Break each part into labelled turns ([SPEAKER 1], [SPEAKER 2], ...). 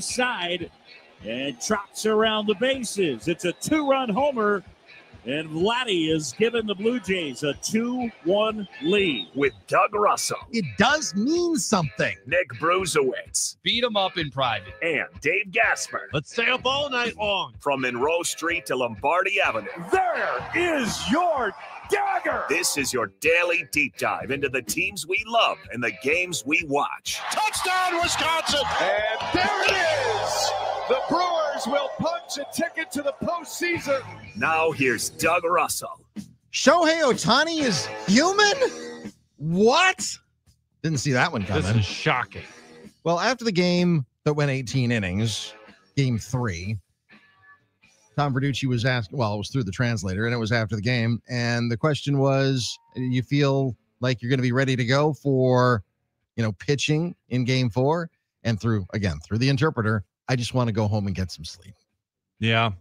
[SPEAKER 1] side and trots around the bases. It's a 2-run homer, and Vladdy has given the Blue Jays a 2-1 lead.
[SPEAKER 2] With Doug Russell.
[SPEAKER 3] It does mean something.
[SPEAKER 2] Nick Bruzowitz.
[SPEAKER 4] Beat him up in private.
[SPEAKER 2] And Dave Gasper.
[SPEAKER 5] Let's stay up all night long.
[SPEAKER 2] From Monroe Street to Lombardi Avenue.
[SPEAKER 1] There is your dagger.
[SPEAKER 2] This is your daily deep dive into the teams we love and the games we watch.
[SPEAKER 6] Touchdown, Wisconsin! And there it is! The Brewers will punch a ticket to the postseason.
[SPEAKER 2] Now here's Doug Russell.
[SPEAKER 3] Shohei Ohtani is human? What? Didn't see that one coming.
[SPEAKER 5] This is shocking.
[SPEAKER 3] Well, after the game that went 18 innings, game 3, Tom Verducci was asked, well, it was through the translator, and it was after the game. And the question was, do you feel like you're going to be ready to go for, pitching in game 4? And through the interpreter, I just want to go home and get some sleep.
[SPEAKER 5] Yeah.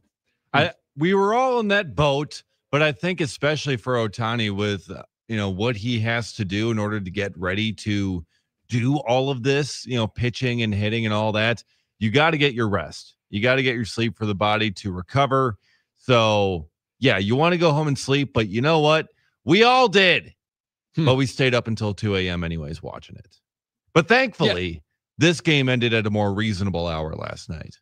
[SPEAKER 5] We were all in that boat, but I think especially for Ohtani with, what he has to do in order to get ready to do all of this, pitching and hitting and all that, you got to get your rest. You got to get your sleep for the body to recover. So, yeah, you want to go home and sleep, but you know what? We all did. But we stayed up until 2 a.m. anyways watching it. But thankfully, this game ended at a more reasonable hour last night.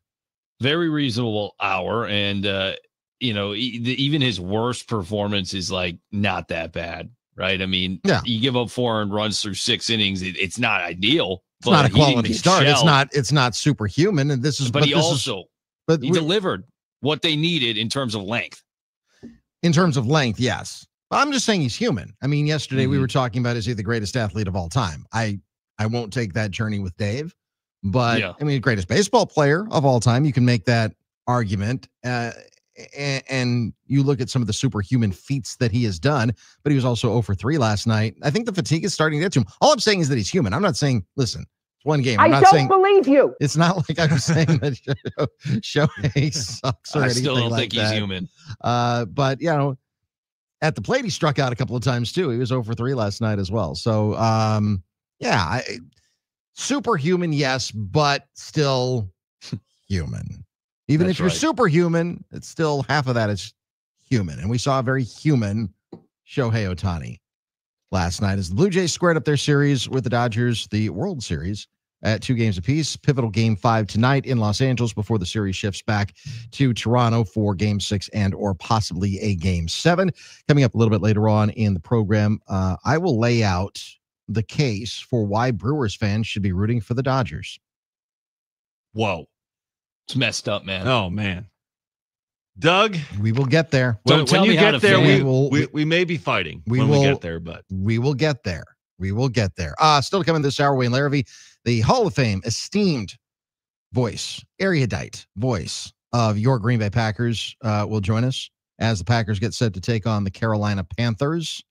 [SPEAKER 4] Very reasonable hour. And, even his worst performance is like not that bad, right? I mean, you give up 4 and runs through 6 innings. It's not ideal.
[SPEAKER 3] It's not a quality start. It's not superhuman. And this is,
[SPEAKER 4] but he delivered what they needed in terms of length.
[SPEAKER 3] In terms of length, yes. I'm just saying he's human. I mean, yesterday we were talking about, is he the greatest athlete of all time? I won't take that journey with Dave, but I mean, greatest baseball player of all time. You can make that argument. And you look at some of the superhuman feats that he has done, but he was also 0 for 3 last night. I think the fatigue is starting to get to him. All I'm saying is that he's human. I'm not saying, listen, it's one game. I don't believe you. It's not like I'm saying that Shohei sucks or anything. I still don't think he's human. But, at the plate, he struck out a couple of times too. He was 0 for 3 last night as well. So, superhuman, yes, but still human. Even if you're superhuman, it's still half of that is human. And we saw a very human Shohei Ohtani last night as the Blue Jays squared up their series with the Dodgers, the World Series, at 2 games apiece. Pivotal game 5 tonight in Los Angeles before the series shifts back to Toronto for game 6 and or possibly a game 7. Coming up a little bit later on in the program, I will lay out the case for why Brewers fans should be rooting for the Dodgers.
[SPEAKER 4] Whoa. It's messed up, man.
[SPEAKER 5] Oh, man. Doug,
[SPEAKER 3] we will get there.
[SPEAKER 5] When you get there, we may be fighting when we get there, but
[SPEAKER 3] we will get there. We will get there. Still coming this hour, Wayne Larrivee, the Hall of Fame esteemed voice, erudite voice of your Green Bay Packers, will join us as the Packers get set to take on the Carolina Panthers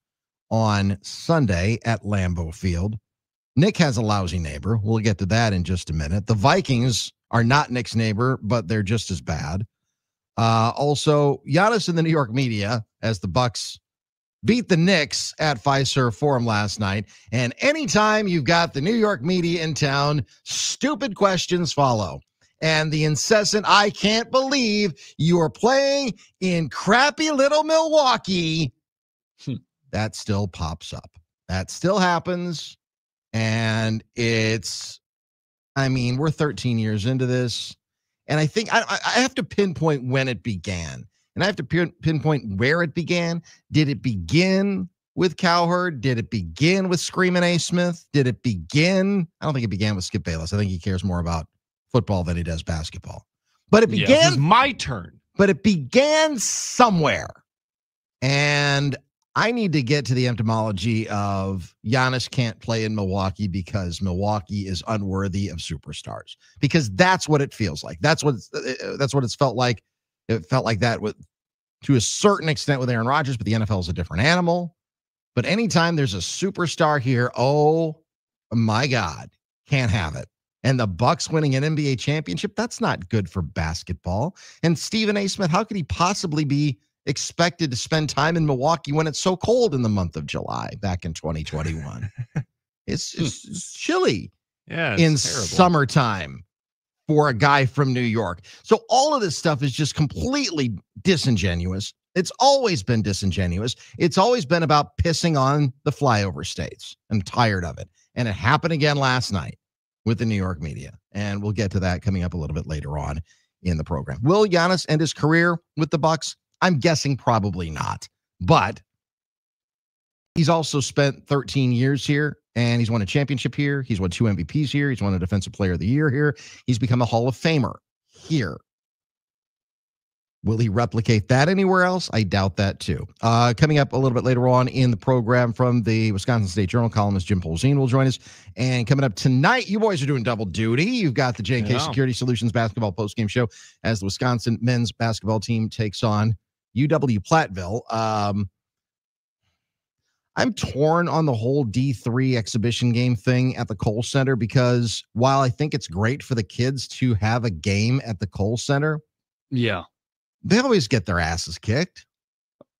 [SPEAKER 3] on Sunday at Lambeau Field. Nick has a lousy neighbor. We'll get to that in just a minute. The Vikings are not Nick's neighbor, but they're just as bad. Also, Giannis in the New York media as the Bucks beat the Knicks at Fiserv Forum last night. And anytime you've got the New York media in town, stupid questions follow. And the incessant, I can't believe you are playing in crappy little Milwaukee. That still pops up. That still happens. And we're 13 years into this. And I think I have to pinpoint when it began. And I have to pinpoint where it began. Did it begin with Cowherd? Did it begin with Screamin' A. Smith? Did it begin? I don't think it began with Skip Bayless. I think he cares more about football than he does basketball. But it began.
[SPEAKER 5] This is my turn.
[SPEAKER 3] But it began somewhere. And I need to get to the etymology of Giannis can't play in Milwaukee because Milwaukee is unworthy of superstars. Because that's what it feels like. That's what it's felt like. It felt like that to a certain extent with Aaron Rodgers, but the NFL is a different animal. But anytime there's a superstar here, oh my God, can't have it. And the Bucks winning an NBA championship, that's not good for basketball. And Stephen A. Smith, how could he possibly be expected to spend time in Milwaukee when it's so cold in the month of July back in 2021? It's chilly
[SPEAKER 5] in
[SPEAKER 3] summertime. for a guy from New York. So all of this stuff is just completely disingenuous. It's always been disingenuous. It's always been about pissing on the flyover states. I'm tired of it. And it happened again last night with the New York media. And we'll get to that coming up a little bit later on in the program. Will Giannis end his career with the Bucks? I'm guessing probably not. But he's also spent 13 years here, and he's won a championship here. He's won 2 MVPs here. He's won a Defensive Player of the Year here. He's become a Hall of Famer here. Will he replicate that anywhere else? I doubt that too. Coming up a little bit later on in the program from the Wisconsin State Journal, columnist Jim Polzin will join us. And coming up tonight, you boys are doing double duty. You've got the J&K Security Solutions basketball postgame show as the Wisconsin men's basketball team takes on UW-Platteville. I'm torn on the whole D3 exhibition game thing at the Kohl Center because while I think it's great for the kids to have a game at the Kohl Center, they always get their asses kicked.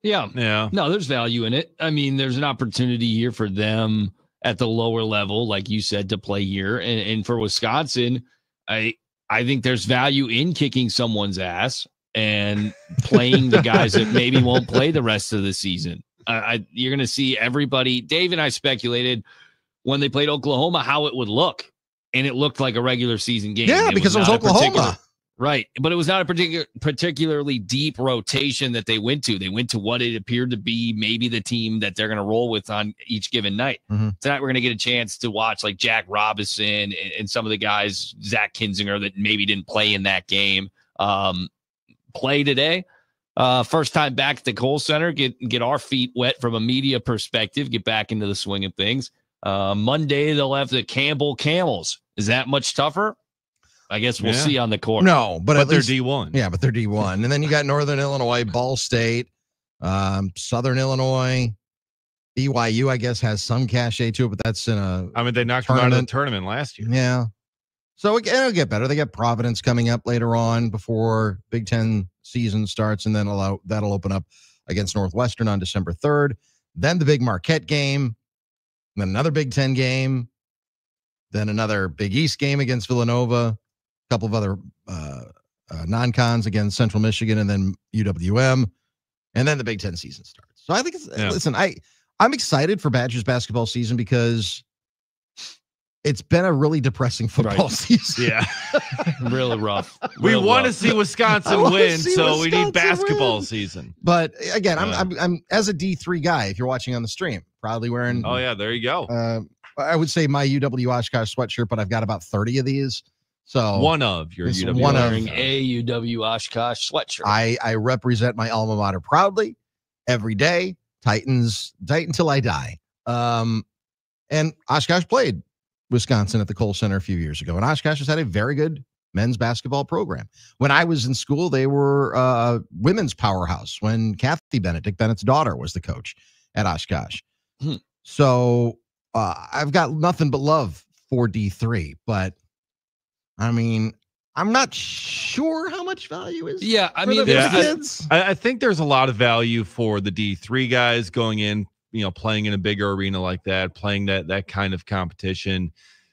[SPEAKER 4] Yeah. No, there's value in it. I mean, there's an opportunity here for them at the lower level, like you said, to play here. And for Wisconsin, I think there's value in kicking someone's ass and playing the guys that maybe won't play the rest of the season. You're going to see everybody. Dave and I speculated when they played Oklahoma how it would look, and it looked like a regular season game.
[SPEAKER 3] Yeah, because it was Oklahoma.
[SPEAKER 4] Right, but it was not a particularly deep rotation that they went to. They went to what it appeared to be maybe the team that they're going to roll with on each given night.
[SPEAKER 3] Mm-hmm.
[SPEAKER 4] Tonight we're going to get a chance to watch like Jack Robinson and some of the guys, Zach Kinzinger, that maybe didn't play in that game, play today. First time back at the Kohl Center, get our feet wet from a media perspective, get back into the swing of things. Monday they'll have the Campbell Camels. Is that much tougher? I guess we'll see on the court.
[SPEAKER 3] No, but at
[SPEAKER 5] they're
[SPEAKER 3] least,
[SPEAKER 5] D1.
[SPEAKER 3] Yeah, but they're D1. And then you got Northern Illinois, Ball State, Southern Illinois, BYU, I guess, has some cachet to it, but that's in a
[SPEAKER 5] I mean, they knocked them out of the tournament last year.
[SPEAKER 3] Yeah. So it'll get better. They got Providence coming up later on before Big Ten season starts, and then that'll open up against Northwestern on December 3rd. Then the big Marquette game, then another Big Ten game, then another Big East game against Villanova, a couple of other non-cons against Central Michigan, and then UWM, and then the Big Ten season starts. So I think listen, I'm excited for Badgers basketball season because it's been a really depressing football season.
[SPEAKER 4] Yeah. Really rough.
[SPEAKER 5] We want to see Wisconsin win, so we need basketball season.
[SPEAKER 3] But again, I'm as a D3 guy, if you're watching on the stream, proudly wearing.
[SPEAKER 5] Oh yeah, there you go.
[SPEAKER 3] I would say my UW Oshkosh sweatshirt, but I've got about 30 of these. So
[SPEAKER 5] one of your UW
[SPEAKER 4] wearing a UW Oshkosh sweatshirt.
[SPEAKER 3] I represent my alma mater proudly every day. Titans till I die. And Oshkosh played Wisconsin at the Kohl Center a few years ago, and Oshkosh has had a very good men's basketball program. When I was in school, they were a women's powerhouse when Kathy Bennett, Dick Bennett's daughter, was the coach at Oshkosh. So I've got nothing but love for D3, but I mean, I'm not sure how much value is.
[SPEAKER 4] Yeah, I mean,
[SPEAKER 3] kids.
[SPEAKER 5] I think there's a lot of value for the D3 guys going in, playing in a bigger arena like that, playing that kind of competition.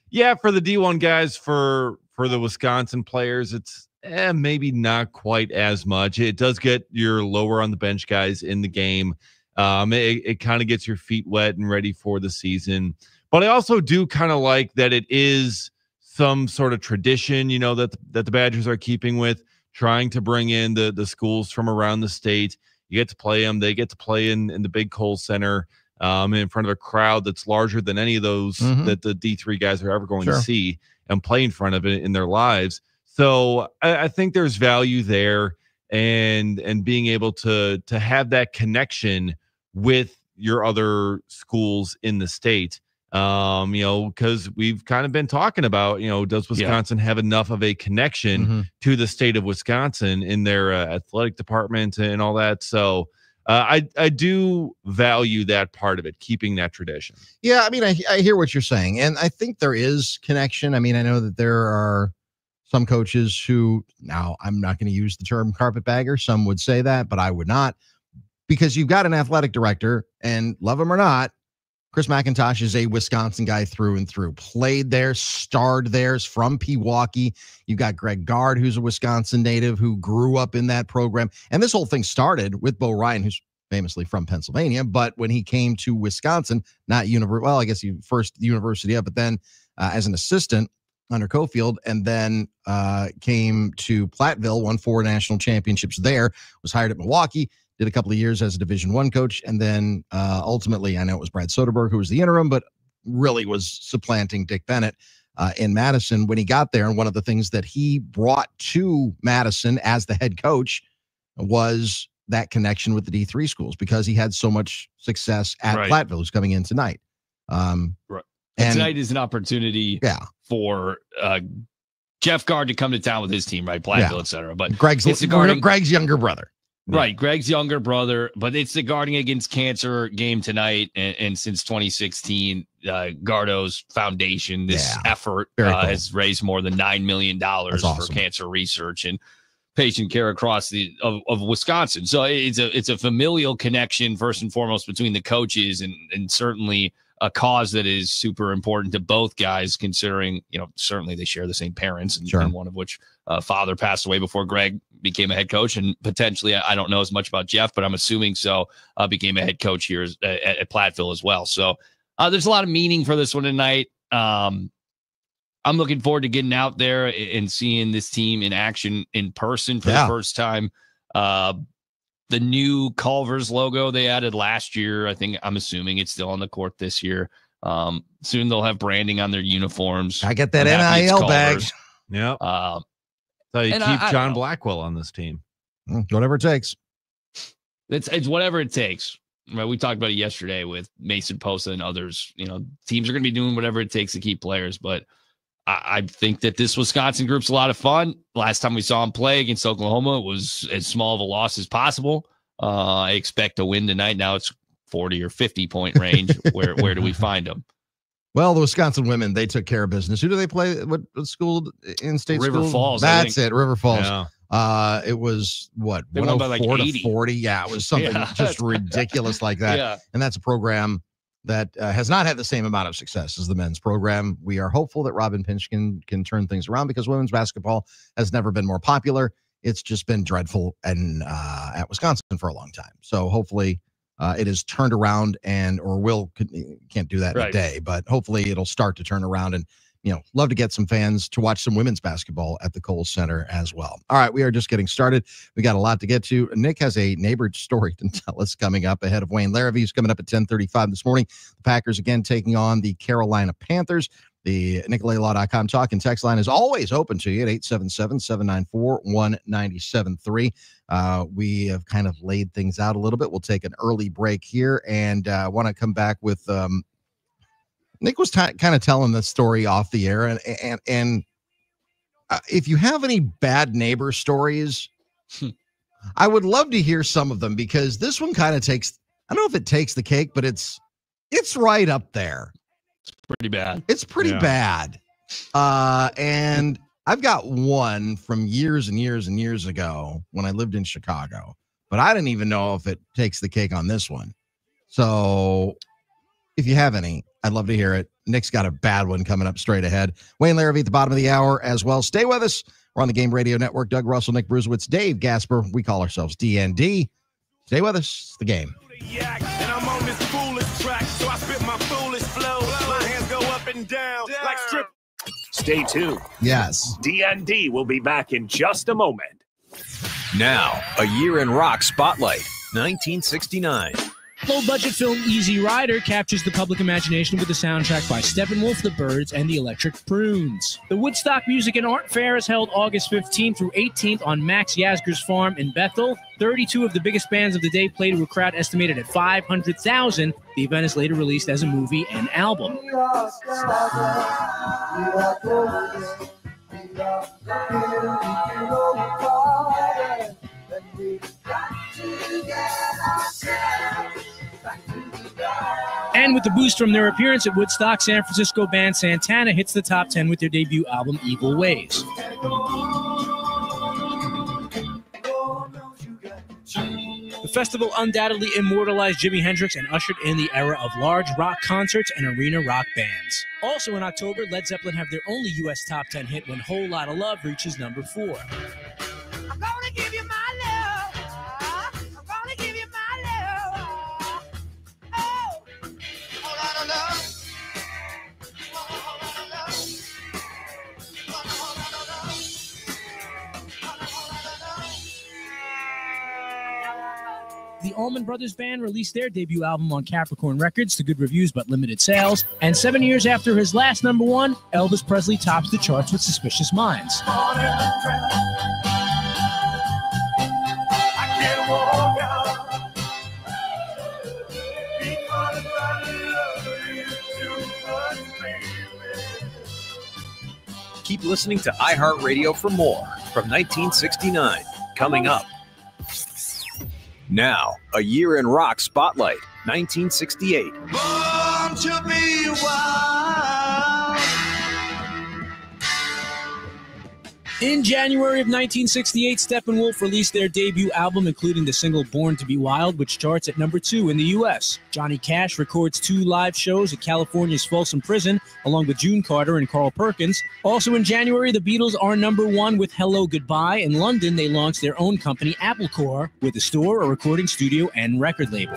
[SPEAKER 5] Yeah, for the D1 guys, for the Wisconsin players, it's maybe not quite as much. It does get your lower on the bench guys in the game. It kind of gets your feet wet and ready for the season. But I also do kind of like that it is some sort of tradition, that the Badgers are keeping with, trying to bring in the schools from around the state. You get to play them. They get to play in the big Kohl Center in front of a crowd that's larger than any of those that the D3 guys are ever going to see and play in front of it in their lives. So I think there's value there, and being able to have that connection with your other schools in the state. Because we've kind of been talking about, does Wisconsin have enough of a connection to the state of Wisconsin in their athletic department and all that? So I do value that part of it, keeping that tradition.
[SPEAKER 3] Yeah, I mean, I hear what you're saying, and I think there is connection. I mean, I know that there are some coaches who, now I'm not going to use the term carpetbagger. Some would say that, but I would not, because you've got an athletic director, and love him or not, Chris McIntosh is a Wisconsin guy through and through. Played there, starred there, is from Pewaukee. You got Greg Gard, who's a Wisconsin native who grew up in that program. And this whole thing started with Bo Ryan, who's famously from Pennsylvania. But when he came to Wisconsin, not I guess he first university up, but then as an assistant under Cofield, and then came to Platteville, won 4 national championships there, was hired at Milwaukee, did a couple of years as a Division I coach, and then ultimately, I know it was Brad Soderberg who was the interim, but really was supplanting Dick Bennett in Madison when he got there. And one of the things that he brought to Madison as the head coach was that connection with the D3 schools, because he had so much success at Platteville, who's coming in tonight.
[SPEAKER 4] Right. And tonight is an opportunity for Jeff Gard to come to town with his team, right? Platteville, et cetera. But
[SPEAKER 3] Greg's younger brother.
[SPEAKER 4] Right, Greg's younger brother, but it's the Guarding Against Cancer game tonight, and since 2016, Gardo's foundation, this effort cool. has raised more than $9 million for cancer research and patient care across of Wisconsin. So it's a familial connection first and foremost between the coaches, and certainly a cause that is super important to both guys, considering, certainly they share the same parents, and one of which father passed away before Greg became a head coach, and potentially, I don't know as much about Jeff, but I'm assuming so, became a head coach here at Platteville as well. So there's a lot of meaning for this one tonight. I'm looking forward to getting out there and seeing this team in action in person for the first time. The new Culver's logo they added last year, I'm assuming it's still on the court this year. Soon they'll have branding on their uniforms.
[SPEAKER 3] I get that NIL bag.
[SPEAKER 5] Yeah. So you keep John Blackwell on this team.
[SPEAKER 3] Whatever it takes.
[SPEAKER 4] It's whatever it takes. Right? We talked about it yesterday with Mason Posa and others. Teams are going to be doing whatever it takes to keep players, but I think that this Wisconsin group's a lot of fun. Last time we saw them play against Oklahoma, it was as small of a loss as possible. I expect a win tonight. Now it's 40 or 50 point range. Where do we find them?
[SPEAKER 3] Well, the Wisconsin women, they took care of business. Who do they play? What school? In-state
[SPEAKER 4] River
[SPEAKER 3] school?
[SPEAKER 4] Falls.
[SPEAKER 3] That's it. River Falls.
[SPEAKER 5] Yeah.
[SPEAKER 3] It was what?
[SPEAKER 4] They won by
[SPEAKER 3] 104
[SPEAKER 4] like
[SPEAKER 3] to 40. Yeah, it was something just ridiculous like that.
[SPEAKER 4] Yeah.
[SPEAKER 3] And that's a program that has not had the same amount of success as the men's program. We are hopeful that Robin Pinch can turn things around, because women's basketball has never been more popular. It's just been dreadful and at Wisconsin for a long time. So hopefully it is turned around, can't do that in a day, but hopefully it'll start to turn around, and love to get some fans to watch some women's basketball at the Kohl Center as well. All right, we are just getting started. We got a lot to get to. Nick has a neighbor story to tell us coming up ahead of Wayne Larrivee. He's coming up at 10:35 this morning. The Packers again taking on the Carolina Panthers. The NicoletteLaw.com talk and text line is always open to you at 877-794-1973. We have kind of laid things out a little bit. We'll take an early break here, and want to come back with Nick was kind of telling the story off the air, and if you have any bad neighbor stories, I would love to hear some of them, because this one kind of takes, I don't know if it takes the cake, but it's right up there.
[SPEAKER 4] It's pretty bad.
[SPEAKER 3] It's pretty bad. And I've got one from years and years and years ago when I lived in Chicago, but I didn't even know if it takes the cake on this one. So if you have any, I'd love to hear it. Nick's got a bad one coming up straight ahead. Wayne Larrivee at the bottom of the hour as well. Stay with us. We're on the Game Radio Network. Doug Russell, Nick Brusewitz, Dave Gasper. We call ourselves D.N.D. Stay with us. It's the game.
[SPEAKER 6] And I'm on this foolish track, so I spit my foolish flow. My hands go up and down like strip.
[SPEAKER 2] Stay tuned.
[SPEAKER 3] Yes.
[SPEAKER 2] D.N.D. will be back in just a moment.
[SPEAKER 7] Now, a year in rock spotlight, 1969.
[SPEAKER 8] Low-budget film Easy Rider captures the public imagination with a soundtrack by Steppenwolf, the Byrds, and the Electric Prunes. The Woodstock Music and Art Fair is held August 15th through 18th on Max Yasgur's farm in Bethel. 32 of the biggest bands of the day played to a crowd estimated at 500,000. The event is later released as a movie and album. And with the boost from their appearance at Woodstock, San Francisco band Santana hits the top 10 with their debut album, Evil Ways. The festival undoubtedly immortalized Jimi Hendrix and ushered in the era of large rock concerts and arena rock bands. Also in October, Led Zeppelin have their only U.S. top 10 hit when Whole Lotta Love reaches number 4.
[SPEAKER 9] I'm gonna give you my love. I'm gonna give you my love. Oh, whole lot of love.
[SPEAKER 8] The Allman Brothers Band released their debut album on Capricorn Records to good reviews but limited sales. And 7 years after his last number one, Elvis Presley tops the charts with Suspicious Minds.
[SPEAKER 7] Keep listening to iHeartRadio for more from 1969. Coming up. Now, a year in rock spotlight, 1968.
[SPEAKER 9] Born to be wild.
[SPEAKER 8] In January of 1968, Steppenwolf released their debut album, including the single Born to be Wild, which charts at number 2 in the U.S. Johnny Cash records 2 live shows at California's Folsom Prison, along with June Carter and Carl Perkins. Also in January, the Beatles are number 1 with Hello Goodbye. In London, they launched their own company, Applecore, with a store, a recording studio, and record label.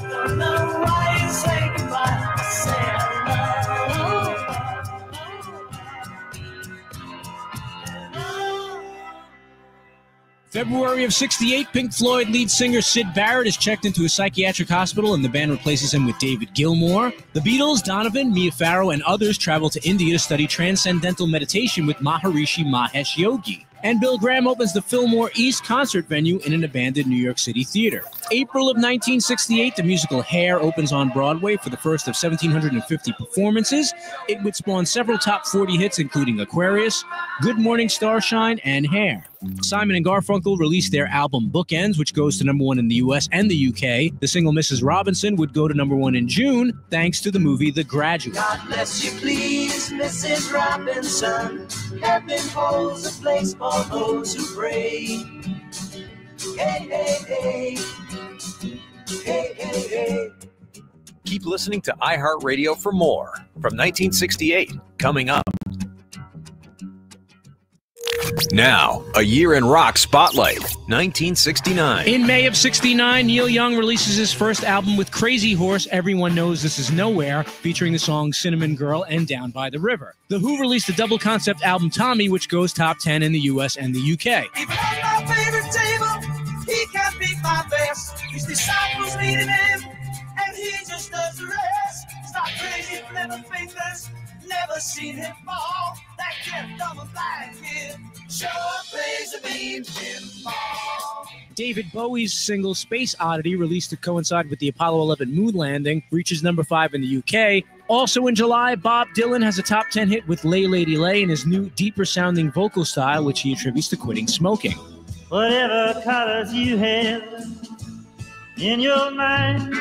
[SPEAKER 8] February of 68, Pink Floyd lead singer Syd Barrett is checked into a psychiatric hospital and the band replaces him with David Gilmour. The Beatles, Donovan, Mia Farrow, and others travel to India to study transcendental meditation with Maharishi Mahesh Yogi. And Bill Graham opens the Fillmore East concert venue in an abandoned New York City theater. April of 1968, the musical Hair opens on Broadway for the first of 1,750 performances. It would spawn several top 40 hits, including Aquarius, Good Morning Starshine, and Hair. Simon and Garfunkel released their album Bookends, which goes to number 1 in the US and the UK. The single Mrs. Robinson would go to number 1 in June, thanks to the movie The Graduate.
[SPEAKER 9] God bless you, please, Mrs. Robinson. Heaven holds a place for those who pray. Hey, hey, hey. Hey, hey, hey.
[SPEAKER 7] Keep listening to iHeartRadio for more from 1968. Coming up. Now, a year in rock spotlight, 1969.
[SPEAKER 8] In May of 69, Neil Young releases his first album with Crazy Horse, Everyone Knows This Is Nowhere, featuring the songs Cinnamon Girl and Down by the River. The Who released the double concept album Tommy, which goes top 10 in the US and the UK.
[SPEAKER 9] Even on my favorite table, he can't beat my best. His disciples needed him, and he just does the rest. Stop crazy, flipping fingers. Never seen him fall. That kept on a blind kid. Sure plays a mean pinball.
[SPEAKER 8] David Bowie's single Space Oddity, released to coincide with the Apollo 11 moon landing, reaches number 5 in the UK. Also in July, Bob Dylan has a top 10 hit with Lay Lady Lay in his new, deeper-sounding vocal style, which he attributes to quitting smoking.
[SPEAKER 10] Whatever colors you have in your mind,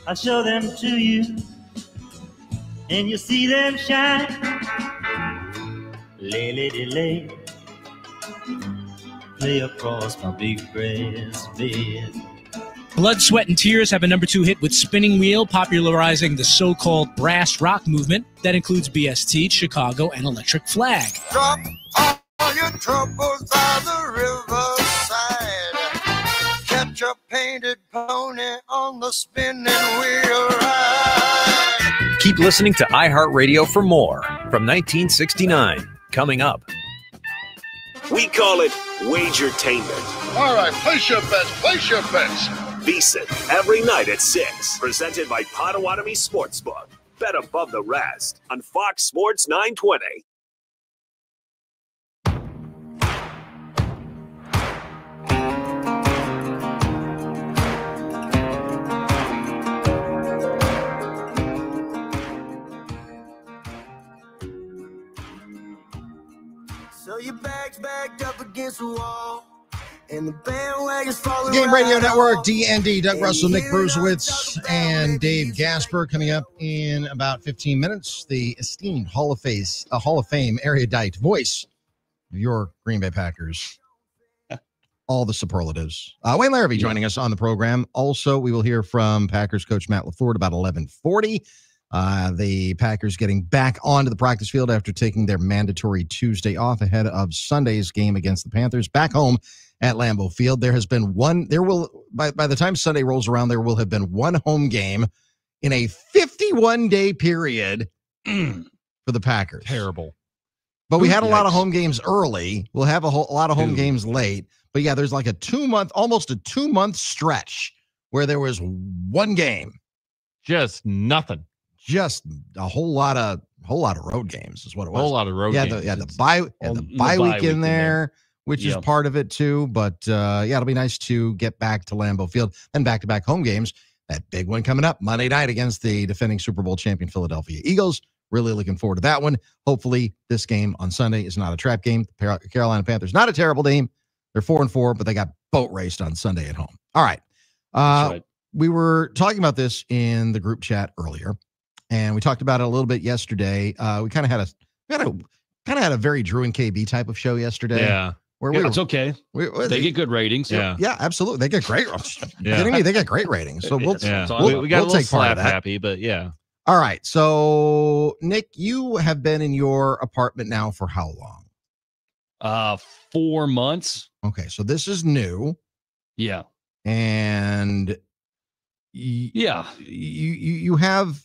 [SPEAKER 10] I'll show them to you, and you see them shine. Lay, lady, lay, lay across my big brass bed.
[SPEAKER 8] Blood, Sweat, and Tears have a number 2 hit with Spinning Wheel, popularizing the so-called brass rock movement that includes BST, Chicago, and Electric Flag.
[SPEAKER 9] Drop all your troubles by the riverside. Catch a painted pony on the spinning wheel ride.
[SPEAKER 7] Keep listening to iHeartRadio for more from 1969. Coming up.
[SPEAKER 2] We call it Wagertainment.
[SPEAKER 6] All right, place your bets, place your bets.
[SPEAKER 2] VSiN every night at 6. Presented by Potawatomi Sportsbook. Bet above the rest on Fox Sports 920.
[SPEAKER 9] So your bag's backed up against the wall, and the bandwagon's falling.
[SPEAKER 3] Game Radio Network, D.N.D, Doug Russell, Nick Brusewitz, and Dave Gasper coming up in about 15 minutes. The esteemed Hall of Fame erudite voice of your Green Bay Packers. all the superlatives. Wayne Larrivee joining us on the program. Also, we will hear from Packers coach Matt LaFleur about 11:40. The Packers getting back onto the practice field after taking their mandatory Tuesday off ahead of Sunday's game against the Panthers back home at Lambeau Field. There has been by the time Sunday rolls around, there will have been one home game in a 51-day period for the Packers.
[SPEAKER 5] Terrible.
[SPEAKER 3] But we had a lot of home games early. We'll have a lot of home games late. But yeah, there's like almost a 2-month stretch where there was one game.
[SPEAKER 5] Just nothing.
[SPEAKER 3] Just a whole lot of road games is what it was.
[SPEAKER 5] A whole lot of road games.
[SPEAKER 3] The bye week in there, which is part of it too. But it'll be nice to get back to Lambeau Field and back-to-back home games. That big one coming up Monday night against the defending Super Bowl champion Philadelphia Eagles. Really looking forward to that one. Hopefully this game on Sunday is not a trap game. The Carolina Panthers, not a terrible team. They're 4-4, but they got boat raced on Sunday at home. All right. Right. We were talking about this in the group chat earlier, and we talked about it a little bit yesterday. We kind of had a very Drew and KB type of show yesterday.
[SPEAKER 5] Yeah.
[SPEAKER 4] It's okay. They get good ratings.
[SPEAKER 3] Yeah, absolutely. They get great. Kidding me? They get great ratings. So we'll take part of that.
[SPEAKER 5] Happy, but yeah.
[SPEAKER 3] All right. So Nick, you have been in your apartment now for how long?
[SPEAKER 4] 4 months.
[SPEAKER 3] Okay, so this is new.
[SPEAKER 4] Yeah.
[SPEAKER 3] And you have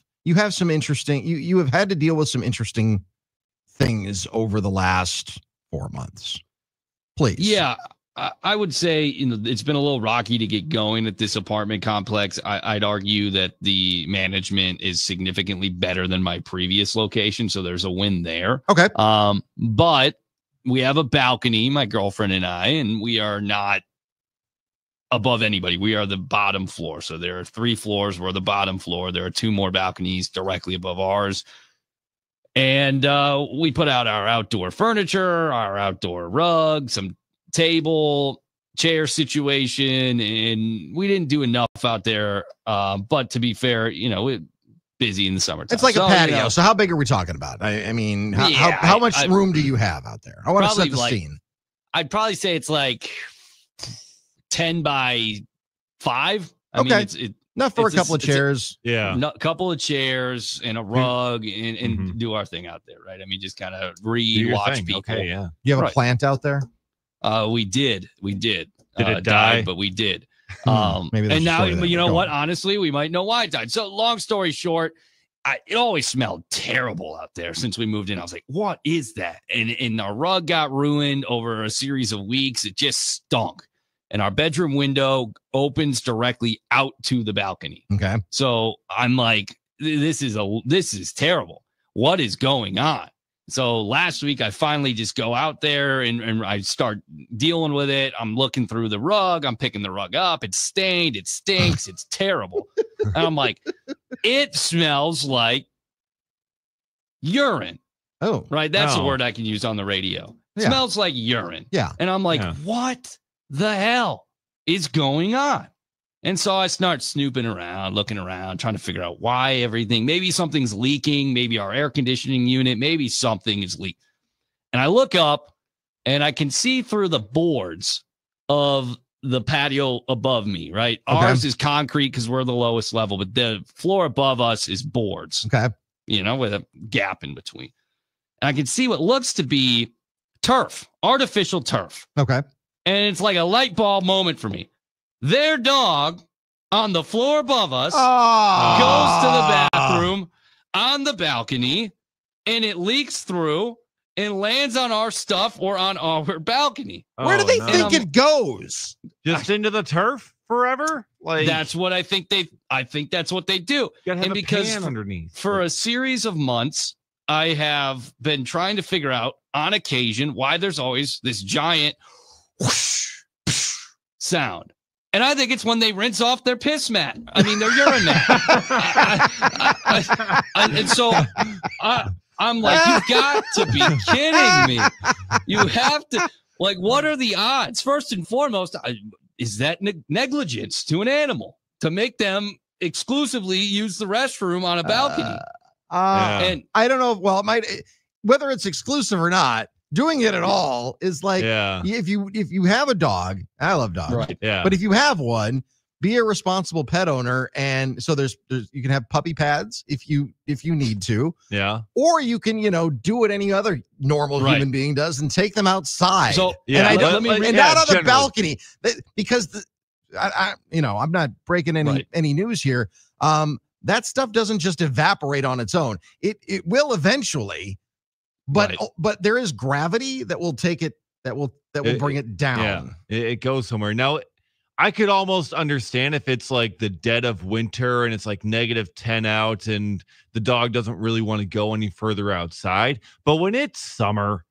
[SPEAKER 3] some interesting. You have had to deal with some interesting things over the last 4 months. Please.
[SPEAKER 4] Yeah, I would say it's been a little rocky to get going at this apartment complex. I'd argue that the management is significantly better than my previous location, so there's a win there.
[SPEAKER 3] Okay.
[SPEAKER 4] But we have a balcony, my girlfriend and I, and we are not above anybody. We are the bottom floor. So there are 3 floors. We're the bottom floor. There are 2 more balconies directly above ours. And we put out our outdoor furniture, our outdoor rug, some table, chair situation, and we didn't do enough out there. But to be fair, busy in the summertime.
[SPEAKER 3] It's like a patio. So how big are we talking about? I mean, how much room do you have out there? I want to set the scene.
[SPEAKER 4] I'd probably say it's like 10 by 5. I mean, it's
[SPEAKER 3] enough for a couple of chairs.
[SPEAKER 4] A couple of chairs and a rug and do our thing out there, right? I mean, just kind of watch people.
[SPEAKER 5] Okay, yeah.
[SPEAKER 3] You have a plant out there?
[SPEAKER 4] We did. Did
[SPEAKER 5] it die?
[SPEAKER 4] But we did.
[SPEAKER 3] Maybe.
[SPEAKER 4] And now, you know what? Honestly, we might know why it died. So, long story short, it always smelled terrible out there since we moved in. I was like, "What is that?" And our rug got ruined over a series of weeks. It just stunk. And our bedroom window opens directly out to the balcony.
[SPEAKER 3] Okay.
[SPEAKER 4] So I'm like, this is terrible. What is going on? So last week I finally just go out there and I start dealing with it. I'm looking through the rug. I'm picking the rug up. It's stained. It stinks. It's terrible. And I'm like, it smells like urine.
[SPEAKER 3] Oh,
[SPEAKER 4] right. That's the word I can use on the radio. It smells like urine.
[SPEAKER 3] Yeah.
[SPEAKER 4] And I'm like, what the hell is going on? And so I start snooping around, looking around, trying to figure out why everything, maybe something's leaking, maybe our air conditioning unit, maybe something is leaked. And I look up and I can see through the boards of the patio above me, right? Okay. Ours is concrete because we're the lowest level, but the floor above us is boards.
[SPEAKER 3] Okay.
[SPEAKER 4] With a gap in between. And I can see what looks to be turf, artificial turf.
[SPEAKER 3] Okay.
[SPEAKER 4] And it's like a light bulb moment for me. Their dog on the floor above us goes to the bathroom on the balcony, and it leaks through and lands on our stuff or on our balcony.
[SPEAKER 3] Where do they think it goes?
[SPEAKER 5] Just into the turf forever?
[SPEAKER 4] Like that's what I think that's what they do.
[SPEAKER 5] And because underneath
[SPEAKER 4] for a series of months, I have been trying to figure out on occasion why there's always this giant whoosh, sound. And I think it's when they rinse off their piss mat. I mean, their urine mat. And so I'm like, you've got to be kidding me. You have to, like, what are the odds? First and foremost, is that negligence to an animal to make them exclusively use the restroom on a balcony?
[SPEAKER 3] And I don't know. Well, it might, whether it's exclusive or not, doing it at all is like, if you have a dog, I love dogs,
[SPEAKER 4] right?
[SPEAKER 5] Yeah.
[SPEAKER 3] But if you have one, be a responsible pet owner, and so there's you can have puppy pads if you need to, or you can do what any other normal human being does and take them outside.
[SPEAKER 4] So
[SPEAKER 3] not on the balcony, because I'm not breaking any news here. That stuff doesn't just evaporate on its own. It will eventually, but there is gravity that will take it that will bring it down.
[SPEAKER 5] Yeah, it goes somewhere. Now, I could almost understand if it's like the dead of winter and it's like -10 out and the dog doesn't really want to go any further outside. But when it's summer,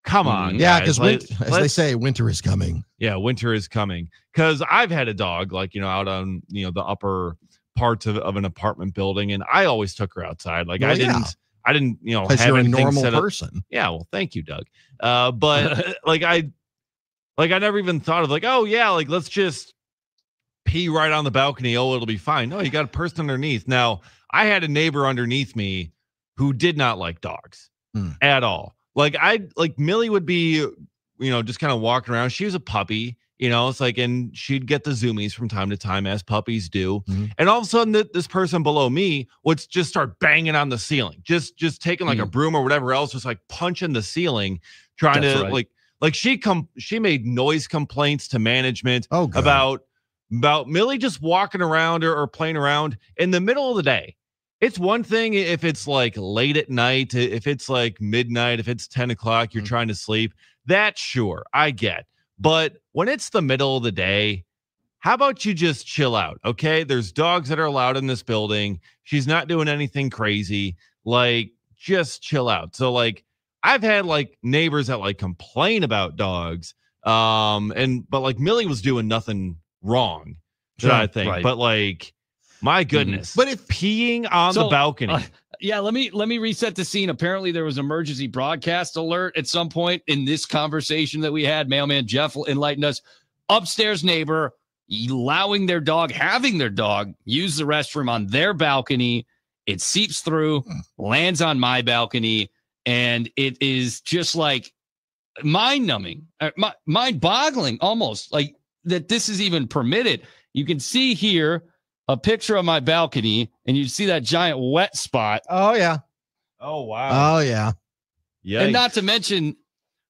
[SPEAKER 5] come on.
[SPEAKER 3] Yeah, because as they say, winter is coming.
[SPEAKER 5] Yeah, winter is coming. Because I've had a dog out on the upper parts of an apartment building, and I always took her outside. Like I didn't
[SPEAKER 3] because
[SPEAKER 5] have
[SPEAKER 3] you're a
[SPEAKER 5] anything
[SPEAKER 3] normal
[SPEAKER 5] set up.
[SPEAKER 3] person.
[SPEAKER 5] Yeah, well, thank you, Doug. But I never even thought of let's just pee right on the balcony. Oh, it'll be fine. No, you got a person underneath. Now, I had a neighbor underneath me who did not like dogs at all. Millie would be, just kind of walking around. She was a puppy, it's like, and she'd get the zoomies from time to time, as puppies do. And all of a sudden, this person below me would just start banging on the ceiling, just taking like a broom or whatever else, just like punching the ceiling, trying she made noise complaints to management about Millie just walking around or playing around in the middle of the day. It's one thing if it's like late at night, if it's like midnight, if it's 10 o'clock, you're trying to sleep. That's sure, I get. But when it's the middle of the day, how about you just chill out, okay? There's dogs that are allowed in this building. She's not doing anything crazy. Just chill out. So, I've had, neighbors that, complain about dogs. But Millie was doing nothing wrong, I think. Right. But, my goodness.
[SPEAKER 3] But if
[SPEAKER 5] peeing on the balcony.
[SPEAKER 4] Let me reset the scene. Apparently there was emergency broadcast alert at some point in this conversation that we had. Mailman Jeff enlightened us. Upstairs neighbor having their dog use the restroom on their balcony. It seeps through, lands on my balcony, and it is just mind-numbing, mind-boggling almost, that this is even permitted. You can see here a picture of my balcony, and you see that giant wet spot.
[SPEAKER 3] Oh, yeah.
[SPEAKER 5] Oh, wow.
[SPEAKER 3] Oh, yeah.
[SPEAKER 5] Yeah.
[SPEAKER 4] And not to mention,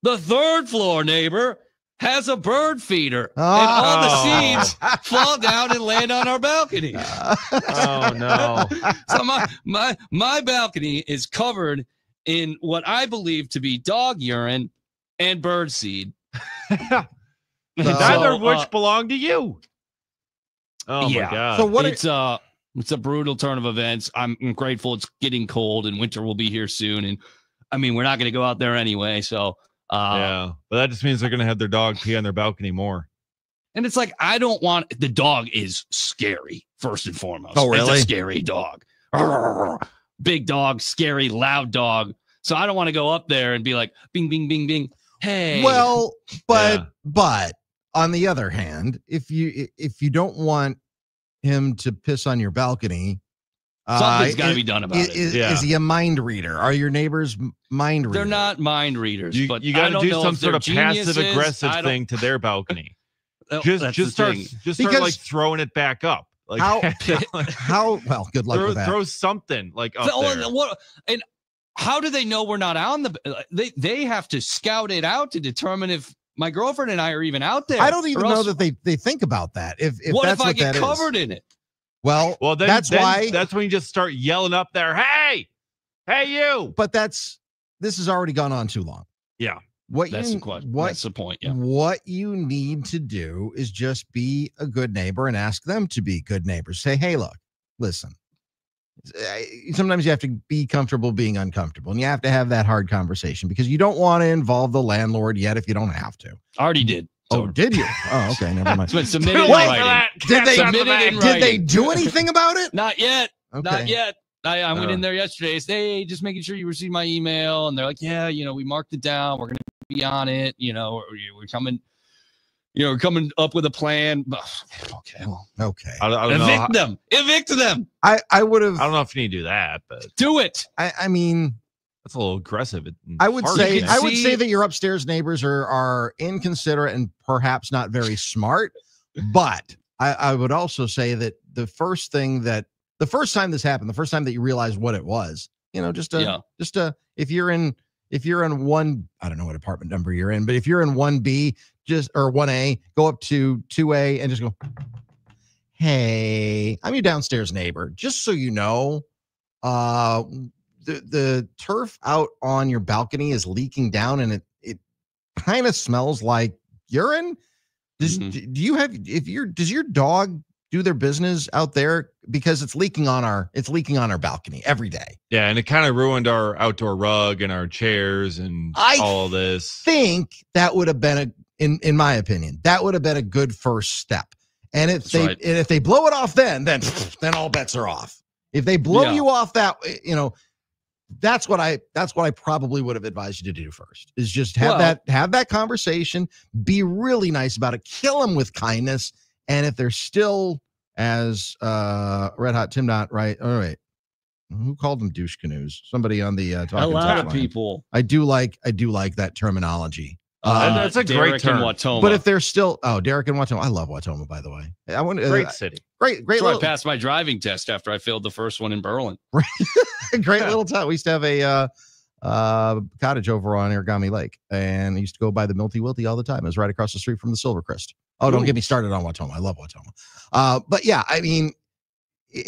[SPEAKER 4] the third floor neighbor has a bird feeder, and all the seeds fall down and land on our balcony.
[SPEAKER 5] Oh, no.
[SPEAKER 4] So my balcony is covered in what I believe to be dog urine and bird seed.
[SPEAKER 5] Neither of which belong to you. Oh my God.
[SPEAKER 4] So it's a brutal turn of events. I'm grateful it's getting cold and winter will be here soon. And I mean, we're not going to go out there anyway. So
[SPEAKER 5] but that just means they're going to have their dog pee on their balcony more.
[SPEAKER 4] And it's I don't want, the dog is scary first and foremost.
[SPEAKER 3] Oh, really?
[SPEAKER 4] It's a scary dog. Big dog, scary, loud dog. So I don't want to go up there and be like, bing, bing, bing, bing. Hey.
[SPEAKER 3] Well, but on the other hand, if you don't want him to piss on your balcony,
[SPEAKER 4] something's got to be done about it.
[SPEAKER 3] Is he a mind reader? Are your neighbors mind readers?
[SPEAKER 4] They're not mind readers. But
[SPEAKER 5] you got to do some sort of passive aggressive thing to their balcony. Just start throwing it back up.
[SPEAKER 3] How well? Good luck with that.
[SPEAKER 5] Throw something up there.
[SPEAKER 4] And how do they know we're not on they have to scout it out to determine if my girlfriend and I are even out there.
[SPEAKER 3] I don't even know that they think about that. If that's what I get
[SPEAKER 4] covered in it?
[SPEAKER 3] Well, that's why.
[SPEAKER 5] That's when you just start yelling up there, hey, you.
[SPEAKER 3] But this has already gone on too long.
[SPEAKER 5] Yeah.
[SPEAKER 4] That's the point. Yeah.
[SPEAKER 3] What you need to do is just be a good neighbor and ask them to be good neighbors. Say, hey, look, listen. Sometimes you have to be comfortable being uncomfortable, and you have to have that hard conversation because you don't want to involve the landlord yet if you don't have to.
[SPEAKER 4] Already did.
[SPEAKER 3] Oh, did you? Oh, okay, never mind.
[SPEAKER 4] It's been submitted in writing.
[SPEAKER 3] Did they do anything about it?
[SPEAKER 4] Not yet.
[SPEAKER 3] Okay.
[SPEAKER 4] Not yet. I went in there yesterday. Said, hey, just making sure you received my email, and they're like, yeah, we marked it down. We're gonna be on it. We're coming. We're coming up with a plan. Okay. Well,
[SPEAKER 3] okay.
[SPEAKER 5] I don't know.
[SPEAKER 4] Evict them.
[SPEAKER 3] I would have.
[SPEAKER 5] I don't know if you need to do that, but
[SPEAKER 4] do it.
[SPEAKER 3] I mean,
[SPEAKER 5] That's a little aggressive.
[SPEAKER 3] I would say that your upstairs neighbors are inconsiderate and perhaps not very smart. But I would also say that the first time this happened, the first time that you realized what it was, if you're in one, I don't know what apartment number you're in, but if you're in 1B, or 1A, go up to 2A and just go, hey, I'm your downstairs neighbor. Just so you know, the turf out on your balcony is leaking down, and it kind of smells like urine. Does your dog do their business out there? Because it's leaking on our balcony every day.
[SPEAKER 5] Yeah, and it kind of ruined our outdoor rug and our chairs and all of this.
[SPEAKER 3] I think that would have been in my opinion, that would have been a good first step. And if they blow it off then all bets are off. If they blow you off that, that's what I probably would have advised you to do first, is just have that conversation, be really nice about it, kill them with kindness. And if they're still, as Red Hot Tim Knott, right? All right. Who called them douche canoes? Somebody on the talking
[SPEAKER 4] a lot of
[SPEAKER 3] line.
[SPEAKER 4] people.
[SPEAKER 3] I do like that terminology.
[SPEAKER 5] That's a great term.
[SPEAKER 3] But if they're still, Derek and Watoma, I love Watoma, by the way.
[SPEAKER 5] Great city.
[SPEAKER 3] Great.
[SPEAKER 4] So I passed my driving test after I failed the first one in Berlin.
[SPEAKER 3] Great little town. We used to have a cottage over on Aragami Lake, and I used to go by the Milty Wilty all the time. It was right across the street from the Silvercrest. Oh, don't get me started on Watoma. I love Watoma. But yeah, I mean,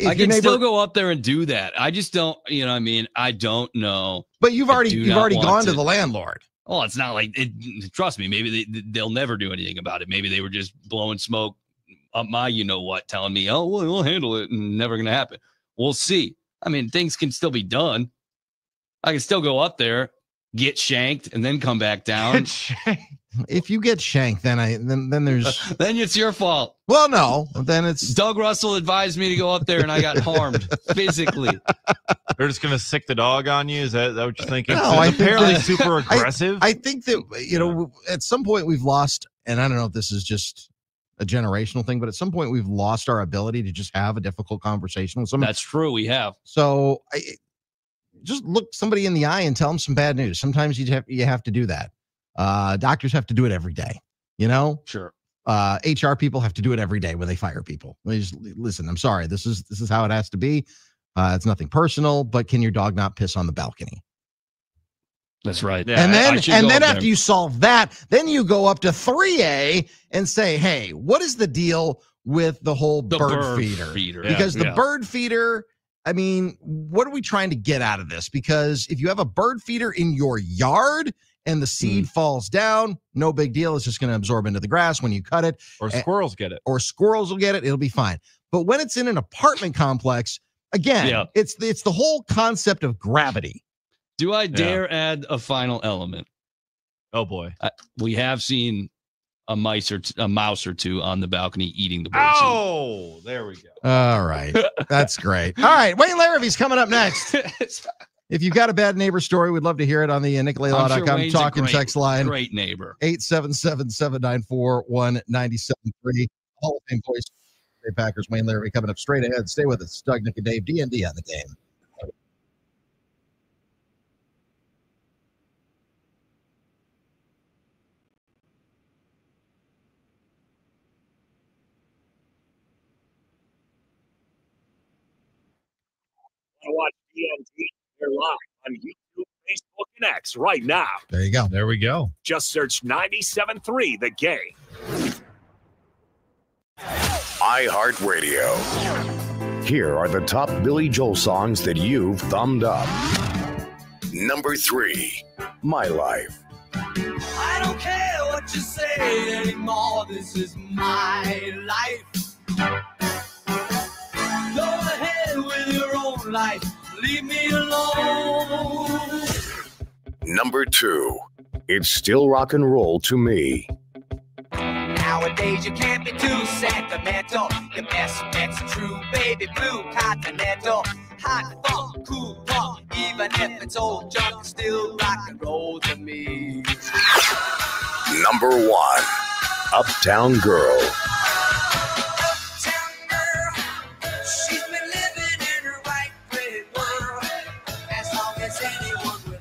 [SPEAKER 4] I can still go up there and do that. I just don't, I don't know.
[SPEAKER 3] But you've already gone to the landlord.
[SPEAKER 4] Oh, it's not like it. Trust me, maybe they'll never do anything about it. Maybe they were just blowing smoke up my, telling me, oh, well, we'll handle it, and never going to happen. We'll see. I mean, things can still be done. I can still go up there, get shanked, and then come back down.
[SPEAKER 3] If you get shanked, then there's
[SPEAKER 4] then it's your fault.
[SPEAKER 3] Well, no, then it's
[SPEAKER 4] Doug Russell advised me to go up there, and I got harmed physically.
[SPEAKER 5] They're just gonna sick the dog on you. Is that what you're thinking?
[SPEAKER 3] No,
[SPEAKER 5] it's apparently super aggressive.
[SPEAKER 3] I think that at some point we've lost, and I don't know if this is just a generational thing, but at some point we've lost our ability to just have a difficult conversation with someone.
[SPEAKER 4] That's true. We have.
[SPEAKER 3] So just look somebody in the eye and tell them some bad news. Sometimes you have to do that. Doctors have to do it every day,
[SPEAKER 4] Sure.
[SPEAKER 3] HR people have to do it every day when they fire people. They just, listen, I'm sorry. This is how it has to be. It's nothing personal, but can your dog not piss on the balcony?
[SPEAKER 4] That's right.
[SPEAKER 3] Yeah, and then after you solve that, then you go up to 3A and say, hey, what is the deal with the whole bird feeder? Because the bird feeder, I mean, what are we trying to get out of this? Because if you have a bird feeder in your yard and the seed falls down, no big deal. It's just going to absorb into the grass when you cut it.
[SPEAKER 5] Or squirrels get it.
[SPEAKER 3] Or squirrels will get it. It'll be fine. But when it's in an apartment complex, again, it's the whole concept of gravity.
[SPEAKER 4] Do I dare add a final element?
[SPEAKER 5] Oh, boy.
[SPEAKER 4] We have seen a mouse or two on the balcony eating the bird seed.
[SPEAKER 5] Oh, there we go.
[SPEAKER 3] All right. That's great. All right. Wayne Larrivee's coming up next. If you've got a bad neighbor story, we'd love to hear it on the NickLayLaw.com talk and text line.
[SPEAKER 4] Great neighbor.
[SPEAKER 3] 877-794-1973. Hall of Fame voice. Packers, Wayne Larrivee coming up straight ahead. Stay with us. Doug, Nick, and Dave, D.N.D. on the game.
[SPEAKER 2] Watch D.N.D. They're live on YouTube, Facebook, and X right now.
[SPEAKER 3] There you go.
[SPEAKER 5] There we go.
[SPEAKER 2] Just search 97.3 The Game. iHeartRadio. Here are the top Billy Joel songs that you've thumbed up. Number 3, My Life.
[SPEAKER 9] I don't care what you say anymore. This is my life. Go ahead with your own life. Leave me alone.
[SPEAKER 2] Number 2, It's Still Rock and Roll to Me.
[SPEAKER 9] Nowadays you can't be too sentimental. Your best bet's true, baby blue continental. Hot funk, cool punk, even if it's old junk, still rock and roll to me.
[SPEAKER 2] Number 1, Uptown Girl.
[SPEAKER 9] Uptown girl, she's been living in her right great world. As long as anyone with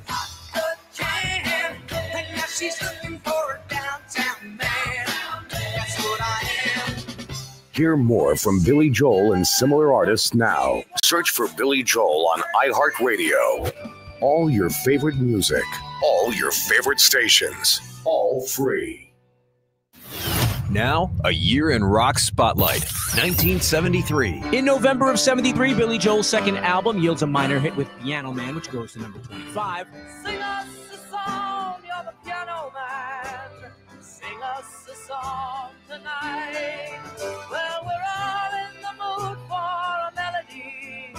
[SPEAKER 2] Hear more from Billy Joel and similar artists now. Search for Billy Joel on iHeartRadio. All your favorite music, all your favorite stations, all free.
[SPEAKER 7] Now, a year in rock spotlight, 1973.
[SPEAKER 8] In November of 73, Billy Joel's second album yields a minor hit with Piano Man, which goes to number 25.
[SPEAKER 9] Sing us a song, you're the piano man. Sing us a song tonight. Well, we're all in the mood for a melody,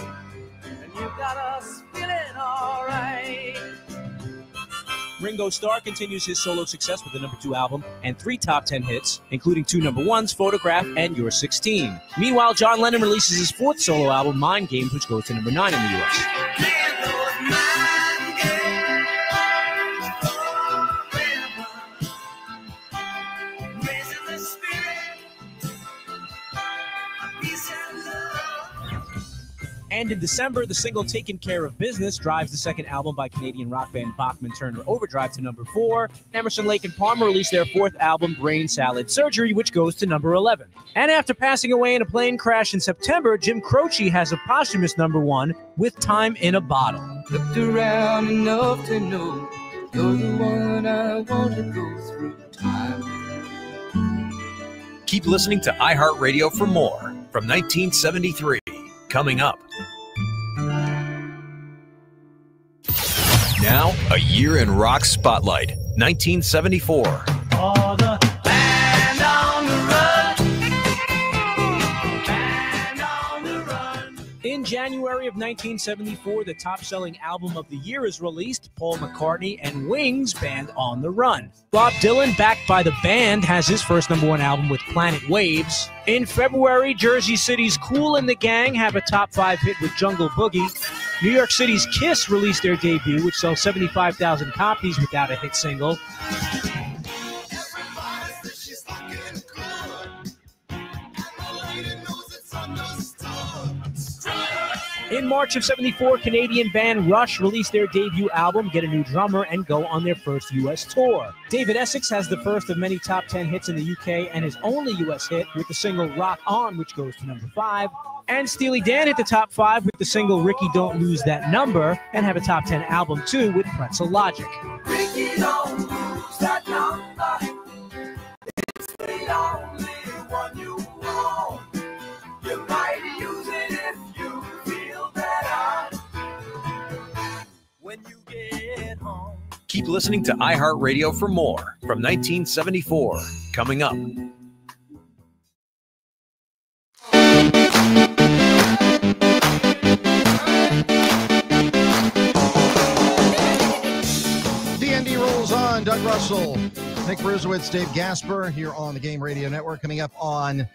[SPEAKER 9] and you got us feeling all right.
[SPEAKER 8] Ringo Starr continues his solo success with the number 2 album and 3 top 10 hits, including 2 number 1s, Photograph and You're 16. Meanwhile, John Lennon releases his 4th solo album, Mind Games, which goes to number 9 in the U.S. And in December, the single Taken Care of Business drives the second album by Canadian rock band Bachman Turner Overdrive to number 4. Emerson, Lake and Palmer released their 4th album, Brain Salad Surgery, which goes to number 11. And after passing away in a plane crash in September, Jim Croce has a posthumous number 1 with Time in a Bottle.
[SPEAKER 9] Looked around enough to know you're the one I want to go through time.
[SPEAKER 7] Keep listening to iHeartRadio for more from 1973. Coming up. Now, a year in rock spotlight, 1974.
[SPEAKER 9] Oh, the band on the run. Band on the run.
[SPEAKER 8] In January of 1974, the top-selling album of the year is released, Paul McCartney and Wings' Band on the Run. Bob Dylan, backed by the band, has his first number 1 album with Planet Waves. In February, Jersey City's Kool and the Gang have a top 5 hit with Jungle Boogie. New York City's Kiss released their debut, which sells 75,000 copies without a hit single. In March of 74, Canadian band Rush released their debut album, Get a New Drummer, and go on their first U.S. tour. David Essex has the first of many top 10 hits in the UK and his only U.S. hit with the single Rock On, which goes to number 5. And Steely Dan hit the top 5 with the single Ricky Don't Lose That Number and have a top 10 album too with Pretzel Logic.
[SPEAKER 9] Ricky, don't lose that number. It's the only one you want. You might use it if you feel better when you get home.
[SPEAKER 7] Keep listening to iHeartRadio for more from 1974. Coming up.
[SPEAKER 3] D.N.D. rolls on. Doug Russell, Nick Bruzowitz, Dave Gasper here on the Game Radio Network. Coming up on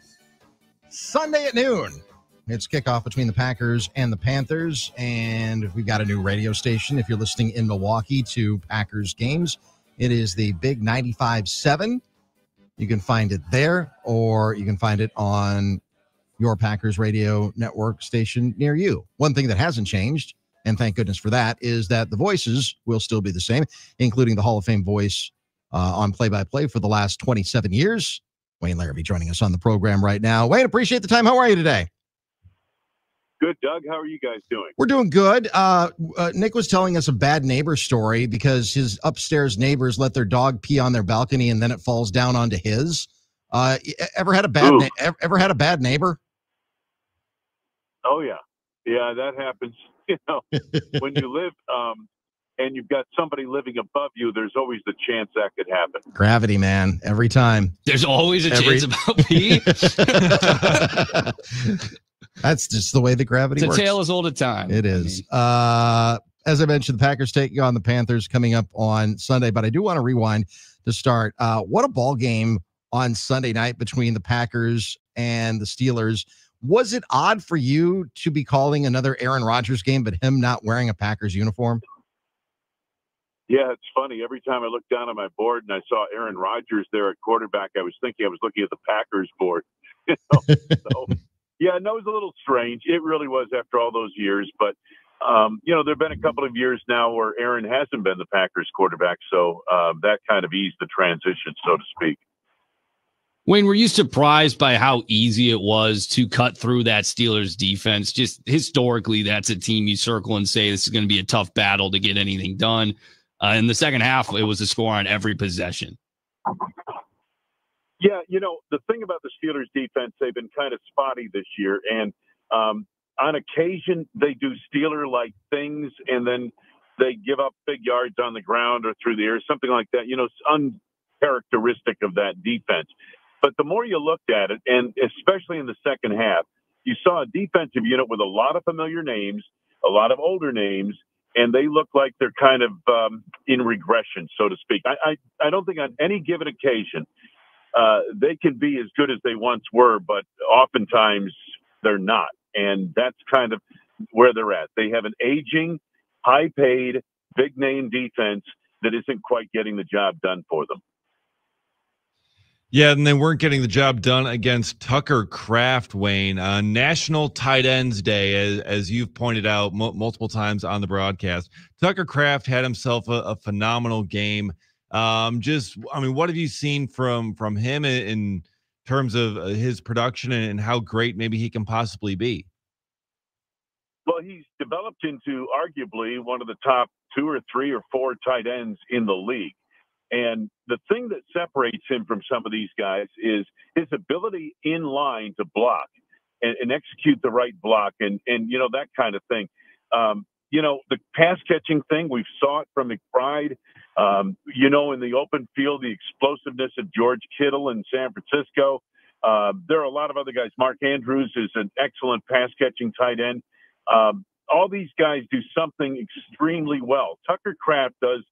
[SPEAKER 3] Sunday at noon, it's kickoff between the Packers and the Panthers, and we've got a new radio station. If you're listening in Milwaukee to Packers games, it is the Big 95.7. You can find it there, or you can find it on your Packers radio network station near you. One thing that hasn't changed, and thank goodness for that, is that the voices will still be the same, including the Hall of Fame voice on play-by-play for the last 27 years. Wayne Larrivee joining us on the program right now. Wayne, appreciate the time. How are you today?
[SPEAKER 11] Good, Doug. How are you guys doing?
[SPEAKER 3] We're doing good. Nick was telling us a bad neighbor story because his upstairs neighbors let their dog pee on their balcony and then it falls down onto his. Ever had a bad neighbor?
[SPEAKER 11] Oh yeah, yeah, that happens. You know, when you live and you've got somebody living above you, there's always the chance that could happen.
[SPEAKER 3] Gravity, man. Every time.
[SPEAKER 4] There's always a chance about pee.
[SPEAKER 3] That's just the way the gravity works.
[SPEAKER 4] It's a tale as old as time.
[SPEAKER 3] It is. As I mentioned, the Packers taking on the Panthers coming up on Sunday, but I do want to rewind to start. What a ball game on Sunday night between the Packers and the Steelers. Was it odd for you to be calling another Aaron Rodgers game, but him not wearing a Packers uniform?
[SPEAKER 11] Yeah, it's funny. Every time I looked down on my board and I saw Aaron Rodgers there at quarterback, I was thinking I was looking at the Packers board. You know? So, yeah, no, it was a little strange. It really was after all those years. But, you know, there have been a couple of years now where Aaron hasn't been the Packers quarterback. So that kind of eased the transition, so to speak.
[SPEAKER 4] Wayne, were you surprised by how easy it was to cut through that Steelers defense? Just historically, that's a team you circle and say this is going to be a tough battle to get anything done. In the second half, it was a score on every possession.
[SPEAKER 11] Yeah, the thing about the Steelers defense, they've been kind of spotty this year. And on occasion, they do Steeler-like things, and then they give up big yards on the ground or through the air, something like that. It's uncharacteristic of that defense. But the more you looked at it, and especially in the second half, you saw a defensive unit with a lot of familiar names, a lot of older names, and they look like they're kind of in regression, so to speak. I don't think on any given occasion they can be as good as they once were, but oftentimes they're not. And that's kind of where they're at. They have an aging, high-paid, big-name defense that isn't quite getting the job done for them.
[SPEAKER 5] Yeah, and they weren't getting the job done against Tucker Kraft, Wayne, on National Tight Ends Day, as you've pointed out multiple times on the broadcast. Tucker Kraft had himself a phenomenal game. What have you seen from him in terms of his production and how great maybe he can possibly be?
[SPEAKER 11] Well, he's developed into arguably one of the top 2 or 3 or 4 tight ends in the league. And the thing that separates him from some of these guys is his ability in line to block and execute the right block and that kind of thing. The pass catching thing, we've saw it from McBride. In the open field, the explosiveness of George Kittle in San Francisco. There are a lot of other guys. Mark Andrews is an excellent pass catching tight end. All these guys do something extremely well. Tucker Kraft does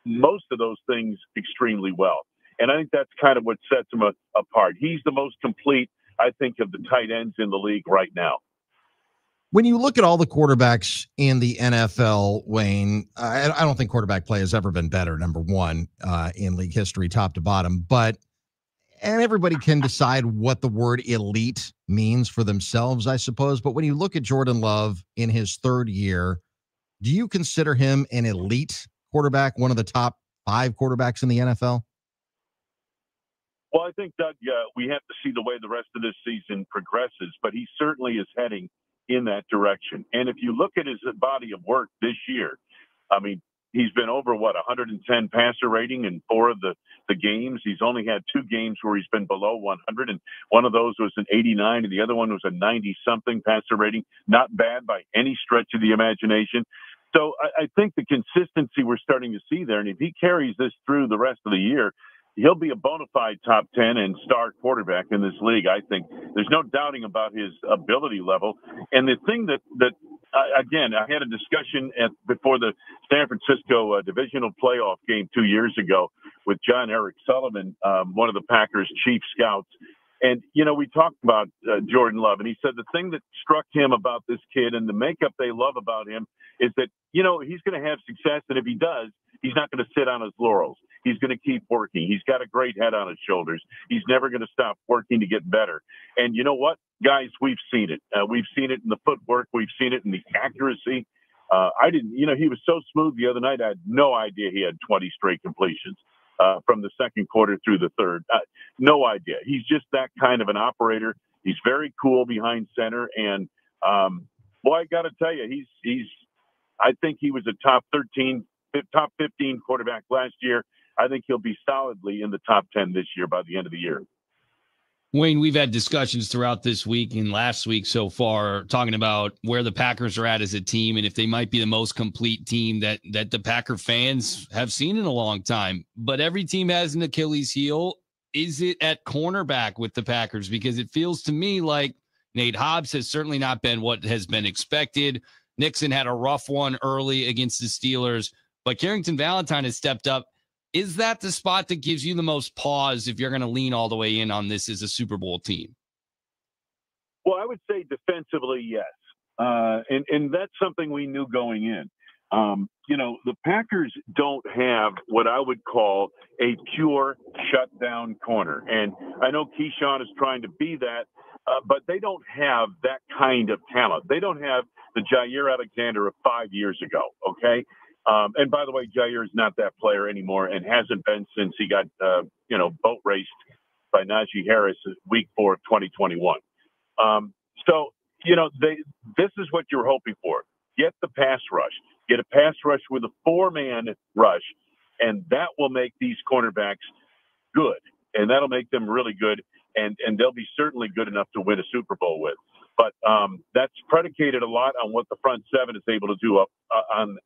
[SPEAKER 11] most of those things extremely well. And I think that's kind of what sets him apart. He's the most complete, I think, of the tight ends in the league right now.
[SPEAKER 3] When you look at all the quarterbacks in the NFL, Wayne, I don't think quarterback play has ever been better, number one, in league history, top to bottom. And everybody can decide what the word elite means for themselves, I suppose. But when you look at Jordan Love in his third year, do you consider him an elite quarterback, one of the top 5 quarterbacks in the NFL?
[SPEAKER 11] Well, I think, Doug, we have to see the way the rest of this season progresses, but he certainly is heading in that direction. And if you look at his body of work this year, I mean, he's been over, 110 passer rating in 4 of the games. He's only had 2 games where he's been below 100, and one of those was an 89, and the other one was a 90-something passer rating. Not bad by any stretch of the imagination. So I think the consistency we're starting to see there, and if he carries this through the rest of the year, he'll be a bona fide top 10 and star quarterback in this league. I think there's no doubting about his ability level. And the thing that again, I had a discussion before the San Francisco divisional playoff game 2 years ago with John Eric Sullivan, one of the Packers' chief scouts. And, we talked about Jordan Love, and he said the thing that struck him about this kid and the makeup they love about him is that, he's going to have success. And if he does, he's not going to sit on his laurels. He's going to keep working. He's got a great head on his shoulders. He's never going to stop working to get better. And you know what, guys, we've seen it. We've seen it in the footwork. We've seen it in the accuracy. He was so smooth the other night. I had no idea he had 20 straight completions from the second quarter through the third. No idea. He's just that kind of an operator. He's very cool behind center. And, I got to tell you, I think he was a top 15 quarterback last year. I think he'll be solidly in the top 10 this year by the end of the year.
[SPEAKER 4] Wayne, we've had discussions throughout this week and last week so far talking about where the Packers are at as a team and if they might be the most complete team that the Packer fans have seen in a long time. But every team has an Achilles heel. Is it at cornerback with the Packers? Because it feels to me like Nate Hobbs has certainly not been what has been expected. Nixon had a rough one early against the Steelers, but Carrington Valentine has stepped up. Is that the spot that gives you the most pause if you're going to lean all the way in on this as a Super Bowl team?
[SPEAKER 11] Well, I would say defensively, yes. And that's something we knew going in. The Packers don't have what I would call a pure shutdown corner. And I know Keyshawn is trying to be that, but they don't have that kind of talent. They don't have the Jair Alexander of 5 years ago, okay? And by the way, Jair is not that player anymore and hasn't been since he got, boat raced by Najee Harris week 4 of 2021. This is what you're hoping for. Get the pass rush. Get a pass rush with a 4-man rush, and that will make these cornerbacks good, and that'll make them really good, and they'll be certainly good enough to win a Super Bowl with. But that's predicated a lot on what the front seven is able to do up on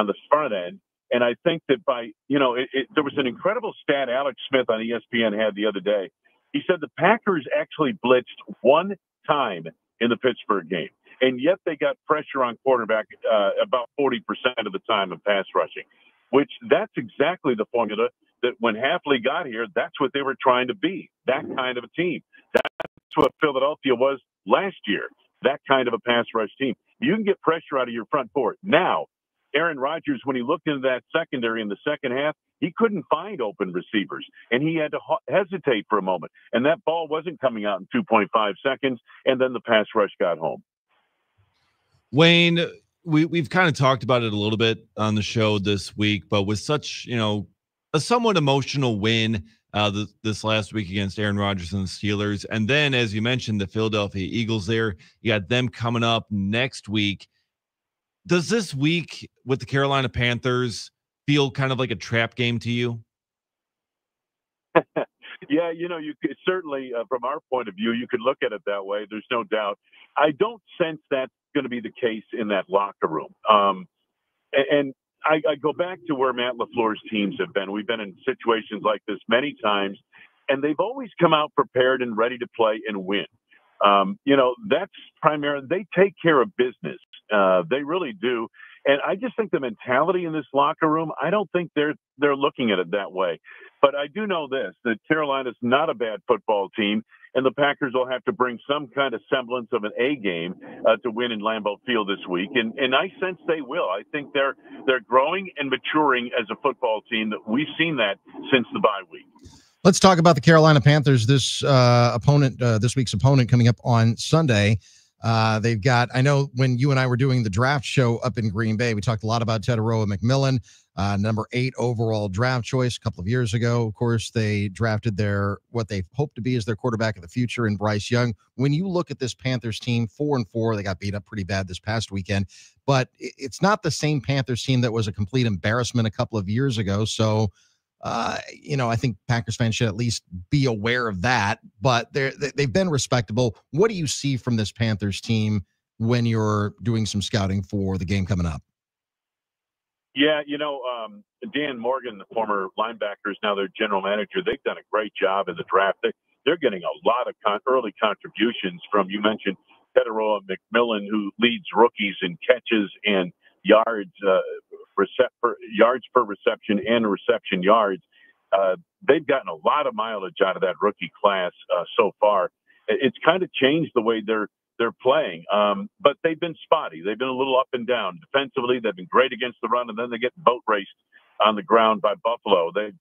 [SPEAKER 11] the front end. And I think that there was an incredible stat Alex Smith on ESPN had the other day. He said the Packers actually blitzed one time in the Pittsburgh game, and yet they got pressure on quarterback about 40% of the time of pass rushing, which that's exactly the formula that when Hafley got here, that's what they were trying to be, that kind of a team. That's what Philadelphia was last year, that kind of a pass rush team. You can get pressure out of your front four. Now, Aaron Rodgers, when he looked into that secondary in the second half, he couldn't find open receivers, and he had to hesitate for a moment. And that ball wasn't coming out in 2.5 seconds, and then the pass rush got home.
[SPEAKER 5] Wayne, we've kind of talked about it a little bit on the show this week, but with such, a somewhat emotional win this last week against Aaron Rodgers and the Steelers, and then, as you mentioned, the Philadelphia Eagles there, you got them coming up next week. Does this week with the Carolina Panthers feel kind of like a trap game to you?
[SPEAKER 11] Yeah, you could certainly, from our point of view, you could look at it that way. There's no doubt. I don't sense that's going to be the case in that locker room. And I go back to where Matt LaFleur's teams have been. We've been in situations like this many times, and they've always come out prepared and ready to play and win. That's primarily, they take care of business. They really do. And I just think the mentality in this locker room, I don't think they're looking at it that way. But I do know this, that Carolina's not a bad football team, and the Packers will have to bring some kind of semblance of an A game to win in Lambeau Field this week. And I sense they will. I think they're growing and maturing as a football team. That we've seen that since the bye week.
[SPEAKER 3] Let's talk about the Carolina Panthers. This week's opponent coming up on Sunday. They've got, I know when you and I were doing the draft show up in Green Bay, we talked a lot about Teteroa McMillan, number 8 overall draft choice a couple of years ago. Of course, they drafted what they hope to be as their quarterback of the future in Bryce Young. When you look at this Panthers team, 4-4, they got beat up pretty bad this past weekend, but it's not the same Panthers team that was a complete embarrassment a couple of years ago. So, I think Packers fans should at least be aware of that, but they've been respectable. What do you see from this Panthers team when you're doing some scouting for the game coming up?
[SPEAKER 11] Yeah, Dan Morgan, the former linebacker, is now their general manager. They've done a great job in the draft. They're getting a lot of early contributions from, you mentioned, Teteroa McMillan, who leads rookies in catches and yards per reception and reception yards. They've gotten a lot of mileage out of that rookie class so far. It's kind of changed the way they're playing, but they've been spotty. They've been a little up and down. Defensively, they've been great against the run, and then they get boat raced on the ground by Buffalo. They,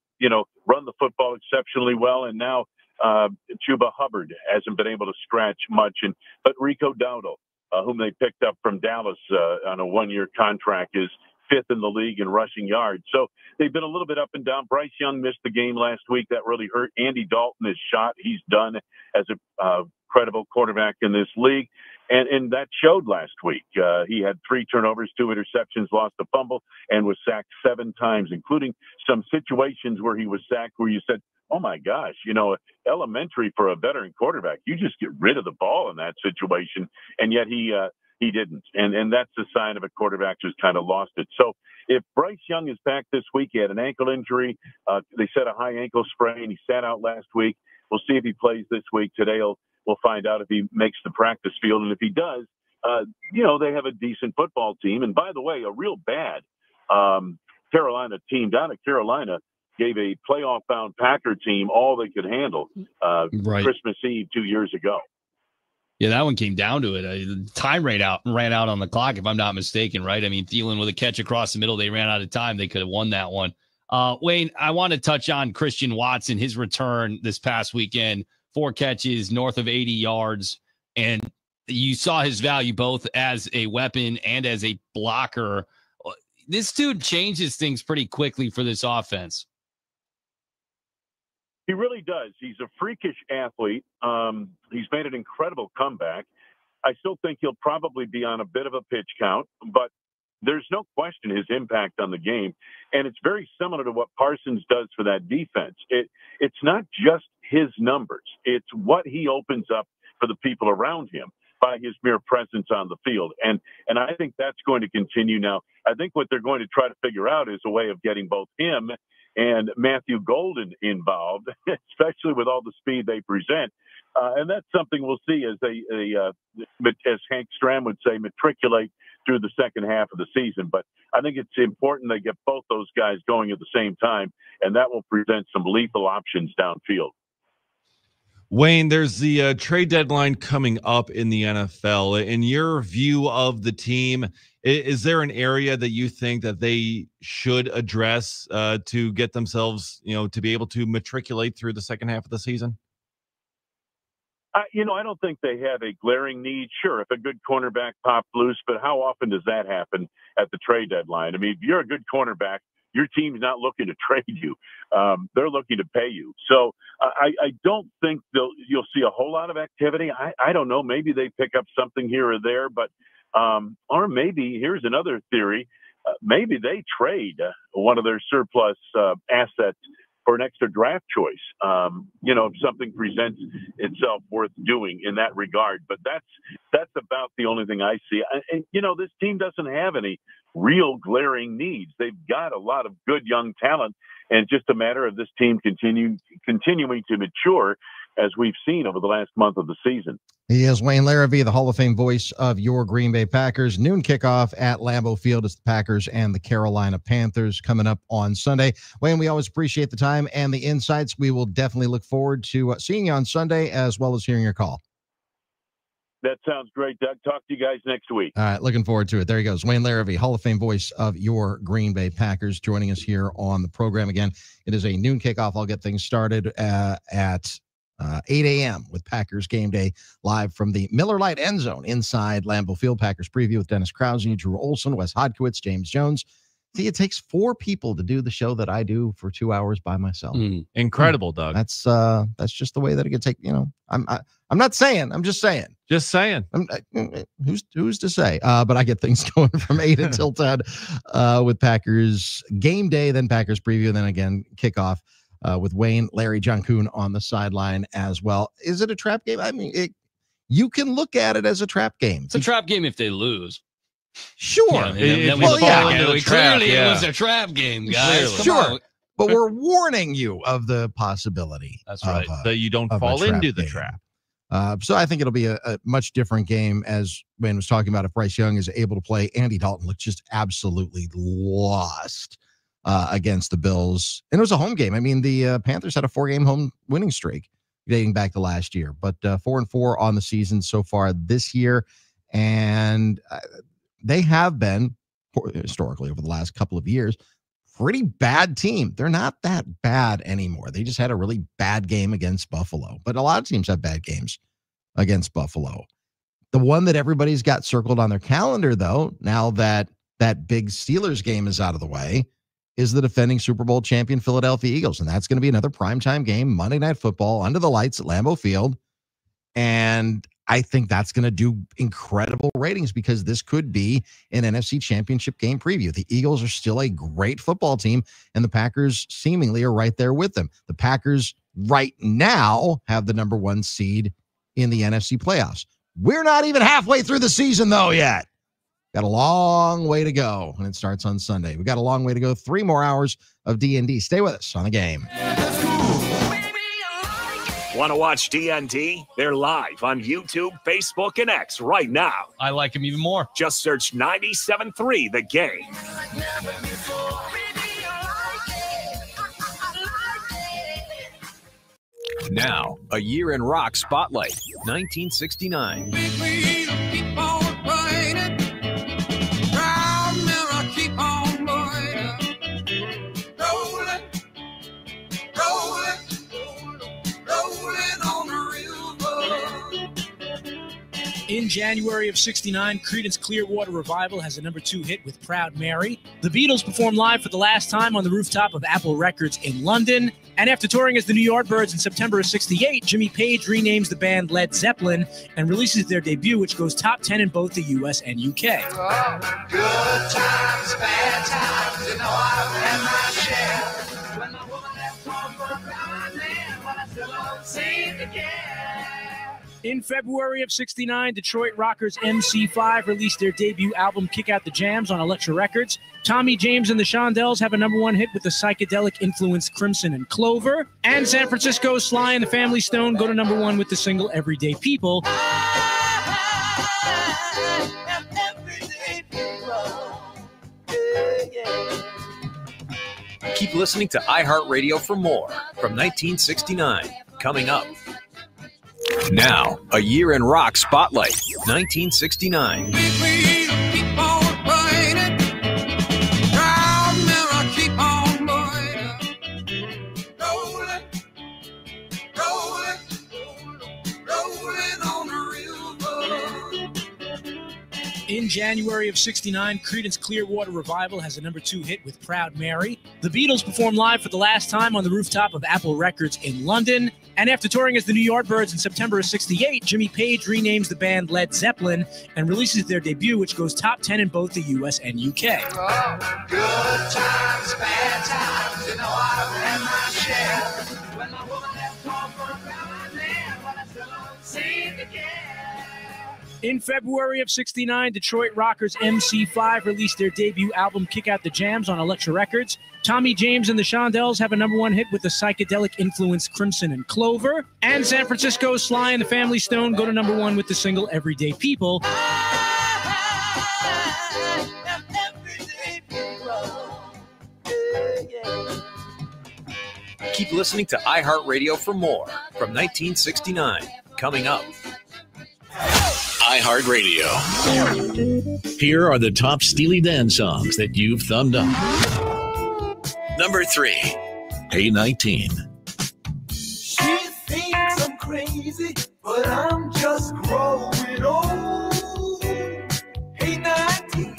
[SPEAKER 11] run the football exceptionally well, and now Chuba Hubbard hasn't been able to scratch much. But Rico Dowdle, whom they picked up from Dallas on a 1-year contract, is 5th in the league in rushing yards. So they've been a little bit up and down. Bryce Young missed the game last week. That really hurt. Andy Dalton is shot. He's done as a credible quarterback in this league. And that showed last week. He had 3 turnovers, 2 interceptions, lost a fumble, and was sacked 7 times, including some situations where he was sacked where you said, oh my gosh, elementary for a veteran quarterback. You just get rid of the ball in that situation. And yet he didn't. And that's a sign of a quarterback who's kind of lost it. So if Bryce Young is back this week, he had an ankle injury. They said a high ankle sprain. He sat out last week. We'll see if he plays this week. Today we'll find out if he makes the practice field. And if he does, they have a decent football team. And by the way, a real bad Carolina team down at Carolina gave a playoff-bound Packer team all they could handle Christmas Eve 2 years ago.
[SPEAKER 4] Yeah, that one came down to it. Time ran out on the clock, if I'm not mistaken, right? I mean, Thielen with a catch across the middle, they ran out of time. They could have won that one. Wayne, I want to touch on Christian Watson, his return this past weekend, 4 catches, north of 80 yards, and you saw his value both as a weapon and as a blocker. This dude changes things pretty quickly for this offense.
[SPEAKER 11] He really does. He's a freakish athlete. He's made an incredible comeback. I still think he'll probably be on a bit of a pitch count, but there's no question his impact on the game. And it's very similar to what Parsons does for that defense. It's not just his numbers. It's what he opens up for the people around him by his mere presence on the field. And I think that's going to continue now. I think what they're going to try to figure out is a way of getting both him and Matthew Golden involved, especially with all the speed they present. And that's something we'll see as as Hank Stram would say, matriculate through the second half of the season. But I think it's important they get both those guys going at the same time, and that will present some lethal options downfield.
[SPEAKER 5] Wayne, there's the trade deadline coming up in the NFL. In your view of the team, is there an area that you think that they should address to get themselves, to be able to matriculate through the second half of the season?
[SPEAKER 11] I don't think they have a glaring need. Sure, if a good cornerback pops loose, but how often does that happen at the trade deadline? I mean, if you're a good cornerback, your team's not looking to trade you. They're looking to pay you. So I don't think you'll see a whole lot of activity. I don't know. Maybe they pick up something here or there, but or maybe here's another theory. Maybe they trade one of their surplus assets for an extra draft choice, if something presents itself worth doing in that regard. But that's about the only thing I see. And this team doesn't have any real glaring needs. They've got a lot of good young talent, and it's just a matter of this team continuing to mature, as we've seen over the last month of the season.
[SPEAKER 3] He is Wayne Larrivee, the Hall of Fame voice of your Green Bay Packers. Noon kickoff at Lambeau Field is the Packers and the Carolina Panthers coming up on Sunday. Wayne, we always appreciate the time and the insights. We will definitely look forward to seeing you on Sunday as well as hearing your call.
[SPEAKER 11] That sounds great, Doug. Talk to you guys next week.
[SPEAKER 3] All right, looking forward to it. There he goes. Wayne Larrivee, Hall of Fame voice of your Green Bay Packers, joining us here on the program. Again, it is a noon kickoff. I'll get things started at 8 a.m. with Packers Game Day live from the Miller Lite End Zone inside Lambeau Field. Packers preview with Dennis Krause, Drew Olson, Wes Hodkiewicz, James Jones. See, it takes 4 people to do the show that I do for 2 hours by myself.
[SPEAKER 5] Incredible, Doug.
[SPEAKER 3] That's just the way that it could take. I'm not saying. I'm just saying.
[SPEAKER 5] Just saying.
[SPEAKER 3] Who's to say? But I get things going from 8 until 10 with Packers Game Day, then Packers preview, then again kickoff. With Wayne, Larry, John Kuhn on the sideline as well. Is it a trap game? I mean, you can look at it as a trap game.
[SPEAKER 4] It's a trap game if they lose.
[SPEAKER 3] Sure.
[SPEAKER 4] Clearly it was a trap game, guys.
[SPEAKER 3] Sure. But we're warning you of the possibility.
[SPEAKER 4] That's right.
[SPEAKER 5] That you don't fall into the trap.
[SPEAKER 3] So I think it'll be a much different game, as Wayne was talking about. If Bryce Young is able to play, Andy Dalton looked just absolutely lost against the Bills. And it was a home game. I mean, the Panthers had a 4-game home winning streak dating back to last year, but 4-4 on the season so far this year. And they have been, historically over the last couple of years, pretty bad team. They're not that bad anymore. They just had a really bad game against Buffalo, but a lot of teams have bad games against Buffalo. The one that everybody's got circled on their calendar, though, now that that big Steelers game is out of the way, is the defending Super Bowl champion Philadelphia Eagles. And that's going to be another primetime game, Monday Night Football, under the lights at Lambeau Field. And I think that's going to do incredible ratings because this could be an NFC Championship game preview. The Eagles are still a great football team, and the Packers seemingly are right there with them. The Packers right now have the number 1 seed in the NFC playoffs. We're not even halfway through the season, though, yet. Got a long way to go, and it starts on Sunday. We got a long way to go. 3 more hours of D.N.D. Stay with us on the game.
[SPEAKER 2] Want to watch D.N.D? They're live on YouTube, Facebook, and X right now.
[SPEAKER 4] I like them even more.
[SPEAKER 2] Just search 97.3 The Game.
[SPEAKER 7] Now, a year in rock spotlight, 1969.
[SPEAKER 8] In January of 69, Creedence Clearwater Revival has a number 2 hit with Proud Mary. The Beatles perform live for the last time on the rooftop of Apple Records in London. And after touring as the New Yardbirds in September of 68, Jimmy Page renames the band Led Zeppelin and releases their debut, which goes top 10 in both the US and UK.
[SPEAKER 9] Oh, good times, bad times, you know I've had my share. When my woman left home for a blind man, but I still don't seem to care.
[SPEAKER 8] In February of 69, Detroit rockers MC5 released their debut album Kick Out the Jams on Elektra Records. Tommy James and the Shondells have a number 1 hit with the psychedelic-influenced Crimson and Clover. And San Francisco Sly and the Family Stone go to number 1 with the single Everyday People.
[SPEAKER 7] Keep listening to iHeartRadio for more from 1969. Coming up. Now, a year in rock spotlight, 1969.
[SPEAKER 8] In January of 69, Creedence Clearwater Revival has a number 2 hit with Proud Mary. The Beatles perform live for the last time on the rooftop of Apple Records in London. And after touring as the New Yardbirds in September of 68, Jimmy Page renames the band Led Zeppelin and releases their debut, which goes top 10 in both the US and UK.
[SPEAKER 9] Oh, good times, bad times, you know I've had my share. When my woman left home for a blind man, but I still don't seem to care.
[SPEAKER 8] In February of 69, Detroit rockers MC5 released their debut album Kick Out the Jams on Elektra Records. Tommy James and the Shondells have a number 1 hit with the psychedelic-influenced Crimson and Clover. And San Francisco Sly and the Family Stone go to number 1 with the single Everyday People.
[SPEAKER 7] Keep listening to iHeartRadio for more from 1969. Coming up.
[SPEAKER 12] iHeartRadio. Here are the top Steely Dan songs that you've thumbed up. Number 3, Hey 19.
[SPEAKER 9] She thinks I'm crazy, but I'm just growing old. Hey 19.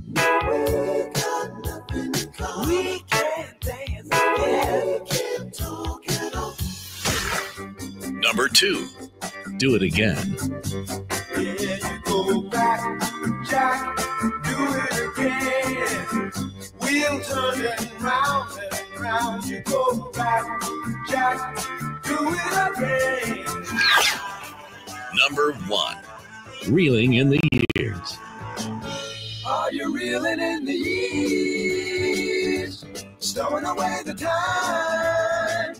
[SPEAKER 9] We got nothing in common. We can't dance together. We can't talk at all.
[SPEAKER 12] Number 2, Do It Again.
[SPEAKER 9] Yeah, you go back, Jack, do it again. We'll turn it round and round. You go back, Jack, do it again.
[SPEAKER 12] Number 1, Reeling in the Years.
[SPEAKER 9] Are you reeling in the years? Stowing away the time?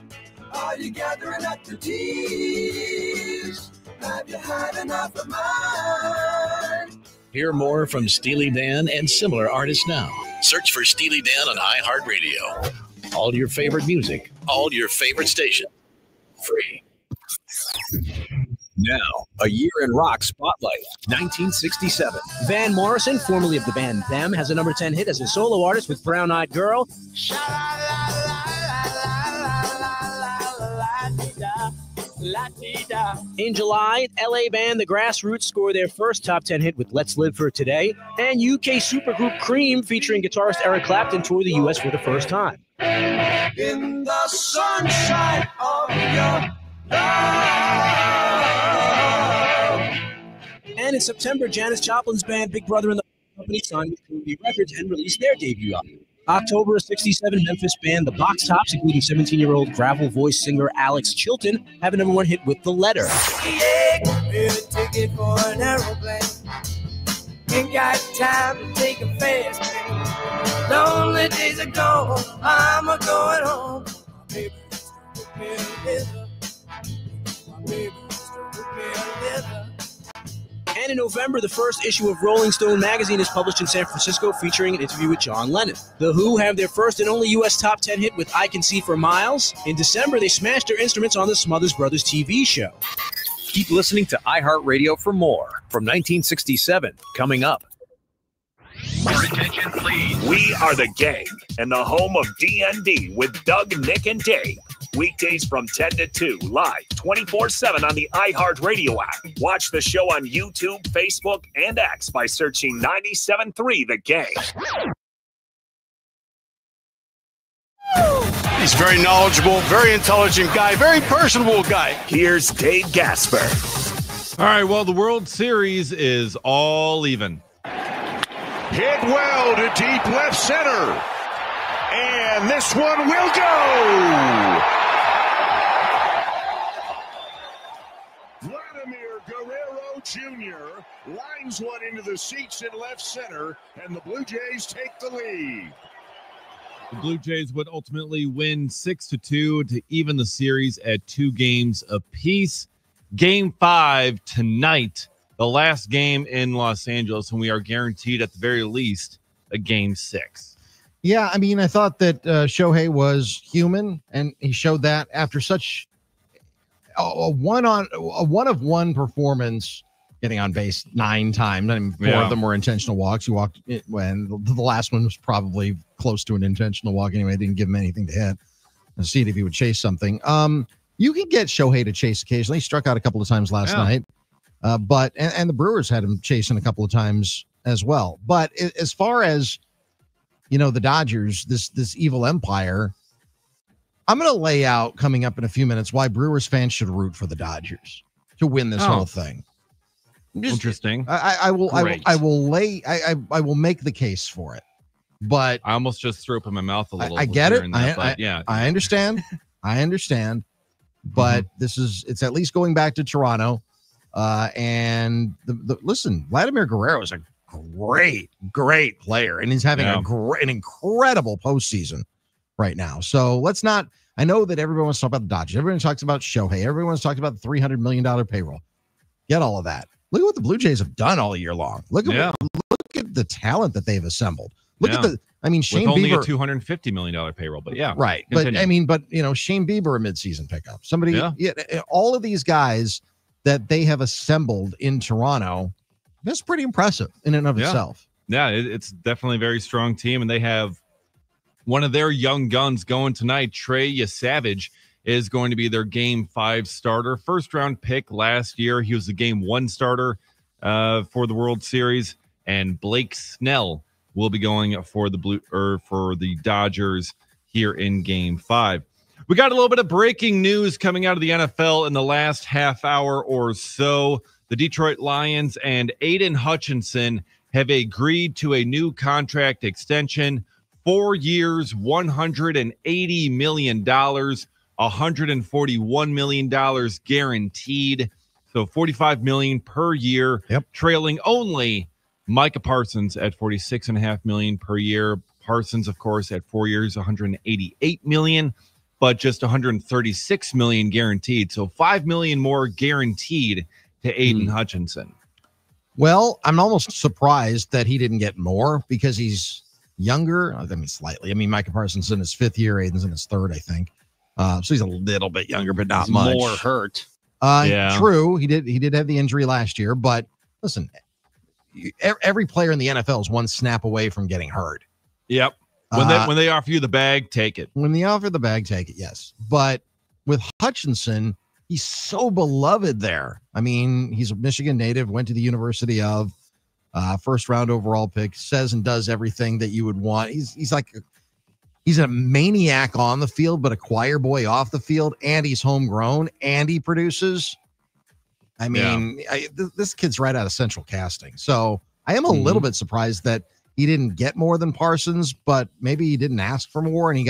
[SPEAKER 9] Are you gathering up the tears? Have you had enough of mine?
[SPEAKER 12] Hear more from Steely Dan and similar artists now. Search for Steely Dan on iHeartRadio. All your favorite music, all your favorite stations, free.
[SPEAKER 7] Now, a year in rock spotlight, 1967.
[SPEAKER 8] Van Morrison, formerly of the band Them, has a number 10 hit as a solo artist with Brown Eyed Girl. In July, LA band The Grassroots score their first top 10 hit with Let's Live for Today. And UK supergroup Cream, featuring guitarist Eric Clapton, tour the US for the first time.
[SPEAKER 9] In the sunshine of your love.
[SPEAKER 8] And in September, Janis Joplin's band Big Brother and the Company signed with Columbia Records and released their debut album. October of 67, Memphis band The Box Tops, including 17-year-old gravel voice singer Alex Chilton, have a number 1 hit with The Letter.
[SPEAKER 9] Yeah, get a ticket for an aeroplane. Ain't got time to take a fast train. Lonely days are gone, I'm a going home. My baby used to cook me a liver. My baby used to cook me a liver.
[SPEAKER 8] And in November, the first issue of Rolling Stone magazine is published in San Francisco, featuring an interview with John Lennon. The Who have their first and only U.S. top 10 hit with I Can See for Miles. In December, they smashed their instruments on the Smothers Brothers TV show.
[SPEAKER 7] Keep listening to iHeartRadio for more from 1967. Coming up.
[SPEAKER 12] Your attention, please.
[SPEAKER 13] We are the gang and the home of D.N.D. with Doug, Nick, and Dave.
[SPEAKER 2] Weekdays from 10 to 2, live 24/7 on the iHeartRadio app. Watch the show on YouTube, Facebook, and X by searching 97.3 The Game.
[SPEAKER 6] He's very knowledgeable, very intelligent guy, very personable guy.
[SPEAKER 2] Here's Dave Gasper.
[SPEAKER 5] All right, well, the World Series is all even.
[SPEAKER 6] Hit well to deep left center. And this one will go. Vladimir Guerrero Jr. lines one into the seats in left center, and the Blue Jays take the lead.
[SPEAKER 5] The Blue Jays would ultimately win 6-2 to even the series at 2 games apiece. Game 5 tonight, the last game in Los Angeles, and we are guaranteed at the very least a Game 6.
[SPEAKER 3] Yeah, I mean, I thought that Shohei was human, and he showed that after such a one-of-one performance, getting on base 9 times. I mean, 4 of them were intentional walks. He walked when the last one was probably close to an intentional walk anyway. Didn't give him anything to hit. Let's see if he would chase something. You can get Shohei to chase occasionally. He struck out a couple of times last night, but the Brewers had him chasing a couple of times as well. But as far as the Dodgers, this evil empire, I'm going to lay out coming up in a few minutes why Brewers fans should root for the Dodgers to win this whole thing.
[SPEAKER 5] Interesting.
[SPEAKER 3] I will make the case for it, but
[SPEAKER 5] I almost just threw up in my mouth a little.
[SPEAKER 3] I get it.
[SPEAKER 5] I
[SPEAKER 3] understand. I understand, but it's at least going back to Toronto, and listen, Vladimir Guerrero is a great player, and he's having an incredible postseason right now. So let's not. I know that everyone wants to talk about the Dodgers. Everyone talks about Shohei. Everyone's talked about the $300 million payroll. Get all of that. Look at what the Blue Jays have done all year long. Look at the talent that they've assembled. Look at Shane
[SPEAKER 5] with only
[SPEAKER 3] Bieber,
[SPEAKER 5] a $250 million payroll, but
[SPEAKER 3] right.
[SPEAKER 5] Continue.
[SPEAKER 3] But Shane Bieber, a midseason pickup. All of these guys that they have assembled in Toronto, that's pretty impressive in and of itself.
[SPEAKER 5] Yeah, it's definitely a very strong team, and they have one of their young guns going tonight. Trey Savage is going to be their Game 5 starter. First round pick last year. He was the Game 1 starter for the World Series, and Blake Snell will be going for the Dodgers here in Game 5. We got a little bit of breaking news coming out of the NFL in the last half hour or so. The Detroit Lions and Aiden Hutchinson have agreed to a new contract extension, 4 years, $180 million. $141 million guaranteed, so $45 million per year. Trailing only Micah Parsons at $46.5 million per year. Parsons, of course, at 4 years, $188 million, but just $136 million guaranteed. So $5 million more guaranteed to Aiden Hutchinson.
[SPEAKER 3] Well, I'm almost surprised that he didn't get more because he's younger. I mean, slightly. I mean, Micah Parsons in his 5th year, Aiden's in his 3rd, I think. So he's a little bit younger, but not much.
[SPEAKER 4] More hurt.
[SPEAKER 3] True. He did have the injury last year, but listen, every player in the NFL is one snap away from getting hurt.
[SPEAKER 5] Yep. When they offer you the bag, take it.
[SPEAKER 3] When they offer the bag, take it. Yes. But with Hutchinson, he's so beloved there. I mean, he's a Michigan native, went to the University of, first round overall pick, says and does everything that you would want. He's a maniac on the field, but a choir boy off the field, and he's homegrown, and he produces. I mean, this kid's right out of Central Casting. So I am a little bit surprised that he didn't get more than Parsons, but maybe he didn't ask for more, and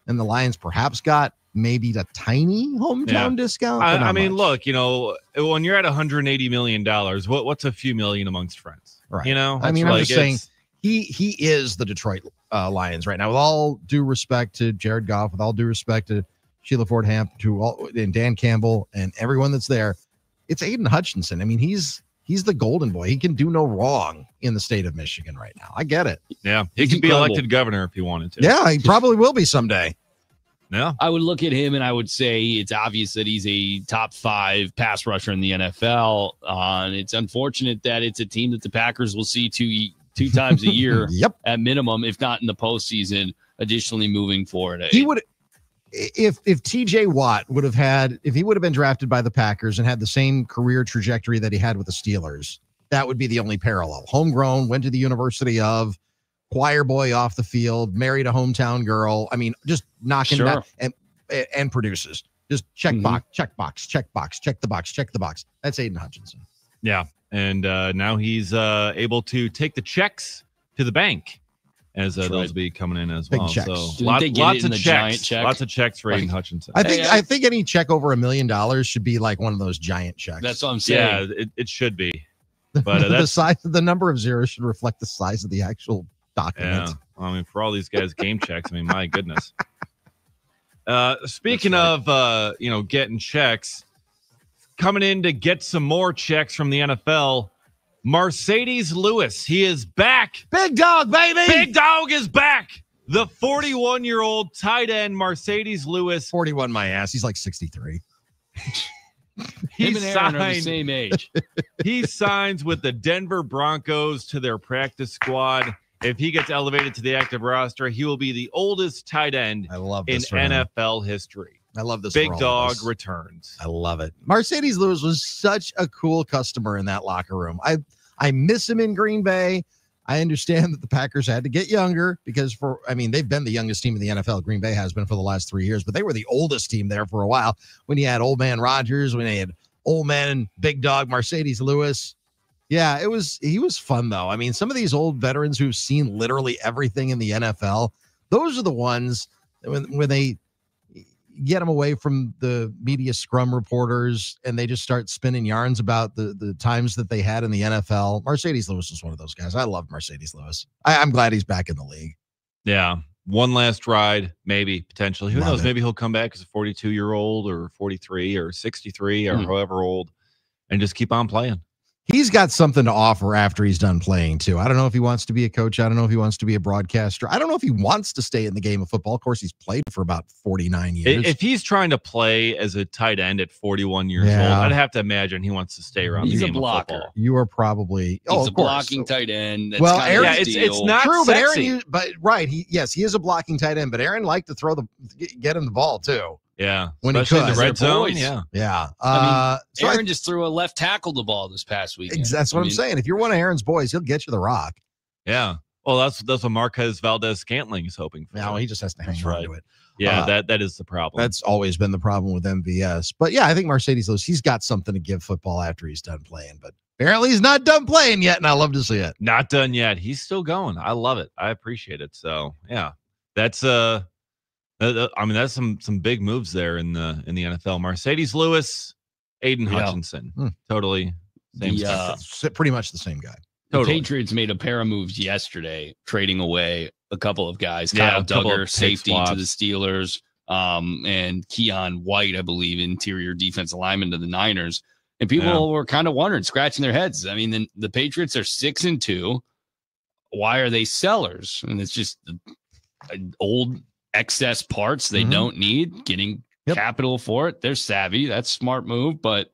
[SPEAKER 3] the Lions perhaps got maybe the tiny hometown discount.
[SPEAKER 5] I mean, look, when you're at $180 million, what's a few million amongst friends?
[SPEAKER 3] Right.
[SPEAKER 5] I'm
[SPEAKER 3] just saying he is the Detroit Lions right now. With all due respect to Jared Goff, with all due respect to Sheila Ford Hamp, and Dan Campbell, and everyone that's there, it's Aiden Hutchinson. I mean, he's the golden boy. He can do no wrong in the state of Michigan right now. I get it.
[SPEAKER 5] Yeah, he could be elected governor if he wanted to.
[SPEAKER 3] Yeah, he probably will be someday.
[SPEAKER 5] Yeah,
[SPEAKER 4] I would look at him and I would say it's obvious that he's a top 5 pass rusher in the NFL. And it's unfortunate that it's a team that the Packers will see two times a year
[SPEAKER 3] yep.
[SPEAKER 4] at minimum, if not in the postseason, additionally moving forward.
[SPEAKER 3] if TJ Watt would have been drafted by the Packers and had the same career trajectory that he had with the Steelers, that would be the only parallel. Homegrown, went to the University of, choir boy off the field, married a hometown girl. I mean, just knocking it out and produces. Just check box, check the box. That's Aiden Hutchinson.
[SPEAKER 5] Yeah. And now he's able to take the checks to the bank as those will be coming in as well.
[SPEAKER 3] Checks.
[SPEAKER 5] So lots of checks. Lots of checks for Aiden Hutchinson.
[SPEAKER 3] I think any check over $1 million should be like one of those giant checks.
[SPEAKER 4] That's what I'm saying.
[SPEAKER 5] Yeah, it should be. But
[SPEAKER 3] the number of zeros should reflect the size of the actual document.
[SPEAKER 5] Yeah. I mean, for all these guys, game checks. I mean, my goodness. Speaking of getting checks, coming in to get some more checks from the NFL, Mercedes Lewis. He is back.
[SPEAKER 3] Big dog, baby.
[SPEAKER 5] Big dog is back. The 41-year-old tight end Mercedes Lewis.
[SPEAKER 3] 41 my ass. He's like 63.
[SPEAKER 4] Him and Aaron are the same age.
[SPEAKER 5] He signs with the Denver Broncos to their practice squad. If he gets elevated to the active roster, he will be the oldest tight end in NFL history.
[SPEAKER 3] I love this.
[SPEAKER 5] Big dog returns.
[SPEAKER 3] I love it. Mercedes Lewis was such a cool customer in that locker room. I miss him in Green Bay. I understand that the Packers had to get younger because they've been the youngest team in the NFL. Green Bay has been for the last 3 years, but they were the oldest team there for a while. When you had old man Rodgers, when they had old man Big Dog Mercedes Lewis. Yeah, he was fun though. I mean, some of these old veterans who've seen literally everything in the NFL, those are the ones when they get them away from the media scrum reporters and they just start spinning yarns about the times that they had in the NFL. Mercedes Lewis was one of those guys. I love Mercedes Lewis. I'm glad he's back in the league.
[SPEAKER 5] Yeah. One last ride, maybe, potentially. Who knows? Maybe he'll come back as a 42-year-old or 43 or 63 or however old and just keep on playing.
[SPEAKER 3] He's got something to offer after he's done playing, too. I don't know if he wants to be a coach. I don't know if he wants to be a broadcaster. I don't know if he wants to stay in the game of football. Of course, he's played for about 49 years.
[SPEAKER 5] If he's trying to play as a tight end at 41 years old, I'd have to imagine he wants to stay around the game of football.
[SPEAKER 3] You are probably...
[SPEAKER 4] He's a blocking tight end.
[SPEAKER 3] That's Aaron,
[SPEAKER 5] it's not
[SPEAKER 3] true,
[SPEAKER 5] sexy.
[SPEAKER 3] But Aaron, he is a blocking tight end, but Aaron liked to get him the ball, too.
[SPEAKER 5] Yeah,
[SPEAKER 3] when he could.
[SPEAKER 5] In the red zone.
[SPEAKER 3] Yeah.
[SPEAKER 4] Aaron just threw a left tackle the ball this past weekend.
[SPEAKER 3] That's what I'm saying. If you're one of Aaron's boys, he'll get you the rock.
[SPEAKER 5] Yeah. Well, that's what Marquez Valdez-Scantling is hoping for.
[SPEAKER 3] No, he just has to hang on to it.
[SPEAKER 5] Yeah, that is the problem.
[SPEAKER 3] That's always been the problem with MVS. But yeah, I think Mercedes Lewis, he's got something to give football after he's done playing. But apparently he's not done playing yet, and I love to see it.
[SPEAKER 5] Not done yet. He's still going. I love it. I appreciate it. So yeah, that's that's some big moves there in the NFL. Mercedes Lewis, Aiden Hutchinson, totally same stuff.
[SPEAKER 3] Pretty much the same guy.
[SPEAKER 4] The Patriots made a pair of moves yesterday, trading away a couple of guys. Kyle Duggar, safety to the Steelers, and Keon White, I believe, interior defensive lineman to the Niners. And people were kind of wondering, scratching their heads. I mean, the Patriots are 6-2. Why are they sellers? And it's just old excess parts they don't need, getting capital for it. They're savvy. That's a smart move. But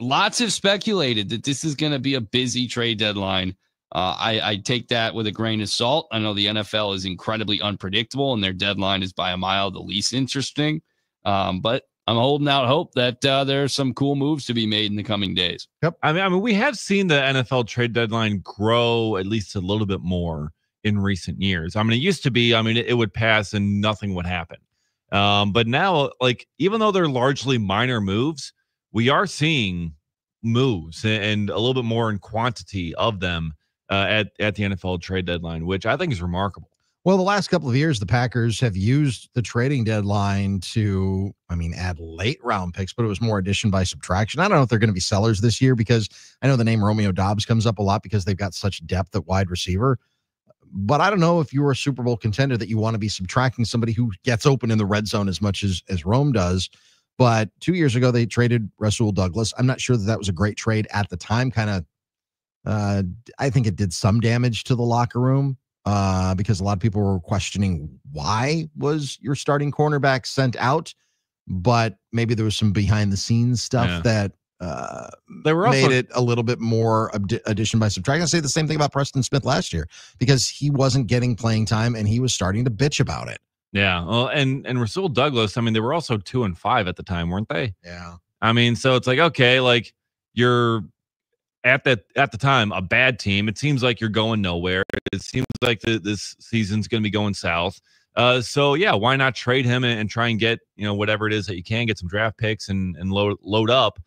[SPEAKER 4] lots have speculated that this is going to be a busy trade deadline. I take that with a grain of salt. I know the NFL is incredibly unpredictable and their deadline is by a mile the least interesting. But I'm holding out hope that there are some cool moves to be made in the coming days.
[SPEAKER 3] Yep.
[SPEAKER 5] I mean, we have seen the NFL trade deadline grow at least a little bit more in recent years. I mean, it used to be, it would pass and nothing would happen. But now, even though they're largely minor moves, we are seeing moves and a little bit more in quantity of them at the NFL trade deadline, which I think is remarkable.
[SPEAKER 3] Well, the last couple of years, the Packers have used the trading deadline to, add late round picks, but it was more addition by subtraction. I don't know if they're going to be sellers this year because I know the name Romeo Doubs comes up a lot because they've got such depth at wide receiver. But I don't know if you're a Super Bowl contender that you want to be subtracting somebody who gets open in the red zone as much as Rome does. But 2 years ago, they traded Rasul Douglas. I'm not sure that was a great trade at the time. I think it did some damage to the locker room because a lot of people were questioning why was your starting cornerback sent out. But maybe there was some behind the scenes stuff that they were made it a little bit more addition by subtraction. I say the same thing about Preston Smith last year because he wasn't getting playing time and he was starting to bitch about it.
[SPEAKER 5] Yeah. Well, and Rasul Douglas, I mean, they were also 2-5 at the time, weren't they?
[SPEAKER 3] Yeah.
[SPEAKER 5] I mean, so it's like, okay, like you're at the time a bad team. It seems like you're going nowhere. It seems like this season's going to be going south. So yeah, why not trade him and try and get, whatever it is that you can, get some draft picks and load up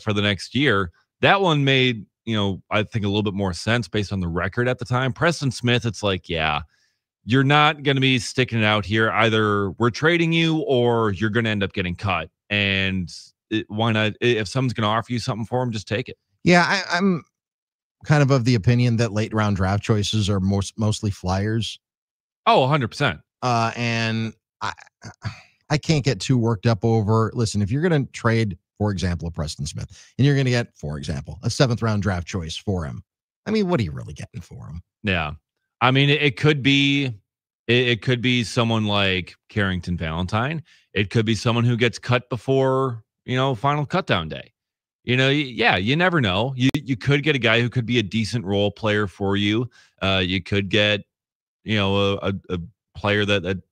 [SPEAKER 5] for the next year. That one made, I think a little bit more sense based on the record at the time. Preston Smith, it's like, yeah, you're not going to be sticking it out here. Either we're trading you or you're going to end up getting cut. And why not? If someone's going to offer you something for him, just take it.
[SPEAKER 3] Yeah, I'm kind of the opinion that late round draft choices are mostly flyers.
[SPEAKER 5] Oh, 100%.
[SPEAKER 3] And I can't get too worked up over, listen, if you're going to trade, for example, a Preston Smith, and you're going to get, for example, a 7th round draft choice for him. I mean, what are you really getting for him?
[SPEAKER 5] Yeah. I mean, it could be someone like Carrington Valentine. It could be someone who gets cut before, final cutdown day. Yeah, you never know. You could get a guy who could be a decent role player for you. You could get, a player that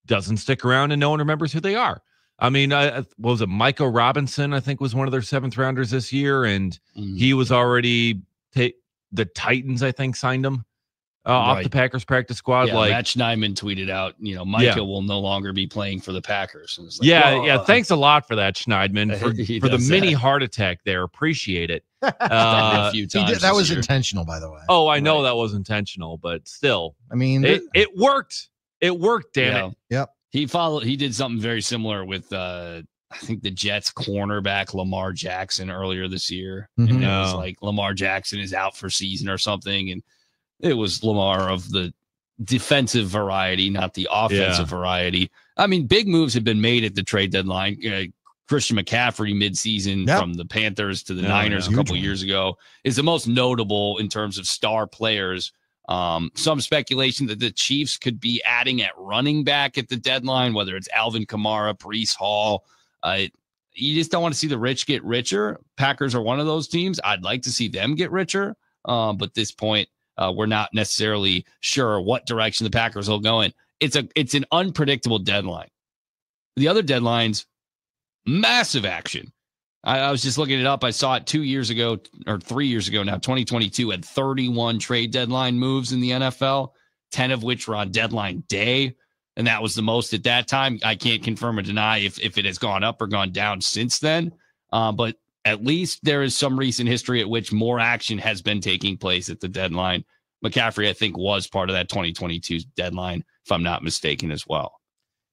[SPEAKER 5] doesn't stick around and no one remembers who they are. I mean, what was it? Micah Robinson, I think, was one of their 7th rounders this year, and he was already the Titans, I think, signed him off the Packers practice squad.
[SPEAKER 4] Yeah,
[SPEAKER 5] like
[SPEAKER 4] Matt Schneidman tweeted out, Micah will no longer be playing for the Packers.
[SPEAKER 5] Like, yeah. Thanks a lot for that, Schneidman, for the mini heart attack there. Appreciate it.
[SPEAKER 4] A few times
[SPEAKER 3] that was intentional, by the way.
[SPEAKER 5] Oh, I know that was intentional, but still,
[SPEAKER 3] I mean,
[SPEAKER 5] it worked. It worked. Damn it.
[SPEAKER 3] Yep.
[SPEAKER 4] He did something very similar with I think the Jets cornerback Lamar Jackson earlier this year.
[SPEAKER 3] Mm-hmm.
[SPEAKER 4] And it was like Lamar Jackson is out for season or something, and it was Lamar of the defensive variety, not the offensive variety. I mean, big moves have been made at the trade deadline. Christian McCaffrey midseason from the Panthers to the Niners a couple years ago is the most notable in terms of star players. Some speculation that the Chiefs could be adding at running back at the deadline, whether it's Alvin Kamara, Breece Hall. You just don't want to see the rich get richer. Packers are one of those teams. I'd like to see them get richer. But at this point, we're not necessarily sure what direction the Packers will go in. It's an unpredictable deadline. The other deadlines, massive action. I was just looking it up. I saw it 2 years ago or 3 years ago now. 2022 had 31 trade deadline moves in the NFL, 10 of which were on deadline day. And that was the most at that time. I can't confirm or deny if it has gone up or gone down since then. But at least there is some recent history at which more action has been taking place at the deadline. McCaffrey, I think, was part of that 2022 deadline, if I'm not mistaken, as well.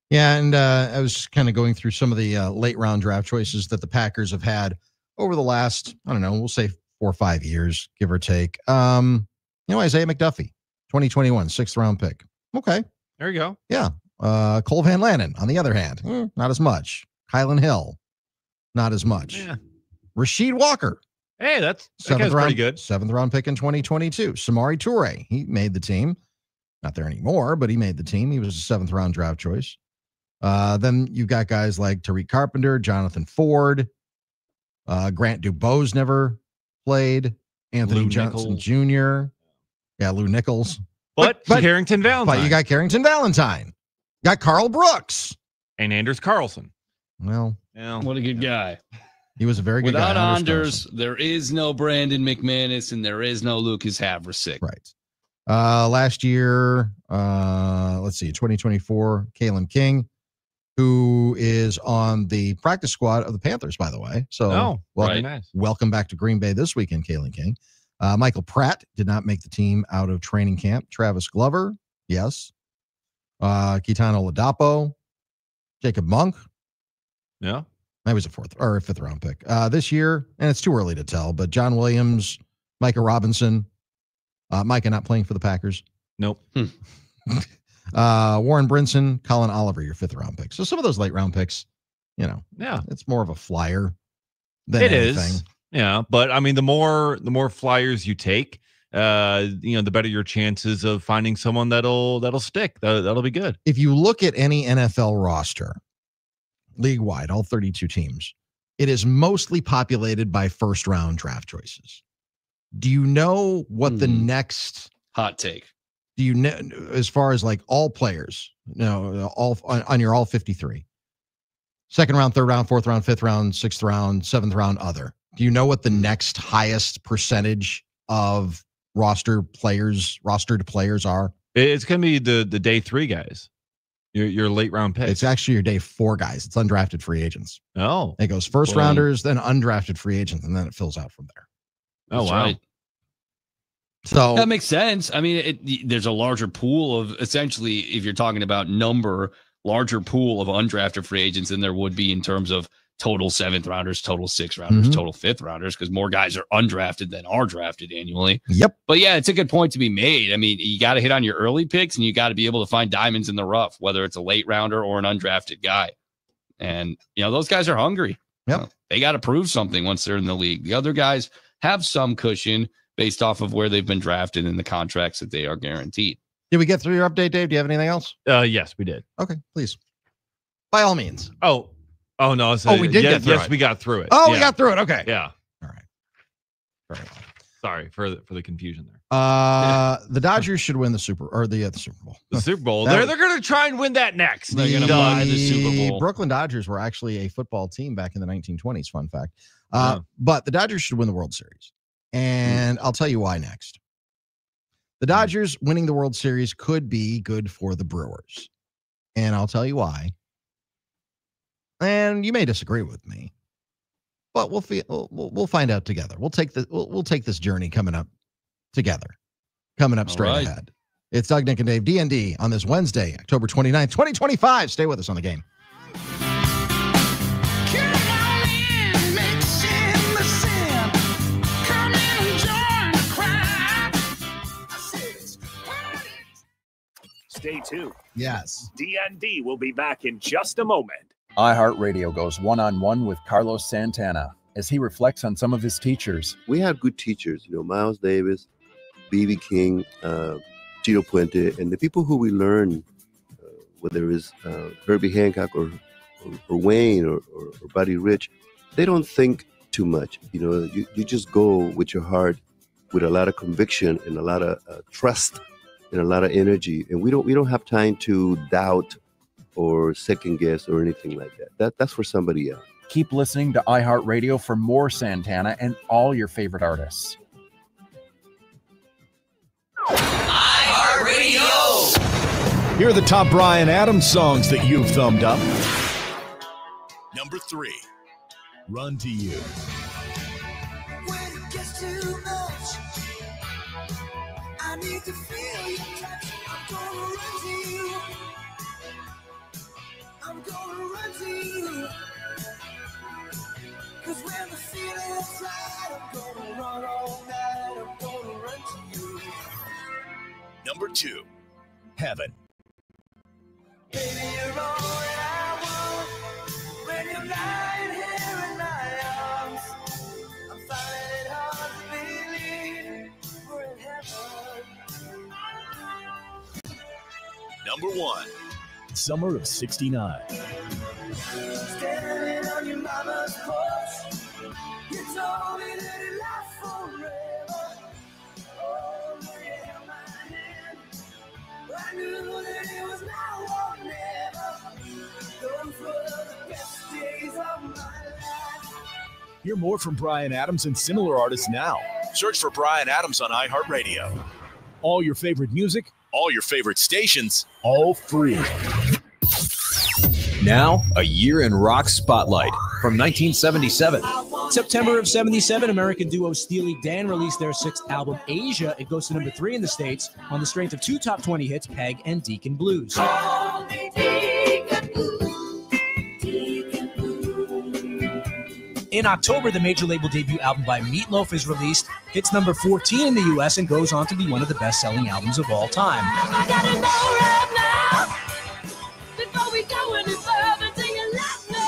[SPEAKER 3] Yeah, and I was kind of going through some of the late round draft choices that the Packers have had over the last, I don't know, we'll say 4 or 5 years, give or take. Isaiah McDuffie, 2021, 6th round pick. Okay.
[SPEAKER 5] There you go.
[SPEAKER 3] Yeah. Cole Van Lannon, on the other hand, not as much. Kylan Hill, not as much.
[SPEAKER 5] Yeah.
[SPEAKER 3] Rasheed Walker.
[SPEAKER 5] Hey, that guy's pretty good.
[SPEAKER 3] 7th round pick in 2022. Samori Toure, he made the team. Not there anymore, but he made the team. He was a 7th round draft choice. Then you've got guys like Tariq Carpenter, Jonathan Ford, Grant Dubose never played, Anthony
[SPEAKER 5] Lou
[SPEAKER 3] Johnson
[SPEAKER 5] Nichols.
[SPEAKER 3] Jr. Yeah, Lou Nichols.
[SPEAKER 5] But Carrington Valentine.
[SPEAKER 3] But you got Carrington Valentine. Got Carl Brooks.
[SPEAKER 5] And Anders Carlson.
[SPEAKER 3] Well,
[SPEAKER 4] what a good guy.
[SPEAKER 3] He was a very good guy.
[SPEAKER 4] Without Anders, there is no Brandon McManus and there is no Lucas Havrasik.
[SPEAKER 3] Right. Last year, let's see, 2024, Kalen King, who is on the practice squad of the Panthers, by the way. So welcome back to Green Bay this weekend, Kalen King. Michael Pratt did not make the team out of training camp. Travis Glover, yes. Kitano Ladapo, Jacob Monk.
[SPEAKER 5] Yeah.
[SPEAKER 3] That was a 4th or a 5th round pick. This year, and it's too early to tell, but John Williams, Micah Robinson, Micah not playing for the Packers.
[SPEAKER 5] Nope.
[SPEAKER 3] Warren Brinson, Colin Oliver, your 5th round pick. So some of those late round picks, it's more of a flyer than anything.
[SPEAKER 5] Is. Yeah, but I mean, the more flyers you take, the better your chances of finding someone that'll stick. That'll be good.
[SPEAKER 3] If you look at any NFL roster, league wide, all 32 teams, it is mostly populated by 1st round draft choices. Do you know what the next
[SPEAKER 4] hot take?
[SPEAKER 3] Do you know, as far as like all players, all on your all 53, second round, third round, fourth round, fifth round, sixth round, seventh round, other? Do you know what the next highest percentage of rostered players are?
[SPEAKER 5] It's going to be the day 3 guys. Your late round pick.
[SPEAKER 3] It's actually your day 4 guys. It's undrafted free agents.
[SPEAKER 5] Oh,
[SPEAKER 3] it goes first rounders, then undrafted free agents, and then it fills out from there.
[SPEAKER 5] Oh, wow. Right.
[SPEAKER 3] So
[SPEAKER 4] that makes sense. I mean, there's a larger pool of, essentially, if you're talking about larger pool of undrafted free agents than there would be in terms of total 7th rounders, total 6th rounders, total 5th rounders, because more guys are undrafted than are drafted annually.
[SPEAKER 3] Yep.
[SPEAKER 4] But yeah, it's a good point to be made. I mean, you got to hit on your early picks, and you got to be able to find diamonds in the rough, whether it's a late rounder or an undrafted guy. And, those guys are hungry.
[SPEAKER 3] Yep.
[SPEAKER 4] They got to prove something once they're in the league. The other guys have some cushion based off of where they've been drafted and the contracts that they are guaranteed.
[SPEAKER 3] Did we get through your update, Dave? Do you have anything else?
[SPEAKER 5] Yes, we did.
[SPEAKER 3] Okay, please. By all means.
[SPEAKER 5] Oh no. So
[SPEAKER 3] we did get through it.
[SPEAKER 5] Yes, we got through it.
[SPEAKER 3] Oh, we got through it. Okay.
[SPEAKER 5] Yeah.
[SPEAKER 3] All right. Very well.
[SPEAKER 5] Sorry for the confusion there.
[SPEAKER 3] The Dodgers should win the Super Bowl. The Super Bowl.
[SPEAKER 5] They're going to try and win that next.
[SPEAKER 4] They're going to buy the Super Bowl.
[SPEAKER 3] Brooklyn Dodgers were actually a football team back in the 1920s. Fun fact. But the Dodgers should win the World Series. And I'll tell you why next. The Dodgers winning the World Series could be good for the Brewers. And I'll tell you why. And you may disagree with me, but we'll find out together. We'll take this journey coming up together, straight ahead. It's Doug, Nick, and Dave, D.N.D. on this Wednesday, October 29th, 2025. Stay with us on the game.
[SPEAKER 13] Stay tuned.
[SPEAKER 3] Yes.
[SPEAKER 13] D.N.D. will be back in just a moment.
[SPEAKER 14] iHeartRadio goes one-on-one with Carlos Santana as he reflects on some of his teachers.
[SPEAKER 15] We had good teachers, Miles Davis, B.B. King, Tito Puente, and the people who we learn, whether it's Herbie Hancock or Wayne or Buddy Rich, they don't think too much. You just go with your heart, with a lot of conviction and a lot of trust and a lot of energy, and we don't have time to doubt or second guess or anything like that. That's for somebody else.
[SPEAKER 14] Keep listening to iHeartRadio for more Santana and all your favorite artists.
[SPEAKER 12] iHeartRadio! Here are the top Bryan Adams songs that you've thumbed up. Number 3, Run to You.
[SPEAKER 9] When it gets too much, I need to feel your touch. I'm gonna run to you. I'm gonna run to you. 'Cause when the feeling's right, I'm gonna run all night. I'm gonna run to you.
[SPEAKER 12] Number 2, Heaven.
[SPEAKER 9] Baby, you're all that I want. When you're lying here in my arms, I'm finding it hard to believe we're in heaven.
[SPEAKER 12] Number 1, Summer of '69.
[SPEAKER 9] Standing on your mama's porch, you told me that it lasts forever. Oh, when you held my hand, I knew that it was now or never. Those were the best days of my life.
[SPEAKER 12] Hear more from Bryan Adams and similar artists now. Search for Bryan Adams on iHeartRadio. All your favorite music, all your favorite stations, all free.
[SPEAKER 7] Now, a year in rock spotlight from 1977.
[SPEAKER 8] September of 77, American duo Steely Dan released their 6th album, Asia. It goes to number 3 in the States on the strength of 2 top 20 hits, Peg and Deacon Blues. In October, the major label debut album by Meatloaf is released. Hits number 14 in the U.S. and goes on to be one of the best-selling albums of all time.
[SPEAKER 9] I gotta know right now, before we go any further, do you love me?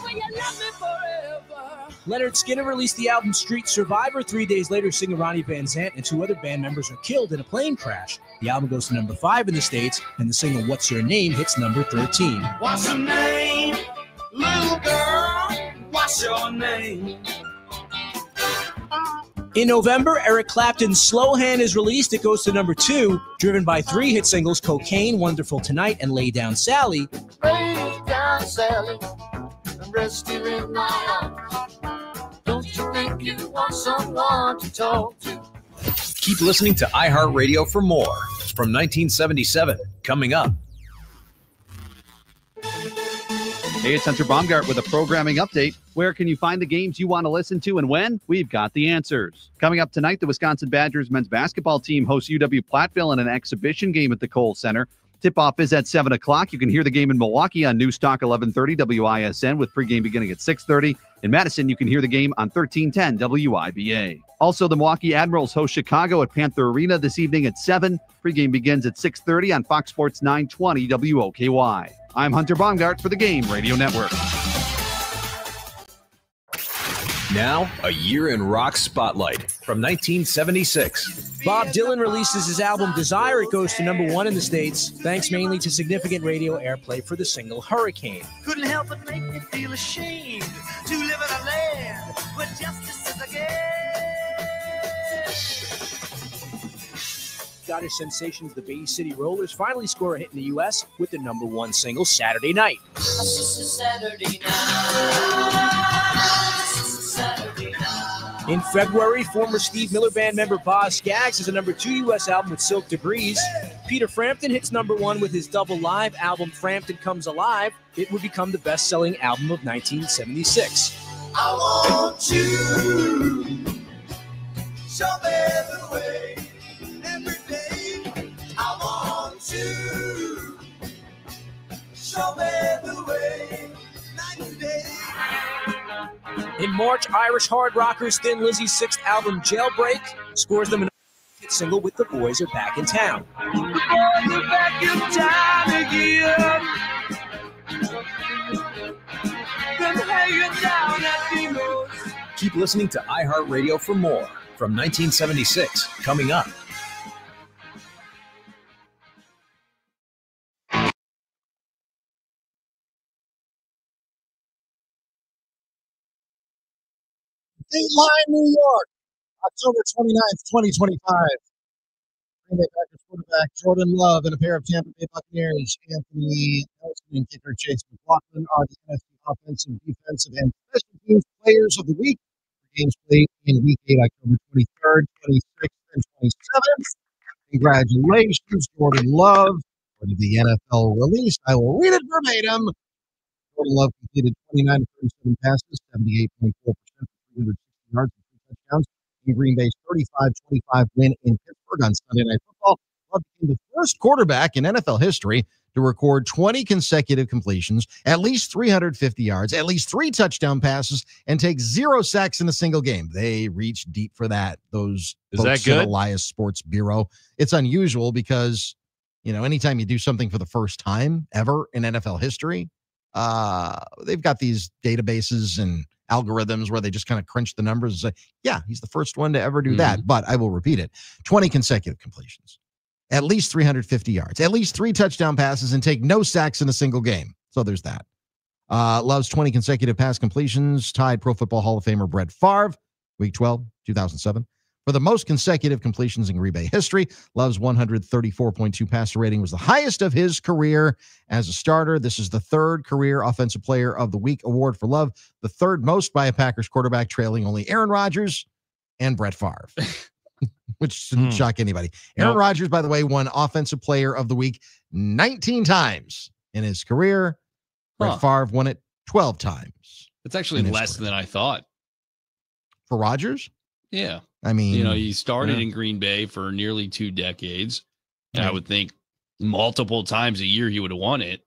[SPEAKER 9] Will you love me forever?
[SPEAKER 8] Leonard Skinner released the album Street Survivor. 3 days later, singer Ronnie Van Zant and 2 other band members are killed in a plane crash. The album goes to number 5 in the States, and the single What's Your Name hits number 13.
[SPEAKER 9] What's your name, little girl? What's your name?
[SPEAKER 8] In November, Eric Clapton's Slow Hand is released. It goes to number 2, driven by 3 hit singles, Cocaine, Wonderful Tonight, and Lay Down Sally.
[SPEAKER 9] Lay down, Sally, and rest you in my arms. Don't you think you want someone to talk to?
[SPEAKER 7] Keep listening to iHeartRadio for more. From 1977, coming up.
[SPEAKER 16] Hey, it's Hunter Baumgart with a programming update. Where can you find the games you want to listen to and when? We've got the answers. Coming up tonight, the Wisconsin Badgers men's basketball team hosts UW-Platteville in an exhibition game at the Kohl Center. Tip-off is at 7 o'clock. You can hear the game in Milwaukee on News Talk 1130 WISN with pregame beginning at 6:30. In Madison, you can hear the game on 1310 WIBA. Also, the Milwaukee Admirals host Chicago at Panther Arena this evening at 7. Pregame begins at 6:30 on Fox Sports 920 WOKY. I'm Hunter Baumgart for the Game Radio Network.
[SPEAKER 7] Now, a year in rock spotlight from 1976.
[SPEAKER 8] Bob Dylan releases his album Desire. It goes to number 1 in the States, thanks mainly to significant radio airplay for the single Hurricane.
[SPEAKER 9] Couldn't help but make me feel ashamed to live in a land where justice is a game.
[SPEAKER 8] Scottish sensations, the Bay City Rollers, finally score a hit in the U.S. with the number 1 single, Saturday Night.
[SPEAKER 9] Saturday night.
[SPEAKER 8] In February, former Steve Miller Band member Boz Scaggs has a number 2 U.S. album with Silk Degrees. Peter Frampton hits number 1 with his double live album Frampton Comes Alive. It would become the best-selling album of 1976.
[SPEAKER 9] I want you, show me the way, every day. I want you, show me the way, night and day.
[SPEAKER 8] In March, Irish hard rockers Thin Lizzy's 6th album, Jailbreak, scores them an hit single with The Boys Are Back in Town.
[SPEAKER 9] The boys are back in town again. Been hanging down at Dino's.
[SPEAKER 7] Keep listening to iHeartRadio for more. From 1976, coming up.
[SPEAKER 3] Dateline, New York, October 29th, 2025. Green Bay Packers quarterback Jordan Love and a pair of Tampa Bay Buccaneers, Anthony Nelson and kicker Chase McLaughlin, are the NFC offensive, defensive, and special teams players of the week. Games played in Week 8, October 23rd, 26th, and 27th. Congratulations, Jordan Love. According to the NFL release, I will read it verbatim. Jordan Love completed 29 of 37 passes, 78.4%. 360 yards and 3 touchdowns in Green Bay's 35-25 win in Pittsburgh on Sunday Night Football. Love became the first quarterback in NFL history to record 20 consecutive completions, at least 350 yards, at least 3 touchdown passes, and take 0 sacks in a single game. They reach deep for that. Those folks at Elias Sports Bureau. It's unusual because, you know, anytime you do something for the first time ever in NFL history, they've got these databases and algorithms where they just kind of crunch the numbers and say, yeah, he's the first one to ever do that. But I will repeat it. 20 consecutive completions, at least 350 yards, at least 3 touchdown passes, and take no sacks in a single game. So there's that. Love's 20 consecutive pass completions tied Pro Football Hall of Famer Brett Favre, Week 12, 2007. For the most consecutive completions in Green Bay history, Love's 134.2 passer rating was the highest of his career as a starter. This is the 3rd career Offensive Player of the Week award for Love, the 3rd most by a Packers quarterback, trailing only Aaron Rodgers and Brett Favre, which shouldn't shock anybody. Aaron Rodgers, by the way, won Offensive Player of the Week 19 times in his career. Brett Favre won it 12 times.
[SPEAKER 4] It's actually less than I thought.
[SPEAKER 3] For Rodgers?
[SPEAKER 4] Yeah.
[SPEAKER 3] I mean,
[SPEAKER 4] you know, he started in Green Bay for nearly 2 decades. And I would think multiple times a year he would have won it.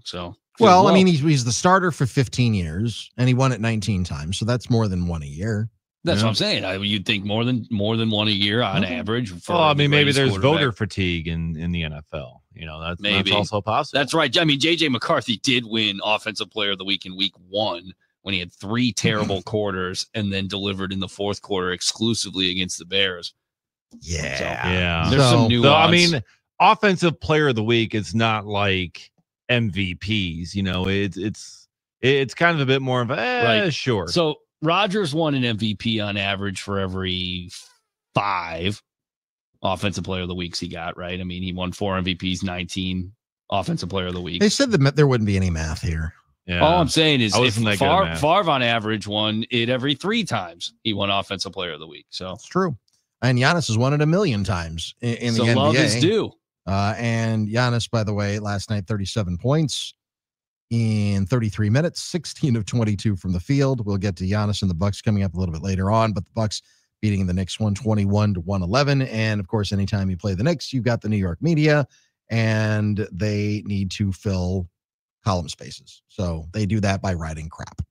[SPEAKER 4] So,
[SPEAKER 3] well, I mean, he's the starter for 15 years and he won it 19 times. So that's more than 1 a year.
[SPEAKER 4] That's what I'm saying. You'd think more than 1 a year on average.
[SPEAKER 5] Well, I mean, maybe there's voter fatigue in the NFL. You know, that's also possible.
[SPEAKER 4] That's right. I mean, J.J. McCarthy did win Offensive Player of the Week in Week 1 when he had 3 terrible quarters and then delivered in the 4th quarter exclusively against the Bears.
[SPEAKER 3] Yeah.
[SPEAKER 4] There's some nuance.
[SPEAKER 5] I mean, Offensive Player of the Week is not like MVPs. You know, it's kind of a bit more of a sure.
[SPEAKER 4] So Rodgers won an MVP on average for every 5 offensive player of the weeks he got, right? I mean, he won 4 MVPs, 19 offensive player of the week.
[SPEAKER 3] They said that there wouldn't be any math here.
[SPEAKER 4] Yeah. All I'm saying is if Favre on average won it every 3 times, he won offensive player of the week. So
[SPEAKER 3] it's true. And Giannis has won it 1,000,000 times in the NBA.
[SPEAKER 4] Love is due.
[SPEAKER 3] And Giannis, by the way, last night, 37 points in 33 minutes, 16 of 22 from the field. We'll get to Giannis and the Bucks coming up a little bit later on, but the Bucks beating the Knicks 121-111. And of course, anytime you play the Knicks, you've got the New York media, and they need to fill column spaces. So they do that by writing crap.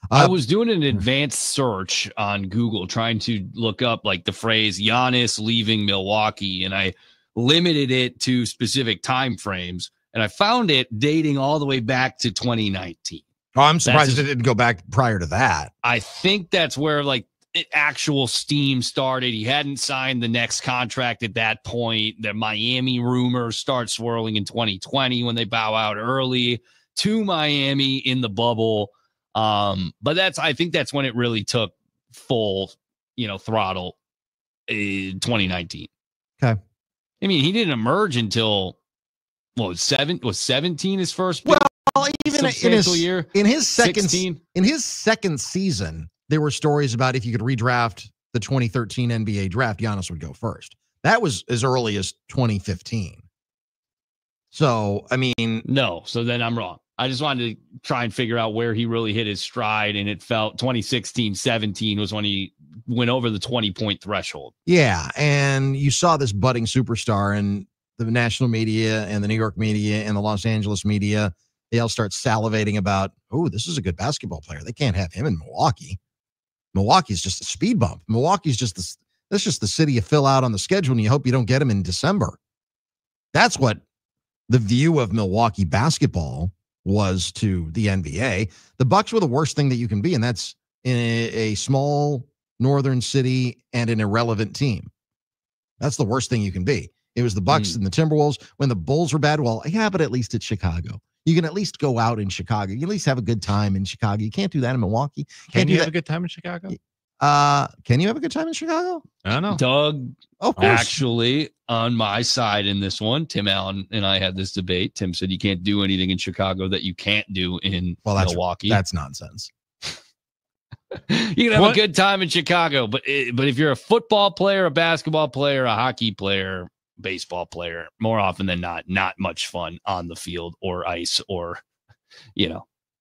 [SPEAKER 4] I was doing an advanced search on Google trying to look up like the phrase Giannis leaving Milwaukee, and I limited it to specific time frames, and I found it dating all the way back to 2019.
[SPEAKER 3] Oh, I'm surprised it didn't go back prior to that.
[SPEAKER 4] I think that's where like actual steam started. He hadn't signed the next contract at that point. The Miami rumors start swirling in 2020 when they bow out early to Miami in the bubble. But I think that's when it really took full, throttle in 2019.
[SPEAKER 3] Okay.
[SPEAKER 4] I mean, he didn't emerge until was 17 his first
[SPEAKER 3] even
[SPEAKER 4] year.
[SPEAKER 3] In his second
[SPEAKER 4] 16.
[SPEAKER 3] In his second season, there were stories about if you could redraft the 2013 NBA draft, Giannis would go first. That was as early as 2015. So, I mean,
[SPEAKER 4] no. So then I'm wrong. I just wanted to try and figure out where he really hit his stride, and it felt 2016-17 was when he went over the 20-point threshold.
[SPEAKER 3] Yeah, and you saw this budding superstar, and the national media and the New York media and the Los Angeles media, they all start salivating about, oh, this is a good basketball player. They can't have him in Milwaukee. Milwaukee's just a speed bump. Milwaukee's that's just the city you fill out on the schedule, and you hope you don't get him in December. That's what the view of Milwaukee basketball was to the NBA. The Bucks were the worst thing that you can be, and that's in a small northern city and an irrelevant team. That's the worst thing you can be. It was the Bucks and the Timberwolves. When the Bulls were bad, well, yeah, but at least it's Chicago. You can at least go out in Chicago. You can at least have a good time in Chicago. You can't do that in Milwaukee.
[SPEAKER 5] Can you have a good time in Chicago?
[SPEAKER 3] Can you have a good time in Chicago?
[SPEAKER 5] I don't know.
[SPEAKER 4] Doug,
[SPEAKER 3] of course.
[SPEAKER 4] Actually, on my side in this one, Tim Allen and I had this debate. Tim said you can't do anything in Chicago that you can't do in Milwaukee.
[SPEAKER 3] That's nonsense.
[SPEAKER 4] You can have a good time in Chicago, but if you're a football player, a basketball player, a hockey player, baseball player, more often than not much fun on the field or ice or,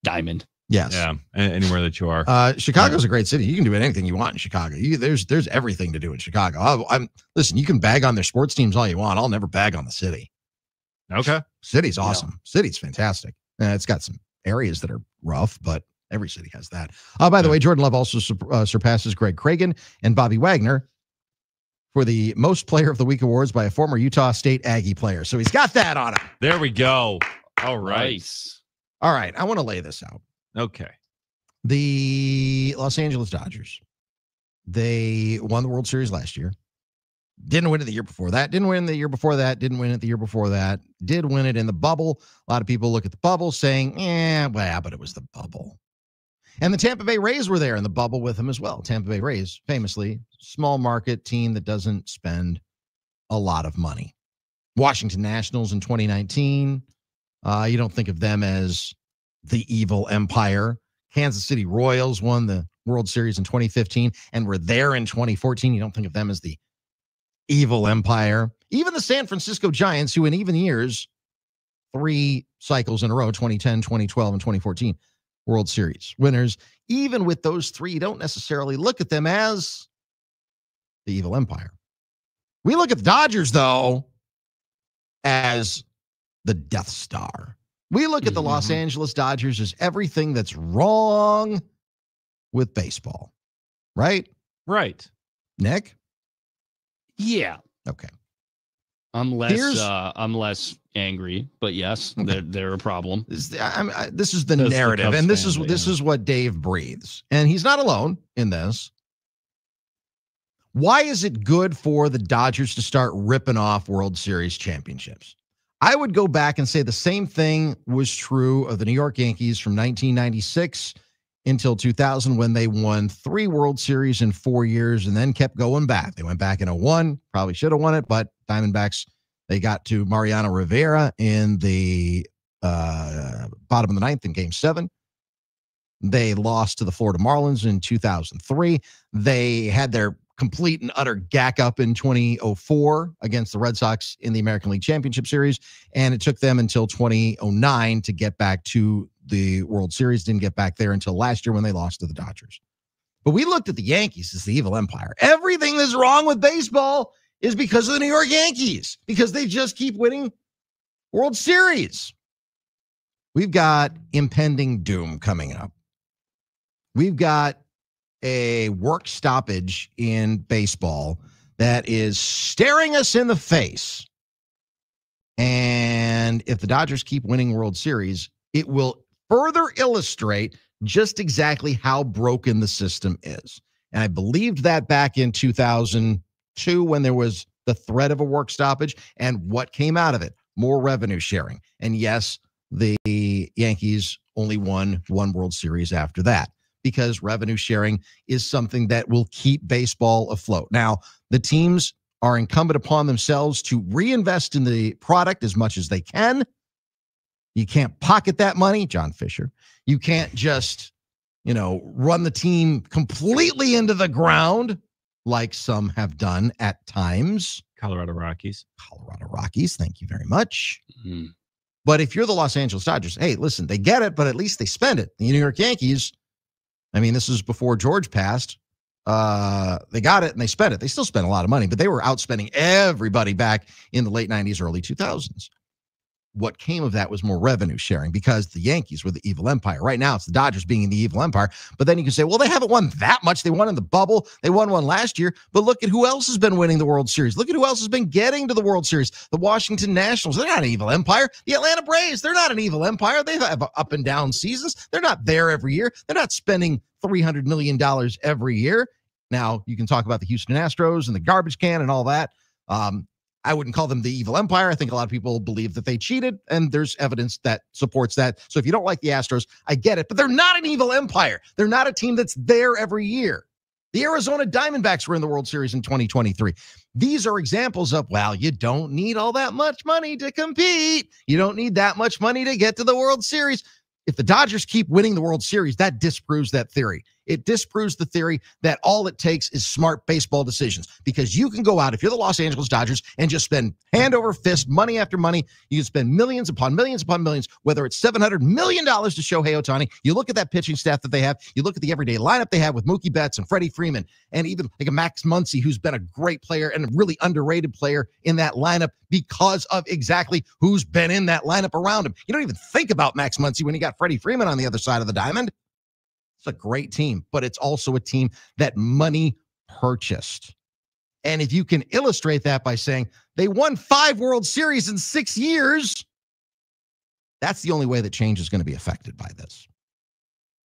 [SPEAKER 4] diamond.
[SPEAKER 3] Yes.
[SPEAKER 5] Yeah. Anywhere that you are.
[SPEAKER 3] Chicago's a great city. You can do anything you want in Chicago. There's everything to do in Chicago. Listen, you can bag on their sports teams all you want. I'll never bag on the city.
[SPEAKER 5] Okay.
[SPEAKER 3] City's awesome. Yeah. City's fantastic. It's got some areas that are rough, but every city has that. By the way, Jordan Love also surpasses Greg Cragen and Bobby Wagner for the most player of the week awards by a former Utah State Aggie player. So he's got that on him.
[SPEAKER 5] There we go. All right.
[SPEAKER 4] Nice.
[SPEAKER 3] All right. I want to lay this out.
[SPEAKER 5] Okay.
[SPEAKER 3] The Los Angeles Dodgers, they won the World Series last year. Didn't win it the year before that. Didn't win the year before that. Didn't win it the year before that. Did win it in the bubble. A lot of people look at the bubble saying, but it was the bubble. And the Tampa Bay Rays were there in the bubble with them as well. Tampa Bay Rays, famously, small market team that doesn't spend a lot of money. Washington Nationals in 2019. You don't think of them as the evil empire. Kansas City Royals won the World Series in 2015 and were there in 2014. You don't think of them as the evil empire. Even the San Francisco Giants, who in even years, 3 cycles in a row, 2010, 2012, and 2014, World Series winners. Even with those 3, you don't necessarily look at them as the evil empire. We look at the Dodgers, though, as the Death Star. We look at the Los Angeles Dodgers as everything that's wrong with baseball. Right?
[SPEAKER 5] Right.
[SPEAKER 3] Nick?
[SPEAKER 4] Yeah.
[SPEAKER 3] Okay.
[SPEAKER 4] I'm less angry, but yes, they're a problem.
[SPEAKER 3] This is the narrative, and this is what Dave breathes, and he's not alone in this. Why is it good for the Dodgers to start ripping off World Series championships? I would go back and say the same thing was true of the New York Yankees from 1996 until 2000 when they won 3 World Series in 4 years and then kept going back. They went back in 2001, probably should have won it, but Diamondbacks, they got to Mariano Rivera in the bottom of the 9th in Game 7. They lost to the Florida Marlins in 2003. They had their complete and utter gack up in 2004 against the Red Sox in the American League Championship Series, and it took them until 2009 to get back to the World Series. Didn't get back there until last year when they lost to the Dodgers. But we looked at the Yankees as the evil empire. Everything that's wrong with baseball is because of the New York Yankees, because they just keep winning World Series. We've got impending doom coming up. We've got a work stoppage in baseball that is staring us in the face. And if the Dodgers keep winning World Series, it will further illustrate just exactly how broken the system is. And I believed that back in 2002 when there was the threat of a work stoppage, and what came out of it? More revenue sharing. And yes, the Yankees only won 1 World Series after that, because revenue sharing is something that will keep baseball afloat. Now, the teams are incumbent upon themselves to reinvest in the product as much as they can. You can't pocket that money, John Fisher. You can't just, run the team completely into the ground like some have done at times.
[SPEAKER 5] Colorado Rockies,
[SPEAKER 3] thank you very much. Mm-hmm. But if you're the Los Angeles Dodgers, hey, listen, they get it, but at least they spend it. The New York Yankees, I mean, this is before George passed. They got it and they spent it. They still spent a lot of money, but they were outspending everybody back in the late 90s, early 2000s. What came of that was more revenue sharing because the Yankees were the evil empire. Right now, it's the Dodgers being the evil empire. But then you can say, well, they haven't won that much. They won in the bubble. They won one last year. But look at who else has been winning the World Series. Look at who else has been getting to the World Series. The Washington Nationals, they're not an evil empire. The Atlanta Braves, they're not an evil empire. They have up and down seasons. They're not there every year. They're not spending $300 million every year. Now, you can talk about the Houston Astros and the garbage can and all that. I wouldn't call them the evil empire. I think a lot of people believe that they cheated, and there's evidence that supports that. So if you don't like the Astros, I get it, but they're not an evil empire. They're not a team that's there every year. The Arizona Diamondbacks were in the World Series in 2023. These are examples of, well, you don't need all that much money to compete. You don't need that much money to get to the World Series. If the Dodgers keep winning the World Series, that disproves that theory. It disproves the theory that all it takes is smart baseball decisions, because you can go out, if you're the Los Angeles Dodgers, and just spend hand over fist, money after money. You can spend millions upon millions upon millions, whether it's $700 million to Shohei Ohtani. You look at that pitching staff that they have. You look at the everyday lineup they have with Mookie Betts and Freddie Freeman, and even like a Max Muncy, who's been a great player and a really underrated player in that lineup because of exactly who's been in that lineup around him. You don't even think about Max Muncy when you got Freddie Freeman on the other side of the diamond. It's a great team, but it's also a team that money purchased. And if you can illustrate that by saying they won 5 World Series in 6 years, that's the only way that change is going to be affected by this.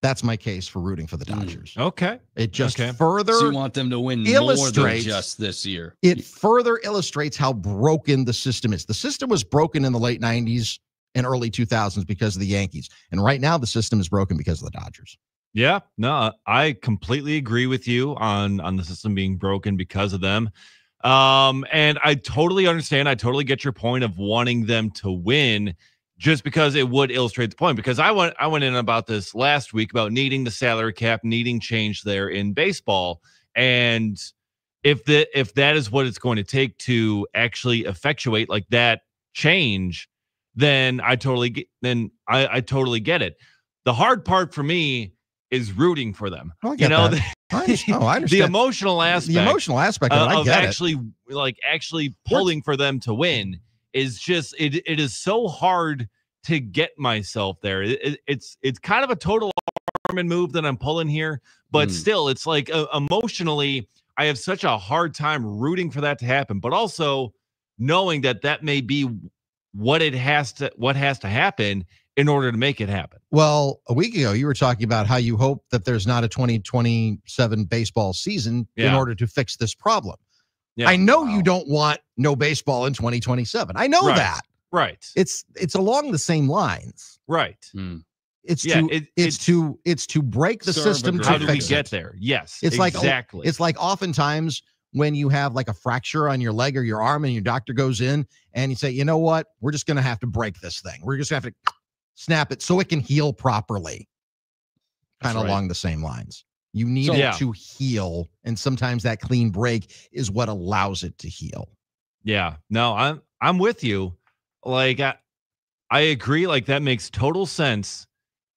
[SPEAKER 3] That's my case for rooting for the Dodgers.
[SPEAKER 5] Okay.
[SPEAKER 3] It just further
[SPEAKER 4] so you want them to win more than just this year.
[SPEAKER 3] It further illustrates how broken the system is. The system was broken in the late 90s and early 2000s because of the Yankees. And right now the system is broken because of the Dodgers.
[SPEAKER 5] Yeah, no, I completely agree with you on the system being broken because of them. And I totally understand. I totally get your point of wanting them to win, just because it would illustrate the point. Because I went in about this last week about needing the salary cap, needing change there in baseball. And if that is what it's going to take to actually effectuate like that change, then I totally get it. The hard part for me is rooting for them.
[SPEAKER 3] I understand.
[SPEAKER 5] The emotional aspect.
[SPEAKER 3] The emotional aspect of
[SPEAKER 5] actually pulling for them to win is just it is so hard to get myself there. It's kind of a total Armin move that I'm pulling here, but still, it's like emotionally, I have such a hard time rooting for that to happen, but also knowing that may be what has to happen in order to make it happen.
[SPEAKER 3] Well, a week ago, you were talking about how you hope that there's not a 2027 baseball season in order to fix this problem. Yeah. I know you don't want no baseball in 2027. I know that.
[SPEAKER 5] Right.
[SPEAKER 3] It's along the same lines.
[SPEAKER 5] Right.
[SPEAKER 3] It's to break the system.
[SPEAKER 5] How do we get there? Yes,
[SPEAKER 3] it's
[SPEAKER 5] exactly.
[SPEAKER 3] It's like oftentimes when you have like a fracture on your leg or your arm, and your doctor goes in and you say, you know what, we're just going to have to break this thing. We're just going to have to snap it so it can heal properly. Kind of along the same lines. You need it to heal, and sometimes that clean break is what allows it to heal.
[SPEAKER 5] Yeah, no, I'm with you. Like I agree. Like that makes total sense,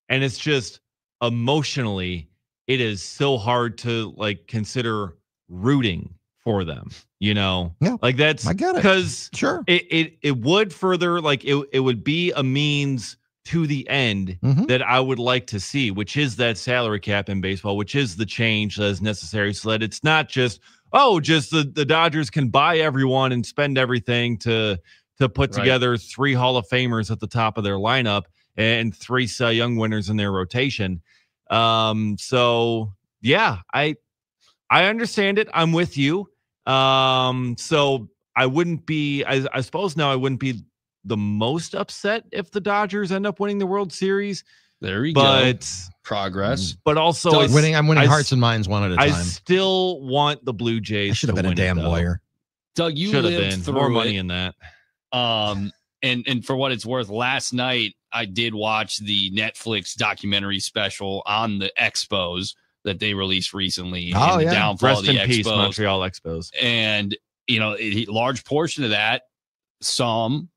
[SPEAKER 5] and it's just emotionally, it is so hard to like consider rooting for them. You know, like that's
[SPEAKER 3] I get it
[SPEAKER 5] because
[SPEAKER 3] sure
[SPEAKER 5] it would further like it would be a means to the end that I would like to see, which is that salary cap in baseball, which is the change that is necessary so that it's not just, just the Dodgers can buy everyone and spend everything to put together 3 Hall of Famers at the top of their lineup and 3 Cy Young winners in their rotation. So yeah, I understand it. I'm with you. So I wouldn't be, I suppose now I wouldn't be the most upset if the Dodgers end up winning the World Series.
[SPEAKER 4] There you go. Progress.
[SPEAKER 5] But also
[SPEAKER 3] I'm winning hearts and minds one at a time.
[SPEAKER 5] I still want the Blue Jays.
[SPEAKER 3] I should have been a damn lawyer.
[SPEAKER 4] Doug, you
[SPEAKER 5] should have
[SPEAKER 4] lived
[SPEAKER 5] been
[SPEAKER 4] through
[SPEAKER 5] more money in that.
[SPEAKER 4] And for what it's worth, last night I did watch the Netflix documentary special on the Expos that they released recently.
[SPEAKER 3] Oh,
[SPEAKER 4] the
[SPEAKER 3] yeah.
[SPEAKER 4] downfall
[SPEAKER 5] Rest
[SPEAKER 4] of the
[SPEAKER 5] in peace,
[SPEAKER 4] Expos.
[SPEAKER 5] Montreal Expos.
[SPEAKER 4] And, a large portion of that, some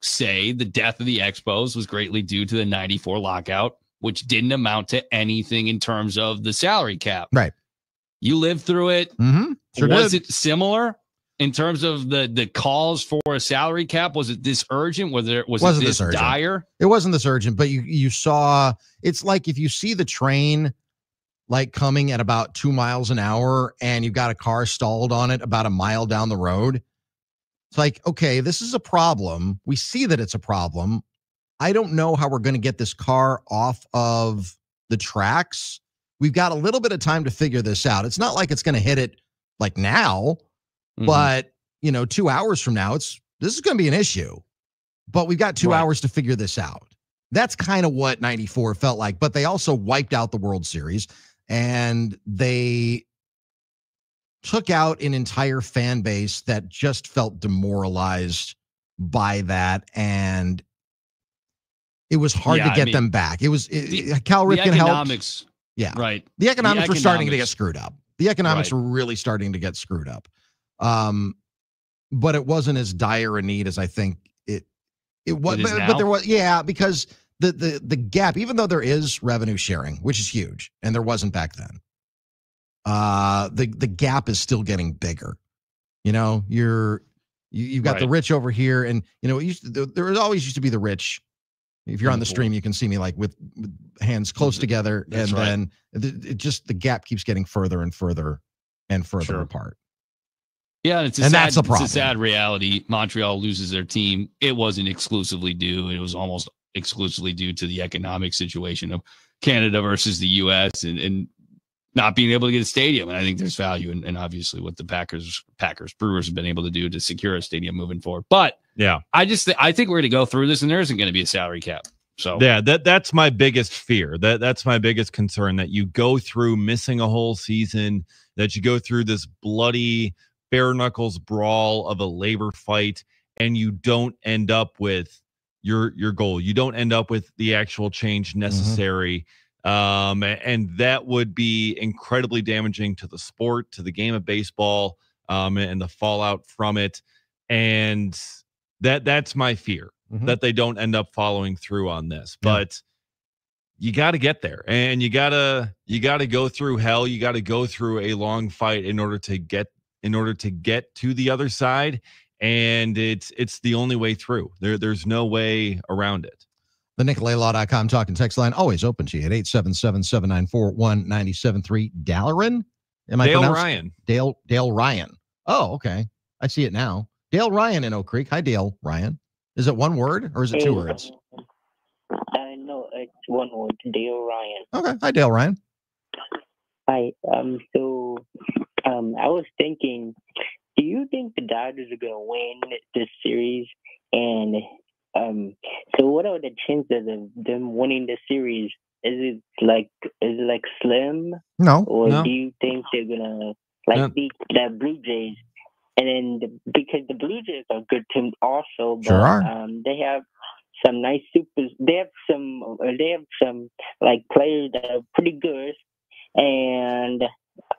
[SPEAKER 4] say the death of the Expos was greatly due to the 94 lockout, which didn't amount to anything in terms of the salary cap.
[SPEAKER 3] Right.
[SPEAKER 4] You lived through it.
[SPEAKER 3] Sure
[SPEAKER 4] was
[SPEAKER 3] did.
[SPEAKER 4] it similar in terms of the calls for a salary cap? Was it this urgent? Was it this
[SPEAKER 3] urgent.
[SPEAKER 4] dire?
[SPEAKER 3] It wasn't this urgent, but you saw, it's like if you see the train like coming at about 2 miles an hour and you've got a car stalled on it about a mile down the road. It's like, okay, this is a problem. We see that it's a problem. I don't know how we're going to get this car off of the tracks. We've got a little bit of time to figure this out. It's not like it's going to hit it like now, but 2 hours from now, this is going to be an issue, but we've got 2 hours to figure this out. That's kind of what 94 felt like, but they also wiped out the World Series and they took out an entire fan base that just felt demoralized by that, and it was hard to get them back. It was Cal Ripken helped. Yeah,
[SPEAKER 4] right.
[SPEAKER 3] The economics were starting to get screwed up. The economics were really starting to get screwed up. But it wasn't as dire a need as I think it was. But there was, because the gap, even though there is revenue sharing, which is huge, and there wasn't back then. The gap is still getting bigger. You've got the rich over here, and there always used to be the rich. If you're on the stream, you can see me like with hands close together, and then the gap keeps getting further and further and further apart.
[SPEAKER 4] Yeah, and
[SPEAKER 3] that's a problem.
[SPEAKER 4] It's a sad reality. Montreal loses their team. It wasn't exclusively due. It was almost exclusively due to the economic situation of Canada versus the U.S. and not being able to get a stadium. And I think there's value in obviously what the Packers Brewers have been able to do to secure a stadium moving forward. But
[SPEAKER 5] yeah,
[SPEAKER 4] I think we're going to go through this and there isn't going to be a salary cap. So
[SPEAKER 5] yeah, that's my biggest fear. That's my biggest concern, that you go through missing a whole season, that you go through this bloody bare knuckles brawl of a labor fight, and you don't end up with your goal. You don't end up with the actual change necessary. And that would be incredibly damaging to the sport, to the game of baseball, and the fallout from it. And that's my fear, that they don't end up following through on this. But you got to get there, and you got to go through hell. You got to go through a long fight in order to get to the other side. And it's the only way through. There's no way around it.
[SPEAKER 3] The NicolayLaw.com talking text line always open to you at 877-794-1973. Dalaran?
[SPEAKER 5] Dale Ryan.
[SPEAKER 3] Dale Ryan. Oh, okay. I see it now. Dale Ryan in Oak Creek. Hi, Dale Ryan. Is it one word or is it 2 words?
[SPEAKER 17] No, it's one word. Dale Ryan.
[SPEAKER 3] Okay. Hi, Dale Ryan.
[SPEAKER 17] Hi. So I was thinking, do you think the Dodgers are going to win this series? And So what are the chances of them winning the series? Is it like slim?
[SPEAKER 3] No.
[SPEAKER 17] Or
[SPEAKER 3] No.
[SPEAKER 17] do you think they're gonna beat the Blue Jays? And then because the Blue Jays are a good team also, but
[SPEAKER 3] Sure are.
[SPEAKER 17] they have some nice supers. They have some like players that are pretty good, and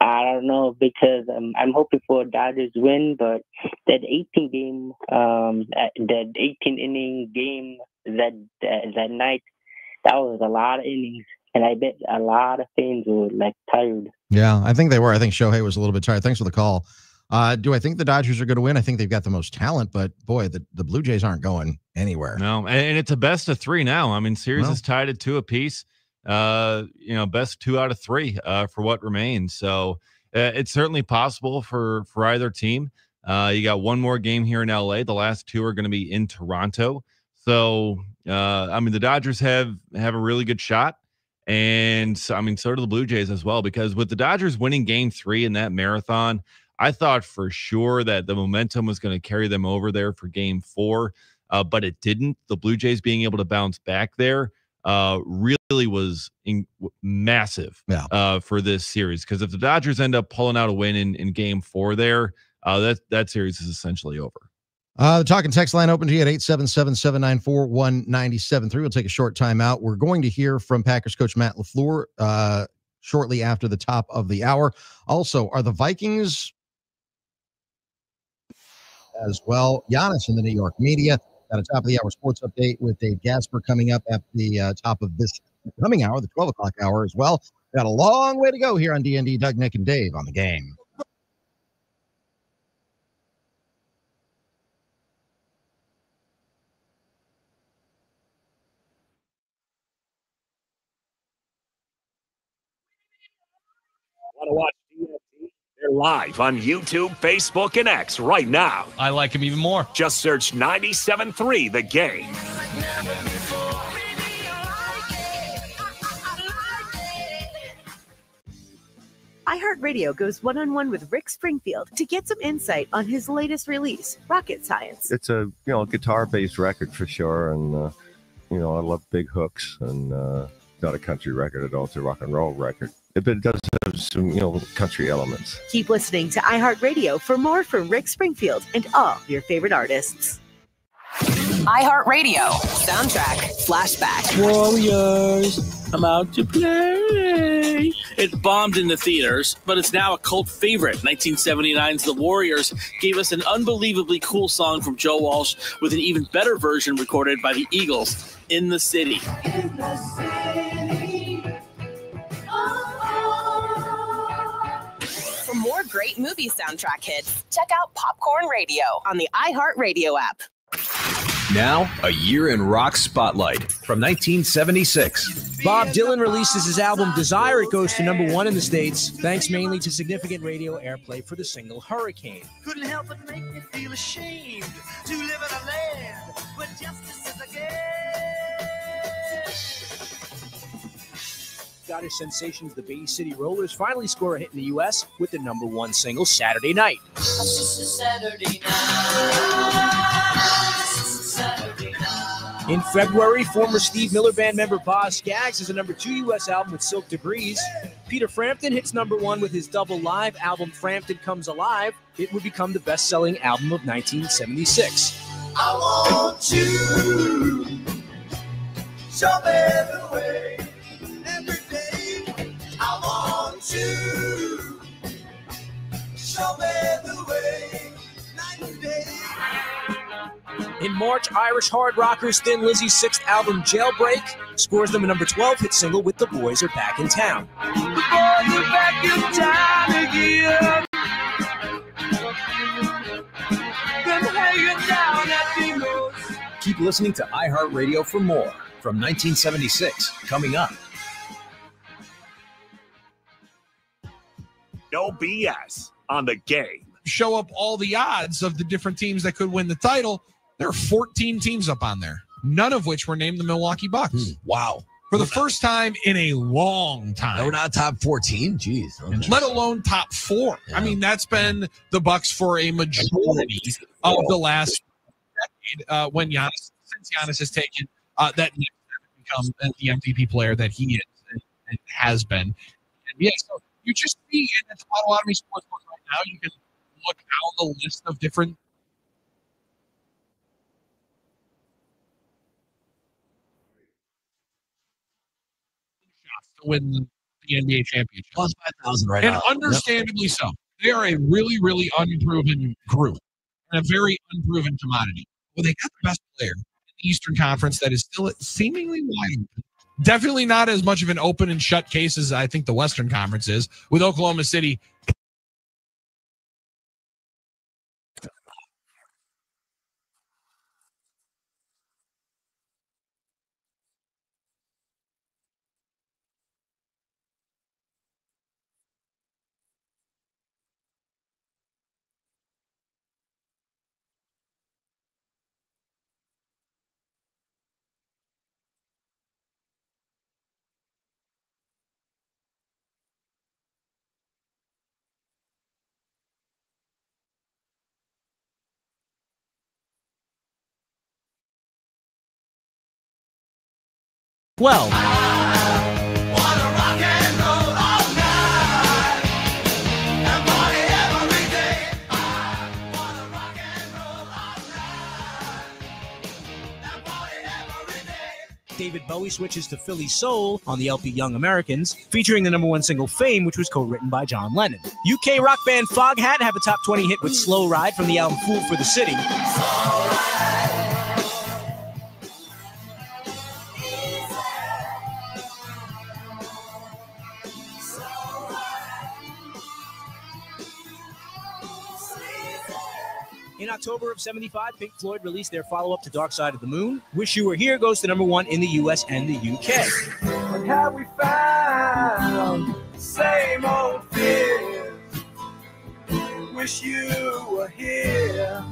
[SPEAKER 17] I don't know because I'm hoping for a Dodgers win, but that 18 inning game that night, that was a lot of innings, and I bet a lot of fans were like tired.
[SPEAKER 3] Yeah, I think they were. I think Shohei was a little bit tired. Thanks for the call. Do I think the Dodgers are going to win? I think they've got the most talent, but boy, the Blue Jays aren't going anywhere.
[SPEAKER 5] No, and it's a best of 3 now. I mean, series is tied at 2 apiece. Best 2 out of 3 for what remains. So it's certainly possible for either team. You got one more game here in LA. The last 2 are going to be in Toronto. So the Dodgers have a really good shot. And so do the Blue Jays as well, because with the Dodgers winning game 3 in that marathon, I thought for sure that the momentum was going to carry them over there for game 4, but it didn't. The Blue Jays being able to bounce back there really was massive for this series, because if the Dodgers end up pulling out a win in game 4 there, that series is essentially over.
[SPEAKER 3] The talk and text line open to you at 877-794-1973. We'll take a short time out. We're going to hear from Packers coach Matt LaFleur shortly after the top of the hour. Also, are the Vikings as well? Giannis in the New York media. Got a top of the hour sports update with Dave Gasper coming up at the top of this coming hour, the 12 o'clock hour as well. Got a long way to go here on D.N.D. Doug, Nick, and Dave on the game.
[SPEAKER 13] Want to watch D.N.D? They're live on YouTube, Facebook, and X right now.
[SPEAKER 4] I like him even more.
[SPEAKER 13] Just search 97.3 The Game.
[SPEAKER 18] iHeartRadio goes one-on-one with Rick Springfield to get some insight on his latest release, Rocket Science.
[SPEAKER 19] It's a guitar-based record for sure, and I love big hooks, and not a country record at all. It's a rock and roll record. But it does have some, country elements.
[SPEAKER 18] Keep listening to iHeartRadio for more from Rick Springfield and all your favorite artists.
[SPEAKER 20] iHeartRadio. Soundtrack. Flashback.
[SPEAKER 21] Warriors, I'm out to play. It bombed in the theaters, but it's now a cult favorite. 1979's The Warriors gave us an unbelievably cool song from Joe Walsh with an even better version recorded by the Eagles, In the City.
[SPEAKER 9] In the city.
[SPEAKER 20] For more great movie soundtrack hits, check out Popcorn Radio on the iHeartRadio app.
[SPEAKER 7] Now, a year in rock spotlight from 1976.
[SPEAKER 8] Bob Dylan releases his album Desire. It goes to #1 in the States, thanks mainly to significant radio airplay for the single Hurricane.
[SPEAKER 9] Couldn't help but make me feel ashamed to live in a land where justice is a game.
[SPEAKER 8] Scottish sensations the Bay City Rollers finally score a hit in the U.S. with the #1 single Saturday Night.
[SPEAKER 9] Saturday
[SPEAKER 8] In February, former Steve Miller Band member Boz Scaggs has a #2 U.S. album with Silk Degrees. Peter Frampton hits #1 with his double live album Frampton Comes Alive. It would become the best-selling album of 1976.
[SPEAKER 9] I want you, show me the way. Every day, I want you, show me the way. Night and day.
[SPEAKER 8] In March, Irish hard rockers Thin Lizzy's 6th album, Jailbreak, scores them a #12 hit single with The Boys Are Back in Town.
[SPEAKER 9] The boys are back in town again. Been hanging down at the most.
[SPEAKER 7] Keep listening to iHeartRadio for more from 1976 coming up.
[SPEAKER 13] No BS on The Game.
[SPEAKER 22] Show up all the odds of the different teams that could win the title. There are 14 teams up on there, none of which were named the Milwaukee Bucks.
[SPEAKER 23] Wow.
[SPEAKER 22] For the first time in a long time.
[SPEAKER 23] We're not top 14? Jeez. Okay.
[SPEAKER 22] Let alone top 4. Yeah. I mean, that's been the Bucks for a majority of the last decade since Giannis has taken that become the MVP player that he is and has been. And yeah, so you just see at the Potawatomi Sportsbook right now, you can look down the list of different shots to win the NBA championship.
[SPEAKER 23] Plus 5,000 right
[SPEAKER 22] and
[SPEAKER 23] now.
[SPEAKER 22] understandably so. They are a really, really unproven group and a very unproven commodity. Well, they got the best player in the Eastern Conference that is still seemingly wide open. Definitely not as much of an open and shut case as I think the Western Conference is, with Oklahoma City.
[SPEAKER 8] Well, David Bowie switches to Philly Soul on the LP Young Americans, featuring the #1 single Fame, which was co-written by John Lennon. UK rock band Foghat have a top 20 hit with Slow Ride from the album Fool for the City. In October of '75, Pink Floyd released their follow-up to Dark Side of the Moon. Wish You Were Here goes to #1 in the US and the UK.
[SPEAKER 9] What have we found? Same old fears. Wish you were here.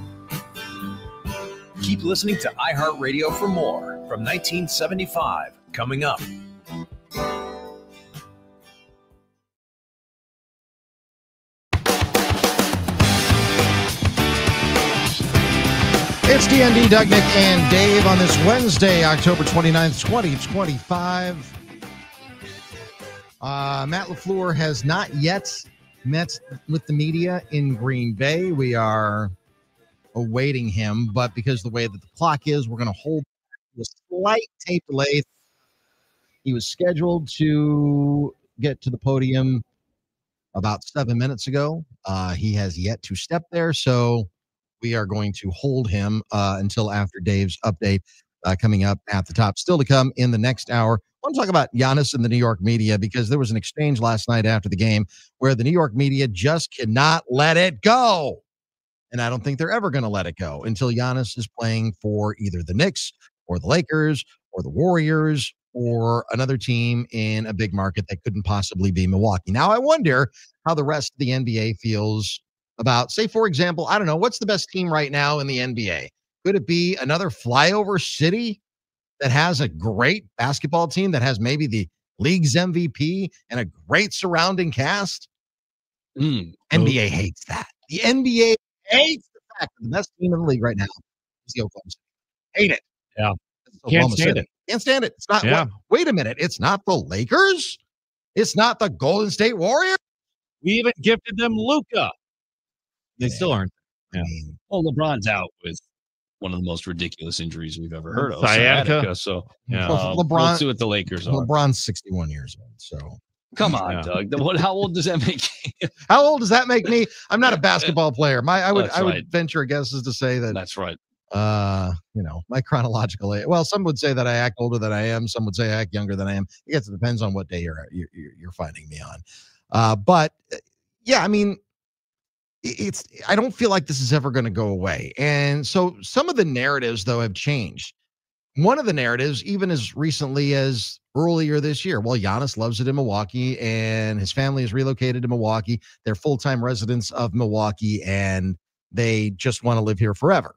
[SPEAKER 7] Keep listening to iHeartRadio for more from 1975. Coming up.
[SPEAKER 3] It's D.N.D, Doug, Nick, and Dave on this Wednesday, October 29th, 2025. Matt LaFleur has not yet met with the media in Green Bay. We are awaiting him, but because of the way that the clock is, we're going to hold a slight tape delay. He was scheduled to get to the podium about 7 minutes ago. He has yet to step there, so we are going to hold him until after Dave's update coming up at the top. Still to come in the next hour. I want to talk about Giannis and the New York media because there was an exchange last night after the game where the New York media just cannot let it go. And I don't think they're ever going to let it go until Giannis is playing for either the Knicks or the Lakers or the Warriors or another team in a big market that couldn't possibly be Milwaukee. Now, I wonder how the rest of the NBA feels about, say, for example, I don't know, what's the best team right now in the NBA? Could it be another flyover city that has a great basketball team that has maybe the league's MVP and a great surrounding cast? NBA hates that. The NBA hates the fact that the best team in the league right now is the Oklahoma City. Hate it.
[SPEAKER 5] Yeah.
[SPEAKER 3] Can't stand it. Can't stand it. It's not.
[SPEAKER 5] Yeah.
[SPEAKER 3] Wait a minute. It's not the Lakers. It's not the Golden State Warriors.
[SPEAKER 5] We even gifted them Luka. They still aren't.
[SPEAKER 3] Yeah.
[SPEAKER 4] Well, LeBron's out with one of the most ridiculous injuries we've ever heard of.
[SPEAKER 5] Sciatica.
[SPEAKER 4] So
[SPEAKER 3] Yeah.
[SPEAKER 4] LeBron, we'll see what the Lakers are.
[SPEAKER 3] LeBron's 61 years old. So
[SPEAKER 4] come on, Doug. How old does that make you?
[SPEAKER 3] How old does that make me? I'm not a basketball player. I would
[SPEAKER 4] right.
[SPEAKER 3] venture a guess is to say that
[SPEAKER 4] That's right.
[SPEAKER 3] My chronological age. Well, some would say that I act older than I am. Some would say I act younger than I am. I guess it depends on what day you're finding me on. But yeah, I mean, I don't feel like this is ever going to go away. And so some of the narratives, though, have changed. One of the narratives, even as recently as earlier this year, well, Giannis loves it in Milwaukee and his family is relocated to Milwaukee. They're full-time residents of Milwaukee and they just want to live here forever.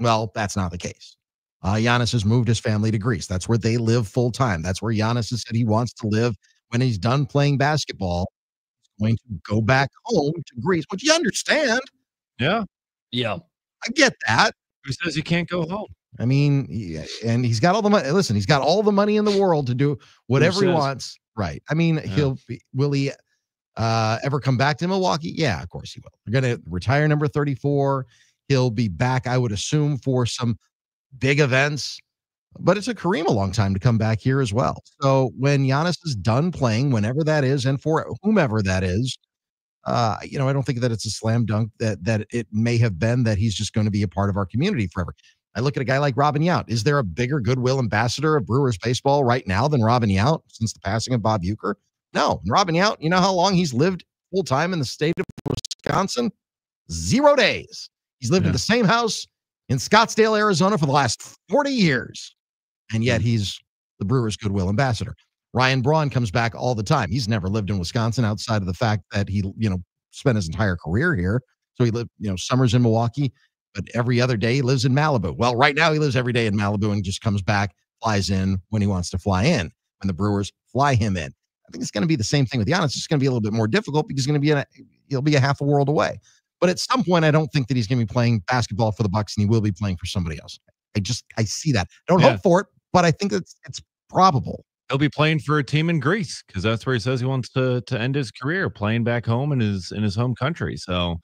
[SPEAKER 3] Well, that's not the case. Giannis has moved his family to Greece. That's where they live full-time. That's where Giannis has said he wants to live when he's done playing basketball. Going to go back home to Greece, which you understand.
[SPEAKER 5] Yeah.
[SPEAKER 4] Yeah.
[SPEAKER 3] I get that.
[SPEAKER 5] Who says you can't go home?
[SPEAKER 3] I mean, and he's got all the money. Listen, he's got all the money in the world to do whatever he wants. Right. I mean, will he ever come back to Milwaukee? Yeah, of course he will. They're going to retire number 34. He'll be back, I would assume, for some big events. But it took Kareem a long time to come back here as well. So when Giannis is done playing, whenever that is, and for whomever that is, I don't think that it's a slam dunk that it may have been that he's just going to be a part of our community forever. I look at a guy like Robin Yount. Is there a bigger goodwill ambassador of Brewers baseball right now than Robin Yount since the passing of Bob Uecker? No. And Robin Yount, you know how long he's lived full time in the state of Wisconsin? 0 days. He's lived in the same house in Scottsdale, Arizona for the last 40 years. And yet he's the Brewers goodwill ambassador. Ryan Braun comes back all the time. He's never lived in Wisconsin outside of the fact that he, spent his entire career here. So he lived, summers in Milwaukee, but every other day he lives in Malibu. Well, right now he lives every day in Malibu and just comes back, flies in when he wants to fly in, when the Brewers fly him in. I think it's going to be the same thing with Giannis. It's just going to be a little bit more difficult because he'll be a half a world away. But at some point, I don't think that he's going to be playing basketball for the Bucks and he will be playing for somebody else. I see that. I don't hope for it, but I think it's probable.
[SPEAKER 5] He'll be playing for a team in Greece because that's where he says he wants to end his career, playing back home in his home country. So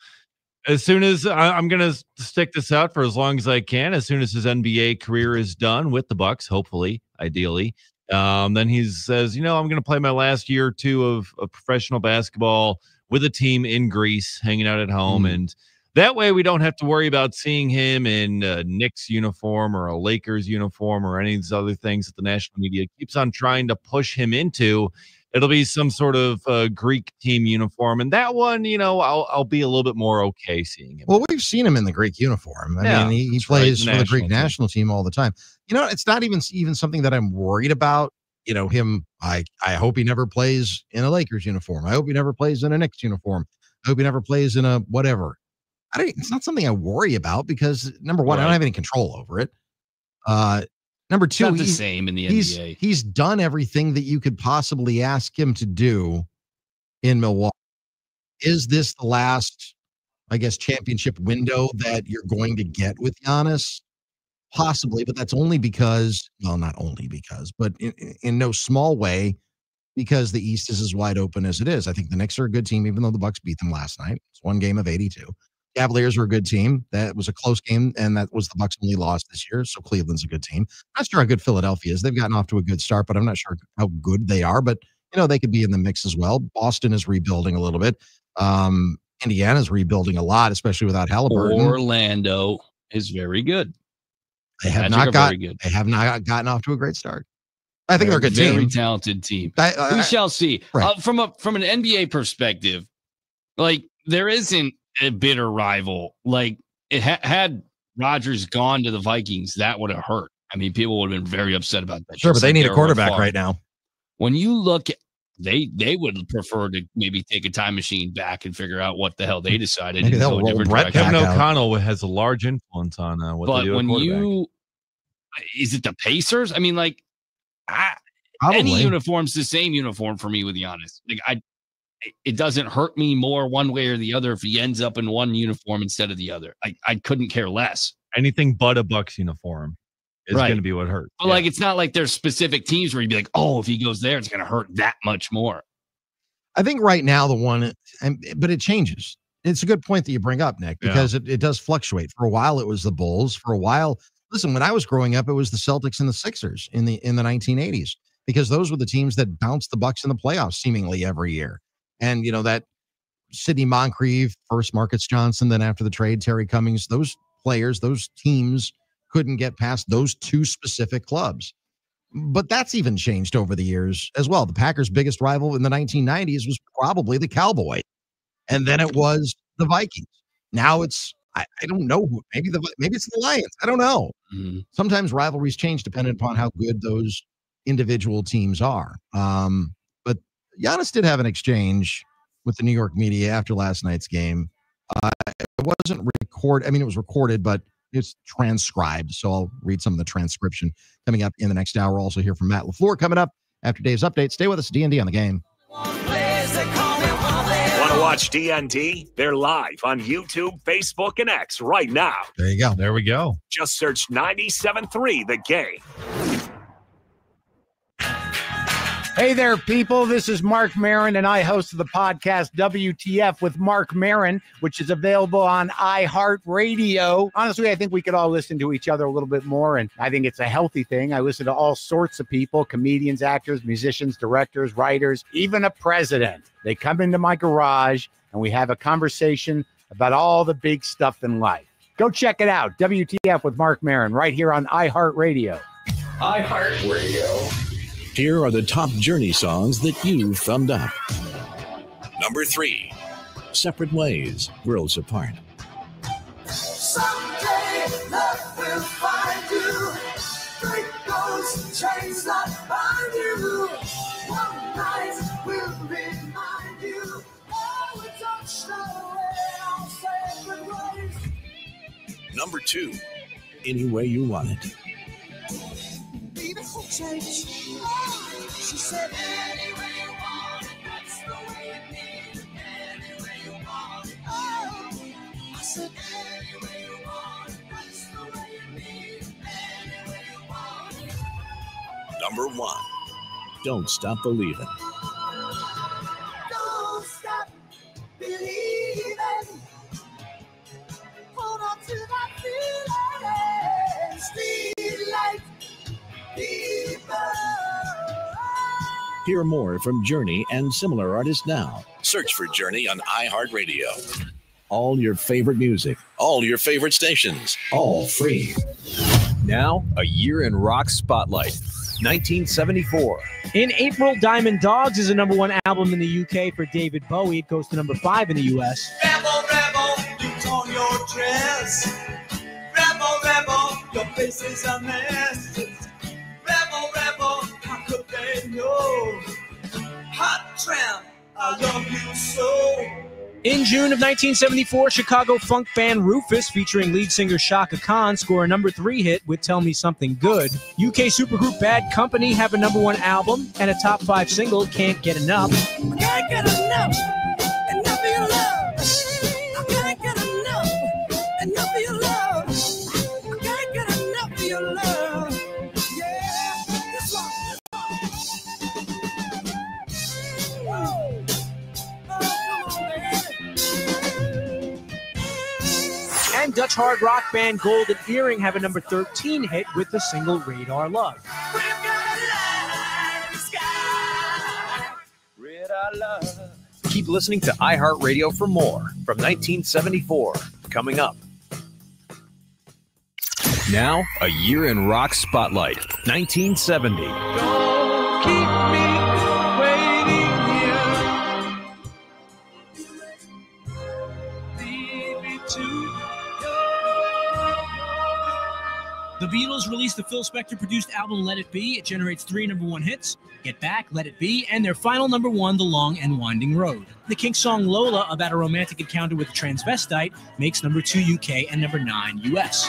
[SPEAKER 5] as soon as I'm going to stick this out for as long as I can, as soon as his NBA career is done with the Bucks, hopefully, ideally, then he says, I'm going to play my last year or two of professional basketball with a team in Greece, hanging out at home. And that way we don't have to worry about seeing him in a Knicks uniform or a Lakers uniform or any of these other things that the national media keeps on trying to push him into. It'll be some sort of Greek team uniform. And that one, I'll be a little bit more okay seeing him.
[SPEAKER 3] Well, we've seen him in the Greek uniform. I mean, he plays for the Greek national team all the time. It's not even something that I'm worried about. Him, I hope he never plays in a Lakers uniform. I hope he never plays in a Knicks uniform. I hope he never plays in a whatever. It's not something I worry about because, number one, I don't have any control over it. Number two,
[SPEAKER 4] it's not the same in the NBA.
[SPEAKER 3] He's done everything that you could possibly ask him to do in Milwaukee. Is this the last, championship window that you're going to get with Giannis? Possibly, but that's only because, not only because, but in no small way, because the East is as wide open as it is. I think the Knicks are a good team, even though the Bucks beat them last night. It's one game of 82. Cavaliers are a good team. That was a close game, and that was the Bucks' only loss this year. So Cleveland's a good team. I'm not sure how good Philadelphia is. They've gotten off to a good start, but I'm not sure how good they are. But they could be in the mix as well. Boston is rebuilding a little bit. Indiana's rebuilding a lot, especially without Halliburton.
[SPEAKER 4] Orlando is very good.
[SPEAKER 3] They have not gotten off to a great start. I think they're a good team.
[SPEAKER 4] Very talented team. We shall see.
[SPEAKER 3] Right.
[SPEAKER 4] From an NBA perspective, there isn't a bitter rival. Had Rodgers gone to the Vikings, that would have hurt. I mean, people would have been very upset about that.
[SPEAKER 3] Sure, but they need a quarterback right now.
[SPEAKER 4] When you look at they would prefer to maybe take a time machine back and figure out what the hell they decided.
[SPEAKER 3] Maybe they'll roll Brett back
[SPEAKER 5] Kevin O'Connell has a large influence on what they do.
[SPEAKER 4] But is it the Pacers? I mean, any uniform's the same uniform for me with Giannis. It doesn't hurt me more one way or the other if he ends up in one uniform instead of the other. I couldn't care less.
[SPEAKER 5] Anything but a Bucks uniform is going to be what hurts.
[SPEAKER 4] But it's not like there's specific teams where you'd be like, oh, if he goes there, it's going to hurt that much more.
[SPEAKER 3] I think right now but it changes. It's a good point that you bring up, Nick, because it does fluctuate. For a while, it was the Bulls. For a while, listen, when I was growing up, it was the Celtics and the Sixers in the 1980s, because those were the teams that bounced the Bucks in the playoffs seemingly every year. And, that Sidney Moncrief, first Marcus Johnson, then after the trade, Terry Cummings, those players, those teams couldn't get past those two specific clubs. But that's even changed over the years as well. The Packers' biggest rival in the 1990s was probably the Cowboys. And then it was the Vikings. Now it's, I don't know, maybe it's the Lions. I don't know.
[SPEAKER 4] Mm-hmm.
[SPEAKER 3] Sometimes rivalries change depending upon how good those individual teams are. But Giannis did have an exchange with the New York media after last night's game. It wasn't recorded. I mean, it was recorded, but it's transcribed. So I'll read some of the transcription coming up in the next hour. Also hear from Matt LaFleur coming up after Dave's update. Stay with us, D.N.D. on the game.
[SPEAKER 13] 101 Want to watch D.N.D? They're live on YouTube, Facebook, and X right now.
[SPEAKER 3] There you go.
[SPEAKER 5] There we go.
[SPEAKER 13] Just search 97.3 The Game.
[SPEAKER 1] Hey there, people. This is Mark Maron, and I host the podcast WTF with Mark Maron, which is available on iHeartRadio. Honestly, I think we could all listen to each other a little bit more, and I think it's a healthy thing. I listen to all sorts of people, comedians, actors, musicians, directors, writers, even a president. They come into my garage, and we have a conversation about all the big stuff in life. Go check it out, WTF with Mark Maron, right here on iHeartRadio.
[SPEAKER 12] iHeartRadio. Here are the top Journey songs that you thumbed up. Number 3, Separate Ways, Worlds Apart.
[SPEAKER 9] Someday love will find you. Break those chains that bind you. One night will remind you. Oh, we touched away on separate ways.
[SPEAKER 12] Number 2, Any Way You Want It.
[SPEAKER 9] Baby, who changed? She said, any way you want it, that's the way it is. Any way you want it, oh. I said, any way you want it, that's the way it is. Any way you want it.
[SPEAKER 12] Number 1, Don't Stop Believing.
[SPEAKER 9] Don't stop believing. Hold on to that feeling. Speed like people.
[SPEAKER 12] Hear more from Journey and similar artists now. Search for Journey on iHeartRadio. All your favorite music, all your favorite stations, all free.
[SPEAKER 7] Now, a year in rock spotlight. 1974.
[SPEAKER 8] In April, Diamond Dogs is a #1 album in the UK for David Bowie. It goes to number 5 in the US.
[SPEAKER 9] Rebel, rebel, you torn your dress. Rebel, rebel, your face is a mess. Rebel, rebel, how could they know? Hot tramp, I love you so.
[SPEAKER 8] In June of 1974, Chicago funk band Rufus, featuring lead singer Shaka Khan, score a number 3 hit with Tell Me Something Good. UK supergroup Bad Company have a #1 album and a top 5 single, Can't Get Enough.
[SPEAKER 9] I can't get enough, enough of your love. I can't get enough, enough of your love. I can't get enough of your love. Yeah, this one.
[SPEAKER 8] And Dutch hard rock band Golden Earring have a number 13 hit with the single Radar Love.
[SPEAKER 7] Keep listening to iHeartRadio for more from 1974. Coming up. Now, a year in rock spotlight. 1970.
[SPEAKER 9] Don't keep me waiting here. Lead me to
[SPEAKER 8] The Beatles released the Phil Spector-produced album Let It Be. It generates 3 #1 hits, Get Back, Let It Be, and their final #1, The Long and Winding Road. The Kinks song Lola, about a romantic encounter with a transvestite, makes number 2 UK and number 9 US.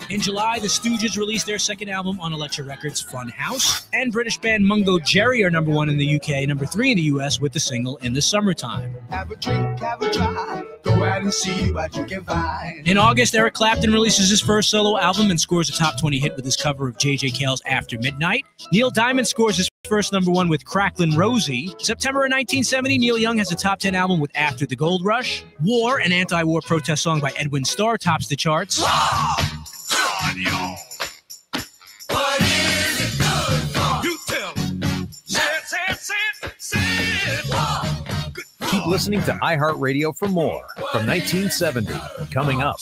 [SPEAKER 8] In July, the Stooges released their second album on Elektra Records, Fun House. And British band Mungo Jerry are #1 in the UK, number 3 in the US with the single In the Summertime.
[SPEAKER 9] have a drink, have a drive. Go out and see what you can find.
[SPEAKER 8] In August, Eric Clapton releases his first solo album and scores a top 20 hit with his cover of J.J. Cale's After Midnight. Neil Diamond scores his first #1 with Cracklin' Rosie. September of 1970, Neil Young has a top 10 album with After the Gold Rush. War, an anti-war protest song by Edwin Starr, tops the charts.
[SPEAKER 9] What is it good for? You tell me. Say it.
[SPEAKER 7] Keep listening to iHeartRadio for more from 1970. Coming up.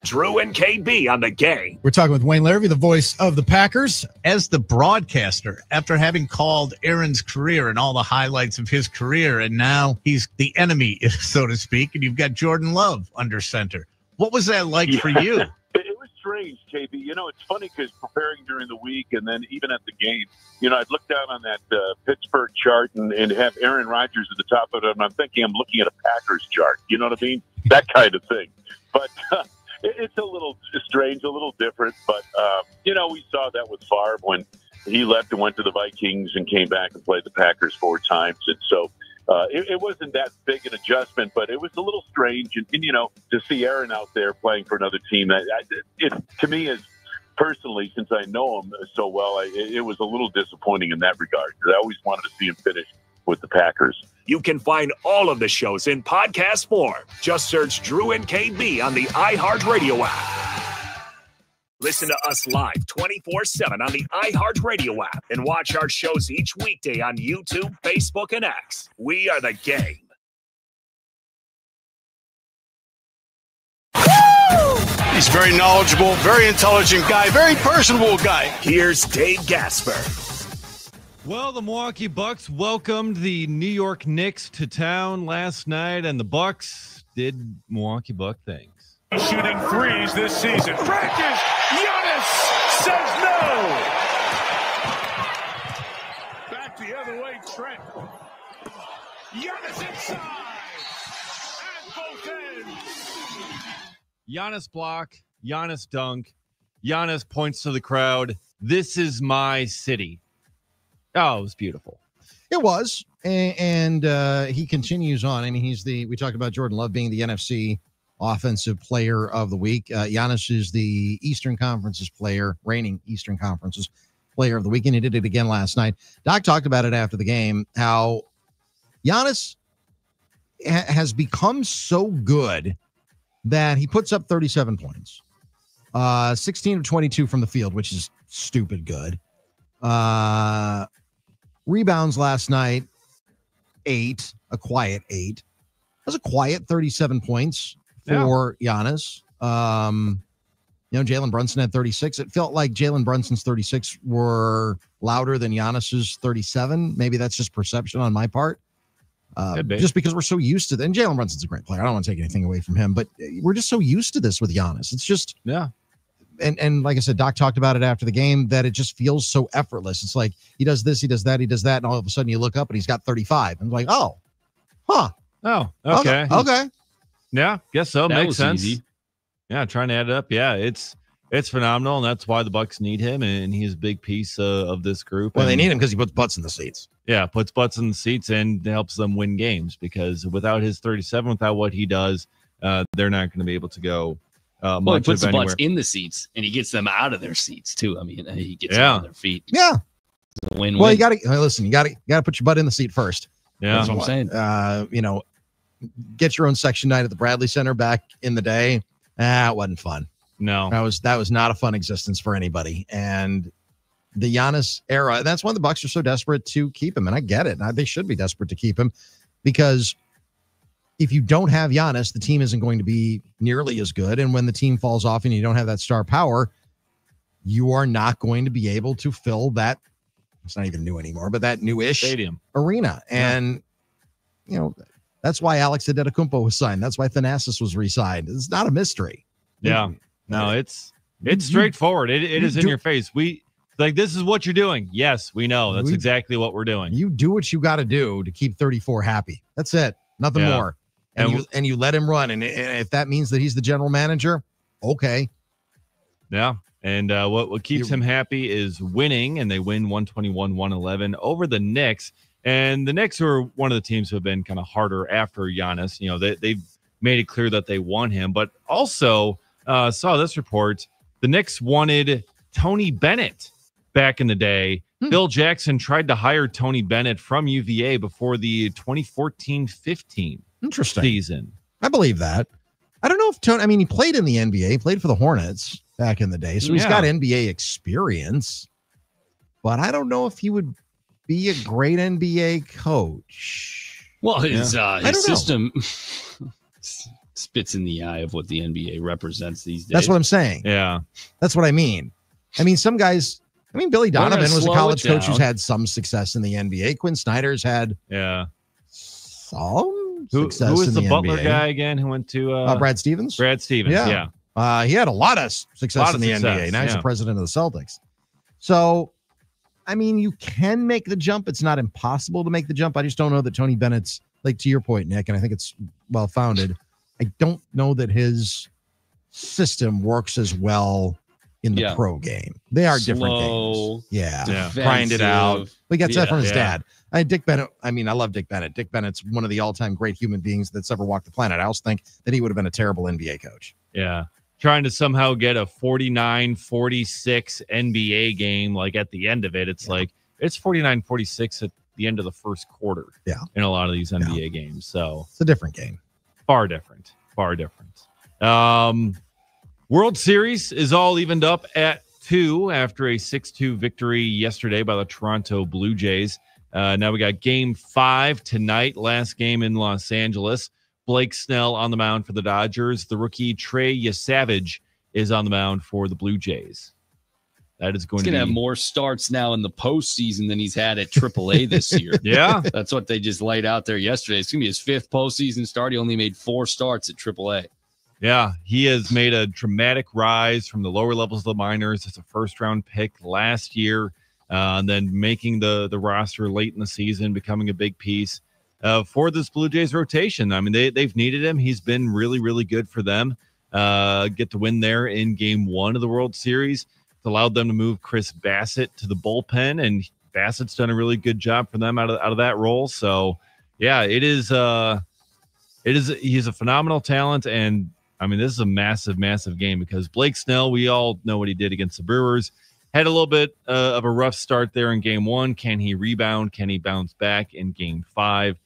[SPEAKER 13] Drew and KB on The Game.
[SPEAKER 3] We're talking with Wayne Larrivee, the voice of the Packers.
[SPEAKER 10] As the broadcaster, after having called Aaron's career and all the highlights of his career, and now he's the enemy, so to speak, and you've got Jordan Love under center. What was that like for you?
[SPEAKER 11] It was strange, KB. You know, it's funny because preparing during the week and then even at the game, you know, I'd look down on that Pittsburgh chart and have Aaron Rodgers at the top of it, and I'm thinking I'm looking at a Packers chart. You know what I mean? That kind of thing. But it's a little strange, a little different. But, we saw that with Favre when he left and went to the Vikings and came back and played the Packers 4 times. And so it wasn't that big an adjustment, but it was a little strange. And to see Aaron out there playing for another team, to me is personally, since I know him so well, it was a little disappointing in that regard, because I always wanted to see him finish with the Packers.
[SPEAKER 13] You can find all of the shows in podcast form. Just search Drew and KB on the iHeartRadio app. Listen to us live 24/7 on the iHeartRadio app and watch our shows each weekday on YouTube, Facebook, and X. We are the game.
[SPEAKER 2] He's very knowledgeable, very intelligent guy, very personable guy.
[SPEAKER 13] Here's Dave Gasper.
[SPEAKER 5] Well, the Milwaukee Bucks welcomed the New York Knicks to town last night, and the Bucks did Milwaukee Buck things.
[SPEAKER 2] Shooting threes this season. Practice! Giannis says no! Back the other way, Trent. Giannis inside! At both ends!
[SPEAKER 5] Giannis block, Giannis dunk, Giannis points to the crowd. This is my city. Oh, it was beautiful.
[SPEAKER 3] It was. And he continues on. I mean, we talked about Jordan Love being the NFC Offensive Player of the Week. Giannis is the Eastern Conference's reigning Eastern Conference's Player of the Week, and he did it again last night. Doc talked about it after the game, how Giannis has become so good that he puts up 37 points, 16 of 22 from the field, which is stupid good. Rebounds last night, 8, a quiet 8. That was a quiet 37 points for Giannis. Jalen Brunson had 36. It felt like Jalen Brunson's 36 were louder than Giannis's 37. Maybe that's just perception on my part. Just because we're so used to that. And Jalen Brunson's a great player. I don't want to take anything away from him, but we're just so used to this with Giannis. It's just, And like I said, Doc talked about it after the game, that it just feels so effortless. It's like he does this, he does that, he does that, and all of a sudden you look up and he's got 35. And like, oh,
[SPEAKER 5] okay.
[SPEAKER 3] Okay.
[SPEAKER 5] Yeah, guess so.
[SPEAKER 4] That
[SPEAKER 5] Makes
[SPEAKER 4] was
[SPEAKER 5] sense.
[SPEAKER 4] easy.
[SPEAKER 5] Yeah, trying to add it up. Yeah, it's phenomenal, and that's why the Bucks need him, and he's a big piece of this group.
[SPEAKER 3] Well, they need him because he puts butts in the seats.
[SPEAKER 5] Yeah, puts butts in the seats and helps them win games, because without his 37, without what he does, they're not going to be able to go
[SPEAKER 4] he puts the butts in the seats, and he gets them out of their seats too. I mean, he gets them on their feet.
[SPEAKER 3] Yeah.
[SPEAKER 4] It's a win-win.
[SPEAKER 3] Well, you got to listen. You got to put your butt in the seat first.
[SPEAKER 5] Yeah,
[SPEAKER 4] that's what I'm saying.
[SPEAKER 3] Get your own section night at the Bradley Center back in the day. It wasn't fun.
[SPEAKER 5] No,
[SPEAKER 3] that was not a fun existence for anybody. And the Giannis era, that's why the Bucks are so desperate to keep him. And I get it. They should be desperate to keep him, because if you don't have Giannis, the team isn't going to be nearly as good. And when the team falls off and you don't have that star power, you are not going to be able to fill that. It's not even new anymore, but that newish
[SPEAKER 5] stadium
[SPEAKER 3] arena. And, that's why Alex Antetokounmpo was signed. That's why Thanasis was re-signed. It's not a mystery.
[SPEAKER 5] Yeah. No, it's straightforward. It is in your face. This is what you're doing. Yes, we know. That's exactly what we're doing.
[SPEAKER 3] You do what you got to do to keep 34 happy. That's it. Nothing more. And you let him run. And if that means that he's the general manager, okay.
[SPEAKER 5] Yeah. And what keeps him happy is winning, and they win 121-111 over the Knicks. And the Knicks are one of the teams who have been kind of harder after Giannis. They've made it clear that they want him, but also saw this report. The Knicks wanted Tony Bennett back in the day. Phil Jackson tried to hire Tony Bennett from UVA before the 2014-15 season.
[SPEAKER 3] I believe that. I don't know if Tony, he played in the NBA, he played for the Hornets back in the day. So he's got NBA experience, but I don't know if he would be a great NBA coach.
[SPEAKER 4] Well, his system spits in the eye of what the NBA represents these days.
[SPEAKER 3] That's what I'm saying.
[SPEAKER 5] Yeah.
[SPEAKER 3] That's what I mean. Some guys, Billy Donovan was a college coach who's had some success in the NBA. Quinn Snyder's had some success
[SPEAKER 5] who was
[SPEAKER 3] in
[SPEAKER 5] the
[SPEAKER 3] the
[SPEAKER 5] Butler
[SPEAKER 3] NBA.
[SPEAKER 5] guy again who went to
[SPEAKER 3] Brad Stevens?
[SPEAKER 5] Brad Stevens, yeah.
[SPEAKER 3] He had a lot of success in the NBA. Now he's the president of the Celtics. So, you can make the jump. It's not impossible to make the jump. I just don't know that Tony Bennett's, to your point, Nick, and I think it's well-founded, I don't know that his system works as well in the pro game. They are different games. Yeah. Grind it out. We got that from his dad. Dick Bennett. I mean, I love Dick Bennett. Dick Bennett's one of the all-time great human beings that's ever walked the planet. I also think that he would have been a terrible NBA coach.
[SPEAKER 5] Yeah. Trying to somehow get a 49-46 NBA game, like at the end of it, it's like it's 49-46 at the end of the first quarter.
[SPEAKER 3] Yeah.
[SPEAKER 5] In a lot of these NBA games. So
[SPEAKER 3] it's a different game.
[SPEAKER 5] Far different. World Series is all evened up at 2 after a 6-2 victory yesterday by the Toronto Blue Jays. Now we got game 5 tonight, last game in Los Angeles. Blake Snell on the mound for the Dodgers. The rookie Trey Yesavage is on the mound for the Blue Jays. That is going to
[SPEAKER 4] have more starts now in the postseason than he's had at AAA this year.
[SPEAKER 5] Yeah.
[SPEAKER 4] That's what they just laid out there yesterday. It's going to be his 5th postseason start. He only made 4 starts at AAA.
[SPEAKER 5] Yeah, he has made a dramatic rise from the lower levels of the minors as a first-round pick last year, and then making the roster late in the season, becoming a big piece for this Blue Jays rotation. I mean, they've needed him. He's been really, really good for them. Get to win there in Game 1 of the World Series. It's allowed them to move Chris Bassett to the bullpen, and Bassett's done a really good job for them out of that role. So, yeah, he's a phenomenal talent, and I mean, this is a massive, massive game because Blake Snell, we all know what he did against the Brewers. Had a little bit of a rough start there in Game 1. Can he rebound? Can he bounce back in Game 5?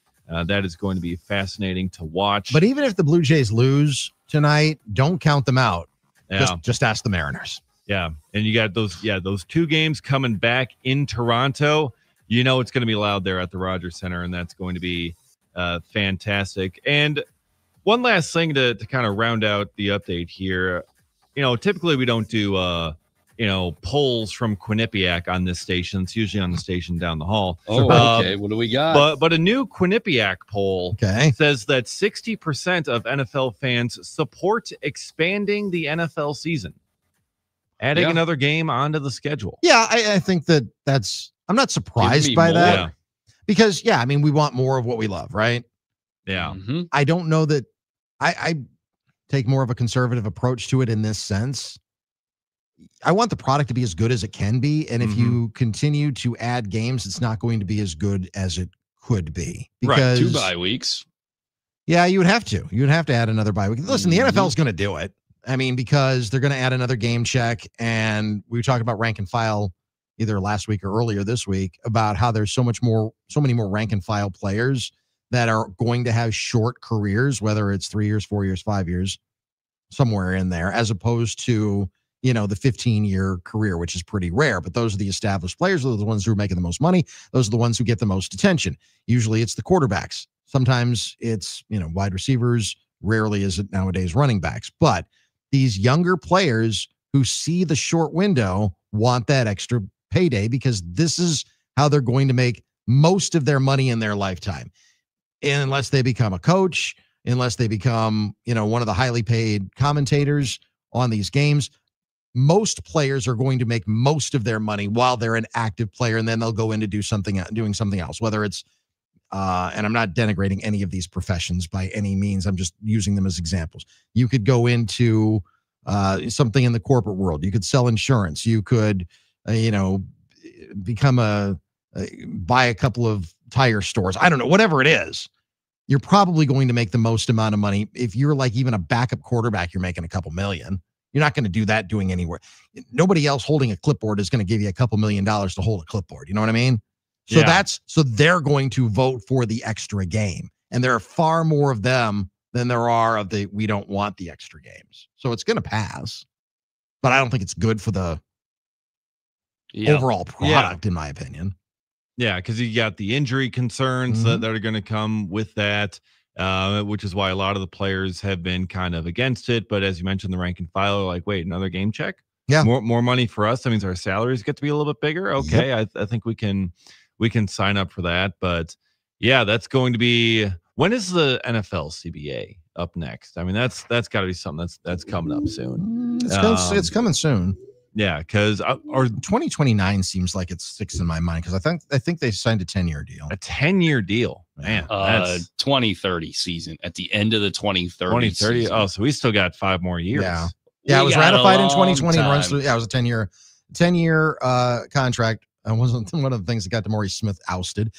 [SPEAKER 5] That is going to be fascinating to watch.
[SPEAKER 3] But even if the Blue Jays lose tonight, don't count them out.
[SPEAKER 5] Yeah.
[SPEAKER 3] Just ask the Mariners.
[SPEAKER 5] Yeah, and you got those 2 games coming back in Toronto. You know it's going to be loud there at the Rogers Center, and that's going to be fantastic. And one last thing to kind of round out the update here. Typically we don't do, polls from Quinnipiac on this station. It's usually on the station down the hall.
[SPEAKER 4] Oh, okay. What do we got?
[SPEAKER 5] But a new Quinnipiac poll says that 60% of NFL fans support expanding the NFL season, adding another game onto the schedule.
[SPEAKER 3] Yeah, I think that's I'm not surprised by that because, I mean, we want more of what we love, right?
[SPEAKER 5] Yeah.
[SPEAKER 4] Mm-hmm.
[SPEAKER 3] I don't know that I take more of a conservative approach to it in this sense. I want the product to be as good as it can be. And if you continue to add games, it's not going to be as good as it could be. Because,
[SPEAKER 4] 2 bye weeks.
[SPEAKER 3] Yeah, you would have to. You would have to add another bye week. Listen, the NFL is going to do it. I mean, because they're going to add another game check. And we talked about rank and file either last week or earlier this week about how there's so many more rank and file players that are going to have short careers, whether it's 3 years, 4 years, 5 years, somewhere in there, as opposed to, the 15-year career, which is pretty rare. But those are the established players. Those are the ones who are making the most money. Those are the ones who get the most attention. Usually it's the quarterbacks. Sometimes it's, wide receivers. Rarely is it nowadays running backs. But these younger players who see the short window want that extra payday because this is how they're going to make most of their money in their lifetime. And unless they become a coach, unless they become, one of the highly paid commentators on these games, most players are going to make most of their money while they're an active player, and then they'll go into doing something else, whether it's, and I'm not denigrating any of these professions by any means. I'm just using them as examples. You could go into something in the corporate world. You could sell insurance. You could, become buy a couple of tire stores. I don't know, whatever it is, you're probably going to make the most amount of money. If you're like even a backup quarterback, you're making a couple million. You're not going to do that doing anywhere. Nobody else holding a clipboard is going to give you a couple $1 million to hold a clipboard. You know what I mean? So so they're going to vote for the extra game. And there are far more of them than there are of we don't want the extra games. So it's going to pass, but I don't think it's good for the overall product, in my opinion.
[SPEAKER 5] Yeah, because you got the injury concerns that are going to come with that, which is why a lot of the players have been kind of against it. But as you mentioned, the rank and file are like, wait, another game check?
[SPEAKER 3] Yeah.
[SPEAKER 5] More money for us. That means our salaries get to be a little bit bigger. Okay, yep. I think we can sign up for that. But yeah, that's going to be, when is the NFL CBA up next? I mean, that's got to be something that's coming up soon.
[SPEAKER 3] It's coming soon.
[SPEAKER 5] Yeah, because
[SPEAKER 3] or 2029 seems like it sticks in my mind because I think they signed a 10-year deal.
[SPEAKER 5] A 10-year deal, man.
[SPEAKER 4] 2030 season at the end of the 2030.
[SPEAKER 5] Oh, so we still got 5 more years.
[SPEAKER 3] Yeah, it was ratified in 2020 and runs
[SPEAKER 4] time.
[SPEAKER 3] through. Yeah, it was a 10-year contract. Wasn't one of the things that got Demore Smith ousted.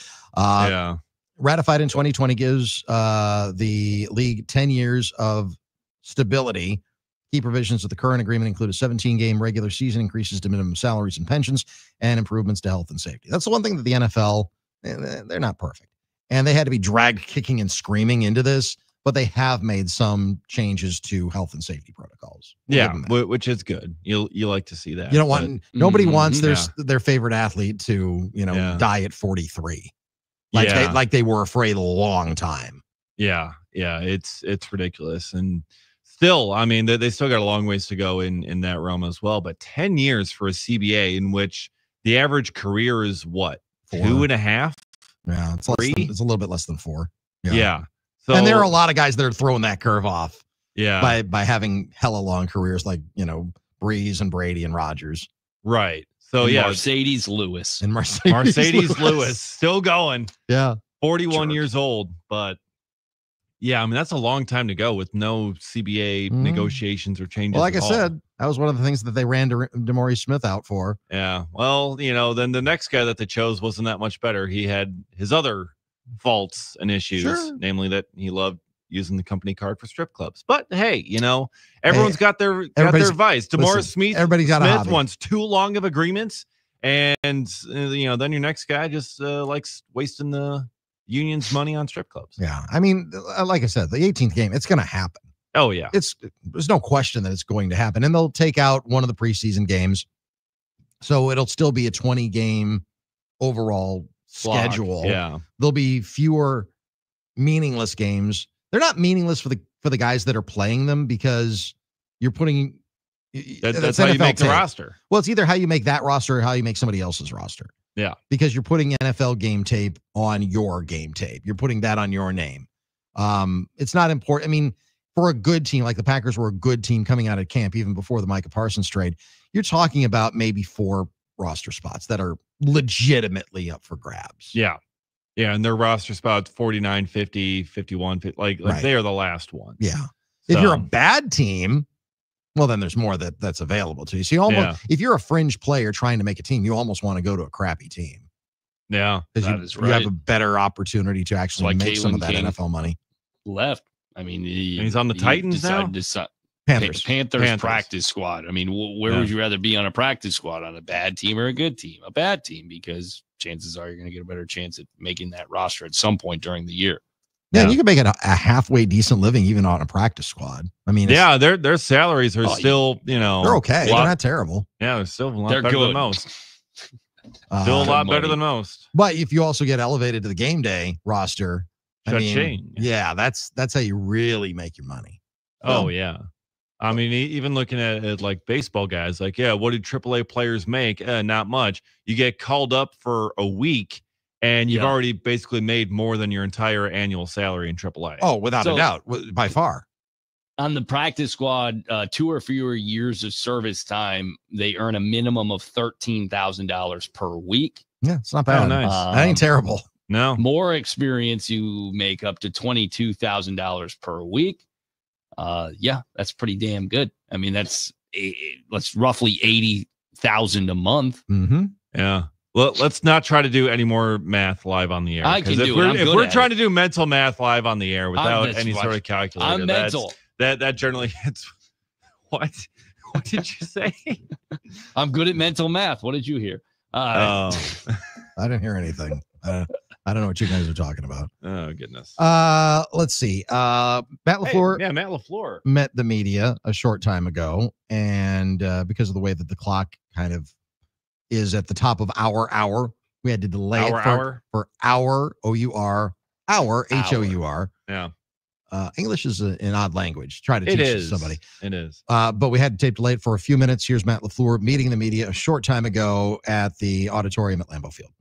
[SPEAKER 3] Ratified in 2020 gives the league 10 years of stability. Key provisions of the current agreement include a 17-game regular season, increases to minimum salaries and pensions, and improvements to health and safety. That's the one thing that the NFL, they're not perfect. And they had to be dragged kicking and screaming into this, but they have made some changes to health and safety protocols.
[SPEAKER 5] Yeah, which is good. You like to see that.
[SPEAKER 3] You don't want nobody wants their favorite athlete to die at 43, like they were afraid a long time.
[SPEAKER 5] Yeah, it's ridiculous, and still, I mean, they still got a long ways to go in that realm as well. But 10 years for a CBA, in which the average career is what 2.5.
[SPEAKER 3] Yeah, it's a little bit less than 4.
[SPEAKER 5] Yeah. So,
[SPEAKER 3] and there are a lot of guys that are throwing that curve off.
[SPEAKER 5] Yeah.
[SPEAKER 3] By having hella long careers like, Breeze and Brady and Rodgers.
[SPEAKER 5] Right. So
[SPEAKER 4] and
[SPEAKER 5] yeah.
[SPEAKER 4] Mercedes Lewis.
[SPEAKER 3] And Mercedes
[SPEAKER 5] Lewis still going.
[SPEAKER 3] Yeah.
[SPEAKER 5] 41 years old. But yeah, I mean, that's a long time to go with no CBA negotiations or changes.
[SPEAKER 3] Well, like I said, that was one of the things that they ran Demore Smith out for.
[SPEAKER 5] Yeah. Well, then the next guy that they chose wasn't that much better. He had his other faults and issues, namely that he loved using the company card for strip clubs. But hey, everyone's got their vice. Demore Smith wants too long of agreements, and then your next guy just likes wasting the union's money on strip clubs.
[SPEAKER 3] Yeah, I mean, like I said, the 18th game, it's going to happen.
[SPEAKER 5] Oh yeah,
[SPEAKER 3] there's no question that it's going to happen, and they'll take out one of the preseason games, so it'll still be a 20-game overall schedule.
[SPEAKER 5] Yeah,
[SPEAKER 3] there'll be fewer meaningless games. They're not meaningless for the guys that are playing them because you're putting
[SPEAKER 5] that's how you make the roster.
[SPEAKER 3] Well, it's either how you make that roster or how you make somebody else's roster.
[SPEAKER 5] Yeah,
[SPEAKER 3] because you're putting NFL game tape on your game tape. You're putting that on your name. It's not important. I mean, for a good team like the Packers were a good team coming out of camp even before the Micah Parsons trade. You're talking about maybe 4 roster spots that are legitimately up for grabs.
[SPEAKER 5] Yeah. Yeah, and their roster spots 49, 50, 51, 50, like they are the last one.
[SPEAKER 3] Yeah. So, if you're a bad team, well, then there's more that's available to you. So you almost, if you're a fringe player trying to make a team, you almost want to go to a crappy team.
[SPEAKER 5] Yeah,
[SPEAKER 3] because you have a better opportunity to actually make some of that NFL money.
[SPEAKER 4] Left. I mean,
[SPEAKER 5] he's on the Titans now.
[SPEAKER 3] Panthers
[SPEAKER 4] practice squad. I mean, where would you rather be on a practice squad, on a bad team or a good team? A bad team, because chances are you're going to get a better chance at making that roster at some point during the year.
[SPEAKER 3] Yeah, and you can make it a halfway decent living even on a practice squad. I mean,
[SPEAKER 5] their salaries are still,
[SPEAKER 3] they're okay. They're not terrible.
[SPEAKER 5] Yeah, they're still a lot better than most. Still a lot better than most.
[SPEAKER 3] But if you also get elevated to the game day roster,
[SPEAKER 5] yeah,
[SPEAKER 3] that's how you really make your money.
[SPEAKER 5] Oh yeah. I mean, even looking at like baseball guys, like, what do AAA players make? Not much. You get called up for a week, and you've already basically made more than your entire annual salary in AAA.
[SPEAKER 3] Oh, without a doubt, by far.
[SPEAKER 4] On the practice squad, 2 or fewer years of service time, they earn a minimum of $13,000 per week.
[SPEAKER 3] Yeah, it's not bad.
[SPEAKER 5] Oh, nice.
[SPEAKER 3] That ain't terrible.
[SPEAKER 5] No.
[SPEAKER 4] More experience, you make up to $22,000 per week. Yeah, that's pretty damn good. I mean, that's roughly $80,000 a month.
[SPEAKER 3] Mm-hmm.
[SPEAKER 5] Yeah. Well, let's not try to do any more math live on the air.
[SPEAKER 4] I can do it.
[SPEAKER 5] If we're trying to do mental math live on the air without any sort of calculator,
[SPEAKER 4] I'm mental.
[SPEAKER 5] That generally hits. What did you say?
[SPEAKER 4] I'm good at mental math. What did you hear?
[SPEAKER 3] I didn't hear anything. I don't know what you guys are talking about.
[SPEAKER 5] Oh, goodness.
[SPEAKER 3] Let's see. Matt LaFleur.
[SPEAKER 5] Matt LaFleur
[SPEAKER 3] met the media a short time ago. And because of the way that the clock kind of is at the top of our hour, we had to delay it for hour, O-U-R, hour, H-O-U-R.
[SPEAKER 5] Yeah.
[SPEAKER 3] English is an odd language. Try to teach it to somebody.
[SPEAKER 5] It is.
[SPEAKER 3] But we had to tape delay it for a few minutes. Here's Matt LaFleur meeting the media a short time ago at the auditorium at Lambeau Field.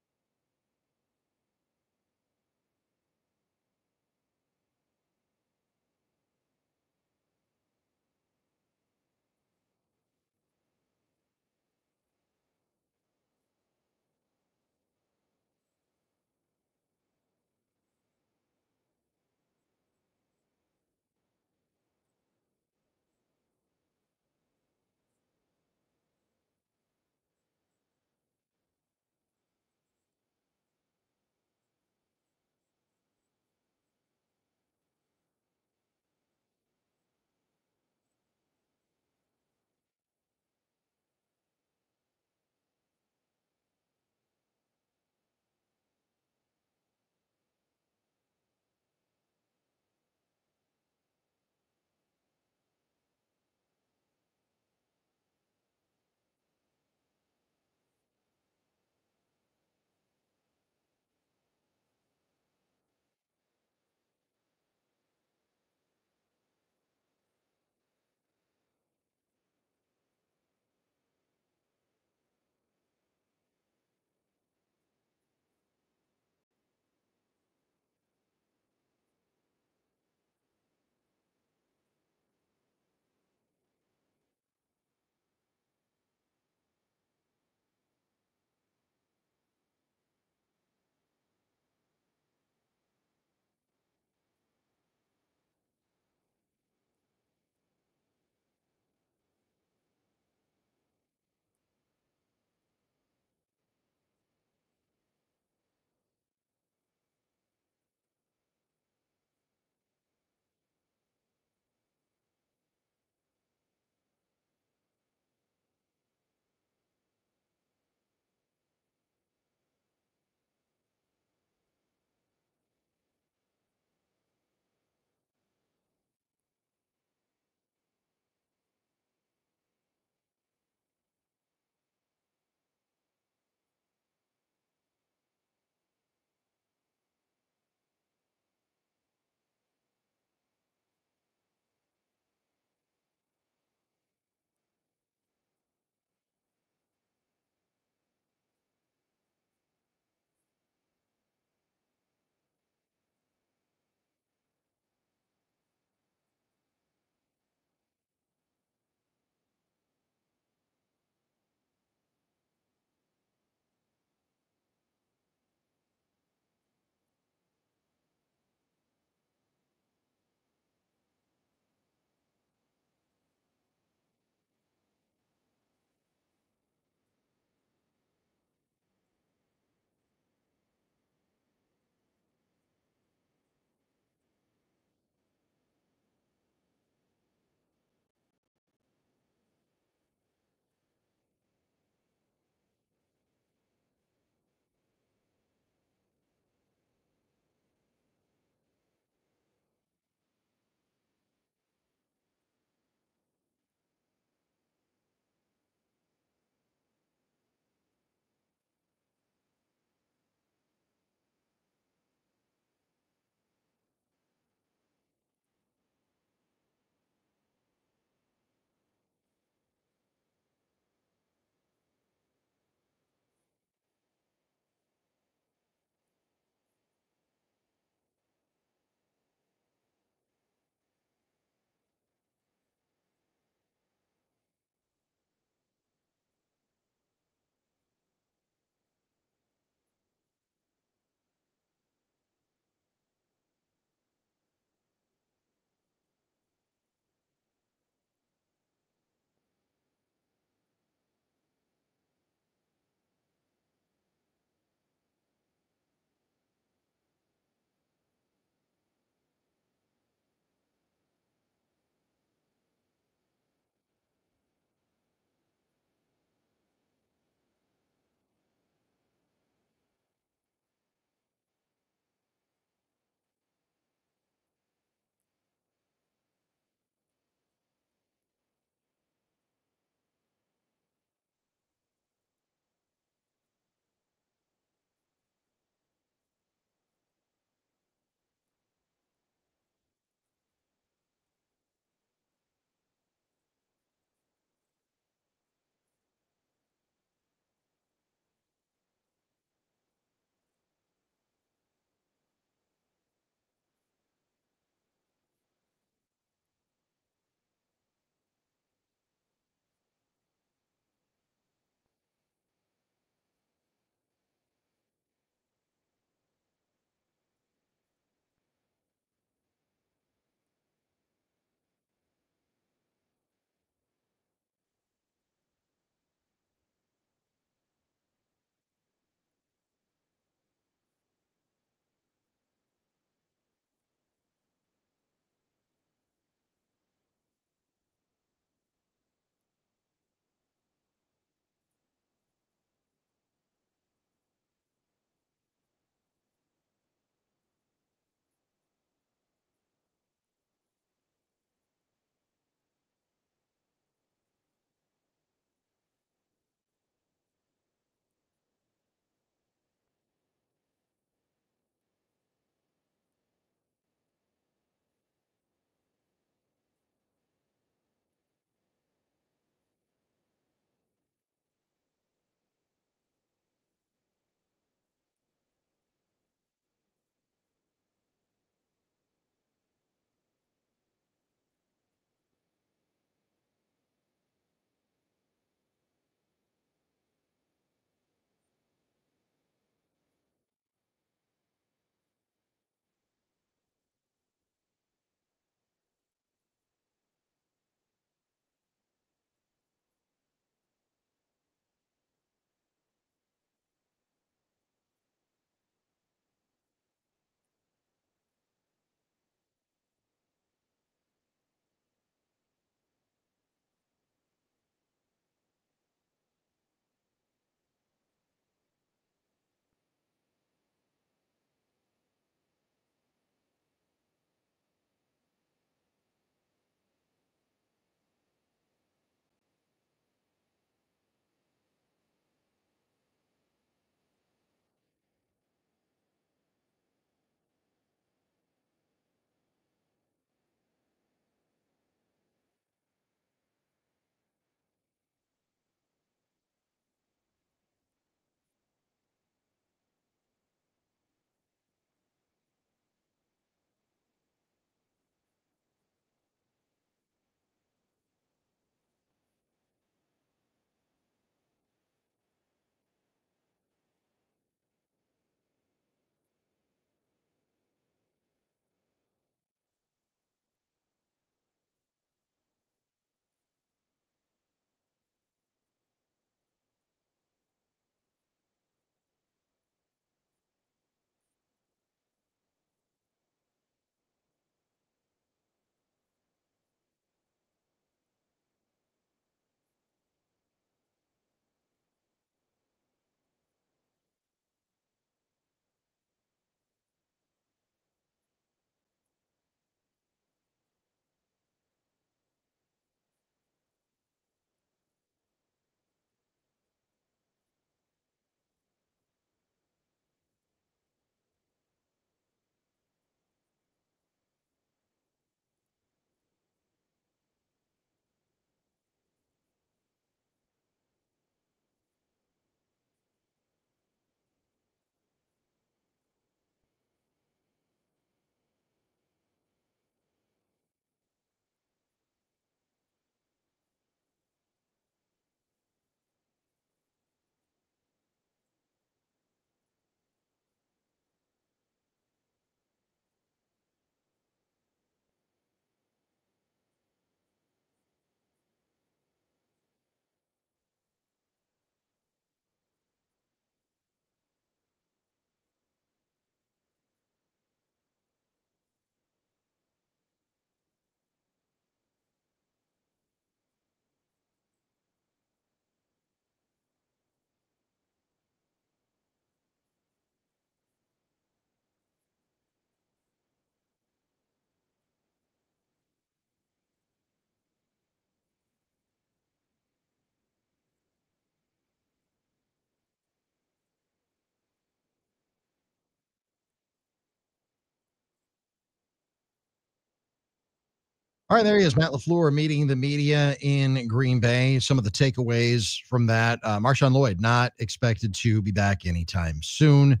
[SPEAKER 3] All right, there he is, Matt LaFleur meeting the media in Green Bay. Some of the takeaways from that. Marshawn Lloyd not expected to be back anytime soon.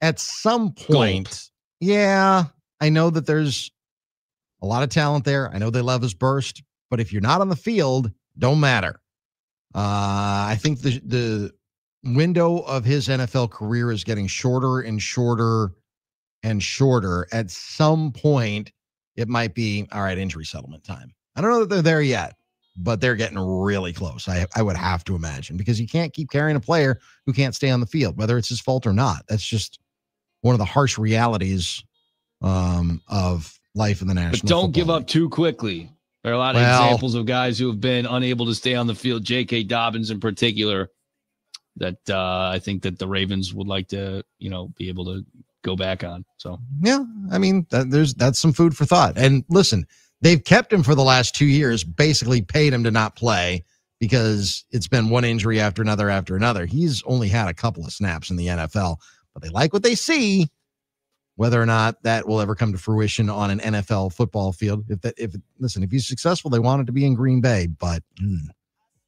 [SPEAKER 3] At some point, yeah, I know that there's a lot of talent there. I know they love his burst, but if you're not on the field, don't matter. I think the window of his NFL career is getting shorter and shorter and shorter. At some point, it might be, all right, injury settlement time. I don't know that they're there yet, but they're getting really close. I would have to imagine, because you can't keep carrying a player who can't stay on the field, whether it's his fault or not. That's just one of the harsh realities of life in the National
[SPEAKER 4] But don't
[SPEAKER 3] Football
[SPEAKER 4] give
[SPEAKER 3] League.
[SPEAKER 4] up too quickly. There are a lot of examples of guys who have been unable to stay on the field, J.K. Dobbins in particular, that I think that the Ravens would like to, be able to go back on. So
[SPEAKER 3] yeah, I mean, that's some food for thought. And listen, they've kept him for the last 2 years, basically paid him to not play because it's been one injury after another after another. He's only had a couple of snaps in the NFL, but they like what they see. Whether or not that will ever come to fruition on an NFL football field, if he's successful, they want it to be in Green Bay, but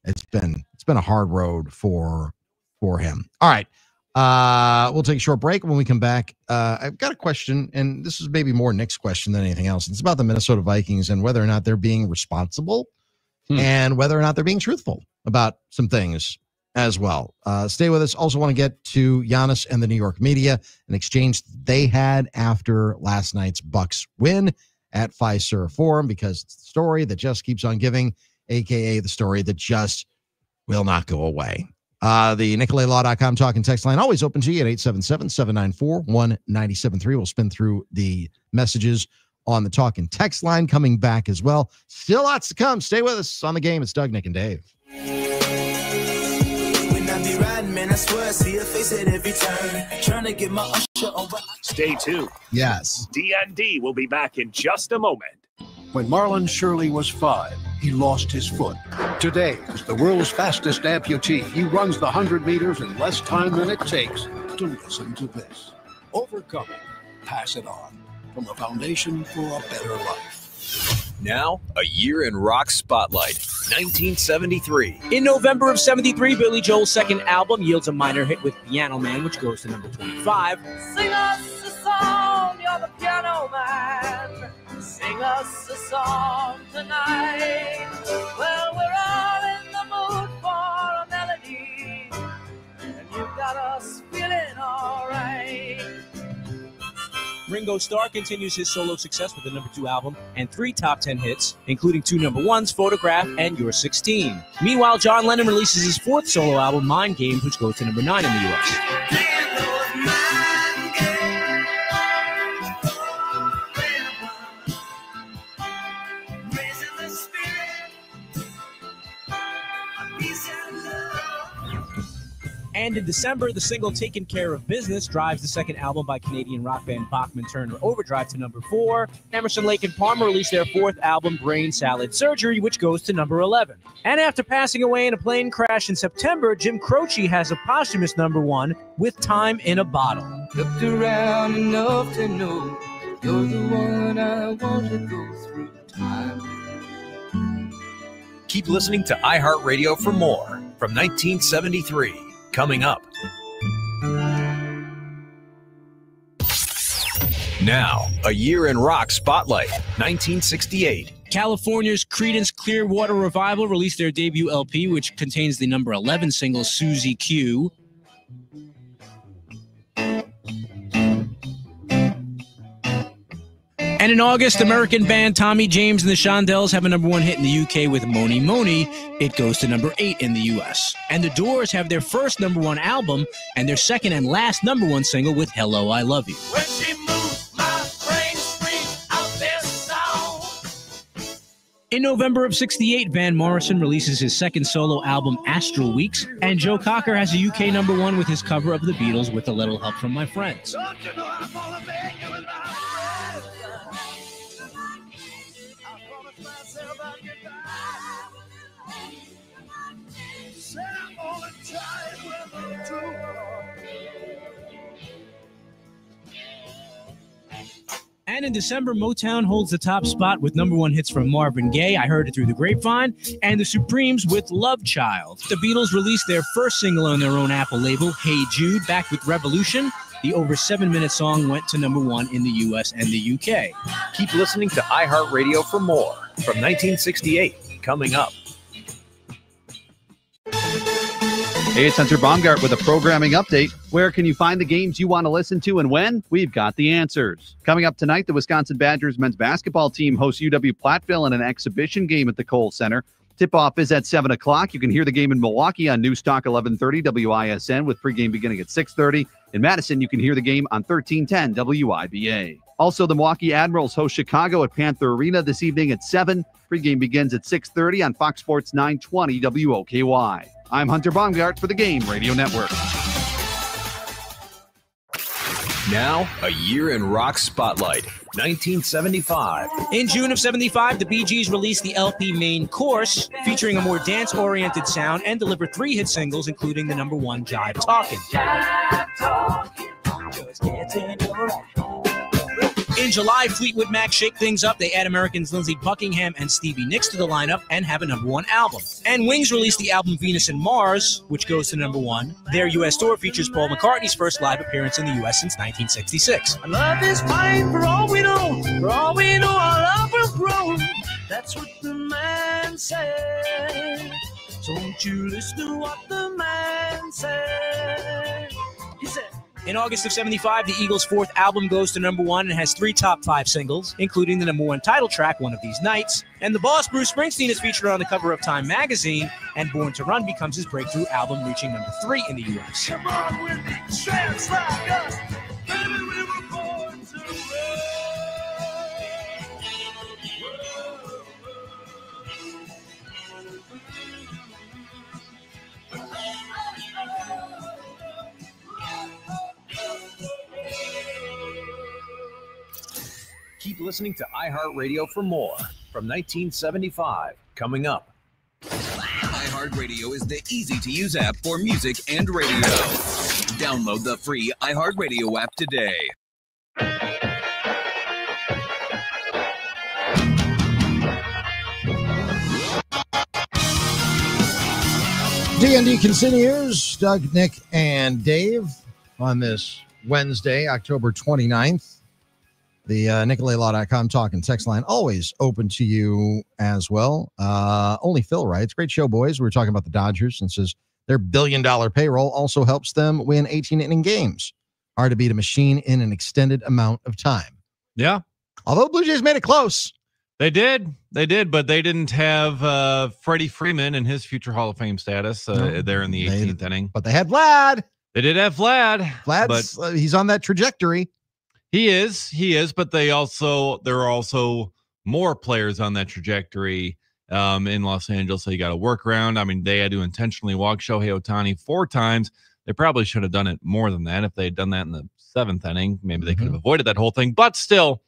[SPEAKER 3] it's been a hard road for him. All right. We'll take a short break. When we come back, I've got a question, and this is maybe more Nick's question than anything else. It's about the Minnesota Vikings and whether or not they're being responsible and whether or not they're being truthful about some things as well. Stay with us. Also want to get to Giannis and the New York media, an exchange they had after last night's Bucks win at Fiserv Forum, because it's the story that just keeps on giving, a.k.a. the story that just will not go away. The NicoletLaw.com talk and text line always open to you at 877-794-1973. We'll spin through the messages on the talk and text line coming back as well. Still lots to come. Stay with us on The Game. It's Doug, Nick, and Dave.
[SPEAKER 9] Man, I swear I see a face at every turn. Trying to get my usher over.
[SPEAKER 13] Stay tuned.
[SPEAKER 23] Yes.
[SPEAKER 13] D.N.D. will be back in just a moment.
[SPEAKER 6] When Marlon Shirley was 5, he lost his foot. Today, as the world's fastest amputee, he runs the 100 meters in less time than it takes to listen to this. Overcome it. Pass it on. From the Foundation for a Better Life.
[SPEAKER 7] Now, a year in rock spotlight, 1973.
[SPEAKER 8] In November of 73, Billy Joel's second album yields a minor hit with Piano Man, which goes to number 25.
[SPEAKER 9] Sing us a song, you're the piano man. Sing us a song tonight. Well, we're all in the mood for a melody, and you've got us feeling all right.
[SPEAKER 8] Ringo Starr continues his solo success with the number 2 album and 3 top 10 hits, including 2 number 1s, Photograph and You're 16. Meanwhile, John Lennon releases his 4th solo album, Mind Games, which goes to number 9 in the U.S. And in December, the single Taken Care of Business drives the second album by Canadian rock band Bachman Turner Overdrive to number 4. Emerson, Lake and Palmer released their 4th album, Brain Salad Surgery, which goes to number 11. And after passing away in a plane crash in September, Jim Croce has a posthumous number 1 with Time in a Bottle.
[SPEAKER 9] Looked around enough to know you're the one I want to go through time.
[SPEAKER 7] Keep listening to iHeartRadio for more from 1973. Coming up. Now, a year in rock spotlight, 1968.
[SPEAKER 8] California's Creedence Clearwater Revival released their debut LP, which contains the number 11 single, Susie Q. And in August, American band Tommy James and the Shondells have a number 1 hit in the UK with Moni Moni. It goes to number 8 in the US. And the Doors have their first number 1 album and their second and last number 1 single with Hello, I Love You.
[SPEAKER 9] When she moves, my brain screams out their sound.
[SPEAKER 8] In November of 68, Van Morrison releases his second solo album, Astral Weeks, and Joe Cocker has a UK number 1 with his cover of the Beatles with A Little Help from My Friends.
[SPEAKER 9] Don't you know I'm gonna make you my friend?
[SPEAKER 8] And in December, Motown holds the top spot with #1 hits from Marvin Gaye, I Heard It Through the Grapevine, and the Supremes with Love Child. The Beatles released their first single on their own Apple label, Hey Jude, back with Revolution. The over 7-minute song went to #1 in the US and the UK.
[SPEAKER 7] Keep listening to iHeartRadio for more from 1968 coming up.
[SPEAKER 14] Hey, it's Hunter Baumgart with a programming update. Where can you find the games you want to listen to and when? We've got the answers. Coming up tonight, the Wisconsin Badgers men's basketball team hosts UW-Platteville in an exhibition game at the Kohl Center. Tip-off is at 7 o'clock. You can hear the game in Milwaukee on Newstalk 1130 WISN with pregame beginning at 6:30. In Madison, you can hear the game on 1310 WIBA. Also, the Milwaukee Admirals host Chicago at Panther Arena this evening at 7. Pregame begins at 6:30 on Fox Sports 920 WOKY. I'm Hunter Baumgart for the Game Radio Network.
[SPEAKER 7] Now, a year in rock spotlight, 1975.
[SPEAKER 8] In June of 75, the Bee Gees released the LP Main Course, featuring a more dance-oriented sound, and delivered 3 hit singles, including the #1 Jive Talkin'. In July, Fleetwood Mac shake things up. They add Americans Lindsey Buckingham and Stevie Nicks to the lineup and have a #1 album. And Wings released the album Venus and Mars, which goes to #1. Their U.S. tour features Paul McCartney's first live appearance in the U.S. since 1966.
[SPEAKER 9] Love is fine for all we know. For all we know, our love will grow. That's what the man said. So won't you listen to what the man said? He said.
[SPEAKER 8] In August of 75, the Eagles' 4th album goes to #1 and has 3 top 5 singles, including the #1 title track, One of These Nights. And the boss, Bruce Springsteen, is featured on the cover of Time magazine, and Born to Run becomes his breakthrough album, reaching #3 in the U.S.
[SPEAKER 9] Come on with me, dance like us. Baby, we were born to run.
[SPEAKER 7] Keep listening to iHeartRadio for more from 1975 coming up.
[SPEAKER 15] iHeartRadio is the easy-to-use app for music and radio. Download the free iHeartRadio app today.
[SPEAKER 3] D.N.D. continues. Doug, Nick, and Dave on this Wednesday, October 29th. The NicoletLaw.com talk and text line always open to you as well. Only Phil writes, great show, boys. We were talking about the Dodgers and says their billion-dollar payroll also helps them win 18-inning games. Hard to beat a machine in an extended amount of time.
[SPEAKER 5] Yeah.
[SPEAKER 3] Although Blue Jays made it close.
[SPEAKER 5] They did, but they didn't have Freddie Freeman and his future Hall of Fame status there in the 18th inning.
[SPEAKER 3] But they had Vlad.
[SPEAKER 5] They did have Vlad.
[SPEAKER 3] Vlad's he's on that trajectory.
[SPEAKER 5] He is, but there are also more players on that trajectory in Los Angeles. So you got to work around. I mean, they had to intentionally walk Shohei Ohtani 4 times. They probably should have done it more than that. If they had done that in the 7th inning, maybe they could have avoided that whole thing. But still,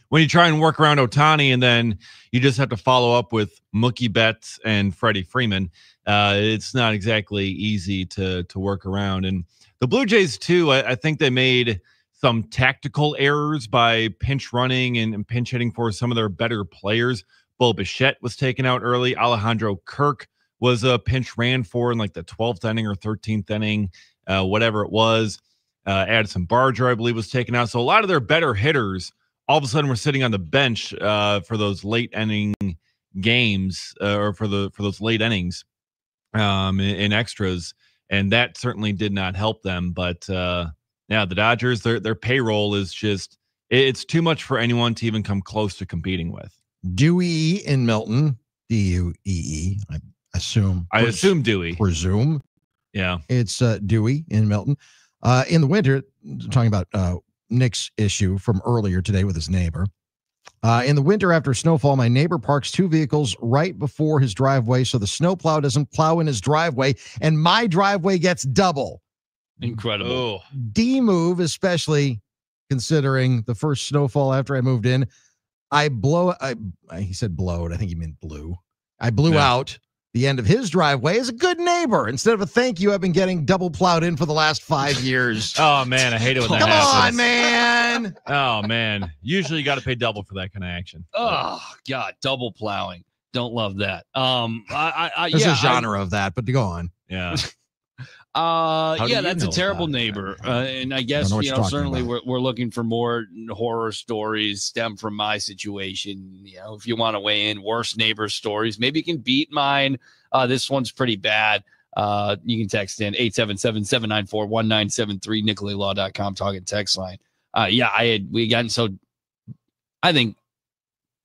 [SPEAKER 5] when you try and work around Ohtani and then you just have to follow up with Mookie Betts and Freddie Freeman, it's not exactly easy to work around. And the Blue Jays, too, I think they made some tactical errors by pinch running and pinch hitting for some of their better players. Bo Bichette was taken out early. Alejandro Kirk was a pinch ran for in like the 12th inning or 13th inning, whatever it was. Addison Barger, I believe, was taken out. So a lot of their better hitters all of a sudden were sitting on the bench for those late inning games or for those late innings in extras. And that certainly did not help them. But yeah, the Dodgers, their payroll is just, it's too much for anyone to even come close to competing with.
[SPEAKER 3] Dewey in Milton, D-U-E-E, I assume.
[SPEAKER 5] I assume Dewey.
[SPEAKER 3] Presume.
[SPEAKER 5] Yeah.
[SPEAKER 3] It's Dewey in Milton. In the winter, talking about Nick's issue from earlier today with his neighbor. In the winter after snowfall, my neighbor parks 2 vehicles right before his driveway so the snowplow doesn't plow in his driveway, and my driveway gets double.
[SPEAKER 4] Incredible.
[SPEAKER 3] D move, especially considering the first snowfall after I moved in. He said blowed. I think he meant blew. I blew out the end of his driveway is a good neighbor. Instead of a thank you, I've been getting double plowed in for the last 5 years.
[SPEAKER 5] Oh, man, I hate it when that
[SPEAKER 3] Come
[SPEAKER 5] happens.
[SPEAKER 3] on, man.
[SPEAKER 5] Oh, man. Usually you got to pay double for that kind of action.
[SPEAKER 4] Oh, God, double plowing. Don't love that.
[SPEAKER 3] There's a genre of that, but to go on.
[SPEAKER 5] Yeah.
[SPEAKER 4] That's a terrible neighbor. And I guess, certainly we're looking for more horror stories stem from my situation. If you want to weigh in, worst neighbor stories, maybe you can beat mine. This one's pretty bad. You can text in 877-794-1973, NicoletLaw.com, talking text line. We gotten so, I think,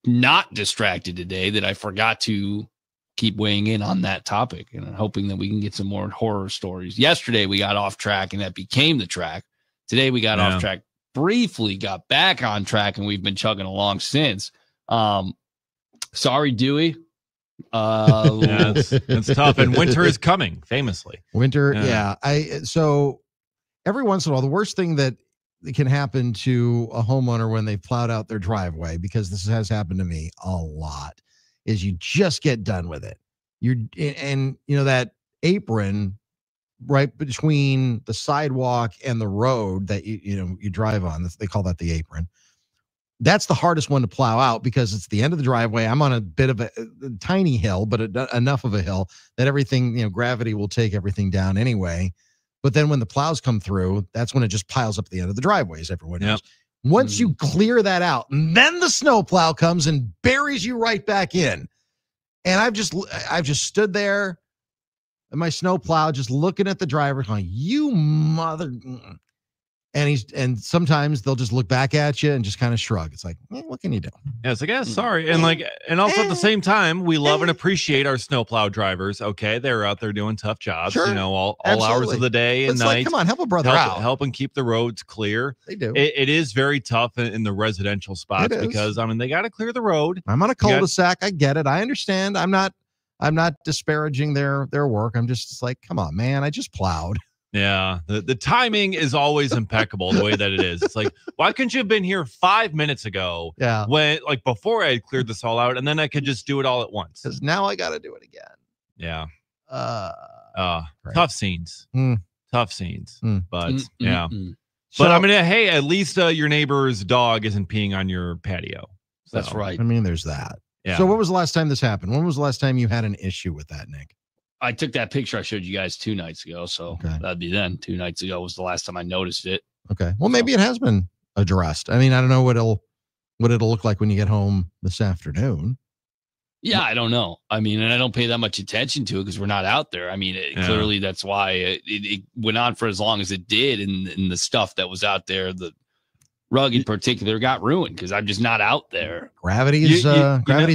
[SPEAKER 4] not distracted today that I forgot to keep weighing in on that topic, and I'm hoping that we can get some more horror stories. Yesterday we got off track and that became the track. Today we got off track, briefly got back on track, and we've been chugging along since. Sorry, Dewey.
[SPEAKER 5] It's tough, and winter is coming, famously.
[SPEAKER 3] Winter, so every once in a while, the worst thing that can happen to a homeowner when they plowed out their driveway, because this has happened to me a lot, is you just get done with it. That apron right between the sidewalk and the road that you drive on, they call that the apron. That's the hardest one to plow out because it's the end of the driveway. I'm on a bit of a tiny hill, but enough of a hill that everything, gravity will take everything down anyway. But then when the plows come through, that's when it just piles up at the end of the driveway, as everyone knows. Once you clear that out, then the snow plow comes and buries you right back in. And I've just stood there in my snow plow, just looking at the driver, going, "You mother!" And sometimes they'll just look back at you and just kind of shrug. It's like, what can you do?
[SPEAKER 5] Yeah, it's like, sorry. And also at the same time, we love and appreciate our snowplow drivers. Okay, they're out there doing tough jobs, all hours of the day and night.
[SPEAKER 3] Like, come on, help a brother out.
[SPEAKER 5] Help and keep the roads clear.
[SPEAKER 3] They do.
[SPEAKER 5] It is very tough in the residential spots because they got to clear the road.
[SPEAKER 3] I'm on a cul-de-sac. I get it. I understand. I'm not disparaging their work. I'm just like, come on, man. I just plowed.
[SPEAKER 5] Yeah, the timing is always impeccable the way that it is. It's like, why couldn't you have been here 5 minutes ago?
[SPEAKER 3] Yeah,
[SPEAKER 5] when before I had cleared this all out, and then I could just do it all at once.
[SPEAKER 3] Because now I got to do it again.
[SPEAKER 5] Yeah.
[SPEAKER 3] Right.
[SPEAKER 5] Tough scenes. Tough scenes. But yeah.
[SPEAKER 3] So,
[SPEAKER 5] but hey, at least your neighbor's dog isn't peeing on your patio. So,
[SPEAKER 4] that's right.
[SPEAKER 3] There's that.
[SPEAKER 5] Yeah.
[SPEAKER 3] So when was the last time this happened? When was the last time you had an issue with that, Nick?
[SPEAKER 4] I took that picture I showed you guys 2 nights ago. So that'd be then. 2 nights ago was the last time I noticed it.
[SPEAKER 3] Okay. Well, maybe it has been addressed. I don't know what it'll look like when you get home this afternoon.
[SPEAKER 4] Yeah, I don't know. And I don't pay that much attention to it because we're not out there. Clearly that's why it went on for as long as it did. And the stuff that was out there, the rug in particular, got ruined because I'm just not out there.
[SPEAKER 3] Gravity's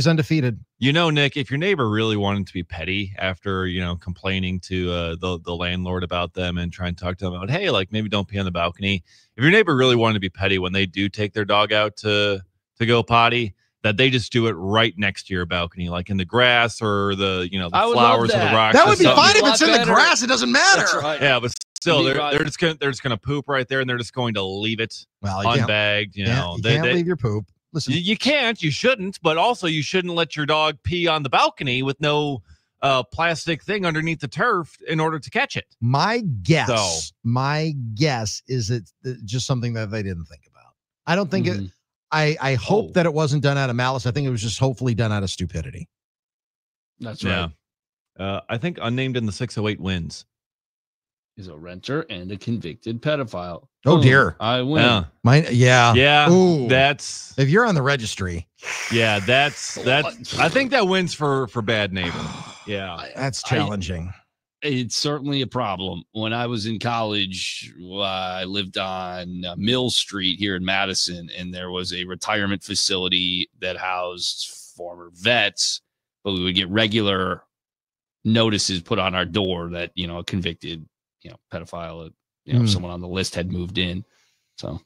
[SPEAKER 3] undefeated.
[SPEAKER 5] Nick, if your neighbor really wanted to be petty after, complaining to the landlord about them and trying to talk to them about, hey, maybe don't pee on the balcony. If your neighbor really wanted to be petty when they do take their dog out to go potty, that they just do it right next to your balcony, like in the grass or the flowers or the rocks.
[SPEAKER 3] That would be fine if it's in the grass. It doesn't matter.
[SPEAKER 4] That's right.
[SPEAKER 5] Yeah, but still, they're just gonna poop right there, and they're just going to leave it unbagged. You
[SPEAKER 3] can't leave your poop. Listen,
[SPEAKER 5] you can't, you shouldn't, but also you shouldn't let your dog pee on the balcony with no plastic thing underneath the turf in order to catch it.
[SPEAKER 3] My guess is it's just something that they didn't think about. I don't think it. I hope that it wasn't done out of malice. I think it was just hopefully done out of stupidity.
[SPEAKER 4] That's right.
[SPEAKER 5] I think unnamed in the 608 wins.
[SPEAKER 4] Is a renter and a convicted pedophile.
[SPEAKER 3] Oh dear,
[SPEAKER 4] I win.
[SPEAKER 5] Yeah.
[SPEAKER 3] Ooh.
[SPEAKER 5] That's
[SPEAKER 3] if you're on the registry.
[SPEAKER 5] Yeah, that's. I think that wins for bad neighbor. Yeah,
[SPEAKER 3] that's challenging.
[SPEAKER 4] It's certainly a problem. When I was in college, I lived on Mill Street here in Madison, and there was a retirement facility that housed former vets, but we would get regular notices put on our door that, a convicted, pedophile, someone on the list had moved in. So,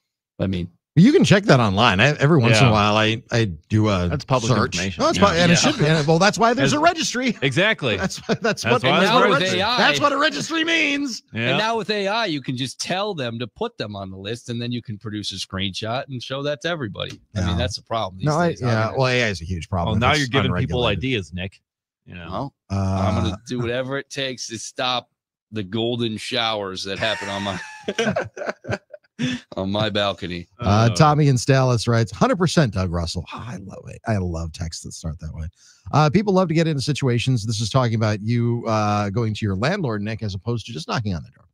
[SPEAKER 3] you can check that online. Every once in a while, I do a
[SPEAKER 5] that's public
[SPEAKER 3] search.
[SPEAKER 5] information.
[SPEAKER 3] No, and it should be. Well, that's why there's a registry.
[SPEAKER 5] Exactly.
[SPEAKER 3] That's what
[SPEAKER 4] that's
[SPEAKER 3] a registry means.
[SPEAKER 5] Yeah.
[SPEAKER 4] And now with AI, you can just tell them to put them on the list, and then you can produce a screenshot and show that to everybody. That's a problem.
[SPEAKER 3] Well, AI is a huge problem.
[SPEAKER 5] Well, now you're giving people ideas, Nick. You know,
[SPEAKER 4] I'm going to do whatever it takes to stop the golden showers that happen on my balcony.
[SPEAKER 3] Tommy in Dallas writes 100% Doug Russell. Oh, I love it. I love texts that start that way. People love to get into situations. This is talking about you going to your landlord, Nick, as opposed to just knocking on the door.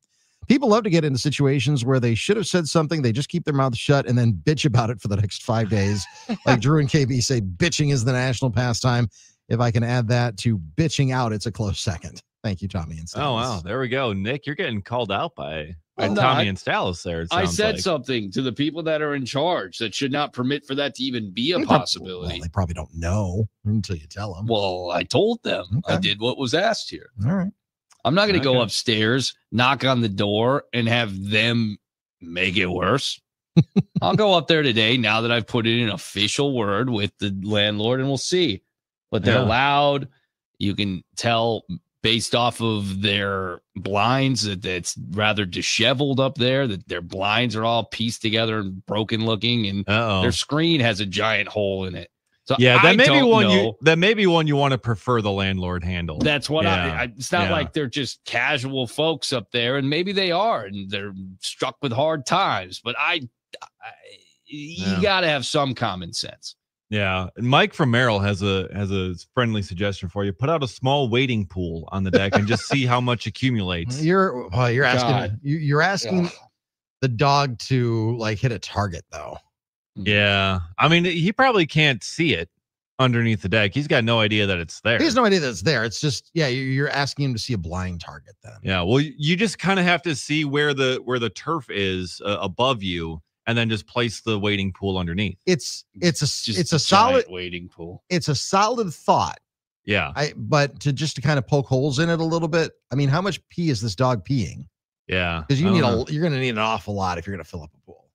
[SPEAKER 3] People love to get into situations where they should have said something. They just keep their mouth shut and then bitch about it for the next 5 days. Like Drew and KB say, bitching is the national pastime. If I can add that to bitching out, it's a close second. Thank you, Tommy and Dallas.
[SPEAKER 5] Oh, wow. There we go. Nick, you're getting called out by Tommy and Dallas there.
[SPEAKER 4] I said something to the people that are in charge that should not permit for that to even be a possibility.
[SPEAKER 3] They probably don't know until you tell them.
[SPEAKER 4] Well, I told them. Okay. I did what was asked here.
[SPEAKER 3] All right.
[SPEAKER 4] I'm not going to go upstairs, knock on the door, and have them make it worse. I'll go up there today now that I've put in an official word with the landlord, and we'll see. But they're loud. You can tell based off of their blinds that it's rather disheveled up there, that their blinds are all pieced together and broken looking, and their screen has a giant hole in it. So
[SPEAKER 5] yeah, that may be one you want to prefer the landlord handle.
[SPEAKER 4] That's what it's not like they're just casual folks up there, and maybe they are, and they're struck with hard times. But you got to have some common sense.
[SPEAKER 5] Yeah, Mike from Merrill has a friendly suggestion for you. Put out a small wading pool on the deck and just see how much accumulates.
[SPEAKER 3] You're asking the dog to like hit a target though.
[SPEAKER 5] Yeah, I mean he probably can't see it underneath the deck. He's got no idea that it's there.
[SPEAKER 3] He has no idea that it's there. It's just you're asking him to see a blind target then.
[SPEAKER 5] Yeah, well you just kind of have to see where the turf is above you, and then just place the wading pool underneath.
[SPEAKER 3] It's a solid
[SPEAKER 4] wading pool.
[SPEAKER 3] It's a solid thought.
[SPEAKER 5] Yeah.
[SPEAKER 3] But to kind of poke holes in it a little bit. I mean, how much pee is this dog peeing?
[SPEAKER 5] Yeah.
[SPEAKER 3] Because you're going to need an awful lot if you're going to fill up a pool.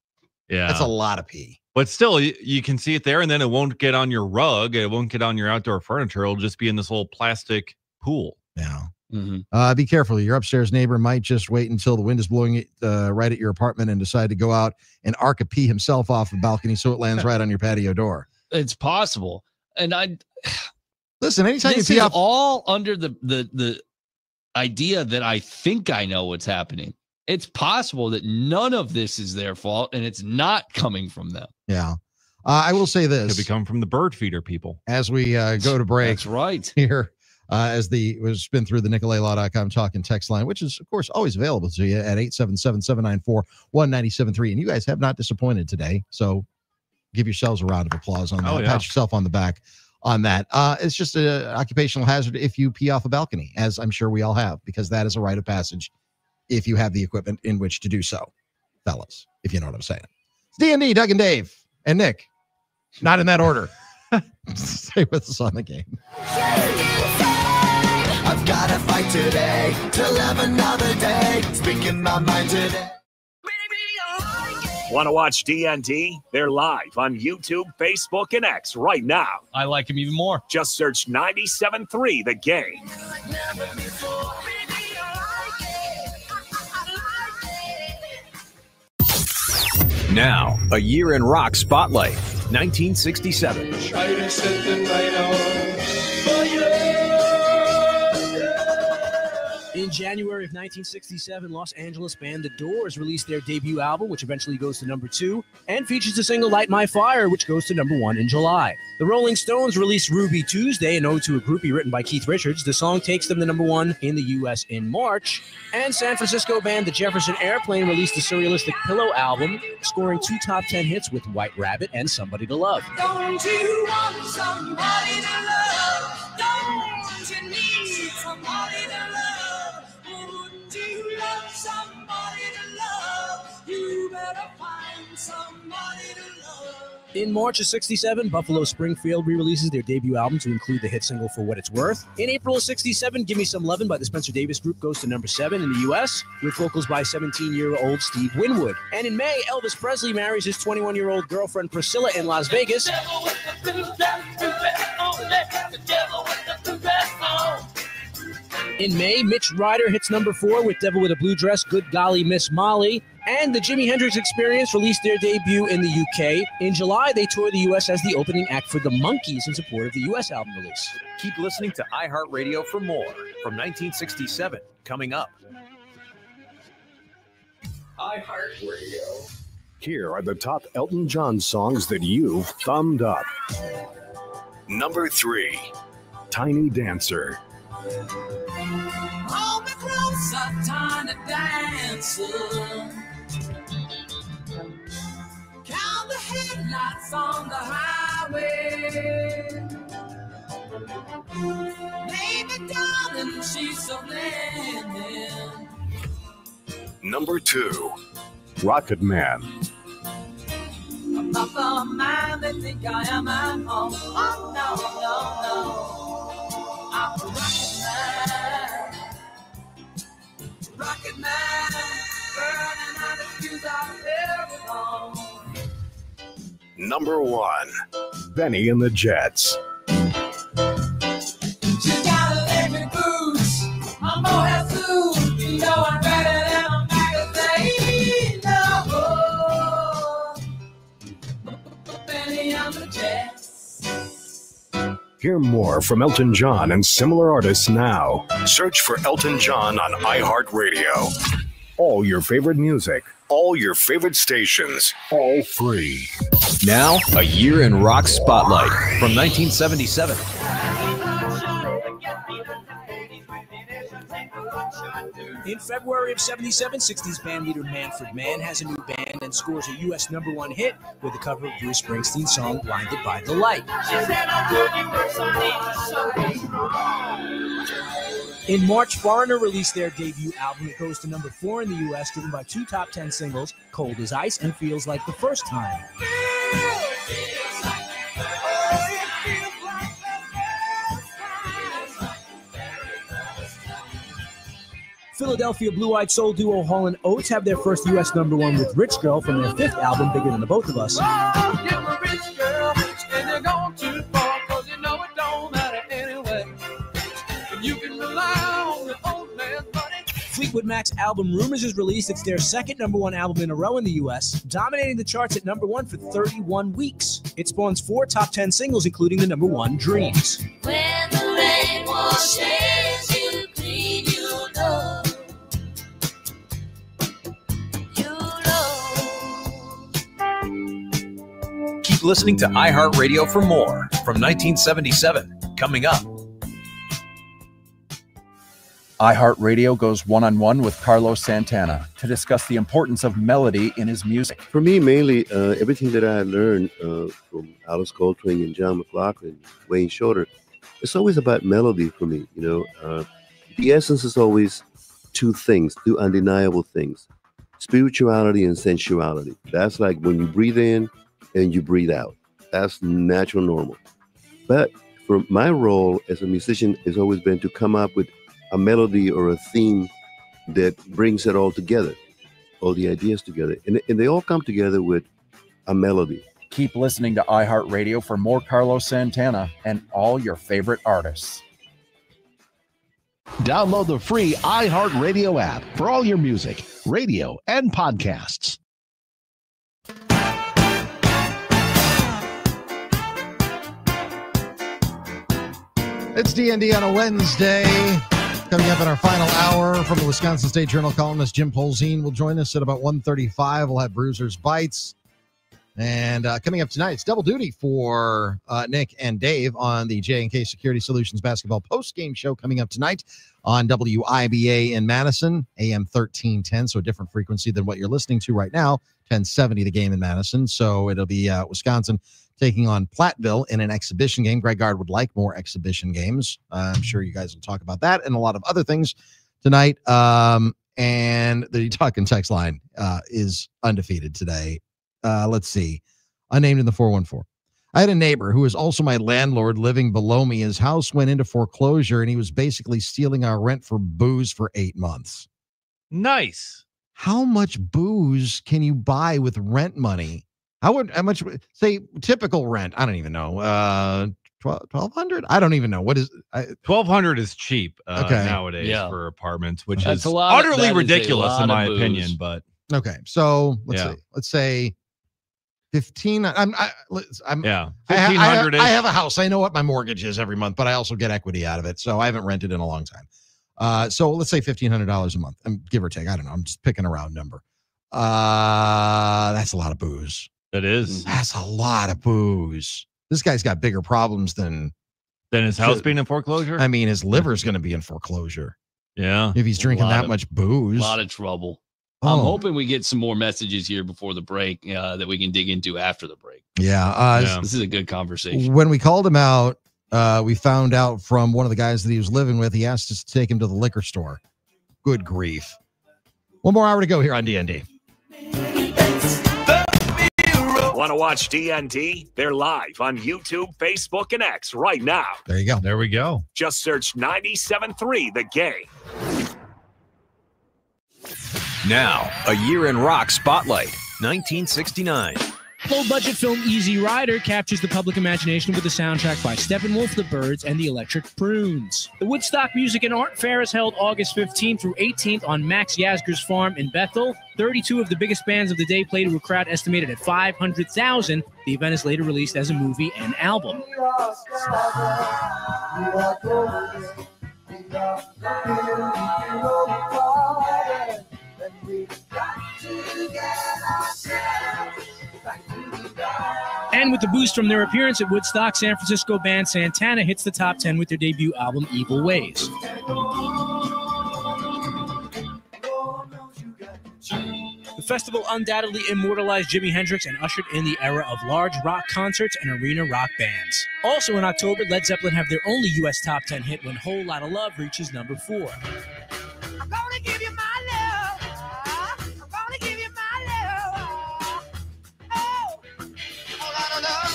[SPEAKER 5] Yeah.
[SPEAKER 3] That's a lot of pee.
[SPEAKER 5] But still, you can see it there, and then it won't get on your rug. It won't get on your outdoor furniture. It'll just be in this little plastic pool.
[SPEAKER 3] Yeah.
[SPEAKER 4] Mm-hmm.
[SPEAKER 3] Be careful. Your upstairs neighbor might just wait until the wind is blowing right at your apartment and decide to go out and arc a pee himself off the balcony so it lands right on your patio door.
[SPEAKER 4] It's possible. And
[SPEAKER 3] listen, anytime you pee off,
[SPEAKER 4] all under the idea that I think I know what's happening. It's possible that none of this is their fault and it's not coming from them.
[SPEAKER 3] Yeah. I will say this.
[SPEAKER 5] Could be coming from the bird feeder people.
[SPEAKER 3] As we go to break.
[SPEAKER 4] That's right.
[SPEAKER 3] Here, we'll spin through the NicoletLaw.com talk and text line, which is, of course, always available to you at 877-794-1973. And you guys have not disappointed today. So give yourselves a round of applause on that. Pat yourself on the back on that. It's just an occupational hazard if you pee off a balcony, as I'm sure we all have, because that is a rite of passage if you have the equipment in which to do so, fellas, if you know what I'm saying. It's D.N.D, Doug and Dave, and Nick. Not in that order. Stay with us on the game.
[SPEAKER 9] I've got to fight today to live another day. Speaking my mind today.
[SPEAKER 13] Want to watch D.N.D? They're live on YouTube, Facebook, and X right now.
[SPEAKER 4] I like him even more.
[SPEAKER 13] Just search 97.3 The Game.
[SPEAKER 7] Now, a year in rock spotlight, 1967.
[SPEAKER 8] In January of 1967, Los Angeles band The Doors released their debut album, which eventually goes to number 2, and features the single Light My Fire, which goes to number 1 in July. The Rolling Stones released Ruby Tuesday, an ode to a groupie written by Keith Richards. The song takes them to number 1 in the U.S. in March. And San Francisco band The Jefferson Airplane released the surrealistic Pillow album, scoring 2 top 10 hits with White Rabbit and Somebody to Love.
[SPEAKER 9] Don't you want somebody to love? Don't you need somebody to love? Wouldn't you love somebody to love? You better find somebody to love.
[SPEAKER 8] In March of 67, Buffalo Springfield re-releases their debut album to include the hit single For What It's Worth. In April of 67, Give Me Some Lovin' by the Spencer Davis Group goes to number 7 in the U.S., with vocals by 17-year-old Steve Winwood. And in May, Elvis Presley marries his 21-year-old girlfriend Priscilla in Las Vegas. In May, Mitch Ryder hits number 4 with Devil with a Blue Dress, Good Golly Miss Molly. And the Jimi Hendrix Experience released their debut in the UK. In July, they toured the US as the opening act for the Monkees in support of the US album release.
[SPEAKER 7] Keep listening to iHeartRadio for more from 1967 coming up.
[SPEAKER 6] iHeartRadio. Here are the top Elton John songs that you've thumbed up. Number 3, Tiny Dancer.
[SPEAKER 9] Hold me closer, tiny dancer. Count the headlights on the highway. Baby, darling, she's so landing.
[SPEAKER 6] Number 2, Rocket Man.
[SPEAKER 9] I'm not the man they think I am at home. Oh, no, no, no. I'm a rocket man, burning out the fuse out every home.
[SPEAKER 6] Number 1, Benny and the Jets.
[SPEAKER 9] She gotta let me cruise. I'm more food. You know I'm better than a magazine. No, Benny and the Jets.
[SPEAKER 6] Hear more from Elton John and similar artists now. Search for Elton John on iHeartRadio. All your favorite music, all your favorite stations, all free.
[SPEAKER 7] Now, a year in rock spotlight from 1977.
[SPEAKER 8] In February of 77, 60s band leader Manfred Mann has a new band and scores a U.S. #1 hit with a cover of Bruce Springsteen's song Blinded by the Light. In March, Foreigner released their debut album. It goes to number 4 in the U.S., driven by 2 top 10 singles, Cold as Ice and Feels Like the First Time. Philadelphia blue-eyed soul duo Hall & Oates have their first U.S. #1 with Rich Girl from their 5th album, Bigger Than the Both of Us. Fleetwood Mac's album Rumors is released. It's their second #1 album in a row in the U.S., dominating the charts at #1 for 31 weeks. It spawns 4 top 10 singles, including the #1 Dreams.
[SPEAKER 9] When the rain washes you clean, you know.
[SPEAKER 7] Keep listening to iHeartRadio for more from 1977 coming up.
[SPEAKER 16] iHeartRadio goes one-on-one with Carlos Santana to discuss the importance of melody in his music.
[SPEAKER 17] For me, mainly, everything that I had learned from Alice Coltrane and John McLaughlin, Wayne Shorter, it's always about melody for me. You know, the essence is always 2 things, 2 undeniable things: spirituality and sensuality. That's like when you breathe in and you breathe out. That's natural, normal. But for my role as a musician has always been to come up with a melody or a theme that brings it all together, all the ideas together. And they all come together with a melody.
[SPEAKER 16] Keep listening to iHeartRadio for more Carlos Santana and all your favorite artists.
[SPEAKER 19] Download the free iHeartRadio app for all your music, radio, and podcasts.
[SPEAKER 3] It's D.N.D. on a Wednesday. Coming up in our final hour from the Wisconsin State Journal, columnist Jim Polzin will join us at about 1:35. We'll have Bruiser's Bites. And coming up tonight, it's double duty for Nick and Dave on the J&K Security Solutions basketball post-game show coming up tonight on WIBA in Madison, AM 1310, so a different frequency than what you're listening to right now, 1070 the game in Madison. So it'll be Wisconsin taking on Platteville in an exhibition game. Greg Gard would like more exhibition games. I'm sure you guys will talk about that and a lot of other things tonight. And the talk and text line is undefeated today. Let's see. Unnamed in the 414. I had a neighbor who was also my landlord living below me. His house went into foreclosure and he was basically stealing our rent for booze for 8 months.
[SPEAKER 5] Nice.
[SPEAKER 3] How much booze can you buy with rent money? How much, say, typical rent? I don't even know. 1,200? I don't even know. What is
[SPEAKER 5] 1,200 is cheap
[SPEAKER 3] okay.
[SPEAKER 5] nowadays for apartments, which
[SPEAKER 4] That's
[SPEAKER 5] is utterly ridiculous in my opinion. But
[SPEAKER 3] Okay, so let's say 15. I have a house. I know what my mortgage is every month, but I also get equity out of it. So I haven't rented in a long time. So let's say $1,500 a month, give or take. I don't know. I'm just picking a round number. That's a lot of booze.
[SPEAKER 5] It is.
[SPEAKER 3] That's a lot of booze. This guy's got bigger problems than
[SPEAKER 5] his house being in foreclosure.
[SPEAKER 3] I mean, his liver's going to be in foreclosure.
[SPEAKER 5] Yeah,
[SPEAKER 3] if he's drinking that much booze,
[SPEAKER 4] a lot of trouble. I'm hoping we get some more messages here before the break that we can dig into after the break.
[SPEAKER 3] Yeah.
[SPEAKER 4] This is a good conversation.
[SPEAKER 3] When we called him out, we found out from one of the guys that he was living with, he asked us to take him to the liquor store. Good grief. One more hour to go here on D.N.D.
[SPEAKER 13] Want to watch D.N.D? They're live on YouTube, Facebook, and X right now.
[SPEAKER 3] There you go.
[SPEAKER 5] There we go.
[SPEAKER 13] Just search 97.3 The Game.
[SPEAKER 7] Now, a year in rock spotlight, 1969.
[SPEAKER 8] Low-budget film Easy Rider captures the public imagination with a soundtrack by Steppenwolf, the Byrds, and the Electric Prunes. The Woodstock Music and Art Fair is held August 15th through 18th on Max Yasgur's farm in Bethel. 32 of the biggest bands of the day played to a crowd estimated at 500,000. The event is later released as a movie and album. And with the boost from their appearance at Woodstock, San Francisco band Santana hits the top 10 with their debut album, Evil Ways. The festival undoubtedly immortalized Jimi Hendrix and ushered in the era of large rock concerts and arena rock bands. Also in October, Led Zeppelin have their only U.S. top 10 hit when Whole Lotta Love reaches number 4.
[SPEAKER 9] I'm gonna give you my love. I'm gonna give you my love. Oh, whole lot of love.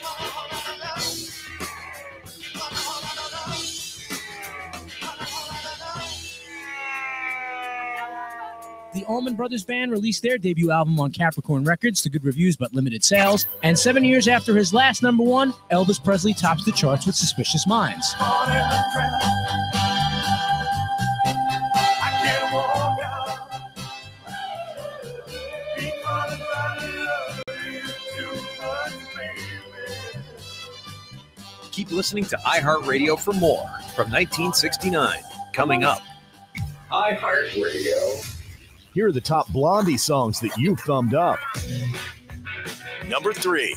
[SPEAKER 9] Whole lot of love. Whole lot of love.
[SPEAKER 8] The Allman Brothers Band released their debut album on Capricorn Records to good reviews but limited sales. And 7 years after his last number one, Elvis Presley tops the charts with Suspicious Minds.
[SPEAKER 7] Keep listening to iHeartRadio for more from 1969. Coming up.
[SPEAKER 18] iHeartRadio. Here are the top Blondie songs that you thumbed up.
[SPEAKER 13] Number 3.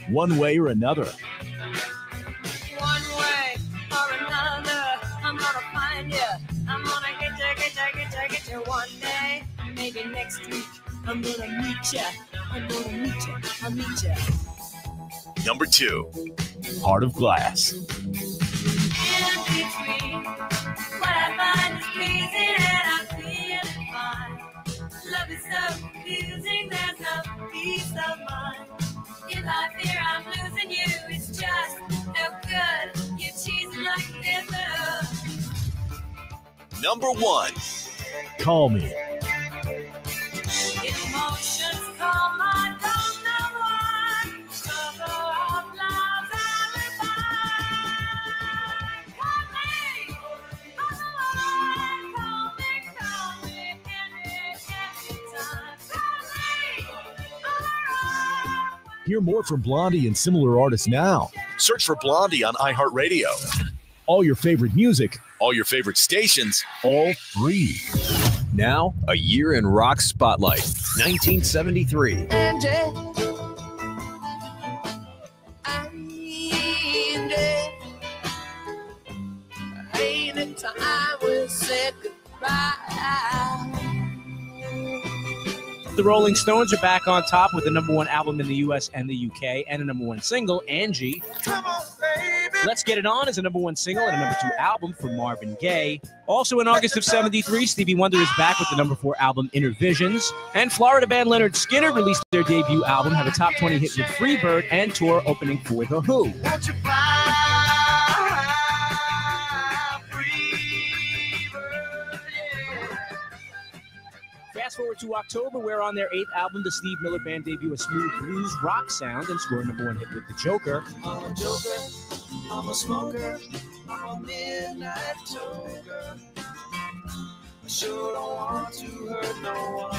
[SPEAKER 18] One Way or Another.
[SPEAKER 9] One way or another, I'm gonna find you. I'm gonna get you one day. Maybe next week, I'm gonna meet you. I'll meet you.
[SPEAKER 13] Number 2.
[SPEAKER 18] Heart of Glass.
[SPEAKER 9] In between, what I find is pleasing and I'm feeling fine. Love is so confusing, there's no peace of mind. If I fear I'm losing you, it's just no good. You're cheesing like this.
[SPEAKER 13] Number 1.
[SPEAKER 18] Call Me.
[SPEAKER 9] Emotions come, I don't know why. Cover of love's alibi. Call me on the line. Call me anytime. Call me on the line.
[SPEAKER 18] Hear more from Blondie and similar artists now.
[SPEAKER 13] Search for Blondie on iHeartRadio.
[SPEAKER 18] All your favorite music,
[SPEAKER 13] All your favorite stations.
[SPEAKER 18] all free.
[SPEAKER 7] Now, a year in rock spotlight, 1973.
[SPEAKER 9] Ain't it time we said goodbye?
[SPEAKER 8] The Rolling Stones are back on top with the number one album in the U.S. and the U.K. and a number one single, Angie.
[SPEAKER 9] Come on, baby.
[SPEAKER 8] Let's Get It On is a number one single and a number 2 album for Marvin Gaye. Also in August of 73, Stevie Wonder is back with the number 4 album, Inner Visions. And Florida band Leonard Skinner released their debut album, had a top 20 hit with Freebird, and tour opening for The Who.
[SPEAKER 9] Won't you fly, Freebird, yeah.
[SPEAKER 8] Fast forward to October, where on their 8th album, the Steve Miller Band debut a smooth blues rock sound and scored number 1 hit with The Joker.
[SPEAKER 9] I'm a joker, I'm a smoker, I'm a midnight toker. sure don't want to hurt no one.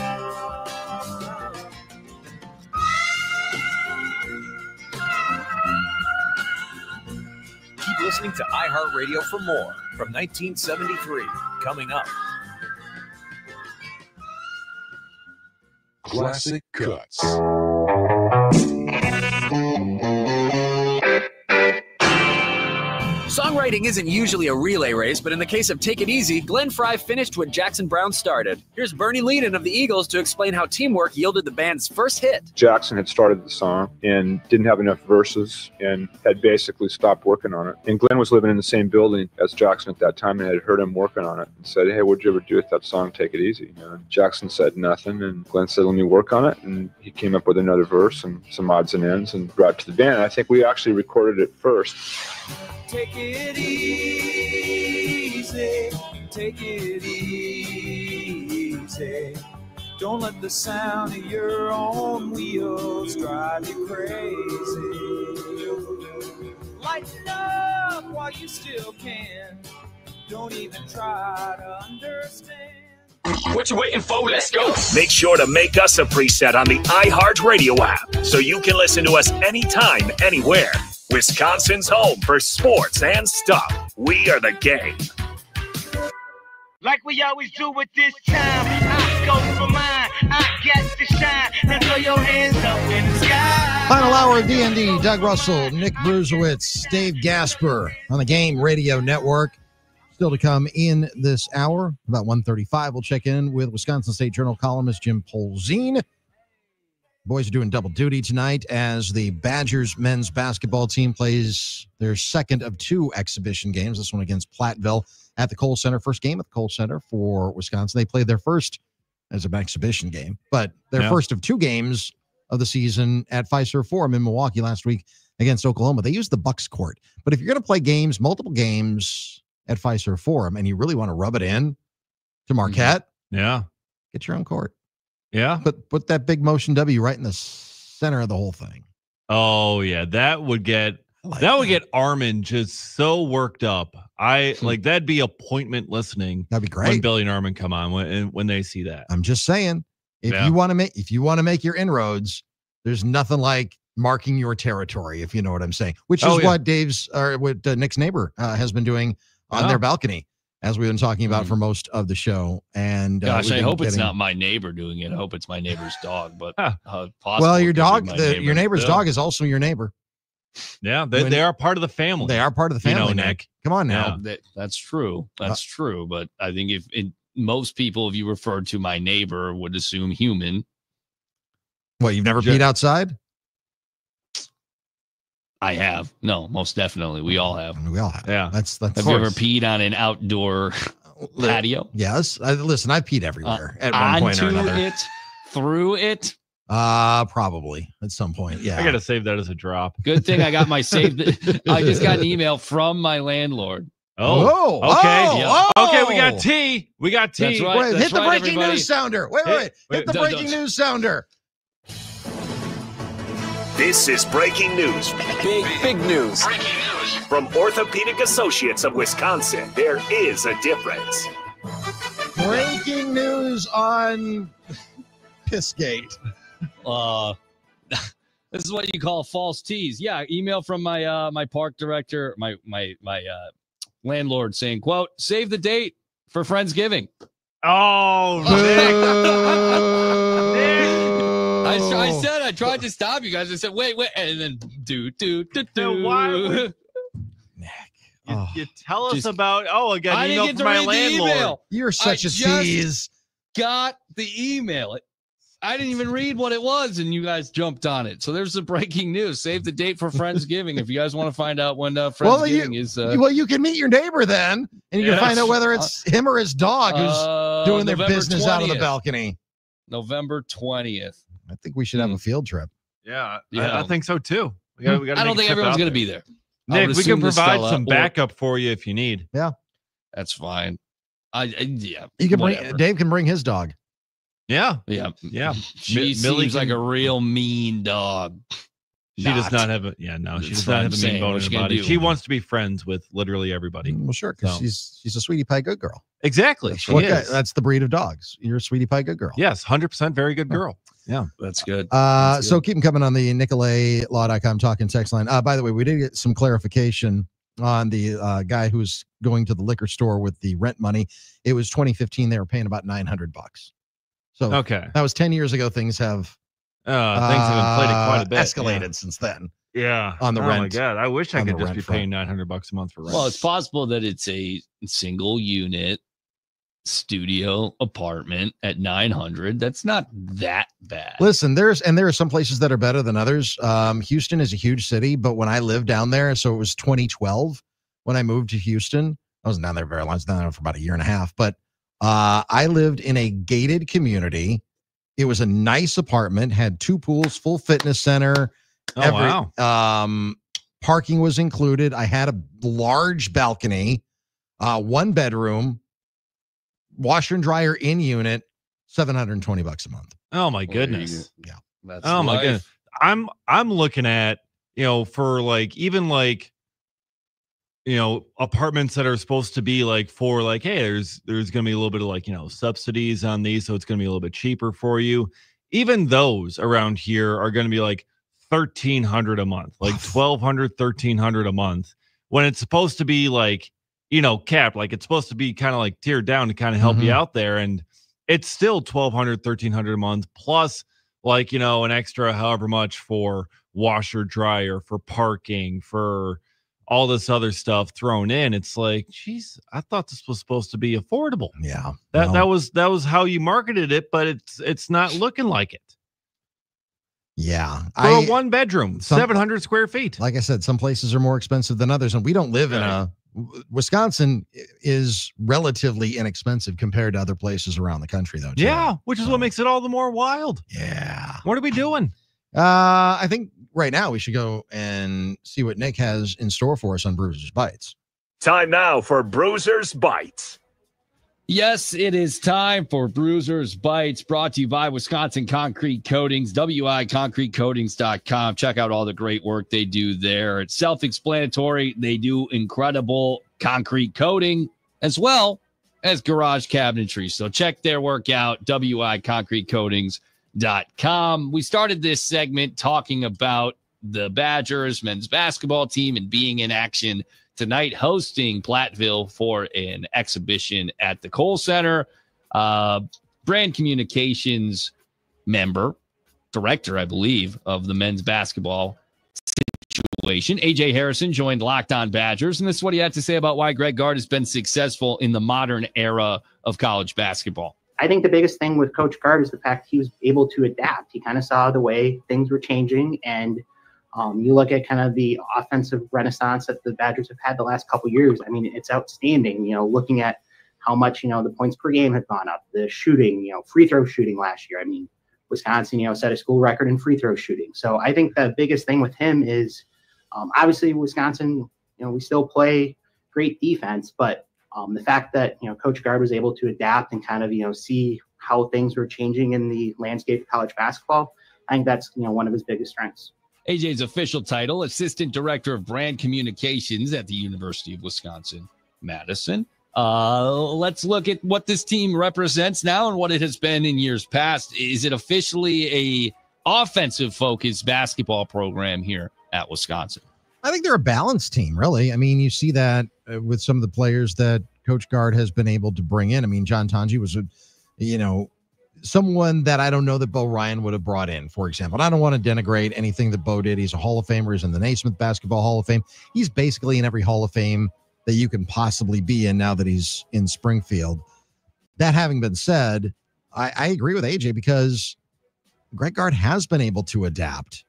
[SPEAKER 7] Keep listening to iHeartRadio for more from 1973. Coming up.
[SPEAKER 18] Classic Cuts.
[SPEAKER 20] Songwriting isn't usually a relay race, but in the case of Take It Easy, Glenn Frey finished what Jackson Browne started. Here's Bernie Leadon of the Eagles to explain how teamwork yielded the band's first hit.
[SPEAKER 21] Jackson had started the song and didn't have enough verses and had basically stopped working on it. And Glenn was living in the same building as Jackson at that time and had heard him working on it and said, hey, what'd you ever do with that song, Take It Easy? And Jackson said nothing, and Glenn said, let me work on it. And he came up with another verse and some odds and ends and brought it to the band. And I think we actually recorded it first.
[SPEAKER 9] Take it easy, take it easy. Don't let the sound of your own wheels drive you crazy. Lighten up while you still can. Don't even try to understand.
[SPEAKER 13] What you waiting for? Let's go. Make sure to make us a preset on the iHeartRadio app so you can listen to us anytime, anywhere. Wisconsin's home for sports and stuff. We are the game.
[SPEAKER 9] Like we always do with this time, I go for mine. I get to shine. Now throw your hands up in the sky.
[SPEAKER 3] Final hour of D.N.D. Doug Russell, Nick Bruzewitz, Dave Gasper on the Game Radio Network. Still to come in this hour, about 1:35. We'll check in with Wisconsin State Journal columnist Jim Polzin. Boys are doing double duty tonight as the Badgers men's basketball team plays their second of two exhibition games. This one against Platteville at the Kohl Center. First game at the Kohl Center for Wisconsin. They played their first as an exhibition game, but their first of two games of the season at Fiserv Forum in Milwaukee last week against Oklahoma. They used the Bucks court. But if you're going to play games, multiple games at Fiserv Forum, and you really want to rub it in to Marquette, get your own court.
[SPEAKER 5] Yeah.
[SPEAKER 3] Put that big motion W right in the center of the whole thing.
[SPEAKER 5] Oh yeah. That would get Armin just so worked up. That'd be appointment listening.
[SPEAKER 3] That'd be great.
[SPEAKER 5] When Billy and Armin come on when they see that.
[SPEAKER 3] I'm just saying, if you want to make your inroads, there's nothing like marking your territory, if you know what I'm saying, which is what Nick's neighbor has been doing on their balcony, as we've been talking about for most of the show. And
[SPEAKER 4] gosh, I hope it's not my neighbor doing it. I hope it's my neighbor's dog. But
[SPEAKER 3] well, your dog, your neighbor's dog is also your neighbor.
[SPEAKER 5] Yeah, they are part of the family.
[SPEAKER 3] They are part of the family, Nick. Come on now.
[SPEAKER 4] Yeah, that's true. That's true. But I think most people, if you refer to my neighbor, would assume human.
[SPEAKER 3] What, you've never peed outside?
[SPEAKER 4] I have. No, most definitely. We all have.
[SPEAKER 3] We all have.
[SPEAKER 5] Yeah.
[SPEAKER 3] That's.
[SPEAKER 4] Have you ever peed on an outdoor patio?
[SPEAKER 3] Yes. Listen, I've peed everywhere at one point or another.
[SPEAKER 4] Onto it, through it.
[SPEAKER 3] Probably at some point. Yeah.
[SPEAKER 5] I got to save that as a drop.
[SPEAKER 4] Good thing I got my save. I just got an email from my landlord.
[SPEAKER 5] Oh, okay. Okay, we got tea. We got tea.
[SPEAKER 4] That's right.
[SPEAKER 3] Hit the breaking news sounder. Wait. Hit the breaking news sounder.
[SPEAKER 13] This is breaking news.
[SPEAKER 20] Big news.
[SPEAKER 13] From Orthopedic Associates of Wisconsin. There is a difference.
[SPEAKER 3] Breaking news on Pissgate.
[SPEAKER 4] This is what you call false tease. Yeah, email from my my park director, my landlord saying, quote, save the date for Friendsgiving.
[SPEAKER 5] Oh, Nick.
[SPEAKER 4] I said I tried to stop you guys. I said, wait, and then do.
[SPEAKER 5] Why would you tell us about? Oh, I got an email from my landlord.
[SPEAKER 3] You're such a tease.
[SPEAKER 4] Got the email. I didn't even read what it was, and you guys jumped on it. So there's the breaking news. Save the date for Friendsgiving if you guys want to find out when Friendsgiving is.
[SPEAKER 3] Well, you can meet your neighbor then, and you can find out whether it's him or his dog who's doing their business 20th. Out of the balcony.
[SPEAKER 4] November 20th.
[SPEAKER 3] I think we should have a field trip.
[SPEAKER 5] Yeah, I think so too. We gotta
[SPEAKER 4] I don't think everyone's going to be there.
[SPEAKER 5] Nick, we can provide some backup for you if you need.
[SPEAKER 3] Yeah,
[SPEAKER 4] that's fine. Yeah,
[SPEAKER 3] you can bring. Dave can bring his dog.
[SPEAKER 5] Yeah.
[SPEAKER 4] She seems like a real mean dog.
[SPEAKER 5] She does not have a she does not have a mean bone in her body. She wants to be friends with literally everybody.
[SPEAKER 3] Well, sure, because she's a sweetie pie good girl.
[SPEAKER 5] Exactly.
[SPEAKER 3] That's the breed of dogs. You're a sweetie pie good girl.
[SPEAKER 5] Yes, 100% very good girl. Yeah,
[SPEAKER 4] that's good.
[SPEAKER 3] So keep them coming on the NicoletLaw.com talking text line. By the way, we did get some clarification on the guy who's going to the liquor store with the rent money. It was 2015. They were paying about $900. So that was 10 years ago. Things have
[SPEAKER 5] inflated quite a bit.
[SPEAKER 3] Escalated since then.
[SPEAKER 5] Yeah,
[SPEAKER 3] on the rent.
[SPEAKER 5] Oh my God, I wish I could just be paying $900 a month for rent.
[SPEAKER 4] Well, it's possible that it's a single unit studio apartment at $900. That's not that bad.
[SPEAKER 3] Listen, there are some places that are better than others. Houston is a huge city, but when I lived down there, so it was 2012 when I moved to Houston. I wasn't down there very long. I was down there for about a year and a half, but I lived in a gated community. It was a nice apartment, had 2 pools, full fitness center.
[SPEAKER 5] Wow.
[SPEAKER 3] Parking was included. I had a large balcony, 1 bedroom, washer and dryer in unit, $720 a month.
[SPEAKER 5] Oh my goodness.
[SPEAKER 3] Yeah.
[SPEAKER 4] That's
[SPEAKER 5] my goodness. I'm looking at, for apartments that are supposed to be hey, there's going to be a little bit of subsidies on these, so it's going to be a little bit cheaper for you. Even those around here are going to be $1,300 a month, $1,200, $1,300 a month, when it's supposed to be capped, it's supposed to be kind of tiered down to kind of help you out there, and it's still $1,200, $1,300 a month plus an extra however much for washer, dryer, for parking, for all this other stuff thrown in. It's geez, I thought this was supposed to be affordable.
[SPEAKER 3] Yeah,
[SPEAKER 5] that was how you marketed it, but it's not looking like it.
[SPEAKER 3] Yeah,
[SPEAKER 5] for a 1 bedroom, 700 square feet.
[SPEAKER 3] Like I said, some places are more expensive than others, and we don't live in Wisconsin is relatively inexpensive compared to other places around the country, though.
[SPEAKER 5] Yeah, which is what makes it all the more wild.
[SPEAKER 3] Yeah.
[SPEAKER 5] What are we doing?
[SPEAKER 3] I think right now we should go and see what Nick has in store for us on Bruiser's Bites.
[SPEAKER 13] Time now for Bruiser's Bites.
[SPEAKER 4] Yes, it is time for Bruiser's Bites, brought to you by Wisconsin Concrete Coatings, wiconcretecoatings.com. Check out all the great work they do there. It's self-explanatory. They do incredible concrete coating as well as garage cabinetry. So check their work out, wiconcretecoatings.com. We started this segment talking about the Badgers men's basketball team and being in action tonight, hosting Platteville for an exhibition at the Kohl Center. Brand communications director, I believe, of the men's basketball situation, AJ Harrison, joined Locked On Badgers, and this is what he had to say about why Greg Gard has been successful in the modern era of college basketball.
[SPEAKER 1] I think the biggest thing with Coach Gard is the fact he was able to adapt. He kind of saw the way things were changing, and you look at kind of the offensive renaissance that the Badgers have had the last couple of years. I mean, it's outstanding, looking at how much, the points per game have gone up, the shooting, free throw shooting last year. I mean, Wisconsin, set a school record in free throw shooting. So I think the biggest thing with him is obviously Wisconsin, we still play great defense, but the fact that, Coach Gard was able to adapt and kind of, see how things were changing in the landscape of college basketball, I think that's, one of his biggest strengths.
[SPEAKER 4] AJ's official title, Assistant Director of Brand Communications at the University of Wisconsin-Madison. Let's look at what this team represents now and what it has been in years past. Is it officially a offensive-focused basketball program here at Wisconsin?
[SPEAKER 3] I think they're a balanced team, really. I mean, you see that with some of the players that Coach Gard has been able to bring in. I mean, John Tanji was someone that I don't know that Bo Ryan would have brought in, for example. And I don't want to denigrate anything that Bo did. He's a Hall of Famer. He's in the Naismith Basketball Hall of Fame. He's basically in every Hall of Fame that you can possibly be in now that he's in Springfield. That having been said, I agree with AJ because Greg Gard has been able to adapt.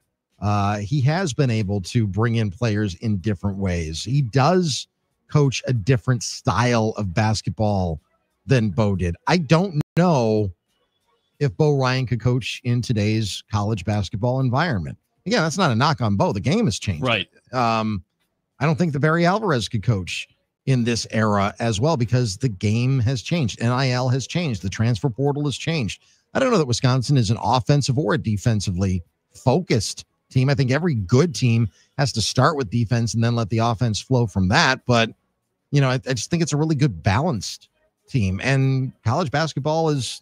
[SPEAKER 3] He has been able to bring in players in different ways. He does coach a different style of basketball than Bo did. I don't know if Bo Ryan could coach in today's college basketball environment. Again, that's not a knock on Bo. The game has changed.
[SPEAKER 4] Right.
[SPEAKER 3] I don't think that Barry Alvarez could coach in this era as well because the game has changed. NIL has changed. The transfer portal has changed. I don't know that Wisconsin is an offensive or a defensively focused team. I think every good team has to start with defense and then let the offense flow from that. But, I just think it's a really good balanced team. And college basketball is,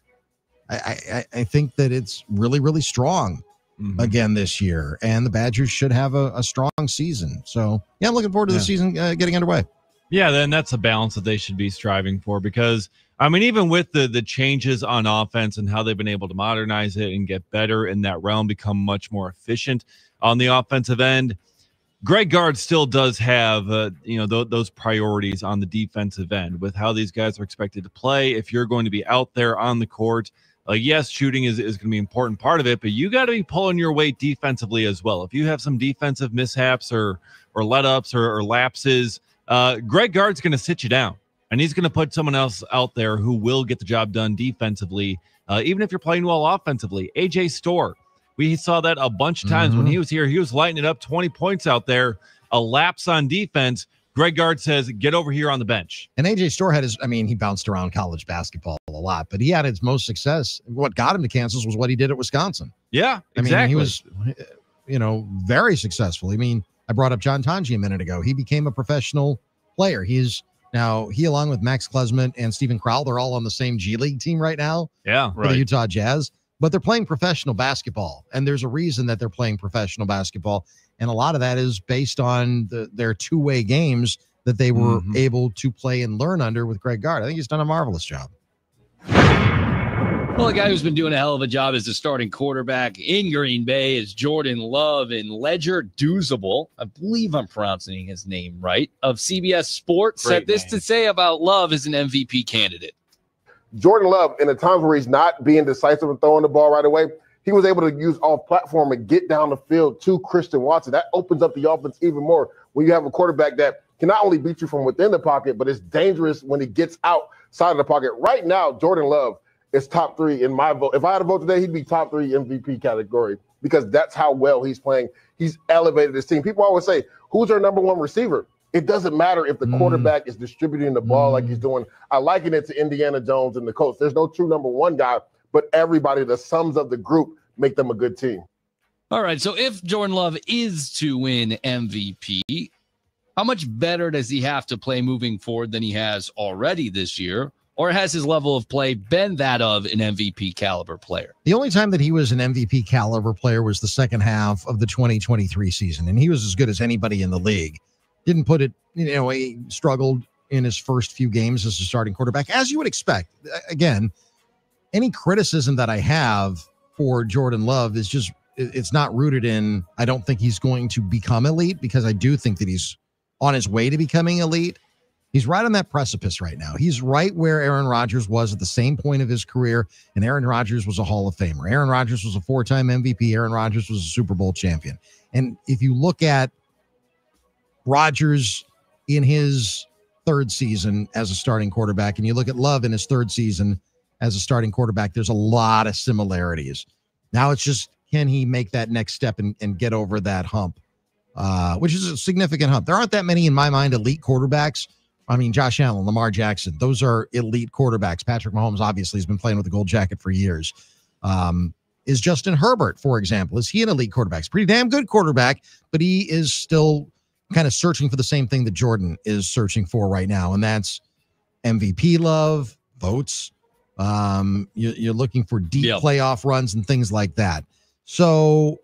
[SPEAKER 3] I think that it's really, really strong again this year. And the Badgers should have a strong season. So, I'm looking forward to the season getting underway.
[SPEAKER 5] Yeah, then that's a balance that they should be striving for because, even with the changes on offense and how they've been able to modernize it and get better in that realm, become much more efficient on the offensive end, Greg Gard still does have, those priorities on the defensive end with how these guys are expected to play. If you're going to be out there on the court, yes, shooting is going to be an important part of it, but you got to be pulling your weight defensively as well. If you have some defensive mishaps or let-ups or lapses, Greg Gard's going to sit you down, and he's going to put someone else out there who will get the job done defensively, even if you're playing well offensively. AJ Storr, we saw that a bunch of times when he was here. He was lighting it up, 20 points out there, a lapse on defense. Greg Gard says, get over here on the bench.
[SPEAKER 3] And AJ Storr had he bounced around college basketball a lot, but he had his most success. What got him to Kansas was what he did at Wisconsin.
[SPEAKER 5] Yeah, exactly.
[SPEAKER 3] He was, very successful. I brought up John Tanji a minute ago. He became a professional player. He along with Max Klesmit and Steven Crowell, they're all on the same G League team right now.
[SPEAKER 5] Yeah,
[SPEAKER 3] for the Utah Jazz. But they're playing professional basketball, and there's a reason that they're playing professional basketball. And a lot of that is based on their two-way games that they were able to play and learn under with Greg Gard. I think he's done a marvelous job.
[SPEAKER 4] Well, the guy who's been doing a hell of a job as the starting quarterback in Green Bay is Jordan Love and Ledger Douzable. I believe I'm pronouncing his name right. Of CBS Sports said this to say about Love as an MVP candidate.
[SPEAKER 10] Jordan Love, in the times where he's not being decisive and throwing the ball right away, he was able to use off-platform and get down the field to Christian Watson. That opens up the offense even more when you have a quarterback that can not only beat you from within the pocket, but is dangerous when he gets outside of the pocket. Right now, Jordan Love is top 3 in my vote. If I had a vote today, he'd be top 3 MVP category because that's how well he's playing. He's elevated his team. People always say, who's our number one receiver? It doesn't matter if the quarterback is distributing the ball like he's doing. I liken it to Indiana Jones and the Colts. There's no true number one guy, but everybody, the sums of the group, make them a good team.
[SPEAKER 4] All right, so if Jordan Love is to win MVP, how much better does he have to play moving forward than he has already this year? Or has his level of play been that of an MVP caliber player?
[SPEAKER 3] The only time that he was an MVP caliber player was the second half of the 2023 season, and he was as good as anybody in the league. Didn't put it, he struggled in his first few games as a starting quarterback, as you would expect. Again, any criticism that I have for Jordan Love is just, it's not rooted in, I don't think he's going to become elite, because I do think that he's on his way to becoming elite. He's right on that precipice right now. He's right where Aaron Rodgers was at the same point of his career, and Aaron Rodgers was a Hall of Famer. Aaron Rodgers was a 4-time MVP. Aaron Rodgers was a Super Bowl champion. And if you look at Rodgers in his third season as a starting quarterback, and you look at Love in his third season as a starting quarterback, there's a lot of similarities. Now it's just, can he make that next step and get over that hump, which is a significant hump. There aren't that many, in my mind, elite quarterbacks. Josh Allen, Lamar Jackson, those are elite quarterbacks. Patrick Mahomes obviously has been playing with the gold jacket for years. Is Justin Herbert, for example, is he an elite quarterback? He's a pretty damn good quarterback, but he is still kind of searching for the same thing that Jordan is searching for right now, and that's MVP love, votes. You're looking for deep playoff runs and things like that. So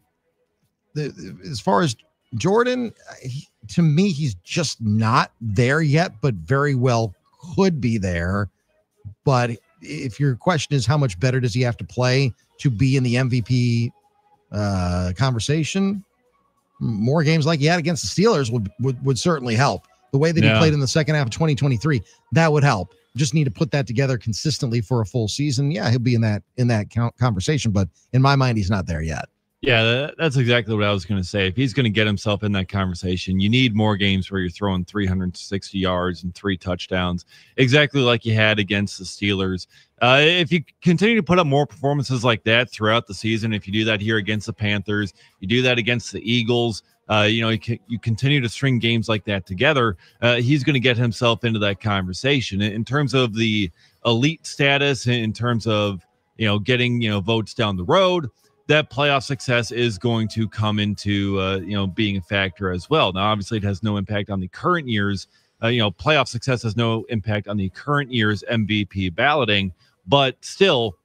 [SPEAKER 3] as far as Jordan, to me, he's just not there yet, but very well could be there. But if your question is how much better does he have to play to be in the MVP conversation, more games like he had against the Steelers would certainly help. The way that he played in the second half of 2023, that would help. Just need to put that together consistently for a full season. Yeah, he'll be in that conversation, but in my mind, he's not there yet.
[SPEAKER 5] Yeah, that's exactly what I was going to say. If he's going to get himself in that conversation, you need more games where you're throwing 360 yards and 3 touchdowns, exactly like you had against the Steelers. If you continue to put up more performances like that throughout the season, if you do that here against the Panthers, you do that against the Eagles, you continue to string games like that together, he's going to get himself into that conversation. In terms of the elite status, in terms of, getting, votes down the road, that playoff success is going to come into being a factor as well. Now, obviously, it has no impact on the current year's. Playoff success has no impact on the current year's MVP balloting, but still,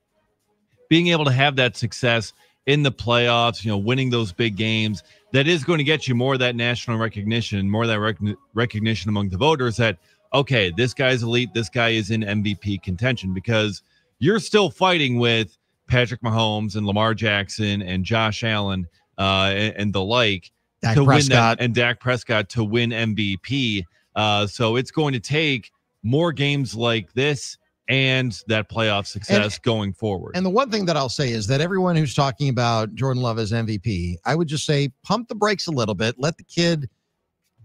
[SPEAKER 5] being able to have that success in the playoffs, winning those big games, that is going to get you more of that national recognition, more of that recognition among the voters that, okay, this guy's elite, this guy is in MVP contention, because you're still fighting with Patrick Mahomes and Lamar Jackson and Josh Allen and the like
[SPEAKER 3] Dak
[SPEAKER 5] to
[SPEAKER 3] Prescott.
[SPEAKER 5] win that, and Dak Prescott to win MVP. So it's going to take more games like this and that playoff success going forward.
[SPEAKER 3] And the one thing that I'll say is that everyone who's talking about Jordan Love as MVP, I would just say pump the brakes a little bit. Let the kid,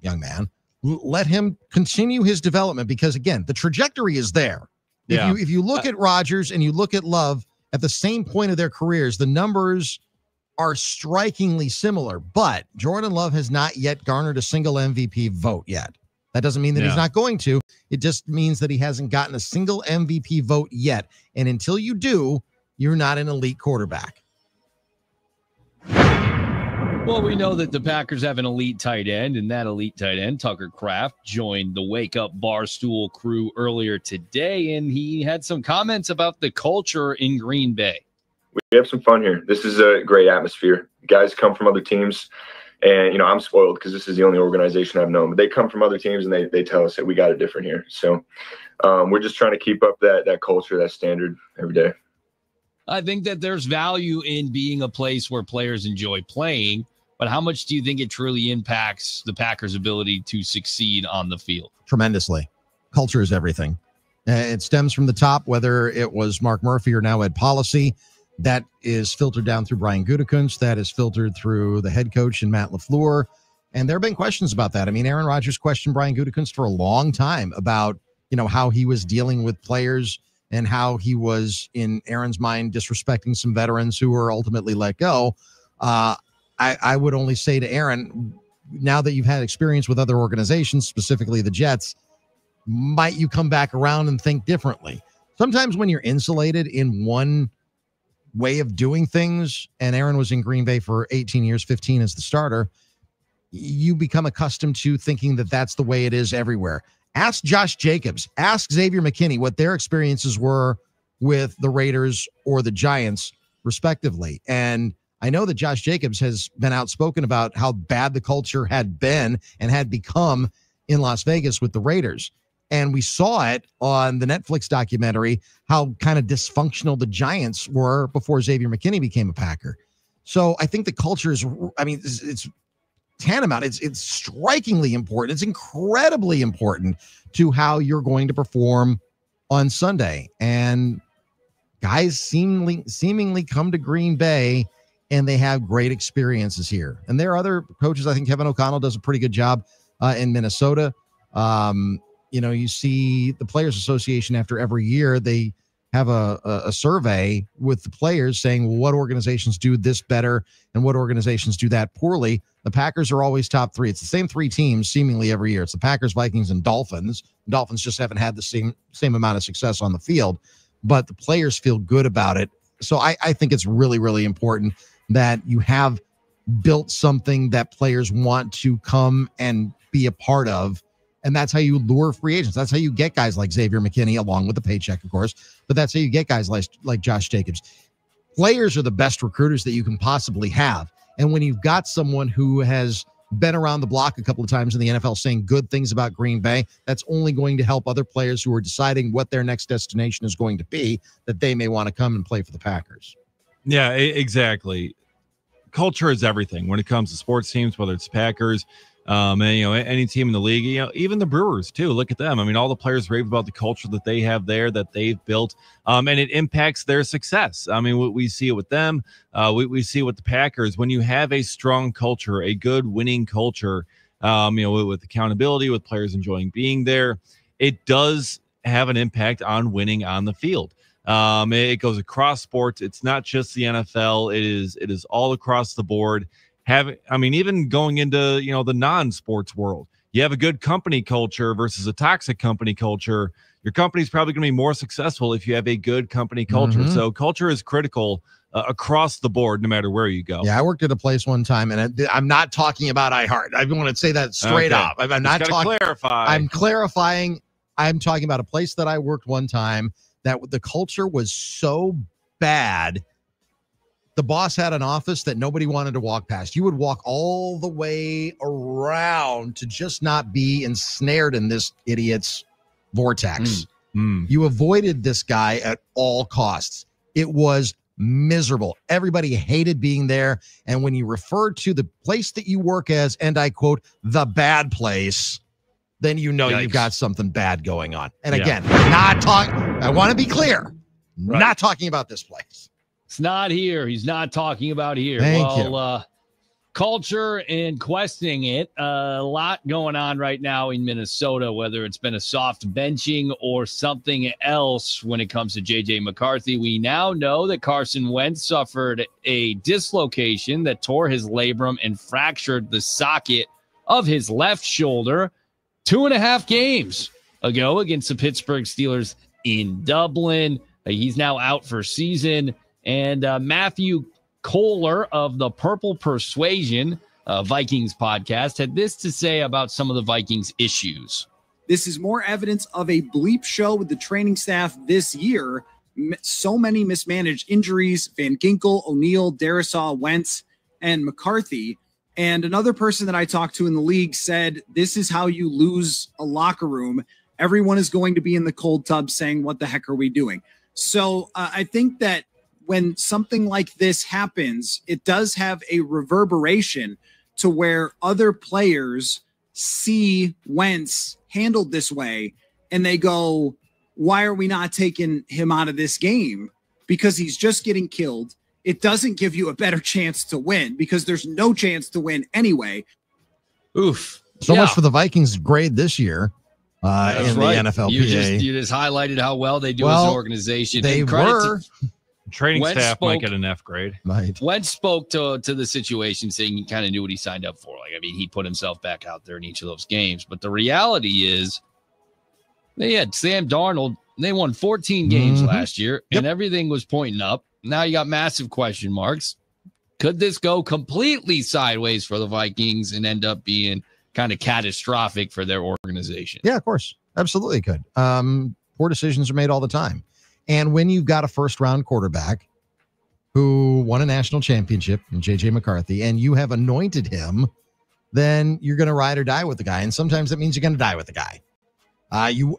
[SPEAKER 3] young man, let him continue his development, because, again, the trajectory is there. If you look at Rodgers and you look at Love at the same point of their careers, the numbers are strikingly similar. But Jordan Love has not yet garnered a single MVP vote yet. That doesn't mean that he's not going to. It just means that he hasn't gotten a single MVP vote yet. And until you do, you're not an elite quarterback.
[SPEAKER 4] Well, we know that the Packers have an elite tight end, and that elite tight end, Tucker Kraft, joined the Wake Up Barstool crew earlier today, and he had some comments about the culture in Green Bay.
[SPEAKER 11] We have some fun here. This is a great atmosphere. Guys come from other teams. And, I'm spoiled because this is the only organization I've known. But they come from other teams, and they tell us that we got it different here. So we're just trying to keep up that culture, that standard every day.
[SPEAKER 4] I think that there's value in being a place where players enjoy playing. But how much do you think it truly impacts the Packers' ability to succeed on the field?
[SPEAKER 3] Tremendously. Culture is everything. It stems from the top, whether it was Mark Murphy or now Ed Policy. That is filtered down through Brian Gutekunst. That is filtered through the head coach and Matt LaFleur. And there have been questions about that. I mean, Aaron Rodgers questioned Brian Gutekunst for a long time about, how he was dealing with players and how he was, in Aaron's mind, disrespecting some veterans who were ultimately let go. I would only say to Aaron, now that you've had experience with other organizations, specifically the Jets, might you come back around and think differently? Sometimes when you're insulated in one way of doing things, and Aaron was in Green Bay for 18 years, 15 as the starter, you become accustomed to thinking that that's the way it is everywhere. Ask Josh Jacobs, ask Xavier McKinney what their experiences were with the Raiders or the Giants, respectively. And I know that Josh Jacobs has been outspoken about how bad the culture had been and had become in Las Vegas with the Raiders. And we saw it on the Netflix documentary, how kind of dysfunctional the Giants were before Xavier McKinney became a Packer. So I think the culture is, it's tantamount. It's strikingly important. It's incredibly important to how you're going to perform on Sunday. And guys seemingly come to Green Bay and they have great experiences here. And there are other coaches. I think Kevin O'Connell does a pretty good job in Minnesota. You see the Players Association after every year, they have a survey with the players saying, well, what organizations do this better and what organizations do that poorly. The Packers are always top three. It's the same three teams seemingly every year. It's the Packers, Vikings, and Dolphins. Dolphins just haven't had the same amount of success on the field, but the players feel good about it. So I think it's really, really important that you have built something that players want to come and be a part of. And that's how you lure free agents. That's how you get guys like Xavier McKinney, along with the paycheck, of course. But that's how you get guys like Josh Jacobs. Players are the best recruiters that you can possibly have. And when you've got someone who has been around the block a couple of times in the NFL saying good things about Green Bay, that's only going to help other players who are deciding what their next destination is going to be, that they may want to come and play for the Packers.
[SPEAKER 5] Yeah, exactly. Culture is everything when it comes to sports teams, whether it's Packers, and any team in the league, even the Brewers too. Look at them. I mean, all the players rave about the culture that they have there, that they've built, and it impacts their success. I mean, we see it with them. We see it with the Packers. When you have a strong culture, a good winning culture, with accountability, with players enjoying being there, it does have an impact on winning on the field. It goes across sports. It's not just the NFL. It is all across the board. Even going into, the non-sports world, you have a good company culture versus a toxic company culture. Your company's probably going to be more successful if you have a good company culture. Mm-hmm. So culture is critical across the board, no matter where you go.
[SPEAKER 3] Yeah, I worked at a place one time, and I'm not talking about iHeart. I want to say that straight up. I'm not talking.
[SPEAKER 5] Clarify.
[SPEAKER 3] I'm clarifying. I'm talking about a place that I worked one time that the culture was so bad. The boss had an office that nobody wanted to walk past. You would walk all the way around to just not be ensnared in this idiot's vortex. You avoided this guy at all costs. It was miserable. Everybody hated being there. And when you refer to the place that you work as, and I quote, the bad place, then you know you've got something bad going on. And again, not talking, I want to be clear, not talking about this place.
[SPEAKER 4] It's not here. He's not talking about here.
[SPEAKER 3] Thank you.
[SPEAKER 4] Culture and questioning it. A lot going on right now in Minnesota, whether it's been a soft benching or something else when it comes to J.J. McCarthy. We now know that Carson Wentz suffered a dislocation that tore his labrum and fractured the socket of his left shoulder 2.5 games ago against the Pittsburgh Steelers in Dublin. He's now out for season. And Matthew Kohler of the Purple Persuasion Vikings podcast had this to say about some of the Vikings issues.
[SPEAKER 2] This is more evidence of a bleep show with the training staff this year. So many mismanaged injuries: Van Ginkel, O'Neal, Darisaw, Wentz, and McCarthy. And another person that I talked to in the league said, this is how you lose a locker room. Everyone is going to be in the cold tub saying, what the heck are we doing? So I think that when something like this happens, it does have a reverberation to where other players see Wentz handled this way and they go, why are we not taking him out of this game? Because he's just getting killed. It doesn't give you a better chance to win because there's no chance to win anyway.
[SPEAKER 4] Oof.
[SPEAKER 3] So much for the Vikings grade this year in the NFLPA.
[SPEAKER 4] You just highlighted how well they do as an organization.
[SPEAKER 3] They were.
[SPEAKER 5] Training
[SPEAKER 4] Wentz
[SPEAKER 5] staff might get an F grade.
[SPEAKER 3] Right.
[SPEAKER 4] Wentz spoke to the situation, saying he kind of knew what he signed up for. He put himself back out there in each of those games. But the reality is they had Sam Darnold. They won 14 games last year, and everything was pointing up. Now you got massive question marks. Could this go completely sideways for the Vikings and end up being kind of catastrophic for their organization?
[SPEAKER 3] Yeah, of course. Absolutely could. Poor decisions are made all the time. And when you've got a first-round quarterback who won a national championship in J.J. McCarthy, and you have anointed him, then you're going to ride or die with the guy. And sometimes that means you're going to die with the guy.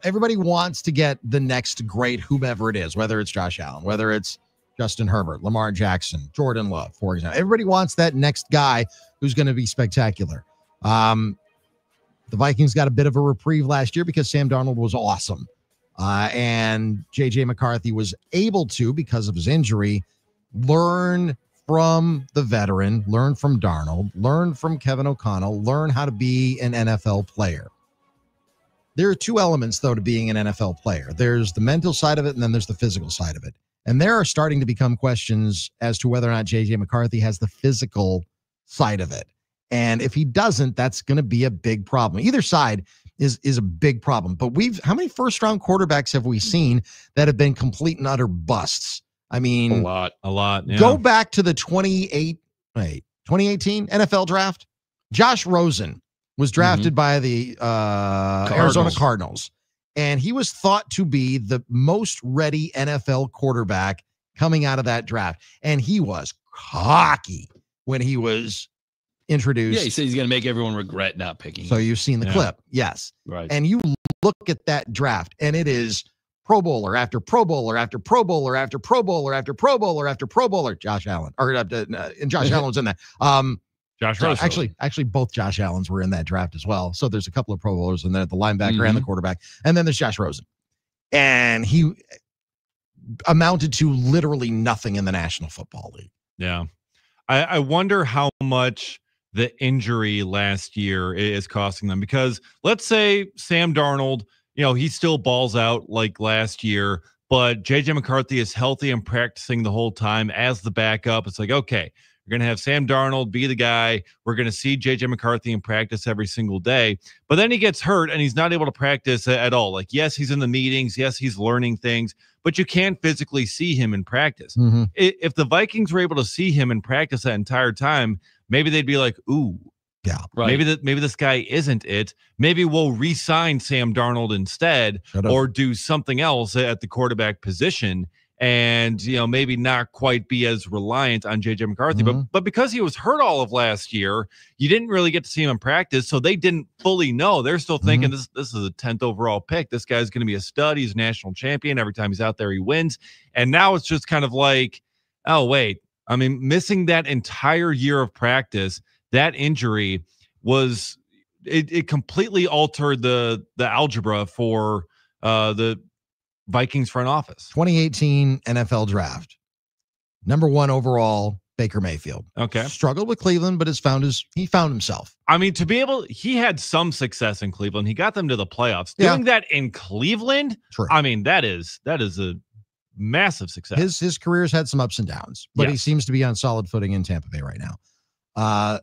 [SPEAKER 3] Everybody wants to get the next great whomever it is, whether it's Josh Allen, whether it's Justin Herbert, Lamar Jackson, Jordan Love, for example. Everybody wants that next guy who's going to be spectacular. The Vikings got a bit of a reprieve last year because Sam Darnold was awesome. And J.J. McCarthy was able to, because of his injury, learn from the veteran, learn from Darnold, learn from Kevin O'Connell, learn how to be an NFL player. There are two elements, though, to being an NFL player. There's the mental side of it, and then there's the physical side of it. And there are starting to become questions as to whether or not J.J. McCarthy has the physical side of it. And if he doesn't, that's going to be a big problem. Either side is a big problem. But how many first-round quarterbacks have we seen that have been complete and utter busts? I mean,
[SPEAKER 5] a lot. Yeah.
[SPEAKER 3] Go back to the 2018 NFL draft. Josh Rosen was drafted by the Arizona Cardinals, and he was thought to be the most ready NFL quarterback coming out of that draft. And he was cocky when he was introduced.
[SPEAKER 4] Yeah, he said he's going to make everyone regret not picking him.
[SPEAKER 3] So you've seen the clip. Yes.
[SPEAKER 4] Right.
[SPEAKER 3] And you look at that draft, and it is Pro Bowler after Pro Bowler after Pro Bowler after Pro Bowler after Pro Bowler after Pro Bowler. Josh Allen, and Josh Allen was in that.
[SPEAKER 5] Josh Rosen.
[SPEAKER 3] Actually, both Josh Allens were in that draft as well. So there's a couple of Pro Bowlers in there, the linebacker and the quarterback. And then there's Josh Rosen. And he amounted to literally nothing in the National Football League.
[SPEAKER 5] Yeah. I wonder how much the injury last year is costing them, because let's say Sam Darnold, he still balls out like last year, but JJ McCarthy is healthy and practicing the whole time as the backup. It's like, okay, We're going to have Sam Darnold be the guy. We're going to see J.J. McCarthy in practice every single day. But then he gets hurt and he's not able to practice at all. Like, yes, he's in the meetings. Yes, he's learning things, but you can't physically see him in practice.
[SPEAKER 3] Mm-hmm.
[SPEAKER 5] If the Vikings were able to see him in practice that entire time, maybe they'd be like, ooh,
[SPEAKER 3] yeah,
[SPEAKER 5] right. Maybe this guy isn't it. Maybe we'll re-sign Sam Darnold instead or do something else at the quarterback position. And, maybe not quite be as reliant on J.J. McCarthy.
[SPEAKER 3] Mm-hmm.
[SPEAKER 5] But because he was hurt all of last year, you didn't really get to see him in practice, so they didn't fully know. They're still thinking this is a 10th overall pick. This guy's going to be a stud. He's a national champion. Every time he's out there, he wins. And now it's just kind of like, oh, wait. I mean, missing that entire year of practice, that injury was it completely altered the algebra for the Vikings front office.
[SPEAKER 3] 2018 NFL draft. Number 1 overall, Baker Mayfield.
[SPEAKER 5] Okay.
[SPEAKER 3] Struggled with Cleveland, but he found himself.
[SPEAKER 5] I mean, he had some success in Cleveland. He got them to the playoffs. Doing that in Cleveland,
[SPEAKER 3] true.
[SPEAKER 5] I mean, that is a massive success.
[SPEAKER 3] His career's had some ups and downs, but he seems to be on solid footing in Tampa Bay right now.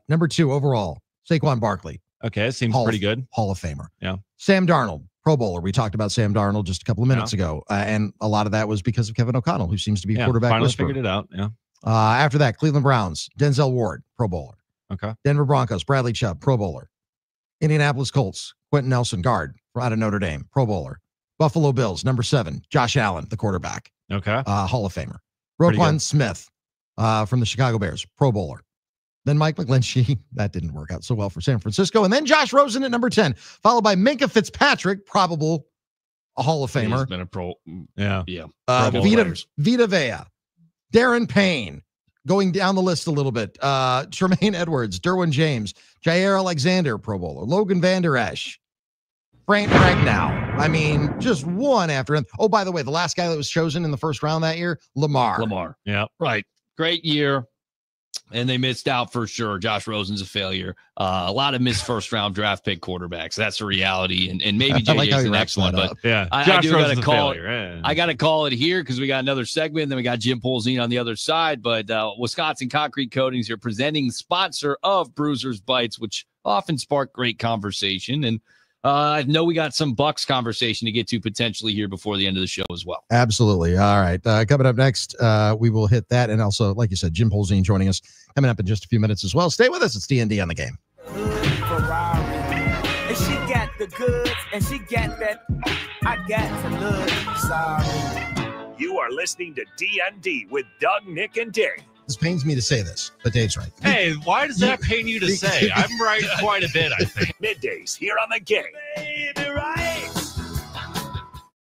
[SPEAKER 3] Number 2 overall, Saquon Barkley.
[SPEAKER 5] Okay, it seems pretty good.
[SPEAKER 3] Hall of Famer.
[SPEAKER 5] Yeah.
[SPEAKER 3] Sam Darnold, Pro Bowler. We talked about Sam Darnold just a couple of minutes ago, and a lot of that was because of Kevin O'Connell, who seems to be quarterback
[SPEAKER 5] finally
[SPEAKER 3] whisperer.
[SPEAKER 5] figured it out. Yeah.
[SPEAKER 3] After that, Cleveland Browns, Denzel Ward, Pro Bowler.
[SPEAKER 5] Okay.
[SPEAKER 3] Denver Broncos, Bradley Chubb, Pro Bowler. Indianapolis Colts, Quentin Nelson, guard out of Notre Dame, Pro Bowler. Buffalo Bills, number 7, Josh Allen, the quarterback.
[SPEAKER 5] Okay.
[SPEAKER 3] Hall of Famer. Roquan Smith from the Chicago Bears, Pro Bowler. Then Mike McGlinchey, that didn't work out so well for San Francisco. And then Josh Rosen at number 10, followed by Minka Fitzpatrick, probable a Hall of Famer.
[SPEAKER 4] He's been a pro.
[SPEAKER 5] Yeah.
[SPEAKER 3] Vita Vea, Darren Payne, going down the list a little bit. Tremaine Edwards, Derwin James, Jair Alexander, Pro Bowler, Logan Vander Esch, Frank Ragnow. I mean, just one after him. Oh, by the way, the last guy that was chosen in the first round that year, Lamar.
[SPEAKER 5] Yeah.
[SPEAKER 4] Right. Great year. And they missed out for sure. Josh Rosen's a failure. A lot of missed first-round draft pick quarterbacks. That's a reality. And maybe JJ's the next one. But
[SPEAKER 5] Josh Rosen's a failure.
[SPEAKER 4] Yeah. I got to call it here because we got another segment. And then we got Jim Polzin on the other side. But Wisconsin Concrete Coatings, your presenting sponsor of Bruisers Bites, which often spark great conversation. And I know we got some Bucks conversation to get to potentially here before the end of the show as well.
[SPEAKER 3] Absolutely. All right. Coming up next, we will hit that. And also, like you said, Jim Polzin joining us coming up in just a few minutes as well. Stay with us. It's D.N.D. on the game.
[SPEAKER 9] And she got the goods, and she got that. I got to look. Sorry.
[SPEAKER 13] You are listening to D.N.D. with Doug, Nick, and Dick.
[SPEAKER 3] This pains me to say this, but Dave's right.
[SPEAKER 5] Hey, why does that pain you to say? I'm right quite a bit, I think.
[SPEAKER 13] Middays here on the game. Baby, right.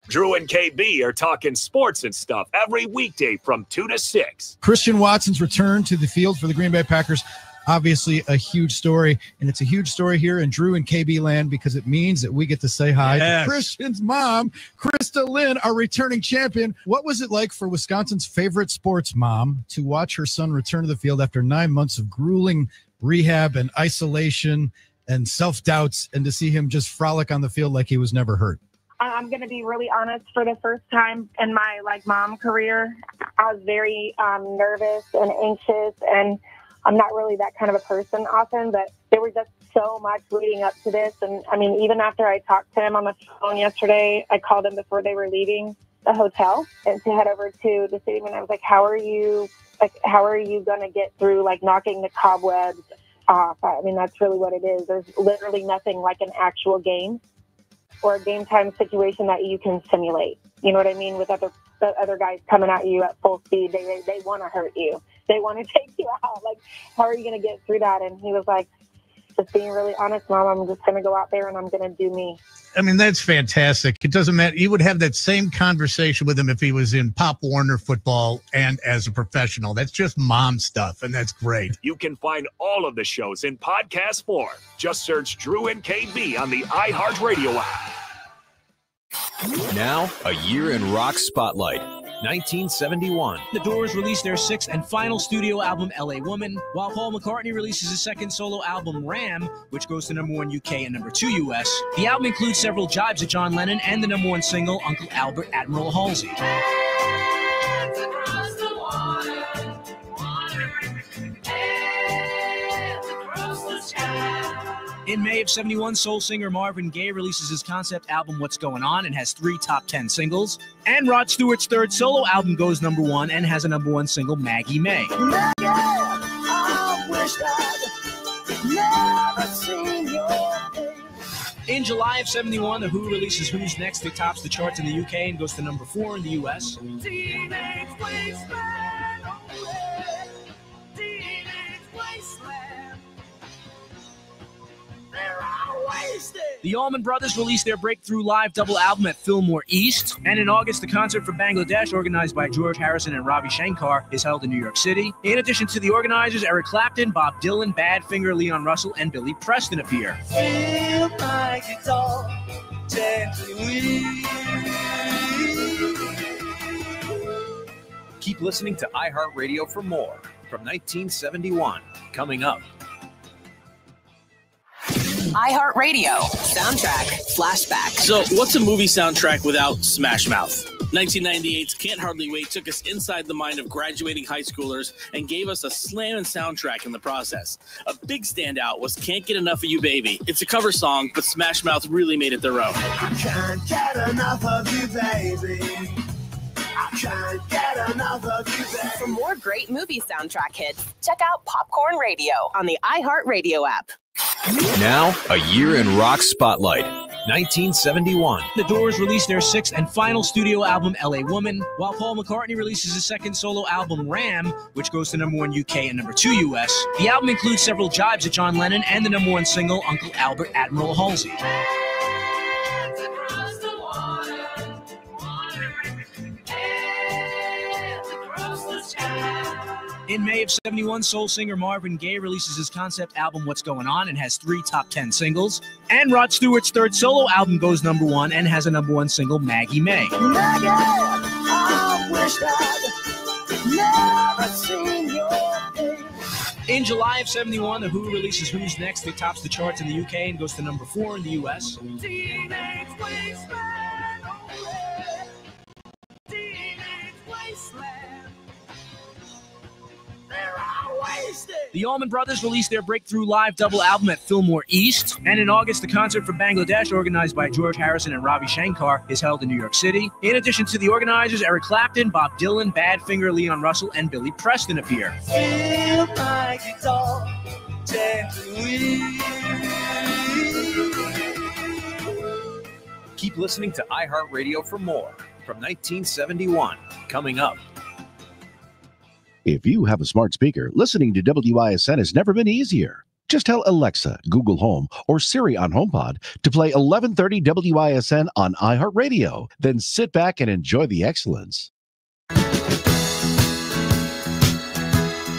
[SPEAKER 13] Drew and KB are talking sports and stuff every weekday from 2 to 6.
[SPEAKER 12] Christian Watson's return to the field for the Green Bay Packers, obviously a huge story, and it's a huge story here in Drew and KB land because it means that we get to say hi to Christian's mom, Krista Lynn, our returning champion. What was it like for Wisconsin's favorite sports mom to watch her son return to the field after 9 months of grueling rehab and isolation and self-doubts, and to see him just frolic on the field like he was never hurt?
[SPEAKER 22] I'm going to be really honest. For the first time in my mom career, I was very nervous and anxious, and I'm not really that kind of a person often, but there was just so much leading up to this. And I mean, even after I talked to him on the phone yesterday, I called him before they were leaving the hotel and to head over to the stadium. And I was like, how are you going to get through knocking the cobwebs off? I mean, that's really what it is. There's literally nothing like an actual game or a game time situation that you can simulate. You know what I mean? With other guys coming at you at full speed, they want to hurt you. They want to take you out. How are you going to get through that? And he was like, just being really honest, Mom, I'm just going to go out there and I'm going to do me.
[SPEAKER 12] I mean, that's fantastic. It doesn't matter. You would have that same conversation with him if he was in Pop Warner football and as a professional. That's just mom stuff, and that's great.
[SPEAKER 13] You can find all of the shows in podcast form. Just search Drew and KB on the iHeartRadio app.
[SPEAKER 7] Now, a year in rock spotlight. 1971.
[SPEAKER 8] The Doors released their 6th and final studio album, LA Woman, while Paul McCartney releases his 2nd solo album, Ram, which goes to #1 UK and #2 US. The album includes several jibes at John Lennon and the #1 single, Uncle Albert Admiral Halsey. In May of 71, soul singer Marvin Gaye releases his concept album What's Going On and has 3 top 10 singles. And Rod Stewart's third solo album goes number 1 and has a number 1 single, Maggie May.
[SPEAKER 9] I wish I'd never seen your face.
[SPEAKER 8] In July of 71, The Who releases Who's Next. It tops the charts in the UK and goes to number 4 in the US.
[SPEAKER 9] Teenage wasteland, oh yeah. Teenage wasteland. They're all wasted.
[SPEAKER 8] The Allman Brothers released their breakthrough live double album at Fillmore East. And in August, the concert for Bangladesh, organized by George Harrison and Ravi Shankar, is held in New York City. In addition to the organizers, Eric Clapton, Bob Dylan, Badfinger, Leon Russell, and Billy Preston appear.
[SPEAKER 9] Feel my guitar gently.
[SPEAKER 7] Keep listening to iHeartRadio for more from 1971. Coming up.
[SPEAKER 14] iHeartRadio soundtrack flashback.
[SPEAKER 15] So, what's a movie soundtrack without Smash Mouth? 1998's Can't Hardly Wait took us inside the mind of graduating high schoolers and gave us a slamming soundtrack in the process. A big standout was Can't Get Enough of You Baby. It's a cover song, but Smash Mouth really made it their own.
[SPEAKER 9] I can't get enough of you, baby. I can't get enough of you, baby.
[SPEAKER 14] For more great movie soundtrack hits, check out Popcorn Radio on the iHeartRadio app.
[SPEAKER 7] Now, a year in rock spotlight. 1971.
[SPEAKER 8] The Doors released their 6th and final studio album, L.A. Woman, while Paul McCartney releases his 2nd solo album, Ram, which goes to number 1 UK and number 2 US. The album includes several jibes at John Lennon and the number 1 single, Uncle Albert Admiral Halsey. In May of 71, soul singer Marvin Gaye releases his concept album What's Going On and has 3 top 10 singles. And Rod Stewart's third solo album goes number 1 and has a number 1 single, Maggie May.
[SPEAKER 9] Maggie, I wish I'd never seen your face.
[SPEAKER 8] In July of 71, The Who releases Who's Next. It tops the charts in the UK and goes to number 4 in the US.
[SPEAKER 9] Teenage wasteland, oh yeah. Teenage wasteland. They're all wasted.
[SPEAKER 8] The Allman Brothers released their breakthrough live double album at Fillmore East. And in August, the concert for Bangladesh, organized by George Harrison and Ravi Shankar, is held in New York City. In addition to the organizers, Eric Clapton, Bob Dylan, Badfinger, Leon Russell, and Billy Preston appear.
[SPEAKER 9] Feel my guitar gently.
[SPEAKER 7] Keep listening to iHeartRadio for more from 1971. Coming up.
[SPEAKER 19] If you have a smart speaker, listening to WISN has never been easier. Just tell Alexa, Google Home, or Siri on HomePod to play 1130 WISN on iHeartRadio. Then sit back and enjoy the excellence.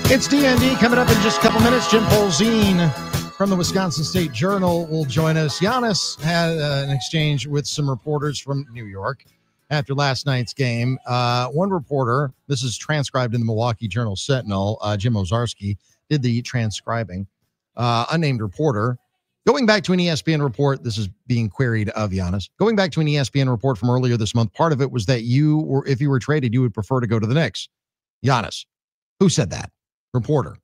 [SPEAKER 3] It's D.N.D. coming up in just a couple minutes. Jim Polzin from the Wisconsin State Journal will join us. Giannis had an exchange with some reporters from New York after last night's game. One reporter, this is transcribed in the Milwaukee Journal Sentinel, Jim Ozarski, did the transcribing. Unnamed reporter, going back to an ESPN report, this is being queried of Giannis, going back to an ESPN report from earlier this month, part of it was that if you were traded, you would prefer to go to the Knicks. Giannis, who said that? Reporter,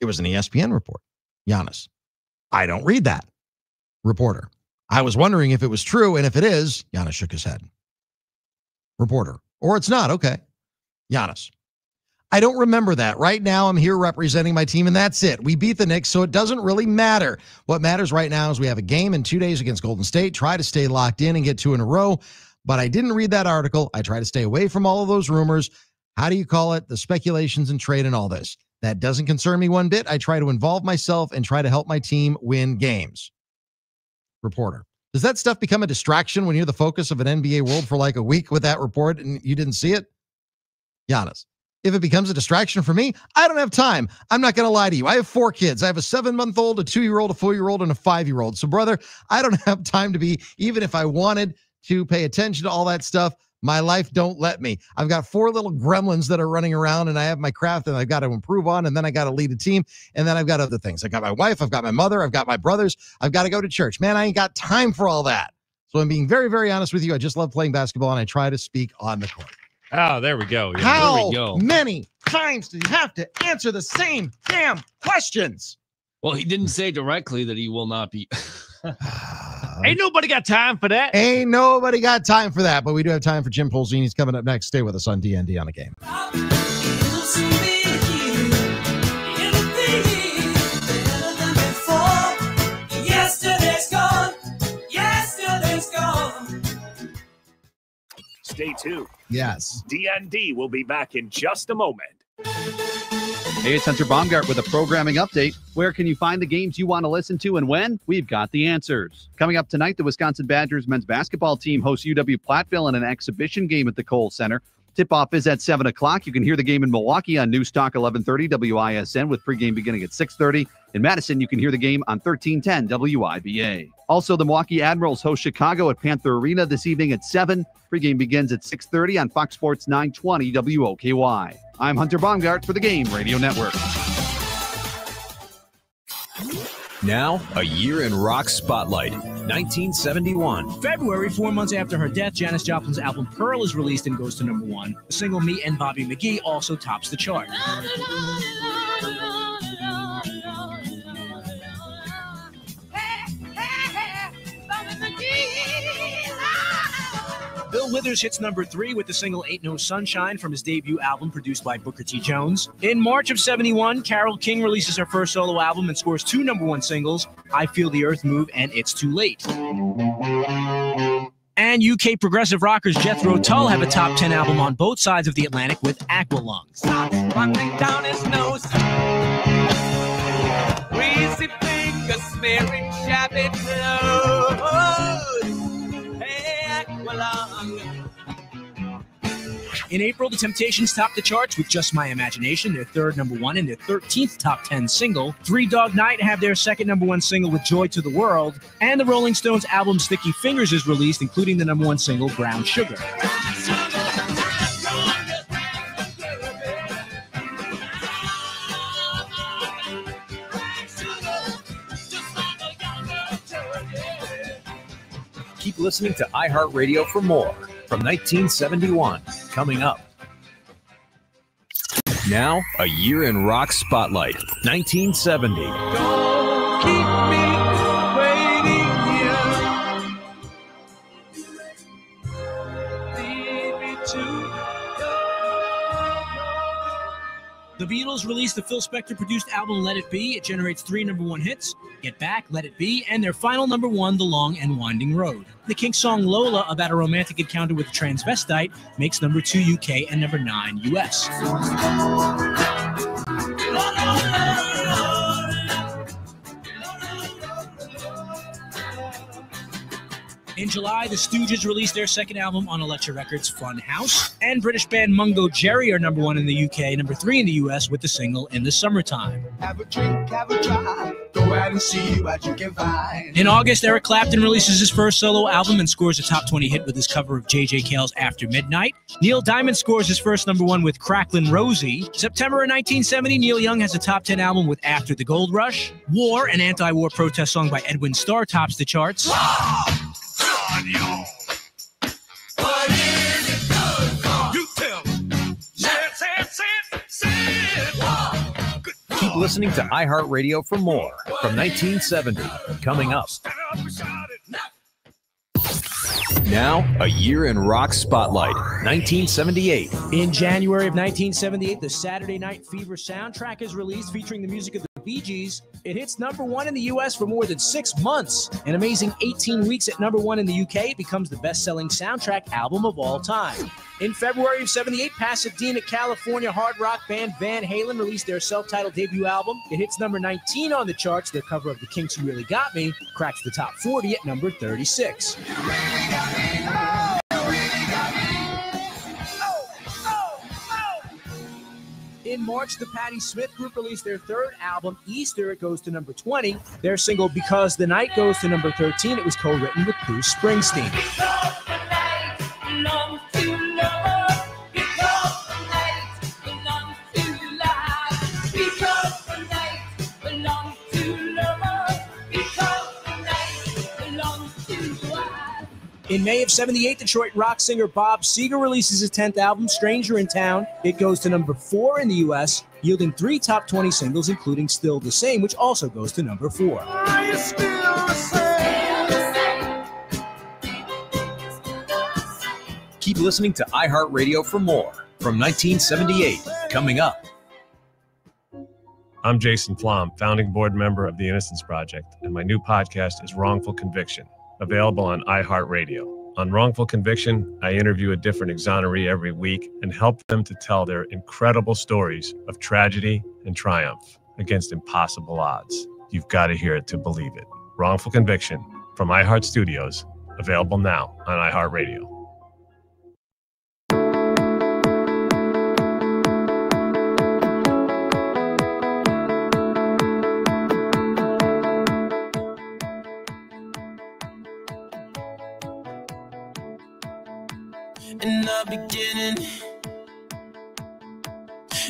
[SPEAKER 3] it was an ESPN report. Giannis, I don't read that. Reporter, I was wondering if it was true, and if it is, Giannis shook his head. Reporter, or it's not. Okay. Giannis, I don't remember that. Right now, I'm here representing my team, and that's it. We beat the Knicks, so it doesn't really matter. What matters right now is we have a game in 2 days against Golden State. Try to stay locked in and get 2 in a row. But I didn't read that article. I try to stay away from all of those rumors. How do you call it? The speculations and trade and all this. That doesn't concern me one bit. I try to involve myself and try to help my team win games. Reporter, does that stuff become a distraction when you're the focus of an NBA world for like a week with that report and you didn't see it? Giannis, if it becomes a distraction for me, I don't have time. I'm not going to lie to you. I have 4 kids. I have a 7-month-old, a 2-year-old, a 4-year-old, and a 5-year-old. So, brother, I don't have time to be, even if I wanted to pay attention to all that stuff, my life don't let me. I've got 4 little gremlins that are running around, and I have my craft that I've got to improve on, and then I got to lead a team, and then I've got other things. I got my wife, I've got my mother, I've got my brothers, I've got to go to church. Man, I ain't got time for all that. So I'm being very, very honest with you. I just love playing basketball, and I try to speak on the court.
[SPEAKER 5] Oh, there we go. Yeah,
[SPEAKER 3] How
[SPEAKER 5] there we go.
[SPEAKER 3] many times do you have to answer the same damn questions?
[SPEAKER 4] Well, he didn't say directly that he will not be.
[SPEAKER 5] Ain't nobody got time for that.
[SPEAKER 3] Ain't nobody got time for that, but we do have time for Jim Polzin. He's coming up next. Stay with us on D.N.D. on the Game.
[SPEAKER 9] Yesterday's gone. Yesterday's gone.
[SPEAKER 13] Stay tuned.
[SPEAKER 3] Yes.
[SPEAKER 13] D.N.D. will be back in just a moment.
[SPEAKER 6] Hey, it's Hunter Baumgart with a programming update. Where can you find the games you want to listen to and when? We've got the answers. Coming up tonight, the Wisconsin Badgers men's basketball team hosts UW-Platteville in an exhibition game at the Kohl Center. Tip-off is at 7 o'clock. You can hear the game in Milwaukee on News Talk 1130 WISN with pregame beginning at 6:30. In Madison, you can hear the game on 1310 WIBA. Also, the Milwaukee Admirals host Chicago at Panther Arena this evening at 7. Pregame begins at 6:30 on Fox Sports 920 WOKY. I'm Hunter Baumgart for the Game Radio Network.
[SPEAKER 7] Now, a year in rock spotlight. 1971.
[SPEAKER 8] February, 4 months after her death, Janis Joplin's album Pearl is released and goes to number 1. The single Me and Bobby McGee also tops the chart. Bill Withers hits number 3 with the single Ain't No Sunshine from his debut album produced by Booker T. Jones. In March of 71, Carole King releases her first solo album and scores 2 number 1 singles, I Feel the Earth Move and It's Too Late. And UK progressive rockers Jethro Tull have a top 10 album on both sides of the Atlantic with Aqualung.
[SPEAKER 9] Running down his nose. Greasy fingers smearing shabby clothes. Hey, Aqualung.
[SPEAKER 8] In April, the Temptations topped the charts with Just My Imagination, their 3rd number 1 and their 13th top 10 single. Three Dog Night have their 2nd number 1 single with Joy to the World. And the Rolling Stones album Sticky Fingers is released, including the number 1 single Brown Sugar.
[SPEAKER 7] Keep listening to iHeartRadio for more from 1971. Coming up. Now, a year in rock spotlight. 1970.
[SPEAKER 9] Don't keep me waiting here. Lead me to
[SPEAKER 8] The Beatles released the Phil Spector-produced album Let It Be. It generates 3 number 1 hits, Get Back, Let It Be, and their final number 1, The Long and Winding Road. The Kinks song Lola, about a romantic encounter with a transvestite, makes number 2 UK and number 9 US. In July, the Stooges released their 2nd album on Elektra Records, Fun House. And British band Mungo Jerry are number 1 in the UK, number 3 in the US with the single In the Summertime.
[SPEAKER 9] have a drink, have a drive, go out and see what you can find.
[SPEAKER 8] In August, Eric Clapton releases his first solo album and scores a top 20 hit with his cover of J.J. Cale's After Midnight. Neil Diamond scores his first number 1 with Cracklin' Rosie. September of 1970, Neil Young has a top 10 album with After the Gold Rush. War, an anti-war protest song by Edwin Starr, tops the charts.
[SPEAKER 9] What is it good for? You tell me. Say it.
[SPEAKER 7] Keep listening to iHeartRadio for more from 1970. Coming up. Now, a year in rock spotlight. 1978.
[SPEAKER 8] In January of 1978, the Saturday Night Fever soundtrack is released featuring the music of the Bee Gees. It hits number 1 in the U.S. for more than 6 months. An amazing 18 weeks at number 1 in the UK, it becomes the best-selling soundtrack album of all time. In February of 78, Pasadena, California hard rock band Van Halen released their self-titled debut album. It hits number 19 on the charts. Their cover of The Kinks' You Really Got Me cracks the top 40 at number 36. In March, the Patti Smith Group released their 3rd album, Easter. It goes to number 20. Their single, Because the Night, goes to number 13. It was co-written with Bruce Springsteen. In May of 78, Detroit rock singer Bob Seger releases his 10th album, Stranger in Town. It goes to number 4 in the U.S. yielding 3 top 20 singles, including Still the Same, which also goes to number 4.
[SPEAKER 9] Are you still the same?
[SPEAKER 7] Keep listening to iHeartRadio for more. From 1978, coming up.
[SPEAKER 16] I'm Jason Flom, founding board member of the Innocence Project, and my new podcast is Wrongful Conviction, available on iHeartRadio. On Wrongful Conviction, I interview a different exoneree every week and help them to tell their incredible stories of tragedy and triumph against impossible odds. You've got to hear it to believe it. Wrongful Conviction from iHeart Studios, available now on iHeartRadio.
[SPEAKER 9] In the beginning,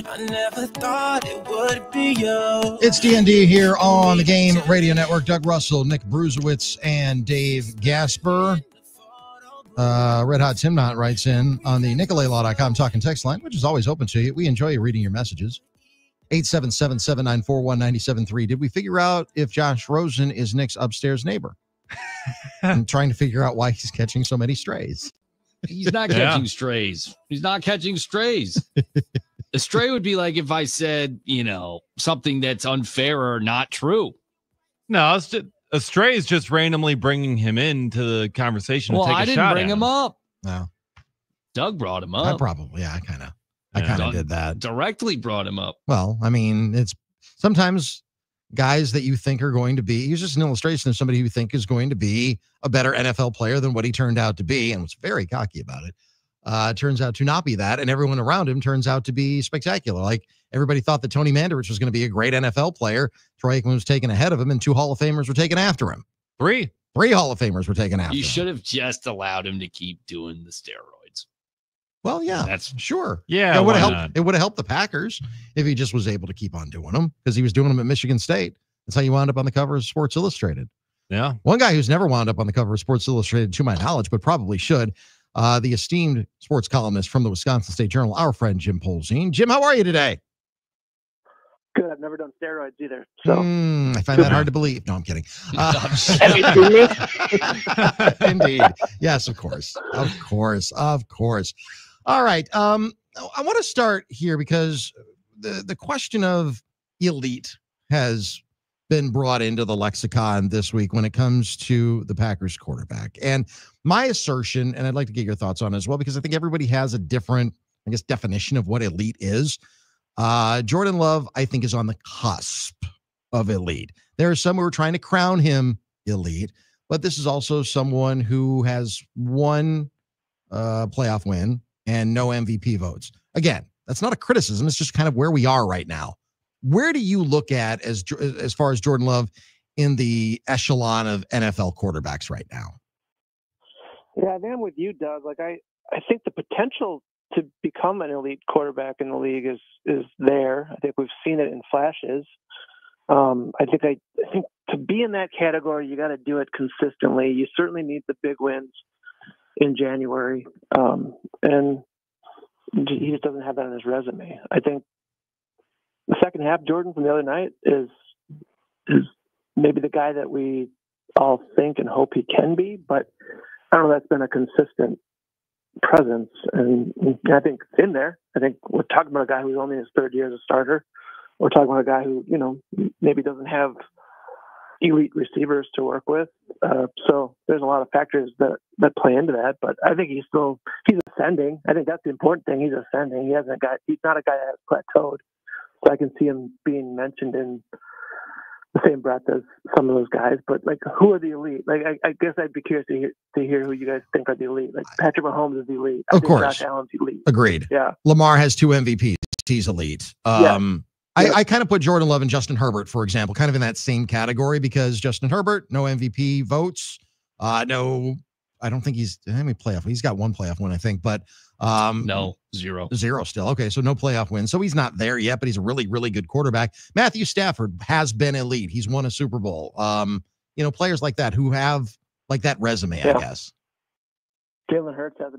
[SPEAKER 9] I never thought it would be you.
[SPEAKER 3] It's D.N.D. here on the Game Radio Network. Doug Russell, Nick Bruzewitz, and Dave Gasper. Red Hot Timnot writes in on the NicolayLaw.com talking text line, which is always open to you. We enjoy reading your messages. 877-794-1973. Did we figure out if Josh Rosen is Nick's upstairs neighbor? I'm trying to figure out why he's catching so many strays.
[SPEAKER 4] He's not catching strays. He's not catching strays. A stray would be like if I said, something that's unfair or not true.
[SPEAKER 5] No, it's just, a stray is just randomly bringing him into the conversation.
[SPEAKER 4] Well,
[SPEAKER 5] to take
[SPEAKER 4] I
[SPEAKER 5] a
[SPEAKER 4] didn't
[SPEAKER 5] shot
[SPEAKER 4] bring
[SPEAKER 5] at
[SPEAKER 4] him up.
[SPEAKER 3] No.
[SPEAKER 4] Doug brought him up.
[SPEAKER 3] I kind of did that.
[SPEAKER 4] Directly brought him up.
[SPEAKER 3] Well, I mean, it's sometimes guys that you think are going to be, he's just an illustration of somebody who you think is going to be a better NFL player than what he turned out to be, and was very cocky about it. Turns out to not be that, and everyone around him turns out to be spectacular. Like, everybody thought that Tony Mandarich was going to be a great NFL player. Troy Aikman was taken ahead of him, and 2 Hall of Famers were taken after him. 3 Hall of Famers were taken after him.
[SPEAKER 4] You should have just allowed him to keep doing the steroids.
[SPEAKER 3] Well, yeah,
[SPEAKER 4] that's
[SPEAKER 3] sure.
[SPEAKER 5] Yeah,
[SPEAKER 3] it would have helped. It would have helped the Packers if he just was able to keep on doing them, because he was doing them at Michigan State. That's how you wound up on the cover of Sports Illustrated.
[SPEAKER 5] Yeah.
[SPEAKER 3] One guy who's never wound up on the cover of Sports Illustrated, to my knowledge, but probably should, the esteemed sports columnist from the Wisconsin State Journal, our friend Jim Polzin. Jim, how are you today?
[SPEAKER 17] Good. I've never done steroids either. So
[SPEAKER 3] I find that hard to believe. No, I'm kidding.
[SPEAKER 17] Have you seen me?
[SPEAKER 3] Indeed. Yes, of course. Of course. All right. I want to start here because the question of elite has been brought into the lexicon this week when it comes to the Packers quarterback. And my assertion, and I'd like to get your thoughts on it as well, because I think everybody has a different, definition of what elite is. Jordan Love, I think, is on the cusp of elite. There are some who are trying to crown him elite, but this is also someone who has one playoff win and no MVP votes. Again, that's not a criticism. It's just kind of where we are right now. Where do you look at as far as Jordan Love in the echelon of NFL quarterbacks right now?
[SPEAKER 17] Yeah, I think I'm with you, Doug. Like I think the potential to become an elite quarterback in the league is there. I think we've seen it in flashes. I think to be in that category, you got to do it consistently. You certainly need the big wins in January, and he just doesn't have that on his resume. I think the second half, Jordan from the other night is maybe the guy that we all think and hope he can be, but I don't know, that's been a consistent presence. And I think it's in there. I think we're talking about a guy who's only in his 3rd year as a starter. We're talking about a guy who, maybe doesn't have elite receivers to work with. So there's a lot of factors that play into that, but I think he's ascending. I think that's the important thing. He's ascending. He's not a guy that has plateaued. So I can see him being mentioned in the same breath as some of those guys. But like, who are the elite? Like, I guess I'd be curious to hear who you guys think are the elite. Like, Patrick Mahomes is the elite. I think
[SPEAKER 3] course.
[SPEAKER 17] Josh Allen's elite.
[SPEAKER 3] Agreed.
[SPEAKER 17] Yeah.
[SPEAKER 3] Lamar has 2 MVPs. He's elite. I kind of put Jordan Love and Justin Herbert, for example, kind of in that same category, because Justin Herbert, no MVP votes. No, I don't think he's how many playoff. He's got 1 playoff win, I think, but
[SPEAKER 4] no, 0
[SPEAKER 3] still. Okay, so no playoff win. So he's not there yet, but he's a really, really good quarterback. Matthew Stafford has been elite. He's won a Super Bowl. Players like that who have like that resume, I guess.
[SPEAKER 17] Jalen Hurts has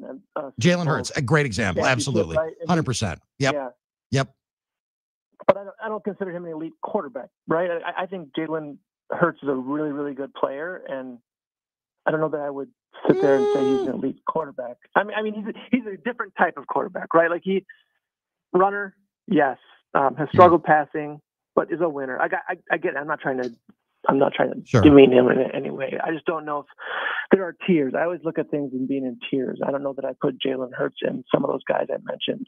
[SPEAKER 3] Jalen Hurts, a great example. Absolutely. 100%. Yep.
[SPEAKER 17] Yeah.
[SPEAKER 3] Yep.
[SPEAKER 17] But I don't consider him an elite quarterback, right? I think Jalen Hurts is a really, really good player, and I don't know that I would sit there and say he's an elite quarterback. I mean, he's a different type of quarterback, right? Like runner, yes, has struggled passing, but is a winner. I get it. I'm not trying to demean him in any way. I just don't know if there are tiers. I always look at things in being in tiers. I don't know that I put Jalen Hurts in some of those guys I mentioned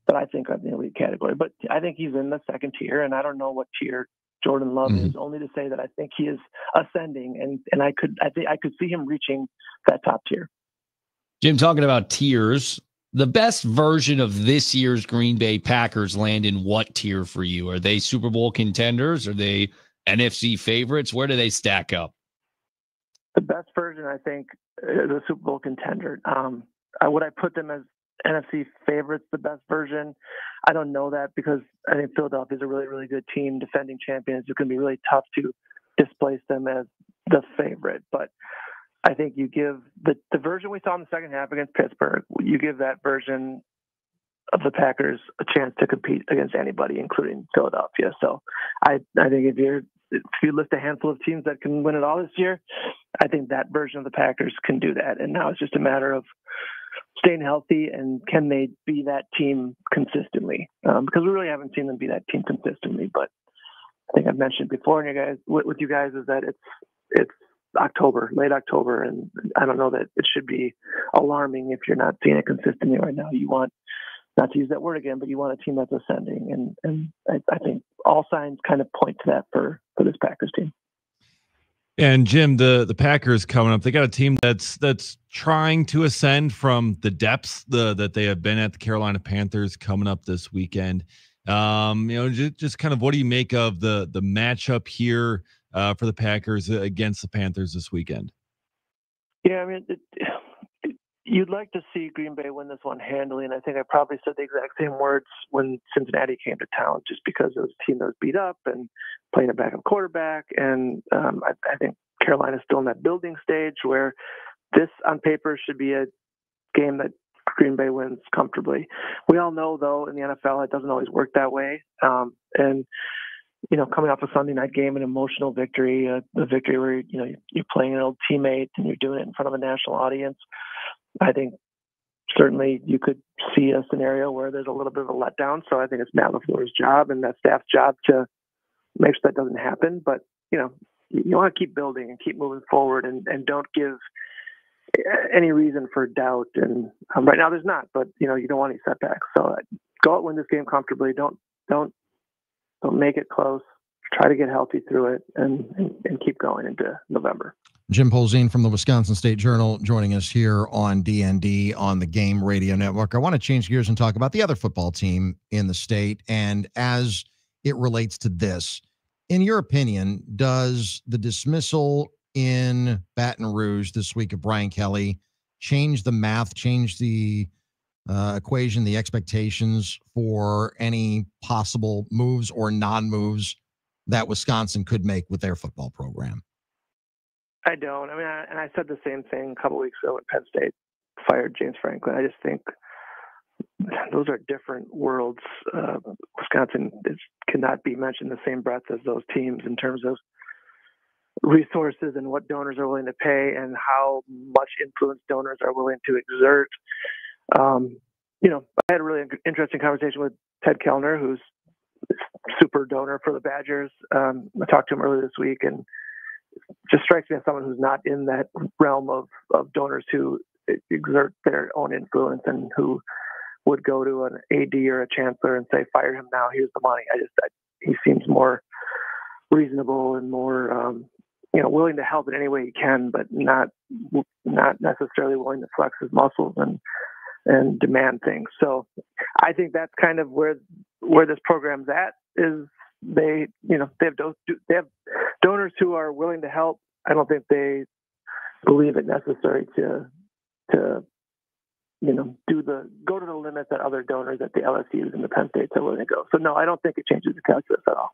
[SPEAKER 17] that I think are in the elite category. But I think he's in the second tier, and I don't know what tier Jordan Love is, only to say that I think he is ascending, and I could see him reaching that top tier.
[SPEAKER 4] Jim, talking about tiers, the best version of this year's Green Bay Packers land in what tier for you? Are they Super Bowl contenders? Are they NFC favorites? Where do they stack up?
[SPEAKER 17] The best version, I think, is a Super Bowl contender. Would I put them as NFC favorites, the best version? I don't know that, because I think Philadelphia is a really, really good team, defending champions. It's going to be really tough to displace them as the favorite. But I think you give the version we saw in the second half against Pittsburgh, you give that version of the Packers a chance to compete against anybody, including Philadelphia. So I think if you list a handful of teams that can win it all this year, I think that version of the Packers can do that. And now it's just a matter of staying healthy, and can they be that team consistently? Because we really haven't seen them be that team consistently. But I think I've mentioned before, and with you guys, is that it's October, late October, and I don't know that it should be alarming if you're not seeing it consistently right now. You want, not to use that word again, but you want a team that's ascending, and I think all signs kind of point to that for this Packers team.
[SPEAKER 5] And Jim, the Packers coming up, they got a team that's trying to ascend from the depths that they have been at. The Carolina Panthers coming up this weekend. Just kind of, what do you make of the matchup here for the Packers against the Panthers this weekend?
[SPEAKER 17] Yeah, I mean, you'd like to see Green Bay win this one handily, and I think I probably said the exact same words when Cincinnati came to town, just because it was a team that was beat up and playing a backup quarterback. And I think Carolina's still in that building stage where this, on paper, should be a game that Green Bay wins comfortably. We all know, though, in the NFL, it doesn't always work that way. And coming off a Sunday night game, an emotional victory, a victory where you're playing an old teammate and you're doing it in front of a national audience, I think certainly you could see a scenario where there's a little bit of a letdown. So I think it's Matt LaFleur's job and that staff's job to make sure that doesn't happen. But, you want to keep building and keep moving forward, and don't give any reason for doubt. And right now there's not, but, you don't want any setbacks. So go out and win this game comfortably. Don't make it close. Try to get healthy through it and keep going into November.
[SPEAKER 3] Jim Polzin from the Wisconsin State Journal joining us here on D.N.D. on the Game Radio Network. I want to change gears and talk about the other football team in the state. And as it relates to this, in your opinion, does the dismissal in Baton Rouge this week of Brian Kelly change the math, change the equation, the expectations for any possible moves or non-moves that Wisconsin could make with their football program?
[SPEAKER 17] I don't. I mean, I said the same thing a couple weeks ago when Penn State fired James Franklin. I just think those are different worlds. Wisconsin cannot be mentioned in the same breath as those teams in terms of resources and what donors are willing to pay and how much influence donors are willing to exert. I had a really interesting conversation with Ted Kellner, who's a super donor for the Badgers. I talked to him earlier this week, and just strikes me as someone who's not in that realm of donors who exert their own influence and who would go to an AD or a chancellor and say, fire him now, here's the money. He seems more reasonable and more, willing to help in any way he can, but not necessarily willing to flex his muscles and demand things. So I think that's kind of where this program's at, is they have donors who are willing to help. I don't think they believe it necessary to go to the limit that other donors at the LSUs and the Penn States are willing to go. So no, I don't think it changes the calculus at all.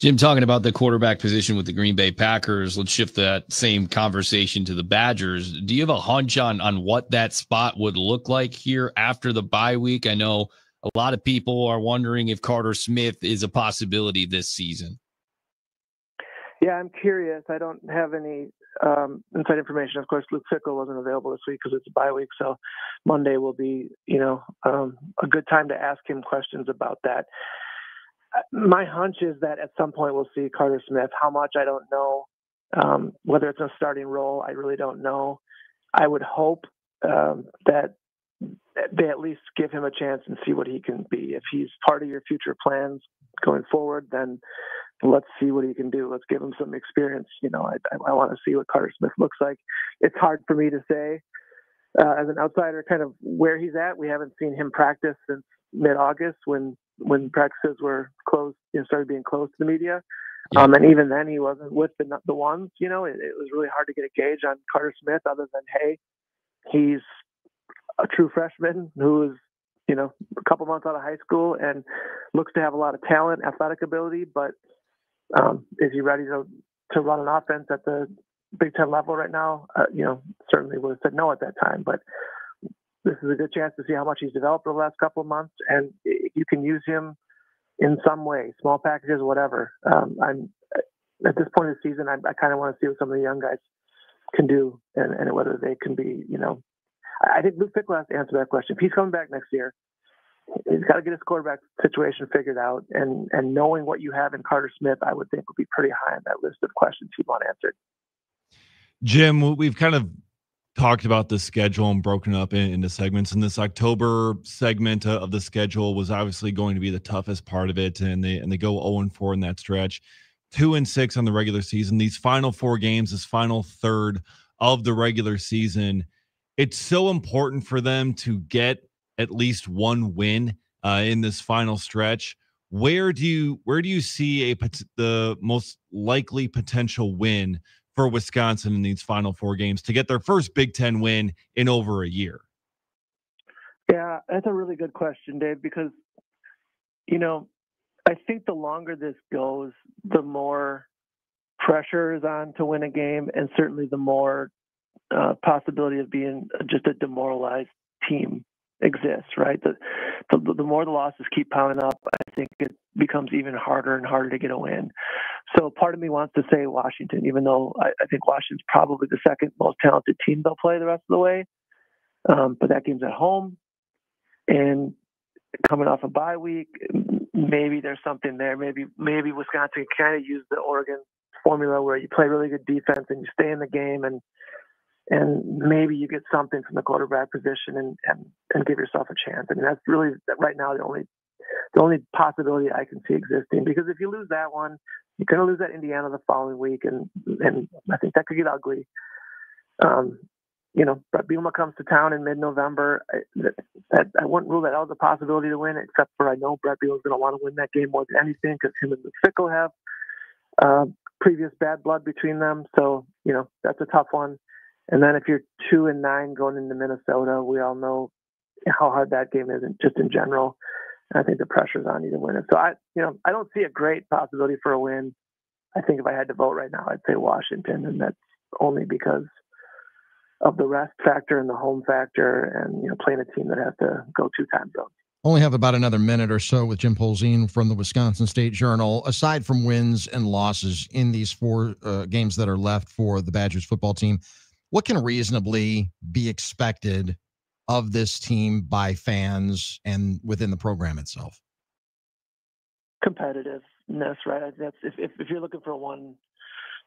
[SPEAKER 4] Jim, talking about the quarterback position with the Green Bay Packers, let's shift that same conversation to the Badgers. Do you have a hunch on what that spot would look like here after the bye week? I know a lot of people are wondering if Carter Smith is a possibility this season.
[SPEAKER 17] Yeah, I'm curious. I don't have any inside information. Of course, Luke Fickell wasn't available this week because it's a bye week, so Monday will be, a good time to ask him questions about that. My hunch is that at some point we'll see Carter Smith. How much, I don't know. Whether it's a starting role, I really don't know. I would hope that they at least give him a chance and see what he can be. If he's part of your future plans going forward, then let's see what he can do. Let's give him some experience. I want to see what Carter Smith looks like. It's hard for me to say as an outsider kind of where he's at. We haven't seen him practice since mid-August when practices were closed, started being closed to the media. Yeah. And even then he wasn't with the ones, it was really hard to get a gauge on Carter Smith other than, hey, he's a true freshman who is, a couple months out of high school and looks to have a lot of talent, athletic ability, but is he ready to run an offense at the Big Ten level right now? Certainly would have said no at that time, but this is a good chance to see how much he's developed over the last couple of months, and you can use him in some way, small packages, whatever. I'm at this point of the season, I kind of want to see what some of the young guys can do and whether they can be, I think Luke Fickell has to answer that question. If he's coming back next year, he's got to get his quarterback situation figured out, and knowing what you have in Carter Smith, I would think would be pretty high on that list of questions he'd want answered.
[SPEAKER 5] Jim, we've kind of talked about the schedule and broken up into segments, and this October segment of the schedule was obviously going to be the toughest part of it, and they go 0-4 in that stretch, 2-6 on the regular season. These final 4 games, this final third of the regular season, it's so important for them to get at least one win in this final stretch. Where do you see the most likely potential win for Wisconsin in these final 4 games to get their first Big Ten win in over a year?
[SPEAKER 17] Yeah, that's a really good question, Dave, because, I think the longer this goes, the more pressure is on to win a game, and certainly the more possibility of being just a demoralized team exists, right? The more the losses keep piling up, I think it becomes even harder and harder to get a win. So part of me wants to say Washington, even though I think Washington's probably the second most talented team they'll play the rest of the way. But that game's at home, and coming off a bye week, maybe there's something there. Maybe Wisconsin kind of use the Oregon formula where you play really good defense and you stay in the game, and maybe you get something from the quarterback position and give yourself a chance. I mean, that's really right now the only possibility I can see existing, because if you lose that one, you're going to lose at Indiana the following week, and I think that could get ugly. Brett Bielema comes to town in mid-November. I wouldn't rule that out as a possibility to win, except for I know Brett Bielema's going to want to win that game more than anything because him and Fickell have previous bad blood between them. So, that's a tough one. And then if you're 2-9 going into Minnesota, we all know how hard that game is just in general. And I think the pressure's on you to win it. So I don't see a great possibility for a win. I think if I had to vote right now, I'd say Washington, and that's only because of the rest factor and the home factor, and playing a team that has to go 2 time zones.
[SPEAKER 3] Only have about another minute or so with Jim Polzin from the Wisconsin State Journal. Aside from wins and losses in these 4 games that are left for the Badgers football team, what can reasonably be expected of this team by fans and within the program itself?
[SPEAKER 17] Competitiveness, right? That's if you're looking for one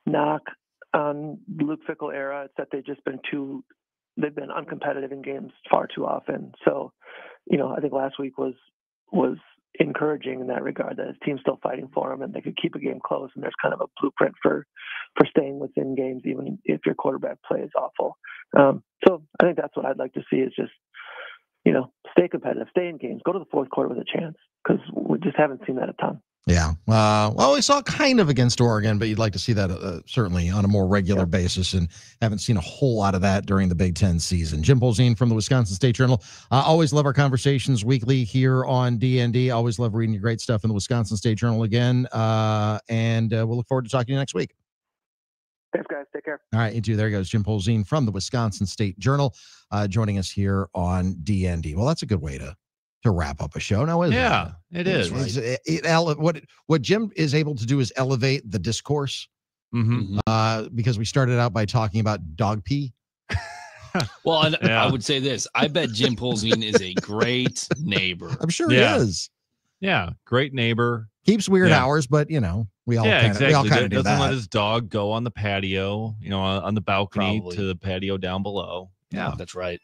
[SPEAKER 17] knock on Luke Fickell era, it's that they've been uncompetitive in games far too often. So, I think last week was encouraging in that regard, that his team's still fighting for him and they could keep a game close, and there's kind of a blueprint for staying within games even if your quarterback play is awful. So I think that's what I'd like to see, is just stay competitive, stay in games, go to the fourth quarter with a chance, because we just haven't seen that a ton.
[SPEAKER 3] Yeah. Well, we saw kind of against Oregon, but you'd like to see that certainly on a more regular basis, and haven't seen a whole lot of that during the Big Ten season. Jim Polzin from the Wisconsin State Journal. Always love our conversations weekly here on D.N.D. Always love reading your great stuff in the Wisconsin State Journal again. And we'll look forward to talking to you next week.
[SPEAKER 17] Thanks, guys. Take care.
[SPEAKER 3] All right, you too. There goes Jim Polzin from the Wisconsin State Journal, joining us here on D.N.D. Well, that's a good way to to wrap up a show now, isn't it?
[SPEAKER 5] Yeah, it is.
[SPEAKER 3] What Jim is able to do is elevate the discourse. Because we started out by talking about dog pee.
[SPEAKER 4] Well, and I would say this. I bet Jim Polzin is a great neighbor.
[SPEAKER 3] I'm sure he is.
[SPEAKER 5] Yeah, great neighbor.
[SPEAKER 3] Keeps weird hours, but we all
[SPEAKER 5] exactly.
[SPEAKER 3] We all kind of do
[SPEAKER 5] doesn't
[SPEAKER 3] that.
[SPEAKER 5] let his dog go on the patio, on the balcony
[SPEAKER 4] Probably.
[SPEAKER 5] to the patio down below. Yeah,
[SPEAKER 4] that's right.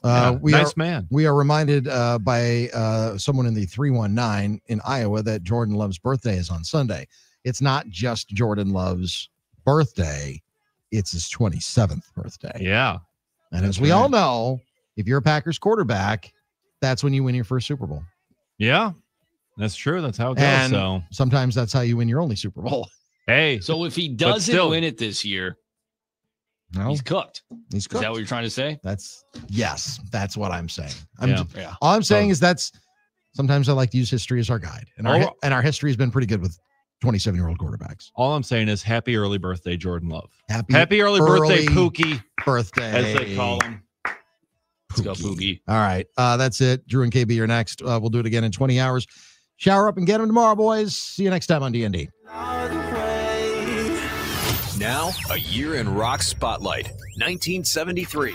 [SPEAKER 5] Nice man.
[SPEAKER 3] We are reminded by someone in the 319 in Iowa that Jordan Love's birthday is on Sunday. It's not just Jordan Love's birthday, it's his 27th birthday.
[SPEAKER 5] Yeah.
[SPEAKER 3] And as we all know, if you're a Packers quarterback, that's when you win your first Super Bowl.
[SPEAKER 5] Yeah, that's true. That's how it goes.
[SPEAKER 3] And
[SPEAKER 5] so
[SPEAKER 3] sometimes that's how you win your only Super Bowl.
[SPEAKER 5] Hey.
[SPEAKER 4] So if he doesn't win it this year, he's cooked.
[SPEAKER 3] He's cooked.
[SPEAKER 4] Is that what you're trying to say?
[SPEAKER 3] Yes, that's what I'm saying.
[SPEAKER 4] Yeah.
[SPEAKER 3] All I'm saying is sometimes I like to use history as our guide. And our history has been pretty good with 27-year-old quarterbacks.
[SPEAKER 5] All I'm saying is happy early birthday, Jordan Love.
[SPEAKER 3] Happy
[SPEAKER 5] early birthday, Pookie.
[SPEAKER 3] Birthday.
[SPEAKER 5] As they call him.
[SPEAKER 4] Let's go, Pookie.
[SPEAKER 3] All right. That's it. Drew and KB are next. We'll do it again in 20 hours. Shower up and get them tomorrow, boys. See you next time on D.N.D.
[SPEAKER 7] Now, a year in rock spotlight, 1973.